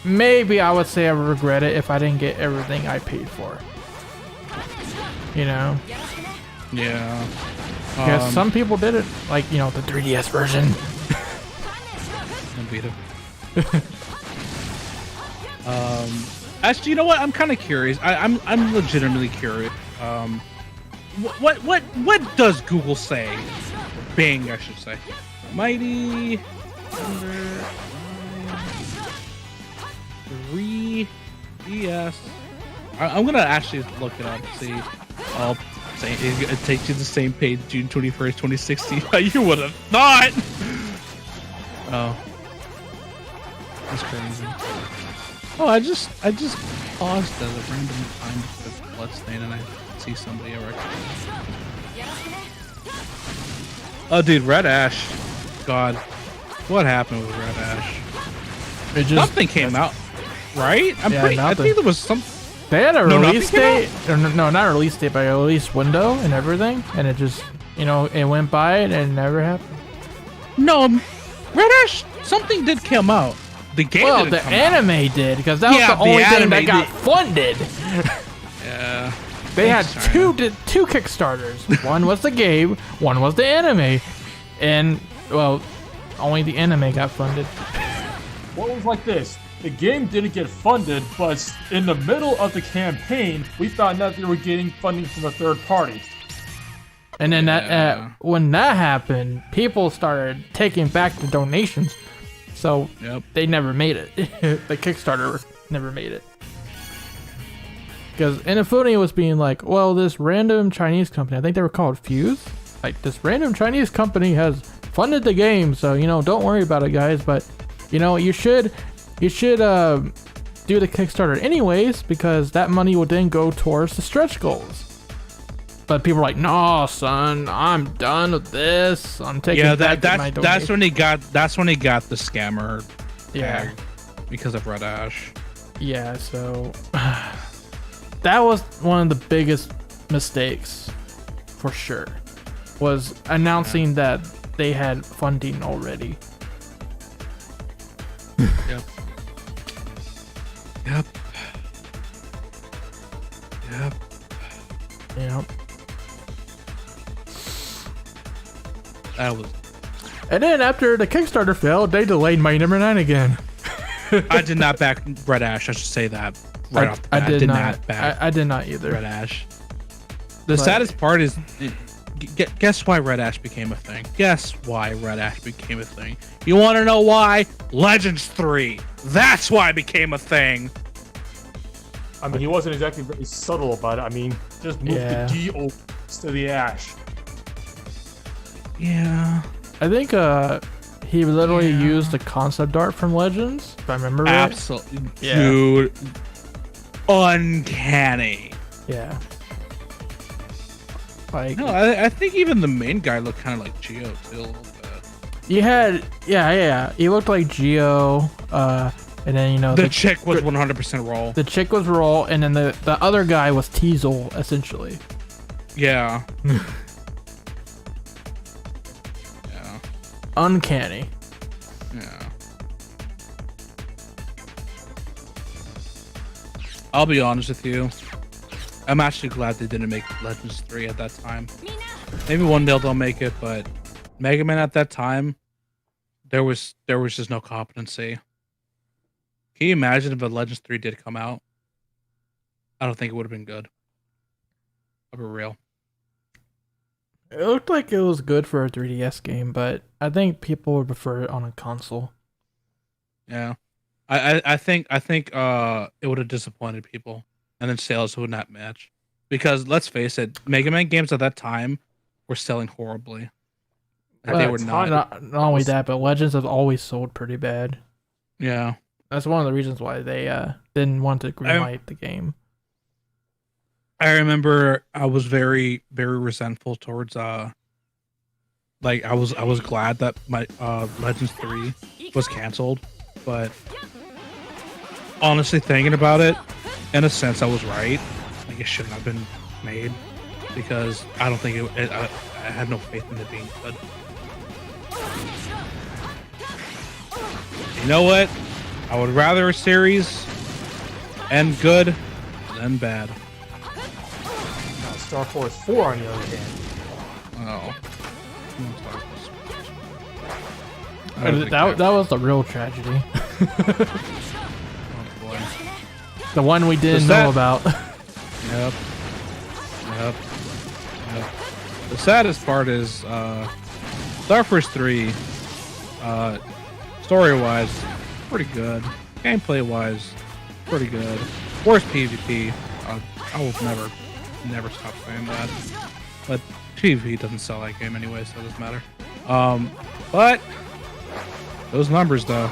Speaker 1: maybe I would say I would regret it if I didn't get everything I paid for. You know?
Speaker 3: Yeah.
Speaker 1: Because some people did it, like, the 3DS version.
Speaker 3: And beat it. Actually, you know what? I'm kind of curious. I'm legitimately curious. What does Google say? Bing, I should say. Mighty Number 3DS. I'm gonna actually look it up. See. Oh, it takes you to the same page, June 21st, 2016. You would have thought. Oh, that's crazy. Oh, I just paused at a random time with Bloodstain and I see somebody I recognize. Oh, dude, Red Ash. God, what happened with Red Ash?
Speaker 1: It just
Speaker 3: Something came out, right? I think there was some.
Speaker 1: They had a release
Speaker 3: nothing came
Speaker 1: date, or no, not a release date, but a release window and everything, and it just, it went by and it never happened.
Speaker 3: No, Red Ash. Something did come out. The game.
Speaker 1: Well,
Speaker 3: didn't
Speaker 1: the
Speaker 3: come
Speaker 1: anime
Speaker 3: out.
Speaker 1: did, because that was the only thing that got funded.
Speaker 3: Yeah.
Speaker 1: They had
Speaker 3: Thanks, China.
Speaker 1: two Kickstarters. One was the game, one was the anime, and well, only the anime got funded.
Speaker 5: What was like this? The game didn't get funded, but in the middle of the campaign, we found out they were getting funding from a third party.
Speaker 1: And then when that happened, people started taking back the donations. So they never made it. The Kickstarter never made it. Because Inafune was being like, well, this random Chinese company, I think they were called Fuse. Like, this random Chinese company has funded the game, so, don't worry about it, guys. But, you should do the Kickstarter anyways, because that money will then go towards the stretch goals. But people are like, no, son, I'm done with this. I'm taking back my donation.
Speaker 3: That's when he got the scammer tag because of Red Ash.
Speaker 1: Yeah, so that was one of the biggest mistakes for sure. Was announcing that they had funding already.
Speaker 3: Yep. Yep.
Speaker 1: Yep.
Speaker 3: That was.
Speaker 1: And then after the Kickstarter failed, they delayed Mighty Number 9 again.
Speaker 3: I did not back Red Ash. I should say that right off the bat.
Speaker 1: I did not.
Speaker 3: back
Speaker 1: I did not either.
Speaker 3: Red Ash. The
Speaker 1: But-
Speaker 3: saddest part is, guess why Red Ash became a thing? Guess why Red Ash became a thing? You want to know why? Legends 3. That's why it became a thing.
Speaker 5: I mean, he wasn't exactly very subtle about it. I mean, just move
Speaker 1: Yeah.
Speaker 5: the D over to the Ash.
Speaker 3: Yeah.
Speaker 1: I think he literally used the concept art from Legends, if I remember right.
Speaker 3: Absolutely.
Speaker 1: Yeah.
Speaker 3: Dude. Uncanny.
Speaker 1: Yeah. Like
Speaker 3: No, I think even the main guy looked kind of like Geo too, a little bit.
Speaker 1: you had, yeah. He looked like Geo, and then
Speaker 3: The chick was 100% roll.
Speaker 1: the chick was Roll, and then the other guy was Teasel, essentially.
Speaker 3: Yeah. Yeah.
Speaker 1: Uncanny.
Speaker 3: Yeah. I'll be honest with you. I'm actually glad they didn't make Legends 3 at that time. Maybe one day they'll make it, but Mega Man at that time, there was just no competency. Can you imagine if a Legends 3 did come out? I don't think it would have been good. I'll be real.
Speaker 1: It looked like it was good for a 3DS game, but I think people would prefer it on a console.
Speaker 3: Yeah. I think it would have disappointed people, and then sales would not match. Because let's face it, Mega Man games at that time were selling horribly. Like, they were not.
Speaker 1: Not only that, but Legends have always sold pretty bad.
Speaker 3: Yeah.
Speaker 1: That's one of the reasons why they didn't want to greenlight the game.
Speaker 3: I remember I was very, very resentful towards like I was glad that my Legends 3 was canceled, but honestly thinking about it, in a sense I was right. Like it shouldn't have been made because I don't think I had no faith in it being good. You know what? I would rather a series end good than bad.
Speaker 5: Now, Star Force 4, on the other hand.
Speaker 3: Oh.
Speaker 1: That was the real tragedy.
Speaker 3: Oh boy.
Speaker 1: The one we didn't
Speaker 3: Does
Speaker 1: know
Speaker 3: that-
Speaker 1: about.
Speaker 3: Yep. The saddest part is Star Force 3 story-wise pretty good. Gameplay-wise pretty good. Worst PvP. I will never stop saying that. But PvP doesn't sell that game anyway, so it doesn't matter. But those numbers though.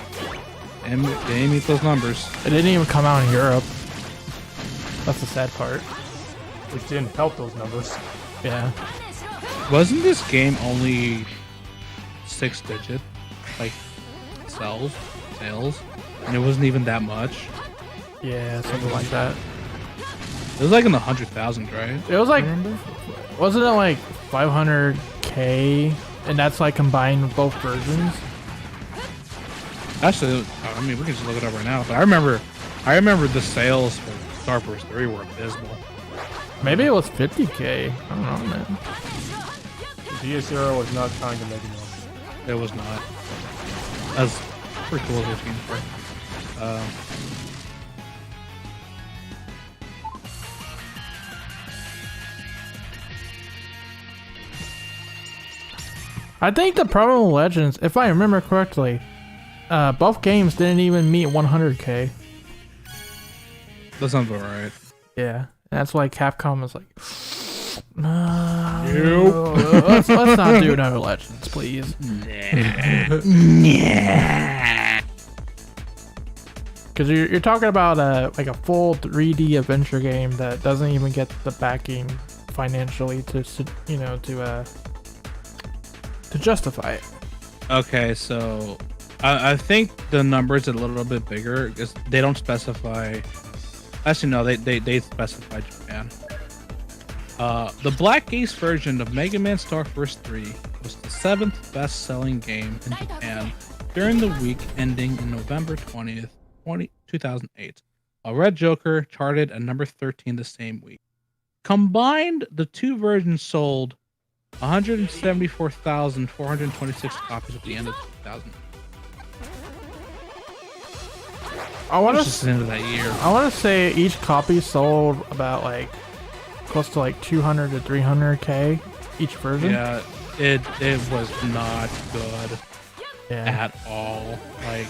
Speaker 3: They didn't meet those numbers.
Speaker 1: It didn't even come out in Europe. That's the sad part.
Speaker 5: Which didn't help those numbers.
Speaker 1: Yeah.
Speaker 3: Wasn't this game only 6-digit? Like sales? And it wasn't even that much.
Speaker 1: Yeah, something like that.
Speaker 3: It was like in the 100,000, right?
Speaker 1: It was like, wasn't it like 500K? And that's like combined both versions?
Speaker 3: Actually, I mean, we can just look it up right now. But I remember the sales for Star Force 3 were abysmal.
Speaker 1: Maybe it was 50K. I don't know, man.
Speaker 5: The DS era was not trying to make it more.
Speaker 3: It was not. That's pretty cool looking for.
Speaker 1: I think the problem with Legends, if I remember correctly, both games didn't even meet 100K.
Speaker 3: That sounds about right.
Speaker 1: Yeah, and that's why Capcom was like, no,
Speaker 3: Nope.
Speaker 1: let's not do another Legends, please. Because you're talking about like a full 3D adventure game that doesn't even get the backing financially to justify it.
Speaker 3: Okay, so I think the number's a little bit bigger because they don't specify. Actually, no, they specify Japan. The Black Ace version of Mega Man Star Force 3 was the 7th best-selling game in Japan during the week ending in November 20th, 2008. While Red Joker charted at number 13 the same week. Combined, the two versions sold 174,426 copies at the end of 2000.
Speaker 1: I want
Speaker 3: Just
Speaker 1: to.
Speaker 3: the end of that year.
Speaker 1: I want to say each copy sold about like close to like 200 to 300k each version.
Speaker 3: Yeah, it was not good
Speaker 1: Yeah.
Speaker 3: at all. Like,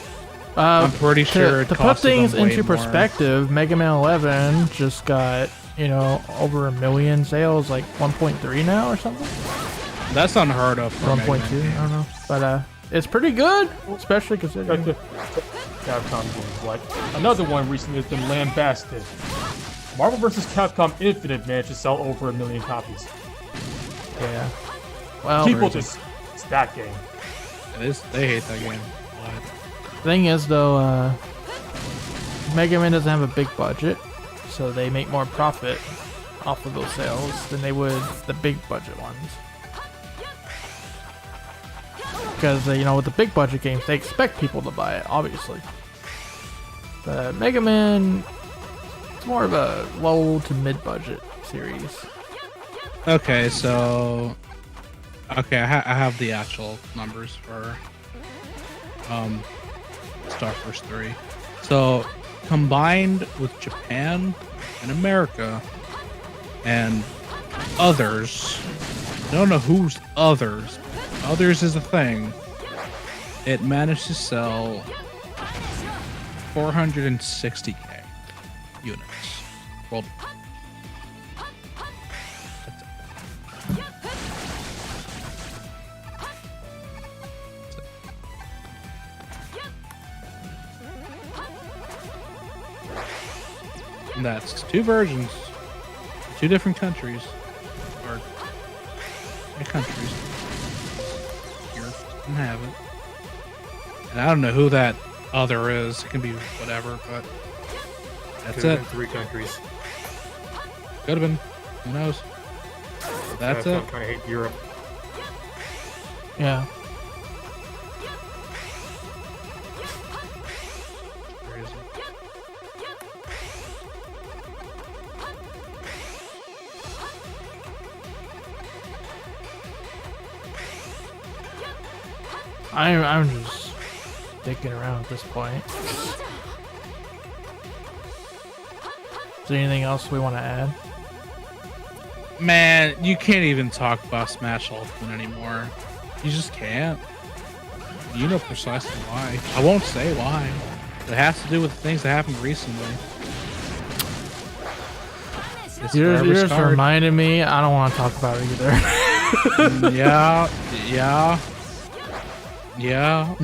Speaker 3: I'm pretty sure
Speaker 1: to
Speaker 3: it
Speaker 1: put
Speaker 3: costed
Speaker 1: things
Speaker 3: them way
Speaker 1: into
Speaker 3: more.
Speaker 1: perspective, Mega Man 11 just got over 1 million sales, like 1.3 now or something.
Speaker 3: That's unheard of. For a Mega
Speaker 1: 1.2,
Speaker 3: Man game.
Speaker 1: I don't know, but it's pretty good, especially
Speaker 5: Back
Speaker 1: considering.
Speaker 5: to Capcom games. Like another one recently has been lambasted. Marvel vs. Capcom Infinite managed to sell over 1 million copies.
Speaker 1: Yeah. Well,
Speaker 5: People just it's that game.
Speaker 3: They hate that game. But
Speaker 1: thing is though, Mega Man doesn't have a big budget, so they make more profit off of those sales than they would the big budget ones. Because with the big budget games, they expect people to buy it, obviously. But Mega Man, it's more of a low to mid budget series.
Speaker 3: okay, so I have the actual numbers for Star Force 3. So combined with Japan and America and others, I don't know who's others. Others is a thing. It managed to sell 460k units worldwide. And that's 2 versions, 2 different countries, or countries. Europe doesn't have it. And I don't know who that other is. It can be whatever, but that's
Speaker 6: Could have
Speaker 3: it.
Speaker 6: been 3 countries.
Speaker 3: Could have been. Who knows? That's it.
Speaker 6: Kind of hate Europe.
Speaker 1: Yeah.
Speaker 3: Crazy.
Speaker 1: I'm just dicking around at this point. Is there anything else we want to add?
Speaker 3: Man, you can't even talk about Smash Ultimate anymore. You just can't. You know precisely why. I won't say why. It has to do with things that happened recently. It's
Speaker 1: You
Speaker 3: Forever's
Speaker 1: just
Speaker 3: card.
Speaker 1: reminded me. I don't want to talk about it either.
Speaker 3: Yeah.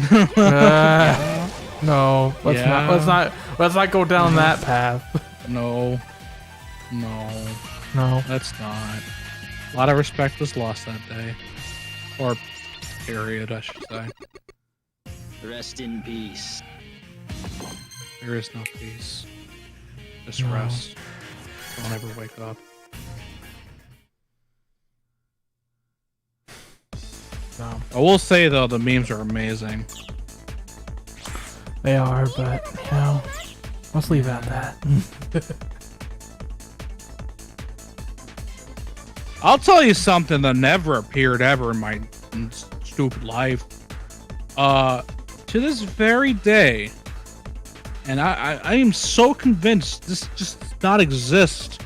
Speaker 1: No, let's
Speaker 3: Yeah.
Speaker 1: let's not go down that path.
Speaker 3: No,
Speaker 1: No.
Speaker 3: that's not. A lot of respect was lost that day. Or period, I should say.
Speaker 7: Rest in peace.
Speaker 3: There is no peace. Just
Speaker 1: No.
Speaker 3: rest. Don't ever wake up.
Speaker 1: No.
Speaker 3: I will say though, the memes are amazing.
Speaker 1: They are, but let's leave it at that.
Speaker 3: I'll tell you something that never appeared ever in my stupid life. To this very day, and I am so convinced this just does not exist.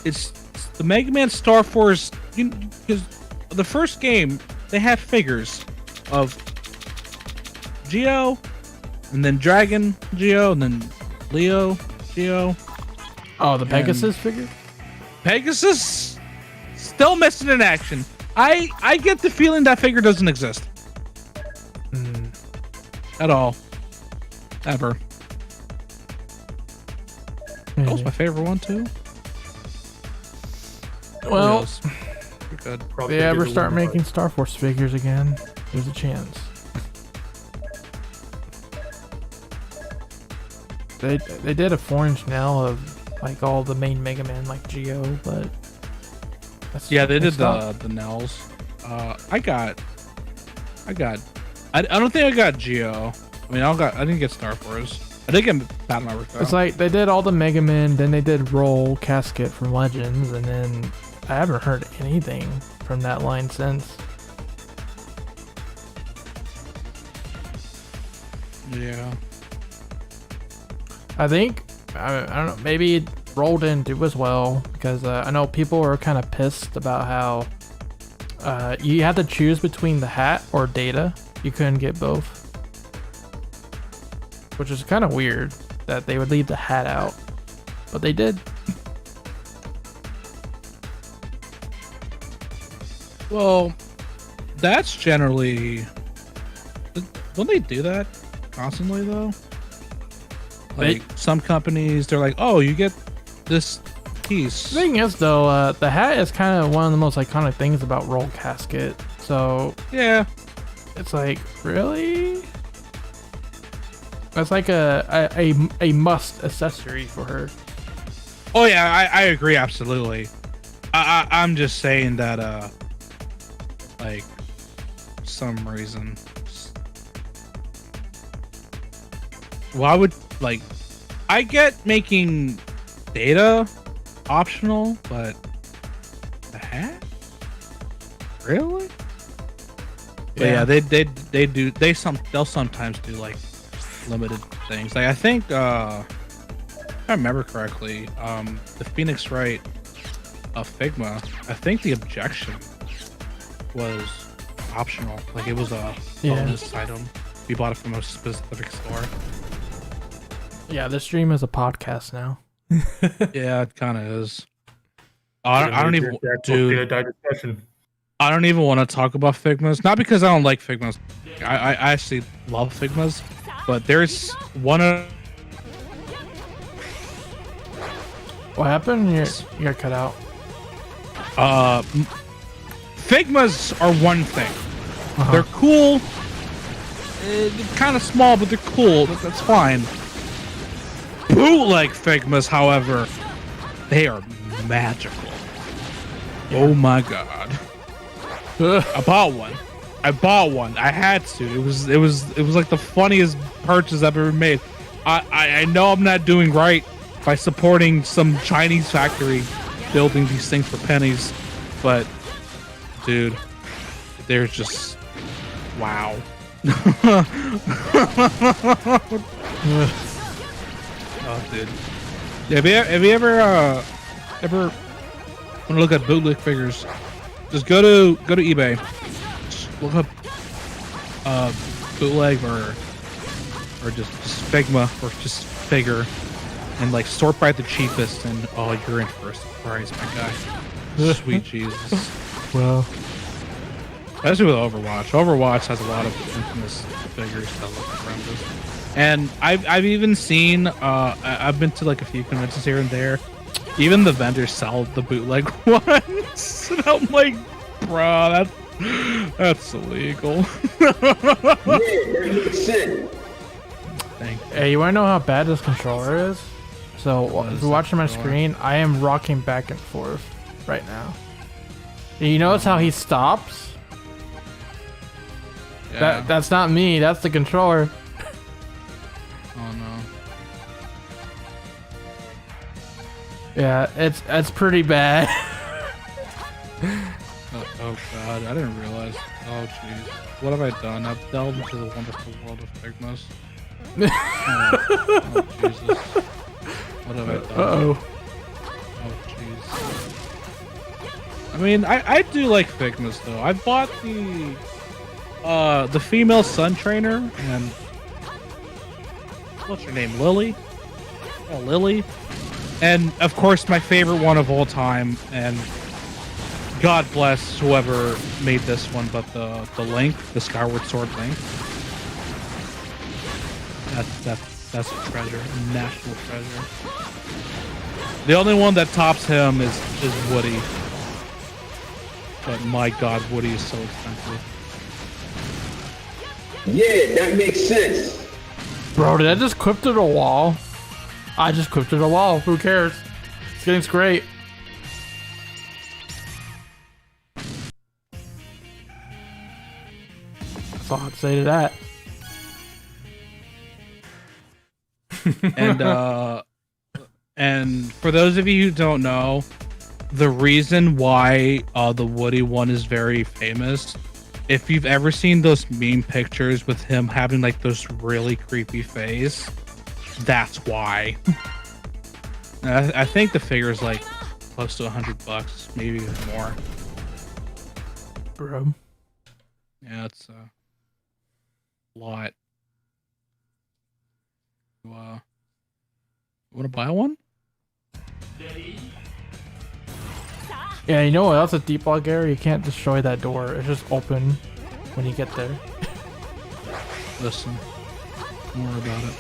Speaker 3: It's the Mega Man Star Force, because the first game they had figures of Geo, and then Dragon Geo, and then Leo Geo.
Speaker 1: Oh, the Pegasus figure?
Speaker 3: Pegasus still missing in action. I get the feeling that figure doesn't exist at all, ever. That was my favorite one too.
Speaker 1: Well,
Speaker 3: Who You're good.
Speaker 1: if
Speaker 6: Probably
Speaker 1: they
Speaker 6: gonna
Speaker 1: ever
Speaker 6: give it
Speaker 1: start
Speaker 6: one more.
Speaker 1: making Star Force figures again, there's a chance. They did a 4-inch now of like all the main Mega Man, like Geo, but that's,
Speaker 3: Yeah, they did
Speaker 1: stopped.
Speaker 3: the Nels. I don't think I got Geo. I mean, I didn't get Star Force. I did get Battle Network though.
Speaker 1: It's like they did all the Mega Man, then they did Roll Casket from Legends, and then I haven't heard anything from that line since.
Speaker 3: Yeah.
Speaker 1: I think I don't know. Maybe it rolled in do as well because I know people were kind of pissed about how you had to choose between the hat or data. You couldn't get both, which is kind of weird that they would leave the hat out, but they did.
Speaker 3: Well, that's generally. Don't they do that constantly though? Like some companies, they're like, "Oh, you get this piece."
Speaker 1: The thing is, though, the hat is kind of one of the most iconic things about Roll Casket. So
Speaker 3: Yeah.
Speaker 1: it's like, really? That's like a must accessory for her.
Speaker 3: Oh yeah, I agree absolutely. I'm just saying that like some reason. Why would like I get making data optional, but the hat? Really? But yeah, they'll sometimes do like limited things. Like I think if I remember correctly, the Phoenix Wright of Figma, I think the objection was optional. Like it was a bonus item. We bought it from a specific store.
Speaker 1: Yeah, this stream is a podcast now.
Speaker 3: Yeah, it kind of is. I don't even, dude.
Speaker 5: Discussion.
Speaker 3: I don't even want to talk about Figmas. Not because I don't like Figmas. I actually love Figmas, but there's one of.
Speaker 1: What happened? You got cut out.
Speaker 3: Figmas are one thing. They're cool. They're kind of small, but they're cool. That's fine. Bootleg Figmas, however, they are magical. Yeah. Oh my god! I bought one. I had to. It was like the funniest purchase I've ever made. I know I'm not doing right by supporting some Chinese factory building these things for pennies, but dude, they're just wow. Oh, dude. Have you ever want to look at bootleg figures? Just go to eBay. Just look up bootleg or just Figma or just figure, and like sort by the cheapest, and oh, you're in for a surprise, my guy. Sweet Jesus.
Speaker 1: Well,
Speaker 3: especially with Overwatch. Overwatch has a lot of infamous figures that look horrendous. And I've even seen I've been to like a few conventions here and there. Even the vendors sell the bootleg ones. And I'm like, bro, that's illegal.
Speaker 1: Hey, you wanna know how bad this controller is? So if you're watching my screen, I am rocking back and forth right now. You notice how he stops?
Speaker 3: Yeah.
Speaker 1: That's not me, that's the controller.
Speaker 3: Oh no.
Speaker 1: Yeah, it's pretty bad.
Speaker 3: Oh god, I didn't realize. Oh jeez. What have I done? I've delved into the wonderful world of Figmas. Oh Jesus. What have I done?
Speaker 1: Uh-oh.
Speaker 3: Oh jeez. I mean, I do like Figmas though. I bought the female Sun Trainer, and what's her name? Lily? Oh, Lily. And of course my favorite one of all time, and God bless whoever made this one, but the Link, the Skyward Sword Link. That's a treasure, a national treasure. The only one that tops him is Woody. But my god, Woody is so expensive.
Speaker 6: Yeah, that makes sense.
Speaker 1: Bro, did I just clip through the wall? I just clipped through the wall. Who cares? This game's great. That's all I'd say to that.
Speaker 3: And for those of you who don't know, the reason why the Woody one is very famous, if you've ever seen those meme pictures with him having like those really creepy face, that's why. I think the figure is like close to $100, maybe even more.
Speaker 1: Bro.
Speaker 3: Yeah, it's a lot. Wow. Want to buy one?
Speaker 1: Yeah, you know what else is deep log area? You can't destroy that door. It's just open when you get there.
Speaker 3: Listen, don't worry about it.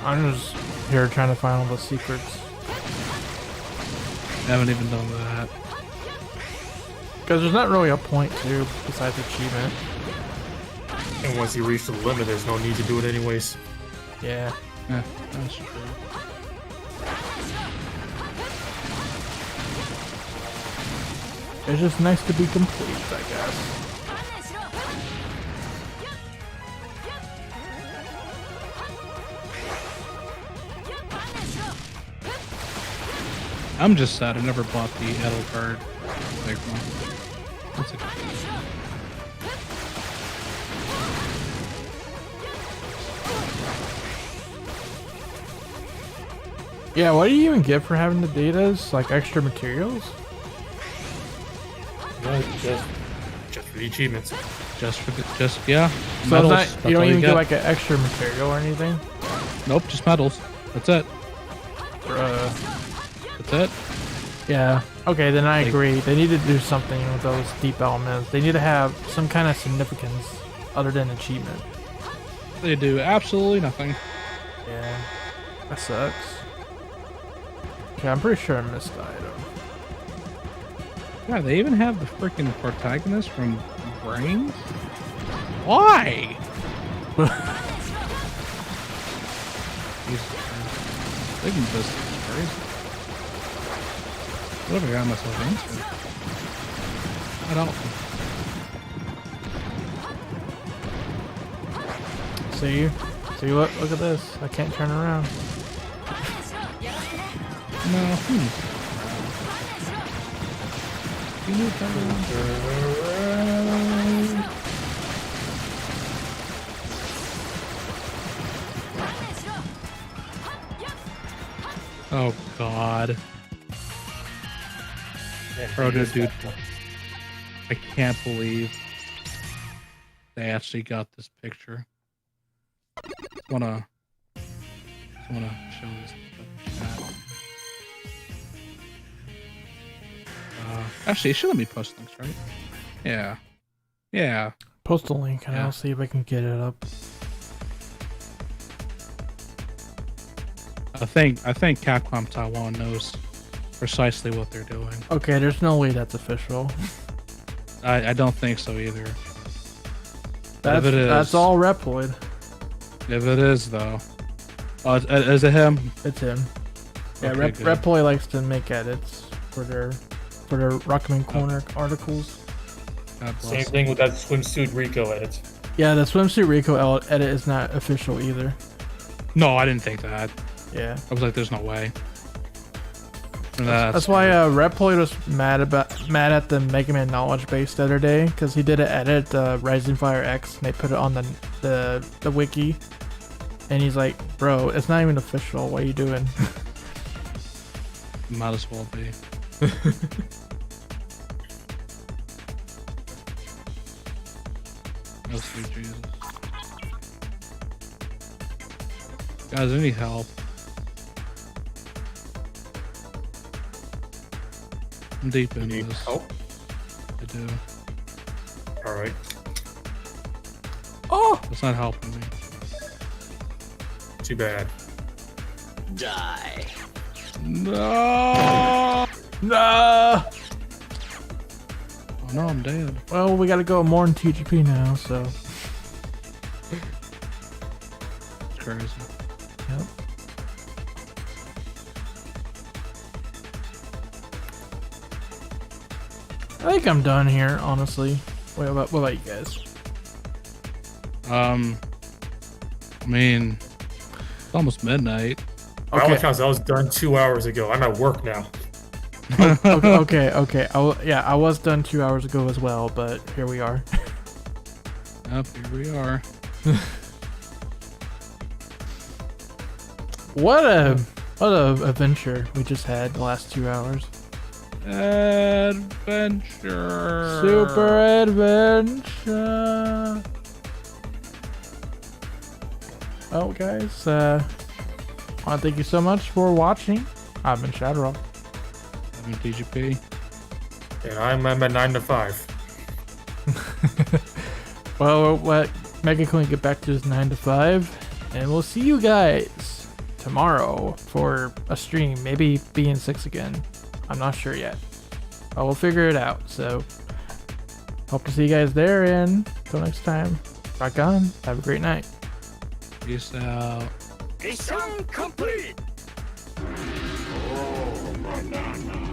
Speaker 1: I'm just here trying to find all the secrets.
Speaker 3: I haven't even done that.
Speaker 1: Because there's not really a point to besides achievement.
Speaker 5: And once you reach the limit, there's no need to do it anyways.
Speaker 1: Yeah.
Speaker 3: Yeah, that's true.
Speaker 1: It's just nice to be complete, I guess.
Speaker 3: I'm just sad I never bought the Edelgard big one. That's a
Speaker 1: Yeah, what do you even get for having the datas? Like extra materials?
Speaker 5: No, just for the achievements.
Speaker 3: yeah.
Speaker 1: So
Speaker 3: Medals,
Speaker 1: it's not,
Speaker 3: that's
Speaker 1: you don't
Speaker 3: all
Speaker 1: even
Speaker 3: get.
Speaker 1: get like an extra material or anything?
Speaker 3: Nope, just medals. That's it. That's it.
Speaker 1: Yeah. Okay, then I
Speaker 3: Like-
Speaker 1: agree. They need to do something with those deep elements. They need to have some kind of significance other than achievement.
Speaker 3: They do absolutely nothing.
Speaker 1: Yeah. That sucks. Okay, I'm pretty sure I missed the item.
Speaker 3: Yeah, they even have the freaking protagonist from Brains. Why? Jesus Christ. Big business is crazy. What have I got myself into? I don't.
Speaker 1: See? See, look at this. I can't turn around.
Speaker 3: No. You need to turn around. Oh God. Bro, dude. I can't believe they actually got this picture. Just wanna show this to the chat. Actually, it should let me post links, right? Yeah. Yeah.
Speaker 1: Post a link and
Speaker 3: Yeah.
Speaker 1: I'll see if I can get it up.
Speaker 3: I think Capcom Taiwan knows precisely what they're doing.
Speaker 1: Okay, there's no way that's official.
Speaker 3: I don't think so either.
Speaker 1: That's,
Speaker 3: if it is,
Speaker 1: that's all Reploid.
Speaker 3: If it is though, is it him?
Speaker 1: It's him. Yeah,
Speaker 3: Okay, good.
Speaker 1: Reploid likes to make edits for their Rockman Corner articles.
Speaker 3: God bless
Speaker 5: Same
Speaker 3: him.
Speaker 5: thing with that swimsuit Rico edit.
Speaker 1: Yeah, the swimsuit Rico edit is not official either.
Speaker 3: No, I didn't think that.
Speaker 1: Yeah.
Speaker 3: I was like, there's no way.
Speaker 1: That's why Reploid was mad at the Mega Man Knowledge Base the other day because he did an edit, Rising Fire X, and they put it on the wiki, and he's like, "Bro, it's not even official. What are you doing?"
Speaker 3: Might as well be. Oh, sweet Jesus. Guys, I need help. I'm deep in
Speaker 5: Need
Speaker 3: this.
Speaker 5: help?
Speaker 3: I do.
Speaker 5: Alright.
Speaker 1: Oh,
Speaker 3: It's not helping me.
Speaker 5: Too bad.
Speaker 7: Die.
Speaker 3: No!
Speaker 1: nah.
Speaker 3: Oh no, I'm dead.
Speaker 1: Well, we gotta go more in TGP now, so.
Speaker 3: It's crazy.
Speaker 1: Yep. I think I'm done here, honestly. What about you guys?
Speaker 3: I mean, it's almost midnight.
Speaker 8: By all accounts, I was done 2 hours ago. I'm at work now.
Speaker 1: Okay. I was done 2 hours ago as well, but here we are.
Speaker 3: Yep, here we are.
Speaker 1: What a adventure we just had the last 2 hours.
Speaker 3: Adventure.
Speaker 1: Super adventure. Well, guys, I want to thank you so much for watching. I've been ShadowRock.
Speaker 3: I'm TGP.
Speaker 8: And I'm at 9 to 5.
Speaker 1: Well, what Mega Queen get back to his 9 to 5, and we'll see you guys tomorrow for a stream. Maybe being 6 again. I'm not sure yet. But we'll figure it out. So, hope to see you guys there. And until next time, rock on. Have a great night.
Speaker 3: Peace out.
Speaker 7: Mission complete!
Speaker 6: Oh, banana.